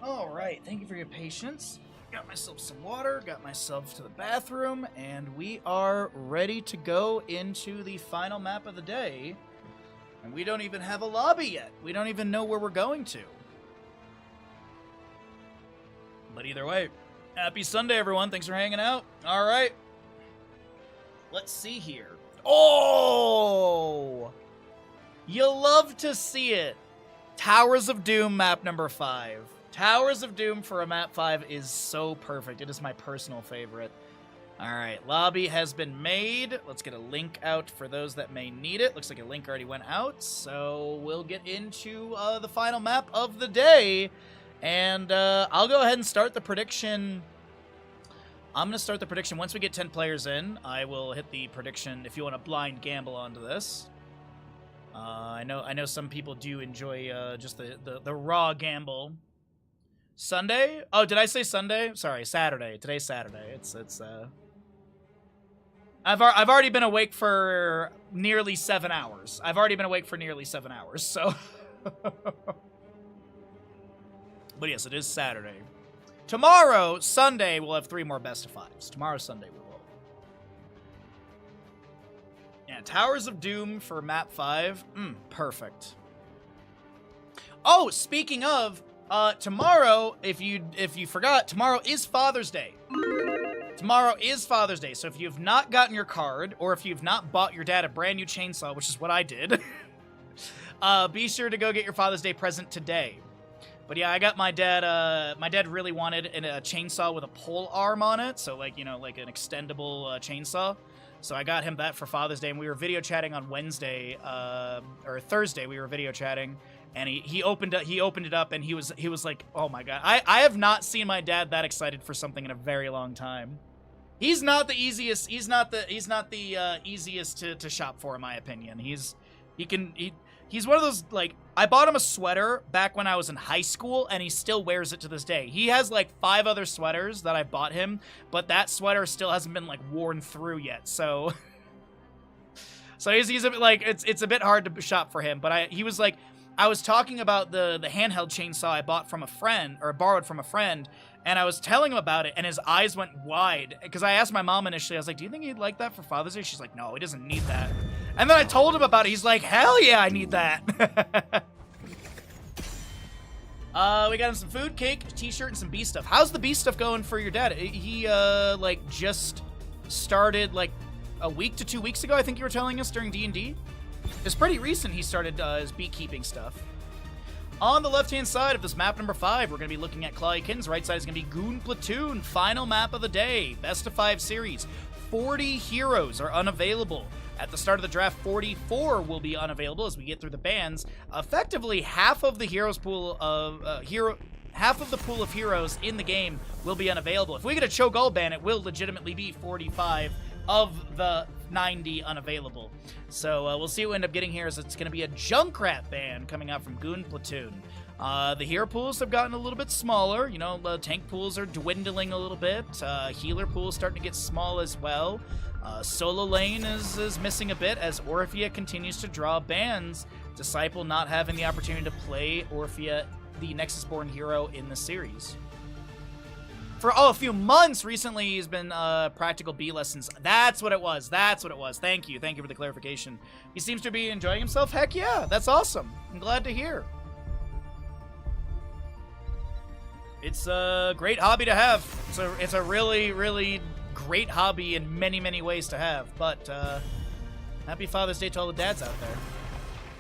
All right, thank you for your patience. Got myself some water, got myself to the bathroom, and we are ready to go into the final map of the day. And we don't even have a lobby yet. We don't even know where we're going to. But either way, happy Sunday, everyone. Thanks for hanging out. All right. Let's see here. Oh! You love to see it. Towers of Doom map number 5. Towers of Doom for a map 5 is so perfect. It is my personal favorite. All right, lobby has been made. Let's get a link out for those that may need it. Looks like a link already went out, so we'll get into the final map of the day. And I'll go ahead and start the prediction. I'm going to start the prediction. Once we get 10 players in, I will hit the prediction if you want to blind gamble onto this. I know some people do enjoy just the raw gamble. Sunday? Oh, did I say Sunday? Sorry, Saturday. Today's Saturday. I've already been awake for nearly 7 hours. So. But yes, it is Saturday. Tomorrow, Sunday, we'll have 3 more best of 5s. Tomorrow, Sunday, we will. Yeah, Towers of Doom for map 5. Perfect. Oh, speaking of, tomorrow, if you forgot, tomorrow is Father's Day. Tomorrow is Father's Day, so if you've not gotten your card, or if you've not bought your dad a brand new chainsaw, which is what I did, be sure to go get your Father's Day present today. But yeah, I got my dad, my dad really wanted a chainsaw with a pole arm on it, so like, you know, like an extendable chainsaw. So I got him that for Father's Day, and we were video chatting on Wednesday, or Thursday, we were video chatting, and he opened it up, and he was like, oh my god, I have not seen my dad that excited for something in a very long time. He's not the easiest to shop for, in my opinion. He's one of those, like, I bought him a sweater back when I was in high school, and he still wears it to this day. He has, like, 5 other sweaters that I bought him, but that sweater still hasn't been, like, worn through yet, so... So he's a bit, like, it's a bit hard to shop for him, but he was, like... I was talking about the handheld chainsaw I bought from a friend, or borrowed from a friend, and I was telling him about it, and his eyes went wide. Because I asked my mom initially, I was like, do you think he'd like that for Father's Day? She's like, no, he doesn't need that. And then I told him about it. He's like, hell yeah, I need that. We got him some food, cake, t-shirt, and some bee stuff. How's the bee stuff going for your dad? He, like, just started, like, a week to 2 weeks ago, I think you were telling us, during D&D. It's pretty recent he started his beekeeping stuff. On the left-hand side of this map number 5, we're going to be looking at Clawly Kittens. Right side is going to be Goon Platoon, final map of the day, best of 5 series. 40 heroes are unavailable. At the start of the draft, 44 will be unavailable as we get through the bans. Effectively, half of the pool of heroes in the game will be unavailable. If we get a Cho'Gall ban, it will legitimately be 45 of the 90 unavailable. So we'll see what we end up getting here, as it's going to be a Junkrat ban coming out from Goon Platoon. The hero pools have gotten a little bit smaller. You know, the tank pools are dwindling a little bit. Healer pools starting to get small as well. Solo lane is missing a bit as Orphea continues to draw bans. Disciple not having the opportunity to play Orphea, the Nexus-born hero, in the series. For a few months recently, he's been practical bee lessons. That's what it was. Thank you for the clarification. He seems to be enjoying himself. Heck yeah, that's awesome. I'm glad to hear. It's a great hobby to have. It's a really, really great hobby in many, many ways to have. But happy Father's Day to all the dads out there.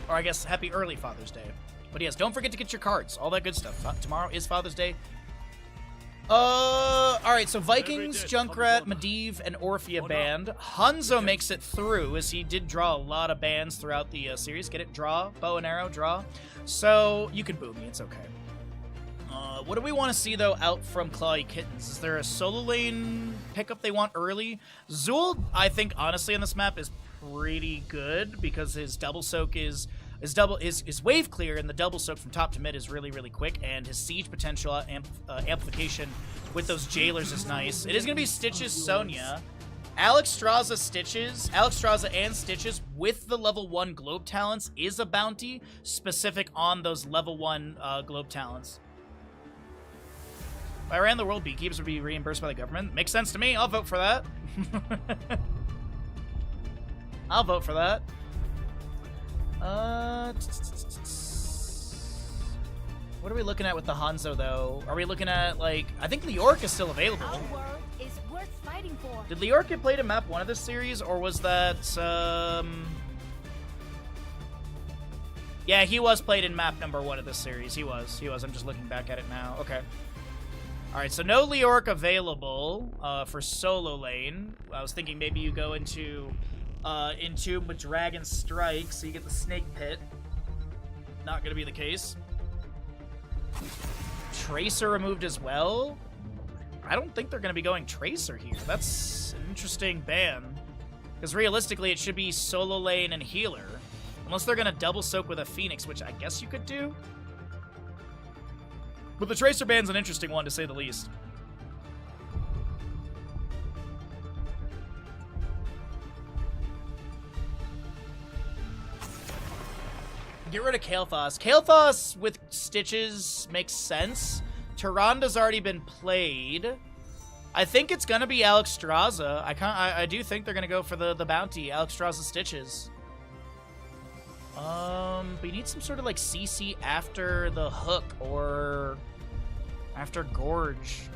Or I guess happy early Father's Day. But yes, don't forget to get your cards. All that good stuff. Tomorrow is Father's Day. Alright, so Vikings, Junkrat, Medivh, and Orphea banned. Hanzo makes it through, as he did draw a lot of bans throughout the series. Get it? Draw. Bow and arrow, draw. So, you can boo me, it's okay. What do we want to see, though, out from Clawly Kittens? Is there a solo lane pickup they want early? Zul, I think, honestly, on this map is pretty good, because his double soak is wave clear, and the double soak from top to mid is really, really quick, and his siege potential amplification with those jailers is nice. It is going to be Stitches Sonya. Alex Straza and Stitches with the level 1 Globe Talents is a bounty specific on those level 1 Globe Talents. If I ran the world, beekeepers would be reimbursed by the government. Makes sense to me. I'll vote for that. I'll vote for that. What are we looking at with the Hanzo, though? Are we looking at, like... I think Leoric is still available. Our world is worth fighting for. Did Leoric get played in map 1 of this series, or was that, Yeah, he was played in map number 1 of this series. He was. I'm just looking back at it now. Okay. Alright, so no Leoric available for solo lane. I was thinking maybe you go into Entomb with Dragon Strike, so you get the Snake Pit. Not gonna be the case. Tracer removed as well? I don't think they're gonna be going Tracer here. That's an interesting ban. Because realistically, it should be solo lane and healer. Unless they're gonna double soak with a Phoenix, which I guess you could do. But the Tracer Band's an interesting one, to say the least. Get rid of Kael'thas. Kael'thas with Stitches makes sense. Tyranda's already been played. I think it's gonna be Alexstrasza. I do think they're gonna go for the bounty, Alexstrasza Stitches. But you need some sort of like CC after the hook or after Gorge.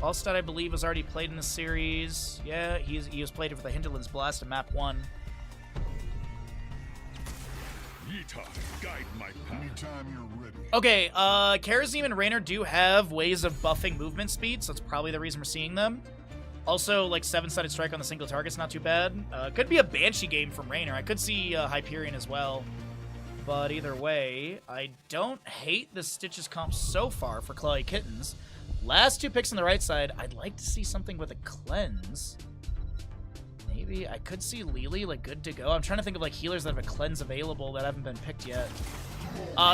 Falstad, I believe, was already played in the series. Yeah, he was played for the Hinterlands Blast in map 1. Guide my path. Anytime you're ready. Okay, Karazim and Raynor do have ways of buffing movement speed, so that's probably the reason we're seeing them. Also, like, 7-sided strike on the single target's not too bad. Could be a Banshee game from Raynor. I could see Hyperion as well. But either way, I don't hate the Stitches comp so far for Clawy Kittens. Last 2 picks on the right side, I'd like to see something with a Cleanse. Maybe I could see Lily, like, good to go. I'm trying to think of, like, healers that have a Cleanse available that haven't been picked yet.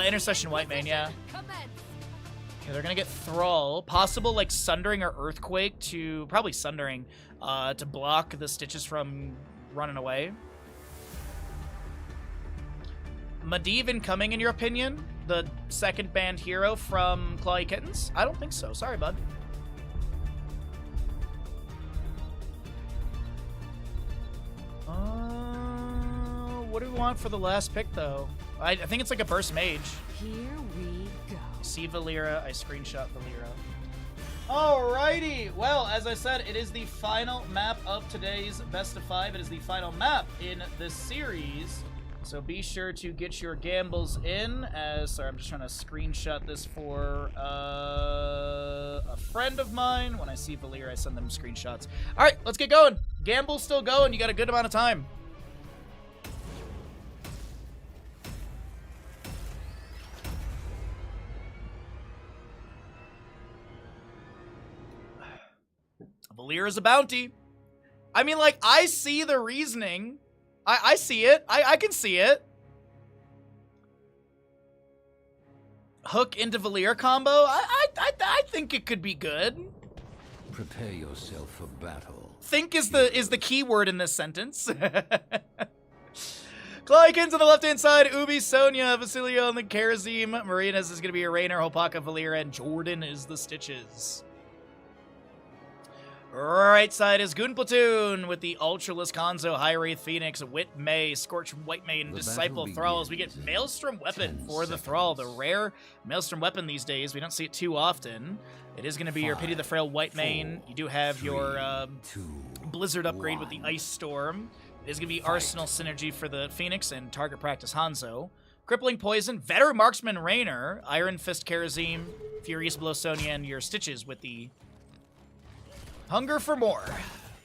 Intercession Whitemane, yeah. Okay, they're gonna get Thrall. Possible, like, Sundering or Earthquake to... Probably Sundering, to block the Stitches from running away. Medivh incoming, in your opinion? The second banned hero from Clawy Kittens? I don't think so. Sorry, bud. What do we want for the last pick, though? I think it's like a Burst Mage. Here we go. See Valera. I screenshot Valera. Alrighty. Well, as I said, it is the final map of today's Best of 5. It is the final map in this series. So be sure to get your gambles in. Sorry, I'm just trying to screenshot this for a friend of mine. When I see Valera, I send them screenshots. All right, let's get going. Gamble's still going. You got a good amount of time. Valera's a bounty. I mean, like, I see the reasoning. I see it. I can see it. Hook into Valera combo. I think it could be good. Prepare yourself for battle. Think is the key word in this sentence. Klykins on the left-hand side, Ubi, Sonya, Vasilio, and the Karazim. Marinas is going to be a Raynor, Hopaka, Valera, and Jordan is the Stitches. Right side is Goon Platoon with the Ultraless Konzo, High Wraith Phoenix, Wit May, Scorch Whitemane, Disciple Thrall. As we get Maelstrom Weapon for the Thrall, the rare Maelstrom Weapon these days. We don't see it too often. It is going to be your Pity the Frail Whitemane. You do have your Blizzard upgrade with the Ice Storm. It is going to be Arsenal Synergy for the Phoenix and Target Practice Hanzo. Crippling Poison, Veteran Marksman Raynor, Iron Fist Karazim, Furious Blow Sonya, and your Stitches with the Hunger for More.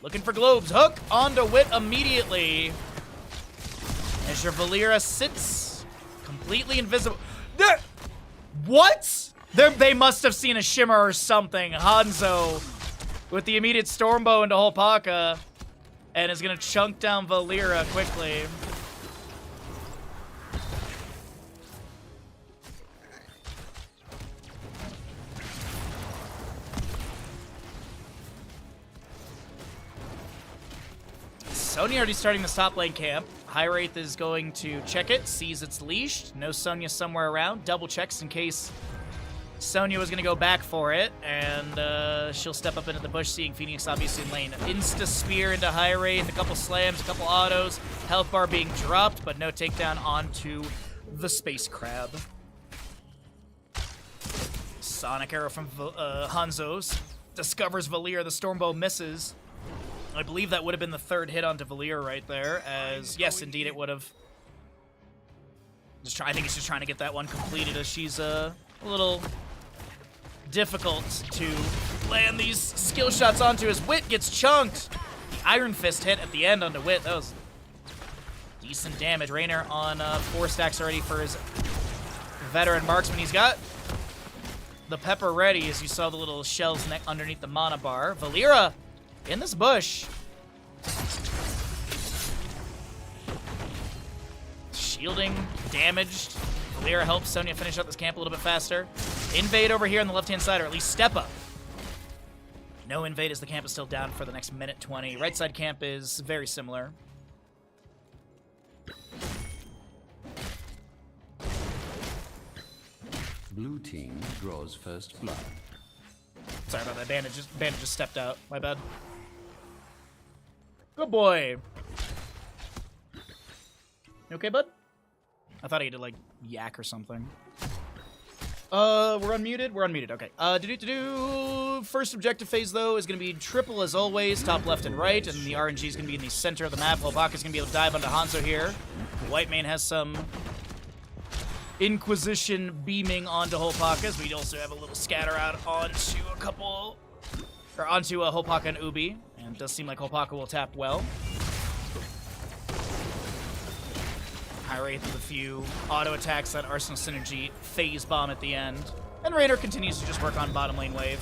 Looking for Globes. Hook onto Wit immediately. As your Valera sits completely invisible. What? They must have seen a shimmer or something. Hanzo with the immediate Stormbow into Holpaka. And is going to chunk down Valera quickly. Sonya already starting the top lane camp. High Wraith is going to check it, sees it's leashed. No Sonya somewhere around. Double checks in case Sonya was going to go back for it. And she'll step up into the bush, seeing Phoenix obviously in lane. Insta Spear into High Wraith. A couple slams, a couple autos. Health bar being dropped, but no takedown onto the Space Crab. Sonic Arrow from Hanzo's. Discovers Valera. The Stormbow misses. I believe that would have been the third hit onto Valera right there, as, yes, indeed, it would have. I think it's just trying to get that one completed, as she's a little difficult to land these skill shots onto, as Wit gets chunked. The Iron Fist hit at the end onto Wit. That was decent damage. Raynor on 4 stacks already for his Veteran Marksman. He's got the Pepper ready, as you saw the little shells underneath the mana bar. Valera in this bush. shielding damaged. Valyra helps Sonya finish up this camp a little bit faster. Invade over here on the left-hand side, or at least step up. No invade as the camp is still down for the next minute 20. Right side camp is very similar. Blue team draws first blood. Sorry about that. Bandit just stepped out. My bad. Good boy. You okay, bud? I thought he did like yak or something. We're unmuted? We're unmuted, okay. First objective phase, though, is going to be triple as always, top left and right, and the RNG is going to be in the center of the map. Hopaka's going to be able to dive onto Hanzo here. The white main has some Inquisition beaming onto Hopaka's. We also have a little scatter out onto Hopaka and Ubi, and it does seem like Hopaka will tap well. High Wraith with a few auto attacks, that Arsenal Synergy phase bomb at the end. And Raynor continues to just work on bottom lane wave.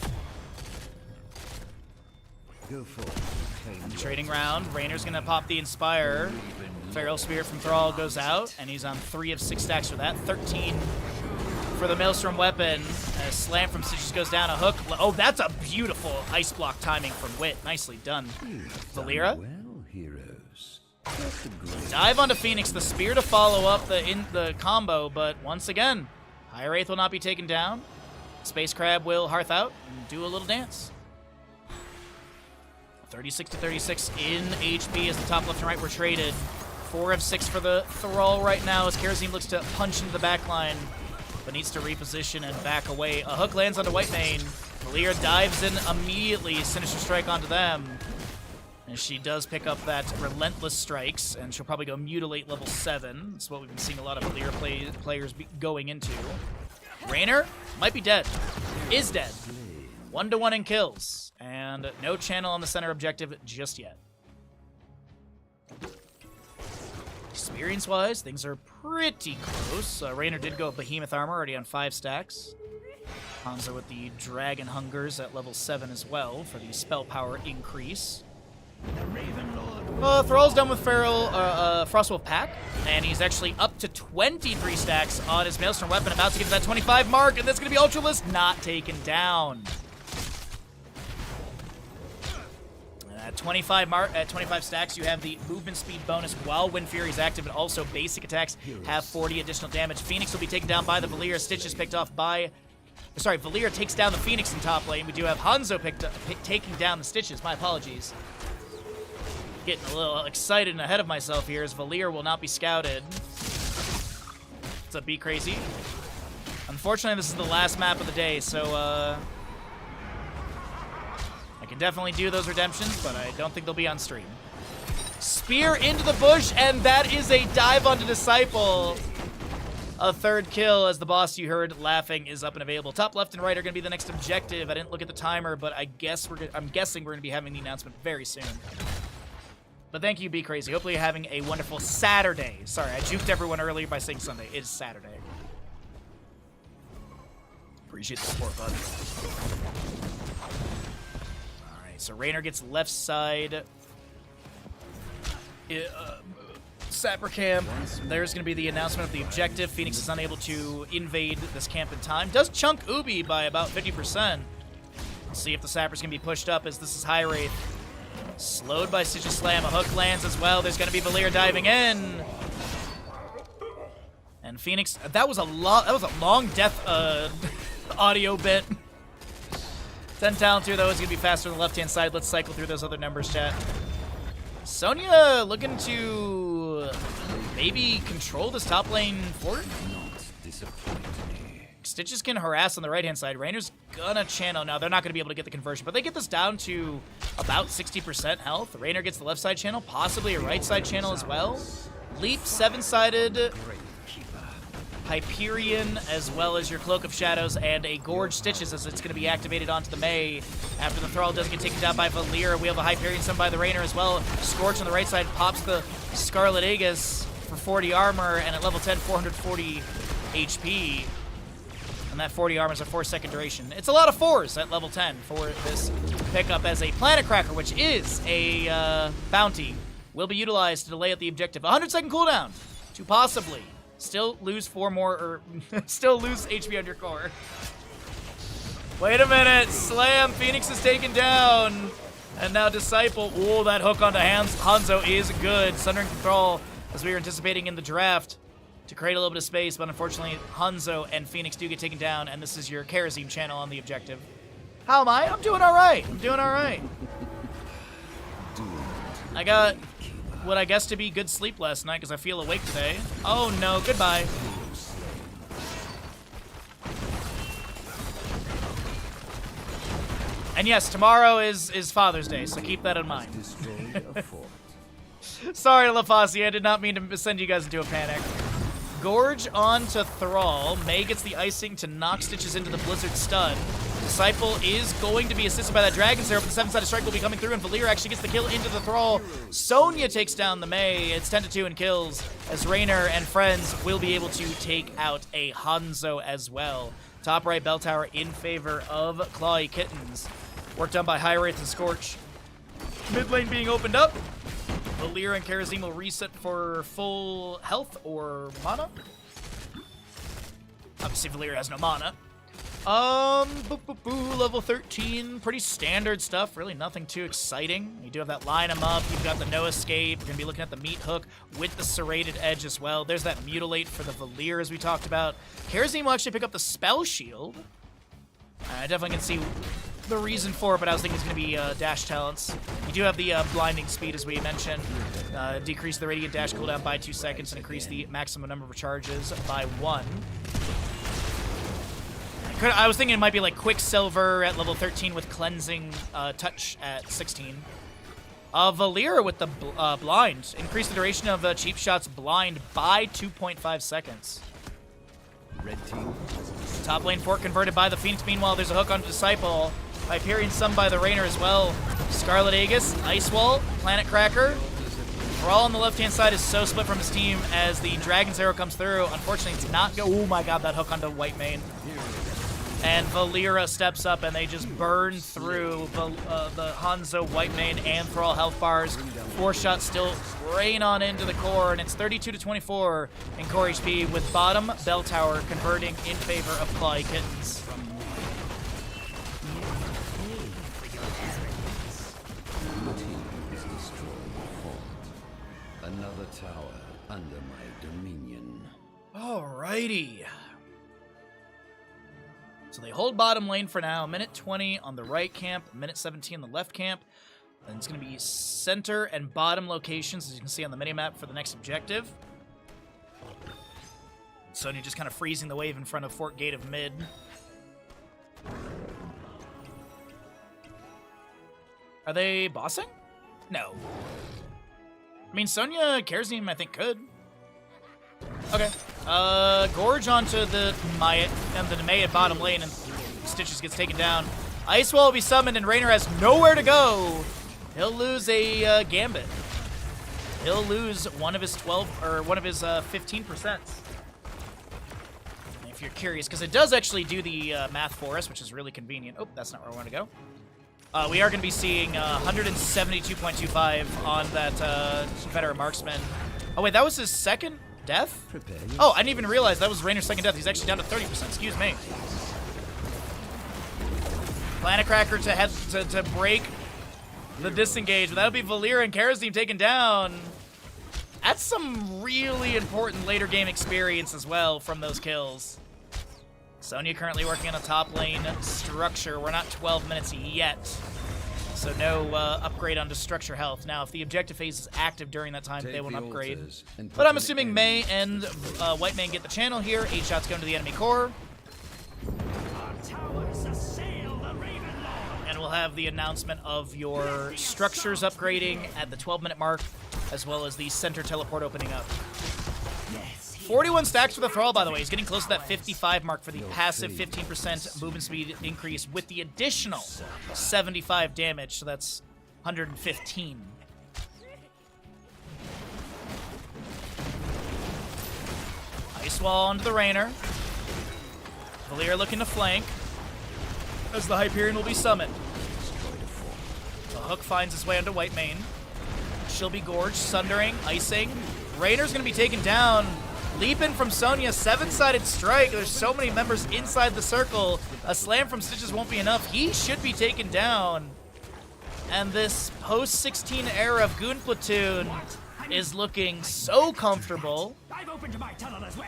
Go for it. Trading round. Raynor's gonna pop the Inspire. Feral Spirit from Thrall goes out, and he's on 3 of 6 stacks for that. 13 for the Maelstrom weapon. A slam from Stitches goes down. A hook. Oh, that's a beautiful ice block timing from Wit. Nicely done. Valyra. Well, heroes. Dive onto Phoenix. The spear to follow up the combo, but once again, High Wraith will not be taken down. Space Crab will hearth out and do a little dance. 36 to 36 in HP as the top left and right were traded. 4 of 6 for the Thrall right now as Kerosene looks to punch into the back line, but needs to reposition and back away. A hook lands onto White Mane. Valyra dives in immediately, Sinister Strike onto them. And she does pick up that Relentless Strikes, and she'll probably go Mutilate level 7. That's what we've been seeing a lot of Valyra players going into. Raynor might be dead. Is dead. 1-1 in kills. And no channel on the center objective just yet. Experience-wise, things are pretty close. Raynor did go Behemoth Armor, already on 5 stacks. Hanzo with the Dragon Hungers at level 7 as well for the spell power increase. Thrall's done with Feral Frostwolf Pack, and he's actually up to 23 stacks on his Maelstrom weapon, about to get to that 25 mark, and that's going to be Ultralisk, not taken down. At 25 stacks, you have the movement speed bonus while Wind Fury is active, and also basic attacks have 40 additional damage. Phoenix will be taken down by the Valyra. Stitch is picked off by... Sorry, Valyra takes down the Phoenix in top lane. We do have Hanzo taking down the Stitches. My apologies. Getting a little excited and ahead of myself here as Valyra will not be scouted. What's up, Be Crazy? Unfortunately, this is the last map of the day, so I can definitely do those redemptions, but I don't think they'll be on stream. Spear into the bush, and that is a dive onto Disciple. A third kill as the boss you heard laughing is up and available. Top left and right are going to be the next objective. I didn't look at the timer, but I'm guessing we're going to be having the announcement very soon. But thank you, Be Crazy. Hopefully you're having a wonderful Saturday. Sorry, I juked everyone earlier by saying Sunday. It is Saturday. Appreciate the support, bud. Alright, so Raynor gets left side. Sapper camp. There's going to be the announcement of the objective. Phoenix is unable to invade this camp in time. Does chunk Ubi by about 50%. We'll see if the Sapper's going to be pushed up as this is High Wraith. Slowed by Stitch's Slam. A hook lands as well. There's going to be Valyra diving in. And Phoenix, that was a long death audio bit. 10 talent here, though, is going to be faster on the left-hand side. Let's cycle through those other numbers, chat. Sonya looking to maybe control this top lane forward. Stitches can harass on the right-hand side. Raynor's gonna channel. Now, they're not gonna be able to get the conversion, but they get this down to about 60% health. Raynor gets the left side channel, possibly a right side channel as well. Leap, 7-sided. Hyperion, as well as your Cloak of Shadows, and a Gorge Stitches as it's going to be activated onto the Mei. After the Thrall does get taken down by Valyra, we have a Hyperion sent by the Raynor as well. Scorch on the right side pops the Scarlet Aegis for 40 armor, and at level 10, 440 HP. And that 40 armor is a 4-second duration. It's a lot of 4s at level 10 for this pickup, as a Planet Cracker, which is a bounty, will be utilized to delay at the objective. 100-second cooldown. to possibly still lose 4 more, or still lose HP on your core. Wait a minute, Slam, Phoenix is taken down. And now Disciple, oh, that hook onto Hanzo is good. Sundering Control, as we were anticipating in the draft, to create a little bit of space, but unfortunately, Hanzo and Phoenix do get taken down, and this is your Kerosene channel on the objective. How am I? I'm doing all right. I'm doing all right. I got what I guess to be good sleep last night because I feel awake today. Oh no, goodbye. And yes, tomorrow is Father's Day, so keep that in mind. Sorry, LaFossi, I did not mean to send you guys into a panic. Gorge onto Thrall. May gets the icing to knock Stitches into the Blizzard stun. Disciple is going to be assisted by that Dragon's Arrow, but the 7-sided strike will be coming through, and Valir actually gets the kill into the Thrall. Sonya takes down the May. It's 10-2 and kills, as Raynor and friends will be able to take out a Hanzo as well. Top right bell tower in favor of Clawy Kittens. Work done by High Wraith and Scorch. Mid lane being opened up. Valir and Kerosene will reset for full health or mana. Obviously, Valir has no mana. Level 13, pretty standard stuff. Really nothing too exciting. You do have that line 'em up. You've got the no escape. You're gonna be looking at the meat hook with the serrated edge as well. There's that mutilate for the Valir as we talked about. Kerosene will actually pick up the spell shield. I definitely can see the reason for it, but I was thinking it's going to be dash talents. You do have the blinding speed, as we mentioned. Decrease the radiant dash cooldown by 2 seconds and increase the maximum number of charges by 1. I was thinking it might be like Quicksilver at level 13 with cleansing touch at 16. Valir with the blind. Increase the duration of Cheap Shot's blind by 2.5 seconds. Red team. Top lane fork converted by the Phoenix. Meanwhile, there's a hook on Disciple. Hyperion summoned by the Raynor as well. Scarlet Aegis, Ice Wall, Planet Cracker. Thrall on the left-hand side is so split from his team as the Dragon's Arrow comes through. Unfortunately, it's not go. Oh my god, that hook onto White Mane. And Valira steps up and they just burn through the Hanzo, White Mane, and Thrall health bars. 4 shots still rain on into the core, and it's 32-24 in core HP with bottom bell tower converting in favor of Clawy Kittens. Another tower under my dominion. Alrighty. So they hold bottom lane for now. Minute 20 on the right camp, minute 17 on the left camp. And it's going to be center and bottom locations, as you can see on the minimap for the next objective. Sonya just kind of freezing the wave in front of Fort Gate of Mid. Are they bossing? No. I mean, Sonya Kerosene, I think, could. Okay. Gorge onto the Maya and the May at bottom lane, and Stitches gets taken down. Ice Wall will be summoned, and Raynor has nowhere to go. He'll lose a Gambit. He'll lose one of his 15%. If you're curious, because it does actually do the math for us, which is really convenient. Oh, that's not where I want to go. We are going to be seeing 172.25 on that Veteran Marksman. Oh, wait, that was his second death? Oh, I didn't even realize that was Raynor's second death. He's actually down to 30%. Excuse me. Planet Cracker to break the disengage. That'll be Valir and Kerosene taken down. That's some really important later game experience as well from those kills. Sonya currently working on a top lane structure. We're not 12 minutes yet, so no upgrade onto structure health. Now, if the objective phase is active during that time, they won't upgrade. But I'm assuming May and White Mane get the channel here. 8 shots going to the enemy core. And we'll have the announcement of your structures upgrading at the 12-minute mark, as well as the center teleport opening up. 41 stacks for the Thrall, by the way. He's getting close to that 55 mark for the passive 15% movement speed increase with the additional 75 damage, so that's 115. Ice Wall onto the Raynor. Valir looking to flank, as the Hyperion will be summoned. The hook finds its way onto White Mane. She'll be gorged, sundering, icing. Rainer's going to be taken down. Leap in from Sonya, 7-sided strike. There's so many members inside the circle. A slam from Stitches won't be enough. He should be taken down. And this post-16 era of Goon Platoon is looking so comfortable.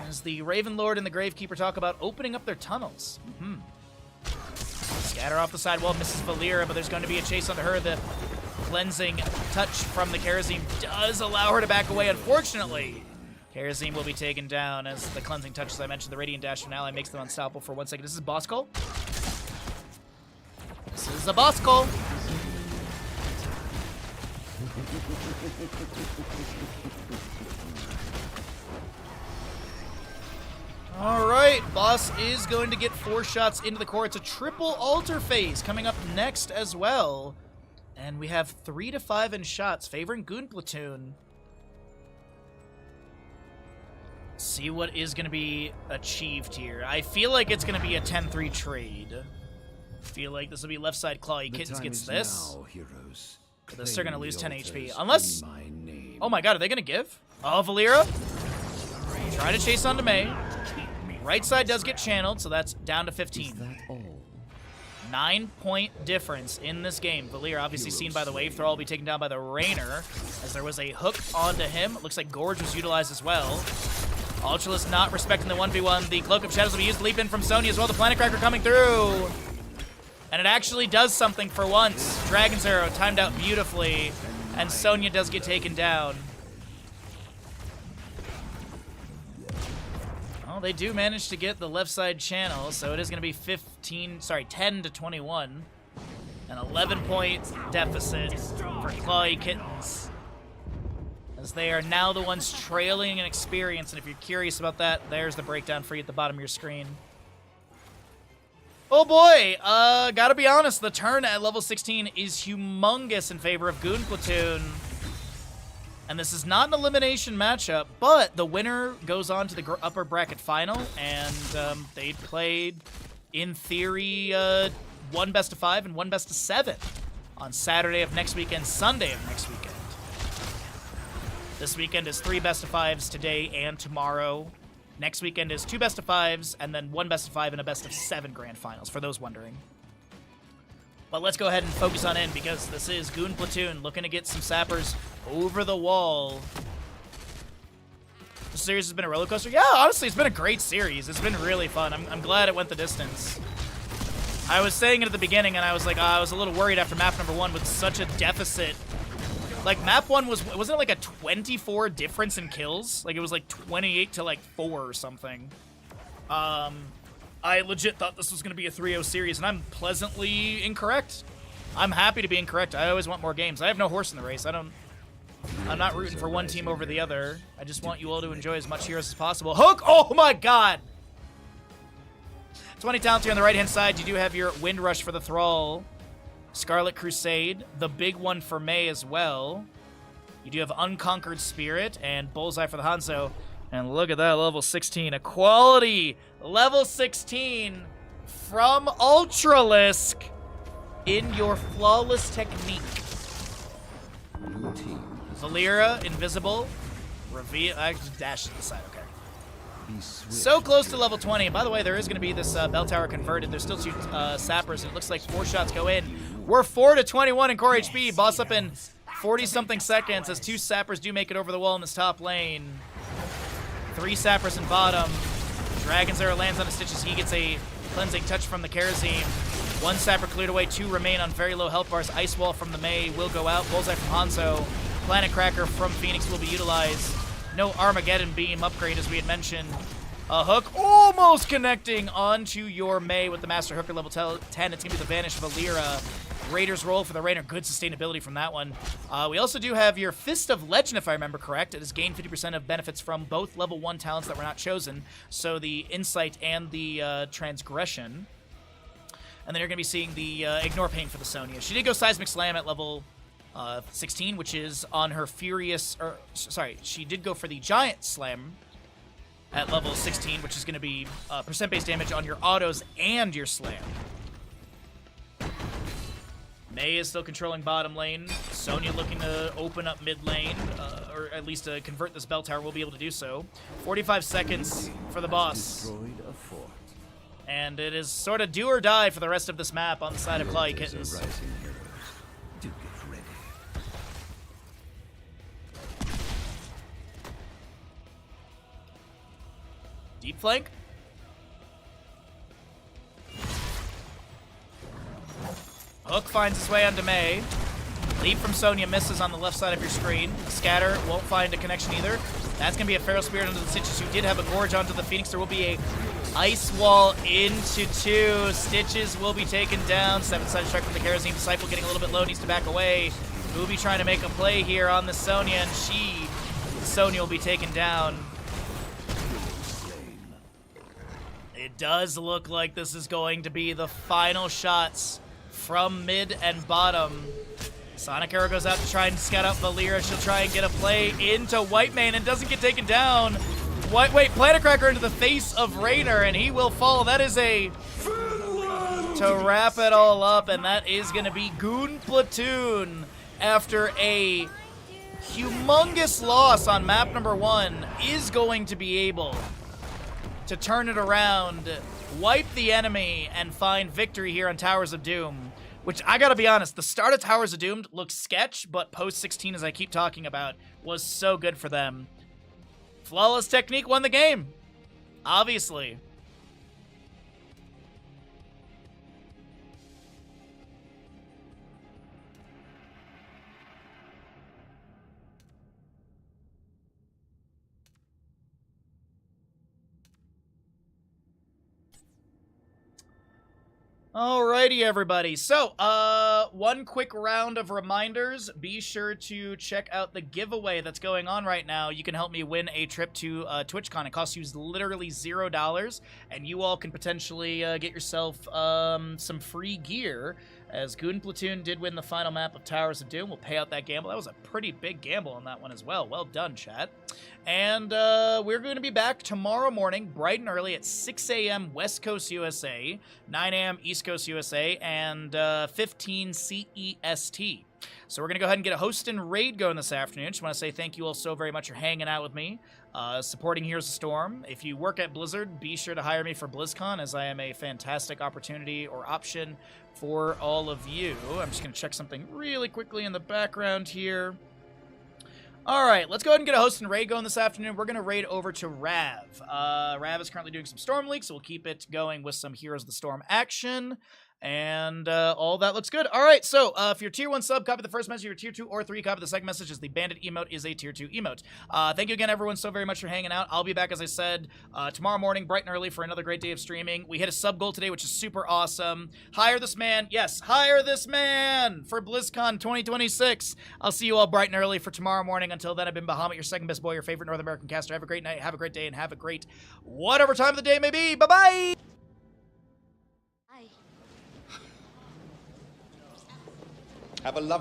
As the Raven Lord and the Gravekeeper talk about opening up their tunnels. Scatter off the sidewall, misses Valera, but there's going to be a chase onto her. The cleansing touch from the Karazim does allow her to back away, unfortunately. Karazim will be taken down as the cleansing touch, as I mentioned, the Radiant Dash from Ally makes them unstoppable for 1 second. This is Boss Call. This is a Boss Call. All right, Boss is going to get 4 shots into the core. It's a triple altar phase coming up next as well. And we have 3 to 5 in shots favoring Goon Platoon. See what is going to be achieved here. I feel like it's going to be a 10-3 trade. I feel like this will be left side Clawy Kittens gets this. Now, heroes. This they're going to lose 10 HP. Unless... Oh my god, are they going to give? Oh, Valera. Trying to chase onto May. Right side does get channeled, so that's down to 15. Is that all? 9-point difference in this game. Valera obviously seen by the wave throw, will be taken down by the Rainer, as there was a hook onto him. It looks like Gorge was utilized as well. Ultralisk not respecting the 1v1. The Cloak of Shadows will be used to leap in from Sonya as well. The Planet Cracker coming through. And it actually does something for once. Dragon's Arrow timed out beautifully, and Sonya does get taken down. Well, they do manage to get the left side channel, so it is going to be 10 to 21. An 11-point deficit for Clawy Kittens, as they are now the ones trailing in experience. And if you're curious about that, there's the breakdown for you at the bottom of your screen. Oh boy, gotta be honest, the turn at level 16 is humongous in favor of Goon Platoon. And this is not an elimination matchup, but the winner goes on to the upper bracket final, and they played, in theory, 1 best of 5 and 1 best of 7 on Saturday of next weekend, Sunday of next weekend. This weekend is 3 best of 5s today and tomorrow. Next weekend is 2 best of 5s, and then 1 best of 5 and a best of 7 grand finals, for those wondering. But let's go ahead and focus on in, because this is Goon Platoon looking to get some sappers over the wall. The series has been a roller coaster. Yeah, honestly, it's been a great series. It's been really fun. I'm glad it went the distance. I was saying it at the beginning, and I was like, I was a little worried after map number 1 with such a deficit. Like, map 1 wasn't it like a 24 difference in kills? Like, it was like 28 to like 4 or something. I legit thought this was going to be a 3-0 series, and I'm pleasantly incorrect. I'm happy to be incorrect. I always want more games. I have no horse in the race. I'm not rooting for one team over the other. I just want you all to enjoy as much heroes as possible. Hook! Oh my god! 20 talent here on the right-hand side. You do have your Wind Rush for the Thrall. Scarlet Crusade. The big one for May as well. You do have Unconquered Spirit and Bullseye for the Hanzo. And look at that, level 16. A quality level 16 from Ultralisk in your flawless technique. Blue team. Valera, invisible. Reveal. I just dashed to the side, okay. Be swift. So close to level 20. And by the way, there is going to be this bell tower converted. There's still 2 sappers, and it looks like 4 shots go in. We're 4 to 21 in core HP. Boss up in 40-something seconds as 2 sappers do make it over the wall in this top lane. 3 sappers in bottom. Dragon's Arrow lands on his Stitches. He gets a cleansing touch from the Karazim. 1 sapper cleared away. 2 remain on very low health bars. Ice Wall from the May will go out. Bullseye from Hanzo. Planet Cracker from Phoenix will be utilized. No Armageddon Beam upgrade, as we had mentioned. A hook almost connecting onto your May with the Master Hooker level 10. It's going to be the Vanished Valera. Raiders roll for the Rainer. Good sustainability from that one. We also do have your Fist of Legend, if I remember correct. It has gained 50% of benefits from both level 1 talents that were not chosen. So the Insight and the Transgression. And then you're going to be seeing the Ignore Pain for the Sonya. She did go Seismic Slam at level 16, which is on her Furious... sorry, she did go for the Giant Slam at level 16, which is going to be percent-based damage on your autos and your slam. May is still controlling bottom lane. Sonya looking to open up mid lane. or at least convert this bell tower, we'll be able to do so. 45 seconds for the boss. Destroyed a fort. And it is sort of do or die for the rest of this map on the side of Clawy Kittens. Rising heroes. Do get ready. Deep flank. Hook finds its way onto Mei. Leap from Sonya misses on the left side of your screen. Scatter won't find a connection either. That's going to be a Feral Spirit onto the Stitches, who did have a Gorge onto the Phoenix. There will be a Ice Wall into 2. Stitches will be taken down. 7-sided strike from the Kerosene Disciple, getting a little bit low, needs to back away. Booby trying to make a play here on the Sonya, and Sonya will be taken down. It does look like this is going to be the final shots from mid and bottom. Sonic Arrow goes out to try and scout out Valera. She'll try and get a play into Whitemane and doesn't get taken down. Planet Cracker into the face of Raynor, and he will fall. That is to wrap it all up, and that is going to be Goon Platoon after a humongous loss on map number 1 is going to be able to turn it around, wipe the enemy, and find victory here on Towers of Doom. Which, I gotta be honest, the start of Towers of Doom looked sketch, but post-16, as I keep talking about, was so good for them. Flawless Technique won the game, obviously. Alrighty, everybody. So, one quick round of reminders. Be sure to check out the giveaway that's going on right now. You can help me win a trip to TwitchCon. It costs you literally $0, and you all can potentially get yourself some free gear, as Goon Platoon did win the final map of Towers of Doom. We'll pay out that gamble. That was a pretty big gamble on that one as well. Well done, chat. And we're going to be back tomorrow morning, bright and early, at 6 a.m. West Coast USA, 9 a.m. East Coast USA, and 15 CEST. So we're going to go ahead and get a host and raid going this afternoon. Just want to say thank you all so very much for hanging out with me, supporting Heroes of Storm. If you work at Blizzard, be sure to hire me for BlizzCon, as I am a fantastic opportunity or option for all of you. I'm just going to check something really quickly in the background here. All right, let's go ahead and get a host and raid going this afternoon. We're going to raid over to Rav. Rav is currently doing some Storm Leaks, so we'll keep it going with some Heroes of the Storm action. And all that looks good. All right, so if you're Tier 1 sub, copy the first message. If you're Tier 2 or 3, copy the second message, as the Bandit emote is a Tier 2 emote. Thank you again, everyone, so very much for hanging out. I'll be back, as I said, tomorrow morning, bright and early, for another great day of streaming. We hit a sub goal today, which is super awesome. Hire this man. Yes, hire this man for BlizzCon 2026. I'll see you all bright and early for tomorrow morning. Until then, I've been Bahamut, your second best boy, your favorite North American caster. Have a great night, have a great day, and have a great whatever time of the day may be. Bye-bye! Have a lovely